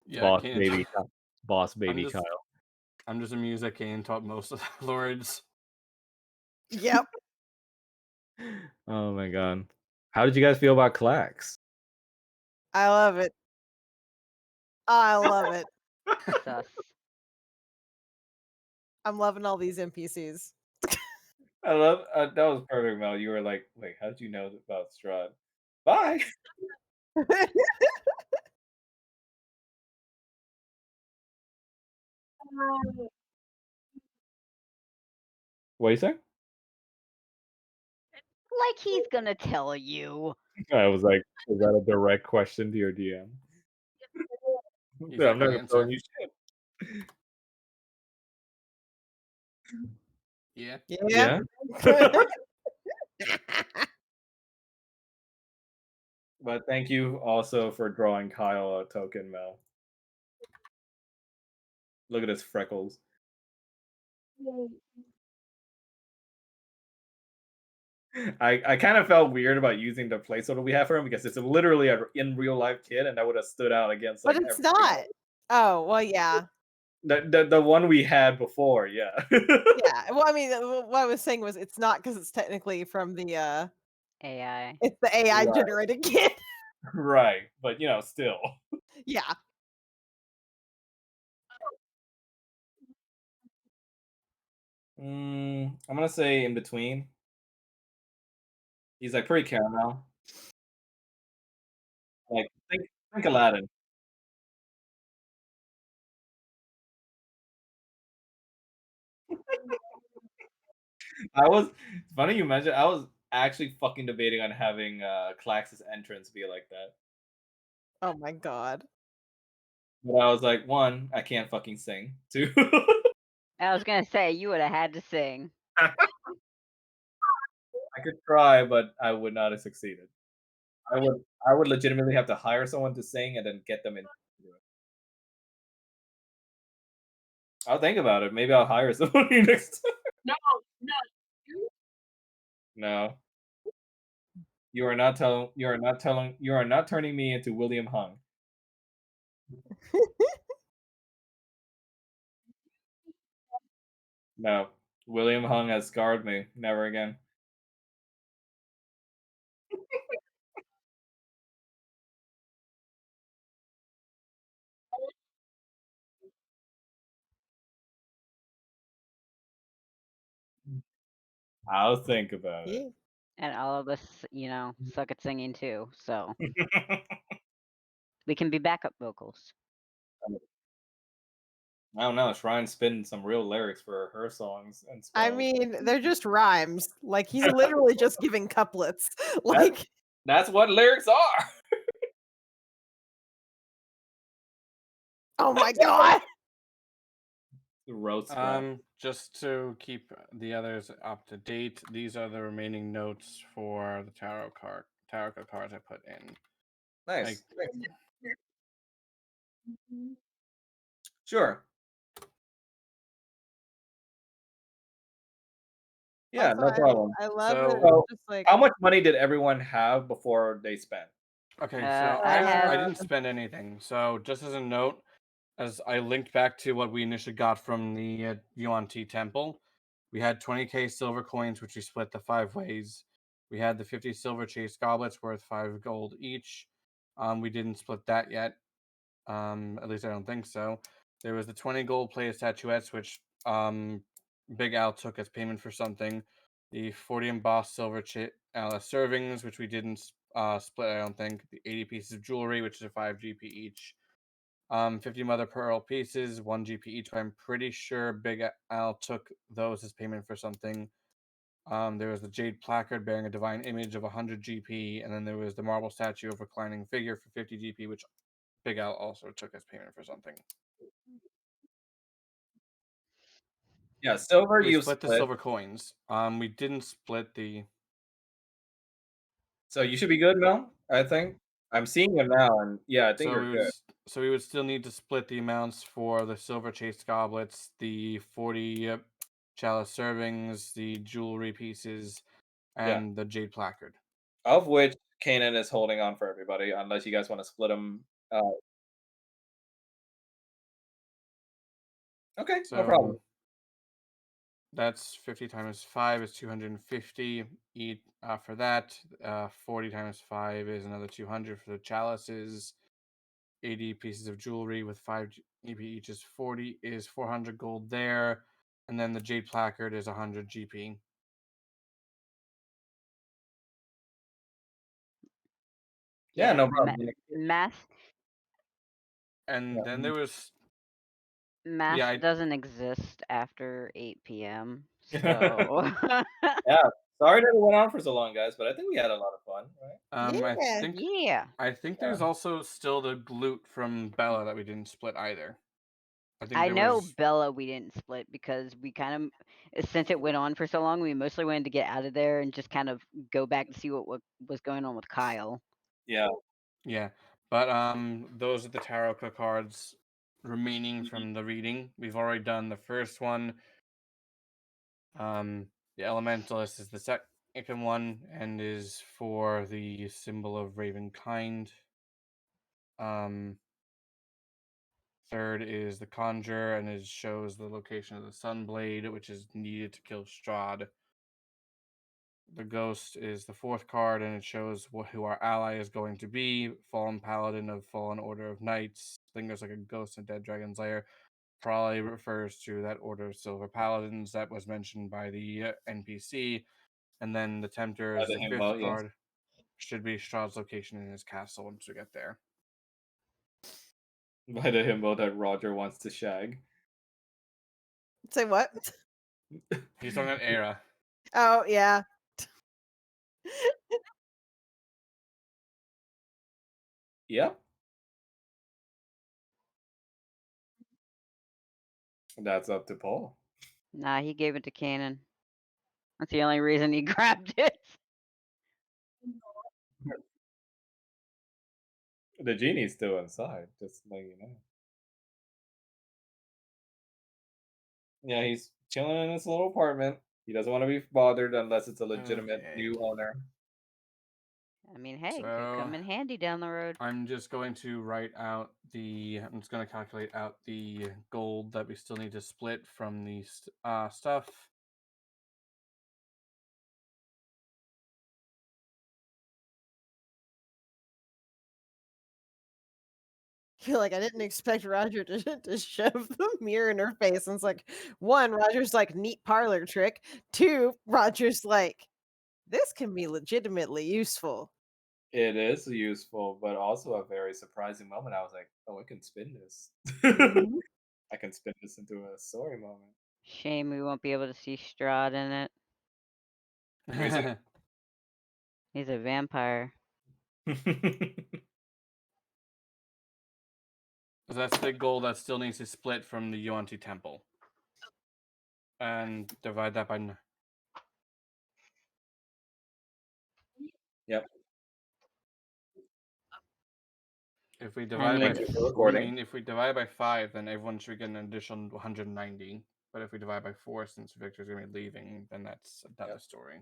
Yeah, Boss Kane baby, taught- boss baby just- Kyle. I'm just amused that Kane taught most of the lords. Yep. Oh my god. How did you guys feel about Clax? I love it. I love it. Sus. I'm loving all these NPCs. I love that was perfect, Mel. You were like, wait, how did you know about Strahd? Bye. What you say? Like he's gonna tell you. I was like, is that a direct question to your DM? He's Yeah, not I'm gonna not answer. telling you shit. Yeah. Yeah. But thank you also for drawing Kyle a token, Mel. Look at his freckles. I kind of felt weird about using the placeholder we have for him because it's literally a in real life kid, and that would have stood out against But like it's everything not. else. Oh, well, yeah. The one we had before, yeah. Yeah. Well, I mean, what I was saying was it's not because it's technically from the AI. it's the AI Right. generated kid. Right, but still. Yeah. I'm gonna say in between. He's like pretty caramel. Like think Aladdin. I was it's funny you mentioned. I was actually fucking debating on having Klax's entrance be like that. Oh my god. But I was like, one, I can't fucking sing. Two, I was gonna say you would have had to sing. I could try, but I would not have succeeded. I would legitimately have to hire someone to sing and then get them in to do it. I'll think about it. Maybe I'll hire somebody next time. No. You are not turning me into William Hung. No. William Hung has scarred me. Never again. I'll think about Yeah. And all of us, suck at singing too. So it. we can be backup vocals. I don't know. Shrine's spitting some real lyrics for her songs and I spells. mean, they're just rhymes. Like he's literally just giving couplets. Like, That's what lyrics are. oh my god. Roast Shrine. Just to keep the others up to date, these are the remaining notes for the tarot card cards I put in. Nice. Like, Sure. Yeah, Also, no problem. I love So- that So, it's just like how much money did everyone have before they spent? okay, so I have- I didn't spend anything. So just as a note, as I linked back to what we initially got from the Yuan Ti Temple, we had 20k silver coins, which we split the 5 ways. We had the 50 silver chase goblets worth 5 gold each. We didn't split that yet. At least I don't think so. There was the 20 gold plated statuettes, which Big Al took as payment for something. The 40 embossed silver servings, which we didn't split, I don't think. The 80 pieces of jewelry, which is a 5 GP each. 50 mother pearl pieces, 1 GP each, but I'm pretty sure Big Al took those as payment for something. There was the jade placard bearing a divine image of 100 GP, and then there was the marble statue of reclining figure for 50 GP, which Big Al also took as payment for something. Yeah, silver We you split the silver coins. We didn't split the. So you should be good, Mel. I think I'm seeing you now, and yeah, I think So you're good. we would still need to split the amounts for the silver chase goblets, the 40 chalice servings, the jewelry pieces, Yeah. and the jade placard. Of which Kanan is holding on for everybody, unless you guys want to split them. Okay, no problem. So that's 50 times 5 is 250 each. For that, 40 times 5 is another 200 for the chalices. 80 pieces of jewelry with 5 EP each is 40 is 400 gold there, and then the jade placard is 100 GP. Yeah, no ma- problem. math And then there was math Yeah, I- doesn't exist after 8 p.m. So Yeah. Sorry that it went on for so long, guys, but I think we had a lot of fun, right? I Yeah. think yeah. there's also still the glute from Bella that we didn't split either. I think I there know was Bella we didn't split because we kind of, since it went on for so long, we mostly wanted to get out of there and just kind of go back and see what was going on with Kyle. Yeah. Yeah, but those are the tarot cards remaining from the reading. We've already done the first one. The Elementalist is the second one and is for the symbol of Ravenkind. Third is the Conjure, and it shows the location of the Sunblade, which is needed to kill Strahd. The Ghost is the fourth card, and it shows who our ally is going to be. Fallen Paladin of Fallen Order of Knights. Lingers like a ghost in Dead Dragon's Lair. Probably refers to that Order of Silver Paladins that was mentioned by the NPC. And then the Tempter is the the fifth himbo, yes. card. Should be Strahd's location in his castle once we get there. By the himbo that Roger wants to shag. Say what? He's talking about Era. Oh yeah. Yep. That's up to Paul. Nah, he gave it to Cannon. That's the only reason he grabbed it. The genie's still inside, just letting you know. Yeah, he's chilling in his little apartment. He doesn't want to be bothered unless it's a legitimate Okay. new owner. I mean, hey, could come in handy down the road. I'm just going to write out I'm just going to calculate out the gold that we still need to split from the stuff. I feel like I didn't expect Roger to shove the mirror in her face. And it's like, one, Roger's like, neat parlor trick. Two, Roger's like, this can be legitimately useful. It is useful, but also a very surprising moment. I was like, oh, I can spin this. Mhm. I can spin this into a story moment. Shame we won't be able to see Strahd in it. Reason? He's a vampire. So that's the gold that still needs to split from the Yuan-Ti temple. And divide that by... Yep. If we divide by... Thank you for recording. if we divide by 5, then everyone should get an additional 190. But if we divide by 4, since Victor's going to be leaving, then that's another story.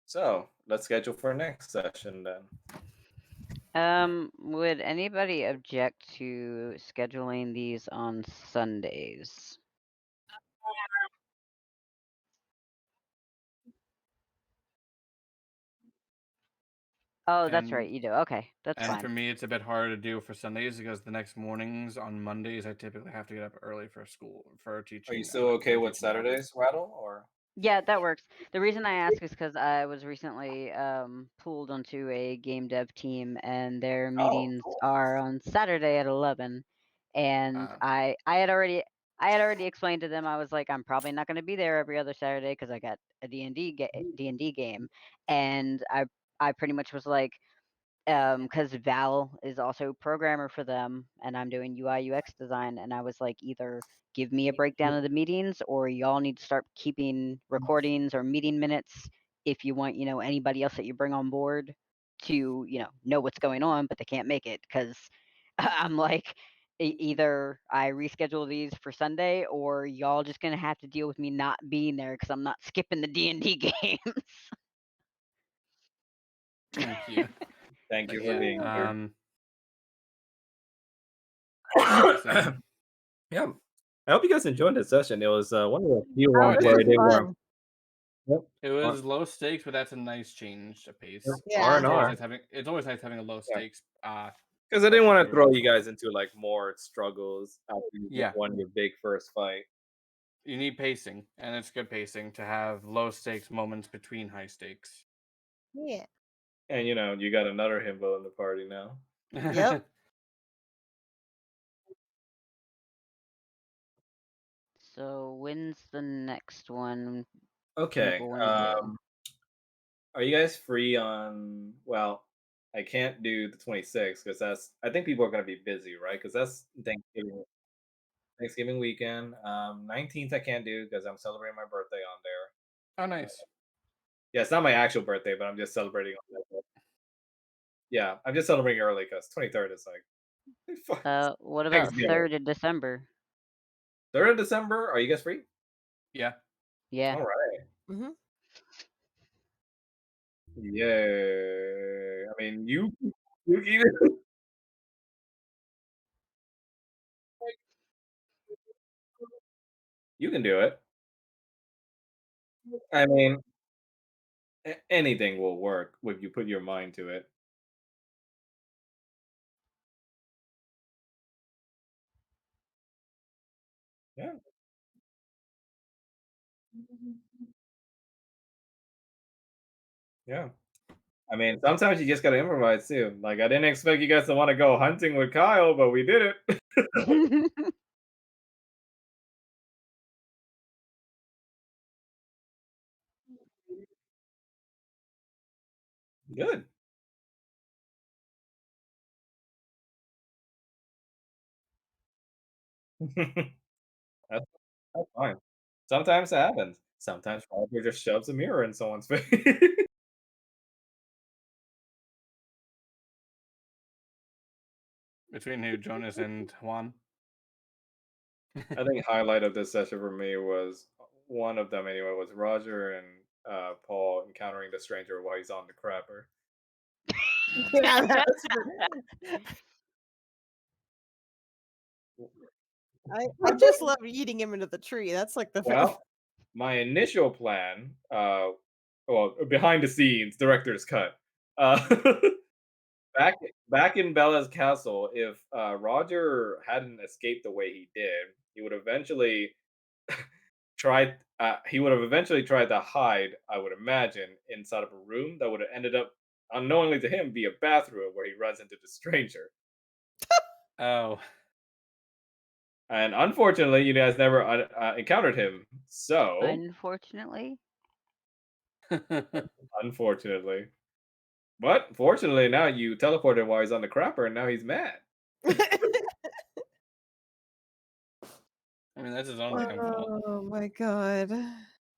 So let's schedule for next session then. Would anybody object to scheduling these on Sundays? Oh, that's right, you do. Okay, that's And fine. for me, it's a bit harder to do for Sundays because the next mornings on Mondays, I typically have to get up early for school, for teaching. Are you still okay with Saturdays, Rattle? Or Yeah, that works. The reason I ask is because I was recently pulled onto a game dev team, and their meetings are on Saturday at 11. And I had already explained to them, I was like, I'm probably not going to be there every other Saturday because I got a D&D game, and I pretty much was like, because Val is also programmer for them, and I'm doing UI UX design, and I was like, either give me a breakdown of the meetings, or y'all need to start keeping recordings or meeting minutes if you want, anybody else that you bring on board to, know what's going on, but they can't make it, because I'm like, either I reschedule these for Sunday, or y'all just gonna have to deal with me not being there because I'm not skipping the D&D games. Thank you. Thank you for being here. So, Yeah. I hope you guys enjoyed this session. It was one of the few Oh, ones this where I was did fun. more. Yep. it was low stakes, but that's a nice change of pace. Yeah. R&R. It's always nice having a low stakes Because I didn't That's want to true. throw you guys into like more struggles after you Yeah. won your big first fight. You need pacing, and it's good pacing to have low stakes moments between high stakes. Yeah. And you got another himbo in the party now. Yep. So when's the next one Okay. people want to do? Are you guys free on? Well, I can't do the 26th because I think people are going to be busy, right? Because that's Thanksgiving weekend. 19th I can't do because I'm celebrating my birthday on there. Oh, nice. Yeah, it's not my actual birthday, but I'm just celebrating on that day. Yeah, I'm just celebrating early because 23rd is like fuck, What about Thanksgiving. 3rd of December? 3rd of December. Are you guys free? Yeah. Yeah. All right. Hmm. Yeah. I mean, you even you can do it. I mean, anything will work if you put your mind to it. Yeah. Yeah. I mean, sometimes you just gotta improvise too. Like I didn't expect you guys to want to go hunting with Kyle, but we did it. Good. that's, that's fine. Sometimes it happens. Sometimes Roger just shoves a mirror in someone's face. Between who, Jonas and Juan? I think highlight of this session for me was one of them anyway was Roger and Paul encountering the stranger while he's on the crapper. Yeah, I just love eating him into the tree. That's like the Well, my initial plan, well, behind the scenes, director's cut. Uh, back back in Bella's castle, if Roger hadn't escaped the way he did, he would have eventually tried to hide, I would imagine, inside of a room that would have ended up unknowingly to him be a bathroom where he runs into the stranger. Oh. And unfortunately, you guys never encountered him. So, Unfortunately. unfortunately. But fortunately, now you teleported while he's on the crapper, and now he's mad. I mean, that's his own damn fault. Oh my god.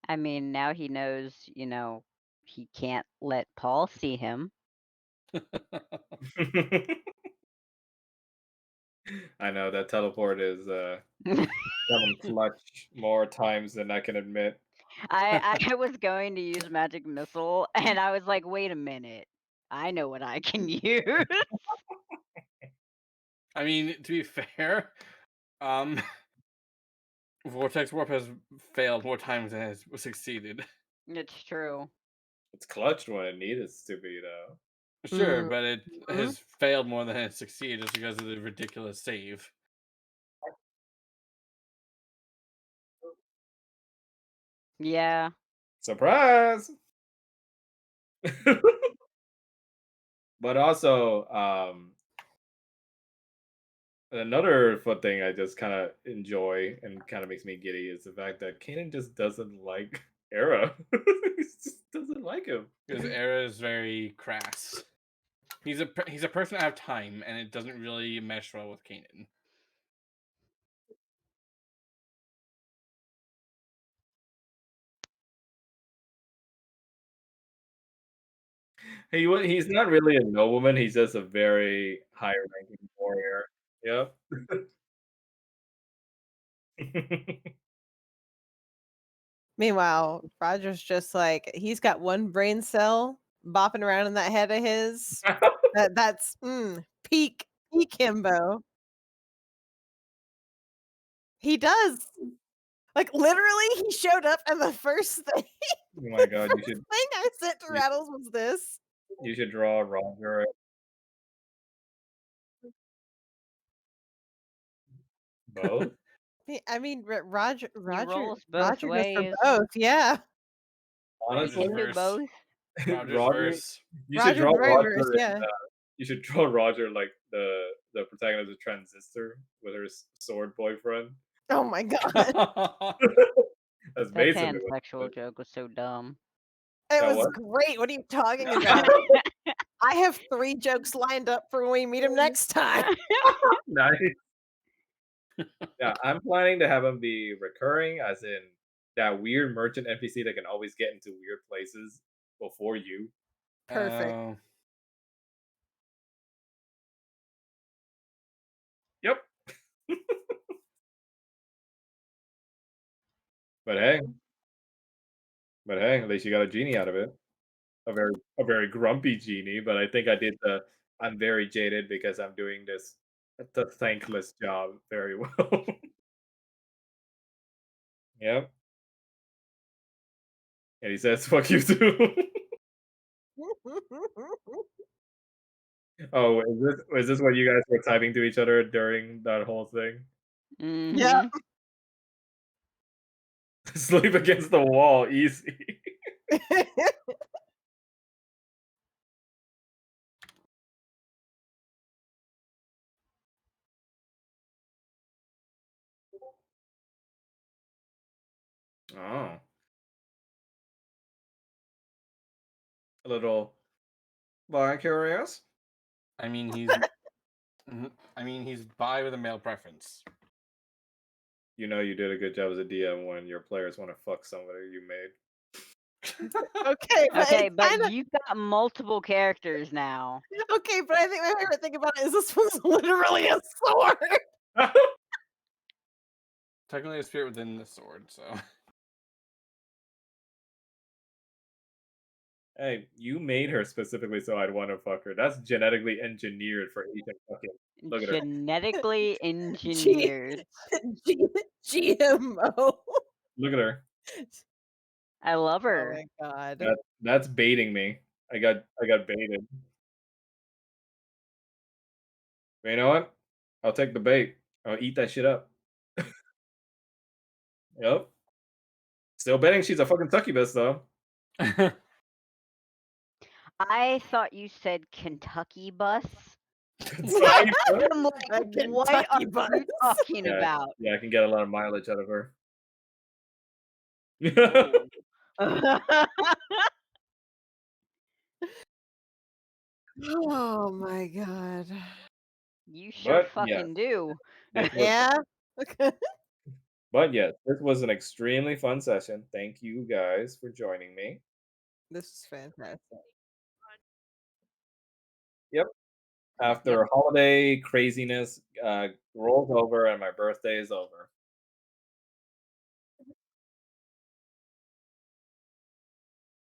I mean, now he knows, he can't let Paul see him. I know that teleport is coming clutch more times than I can admit. I was going to use magic missile and I was like, wait a minute. I know what I can use. I mean, to be fair, um, Vortex Warp has failed more times than has succeeded. It's true. It's clutched when it needed to be, though. Sure, but it Mhm. has failed more than it succeeded just because of the ridiculous save. Yeah. Surprise! But also, another fun thing I just kind of enjoy and kind of makes me giddy is the fact that Kanan just doesn't like Era. He just doesn't like him. Because Era is very crass. He's a person out of time, and it doesn't really mesh well with Kanan. He's not really a nobleman. He's just a very high ranking warrior. Yep. Meanwhile, Roger's just like he's got one brain cell bopping around in that head of his. That's peak himbo. He does. Like literally, he showed up, and the first thing, Oh my the god, first thing I sent to you Rattles was this. you should draw Roger. Both. I mean, both Roger goes for ways. both. Yeah, Honestly, Can't do verse. both. Roger's Roger, verse. you should Roger's draw very verse. Roger. Yeah. You should draw Roger like the protagonist of Transistor with her sword boyfriend. Oh my god, That's That basically pansexual joke was so dumb. it That was what? great. What are you talking about? I have 3 jokes lined up for when we meet him next time. Nice. Yeah, I'm planning to have him be recurring, as in that weird merchant NPC that can always get into weird places before you. Perfect. Oh, Yep. But hey, at least you got a genie out of it. A very grumpy genie, but I think I did the I'm very jaded because I'm doing this the thankless job very well. Yep. And he says, "Fuck you too." Oh, is this what you guys were typing to each other during that whole thing? Yeah. Mhm. Sleep against the wall, easy. Oh, a little bi-curious. I mean he's. I mean he's bi with a male preference. You know you did a good job as a DM when your players want to fuck somebody you made. Okay, but Okay, it's but kind of you've got multiple characters now. okay. But I think my favorite thing about it is this one's literally a sword. Technically a spirit within the sword, so. Hey, you made her specifically so I'd want to fuck her. That's genetically engineered for Asian fucking. Look at her. Genetically G- engineered. GMO. Look at her. I love Oh her. my god. That's baiting me. I got baited. But you know what? I'll take the bait. I'll eat that shit up. Yep. Still betting she's a fucking succubus though. I thought you said Kentucky bus. Succubus? I'm like, A what are Kentucky bus. you talking Yeah, about? yeah, I can get a lot of mileage out of her. Oh my god. You sure But yes, fucking do. this was Yeah. Okay. but yes, this was an extremely fun session. Thank you guys for joining me. This is fantastic. Yep. Yep. After holiday craziness rolls over and my birthday is over.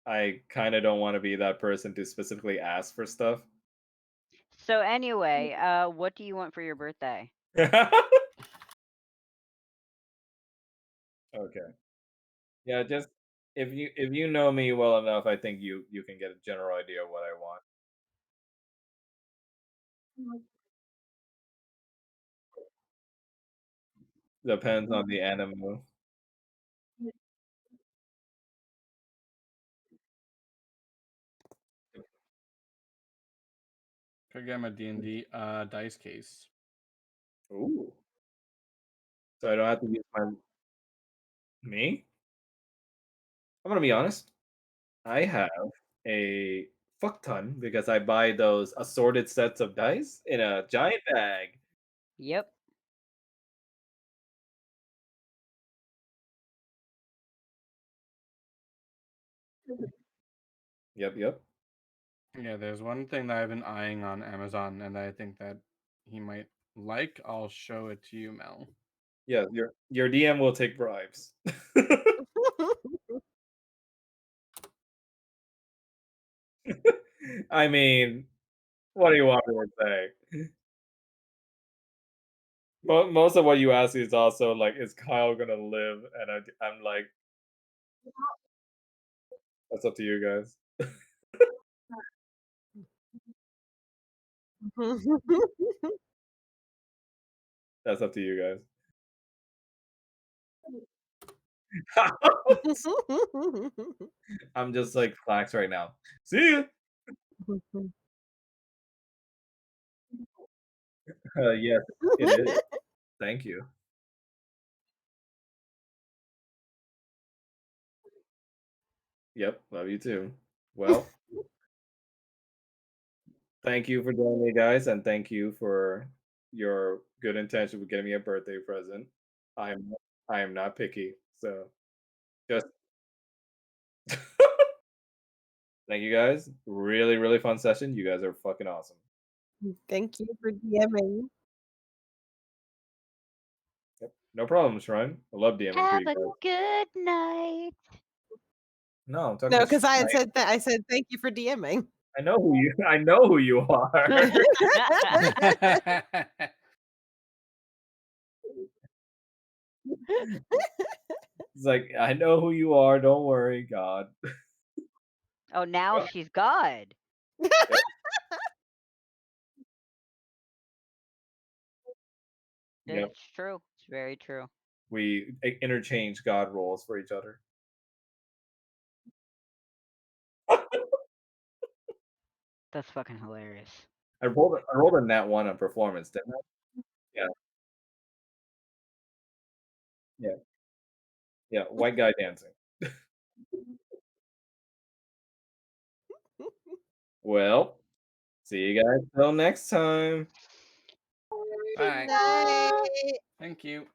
I kind of don't want to be that person to specifically ask for stuff. So anyway, what do you want for your birthday? Okay. Yeah, just if you know me well enough, I think you can get a general idea of what I want. Depends on the animal. Could get him a D&D dice case. Ooh. So I don't have to use my me? I'm gonna be honest. I have a fuck ton because I buy those assorted sets of dice in a giant bag. Yep. Yep, yep. Yeah, there's one thing that I've been eyeing on Amazon and I think that he might like. I'll show it to you, Mel. Yeah, your DM will take bribes. I mean, what do you want me to say? Most of what you ask is also like, is Kyle gonna live? And I'm like, that's up to you guys. That's up to you guys. I'm just like flax right now. See ya. Yes, it is. Thank you. Yep, love you too. Well, thank you for joining me, guys, and thank you for your good intention with getting me a birthday present. I am I am not picky, so just thank you guys. Really, really fun session. You guys are fucking awesome. Thank you for DMing. Yep. No problem, Shrine. I love DMing for you Have a guys. good night. No, I'm talking No, to because I had Shrine. said that. I said thank you for DMing. I know who you I know who you are. It's like, I know who you are, don't worry, God. Oh, now she's God. Yep. Yep. It's true. It's very true. We interchange God roles for each other. That's fucking hilarious. I rolled a nat 1 on performance, didn't I? Yeah, yeah, yeah, white guy dancing. Well, see you guys till next time. Good Bye. night. Thank you.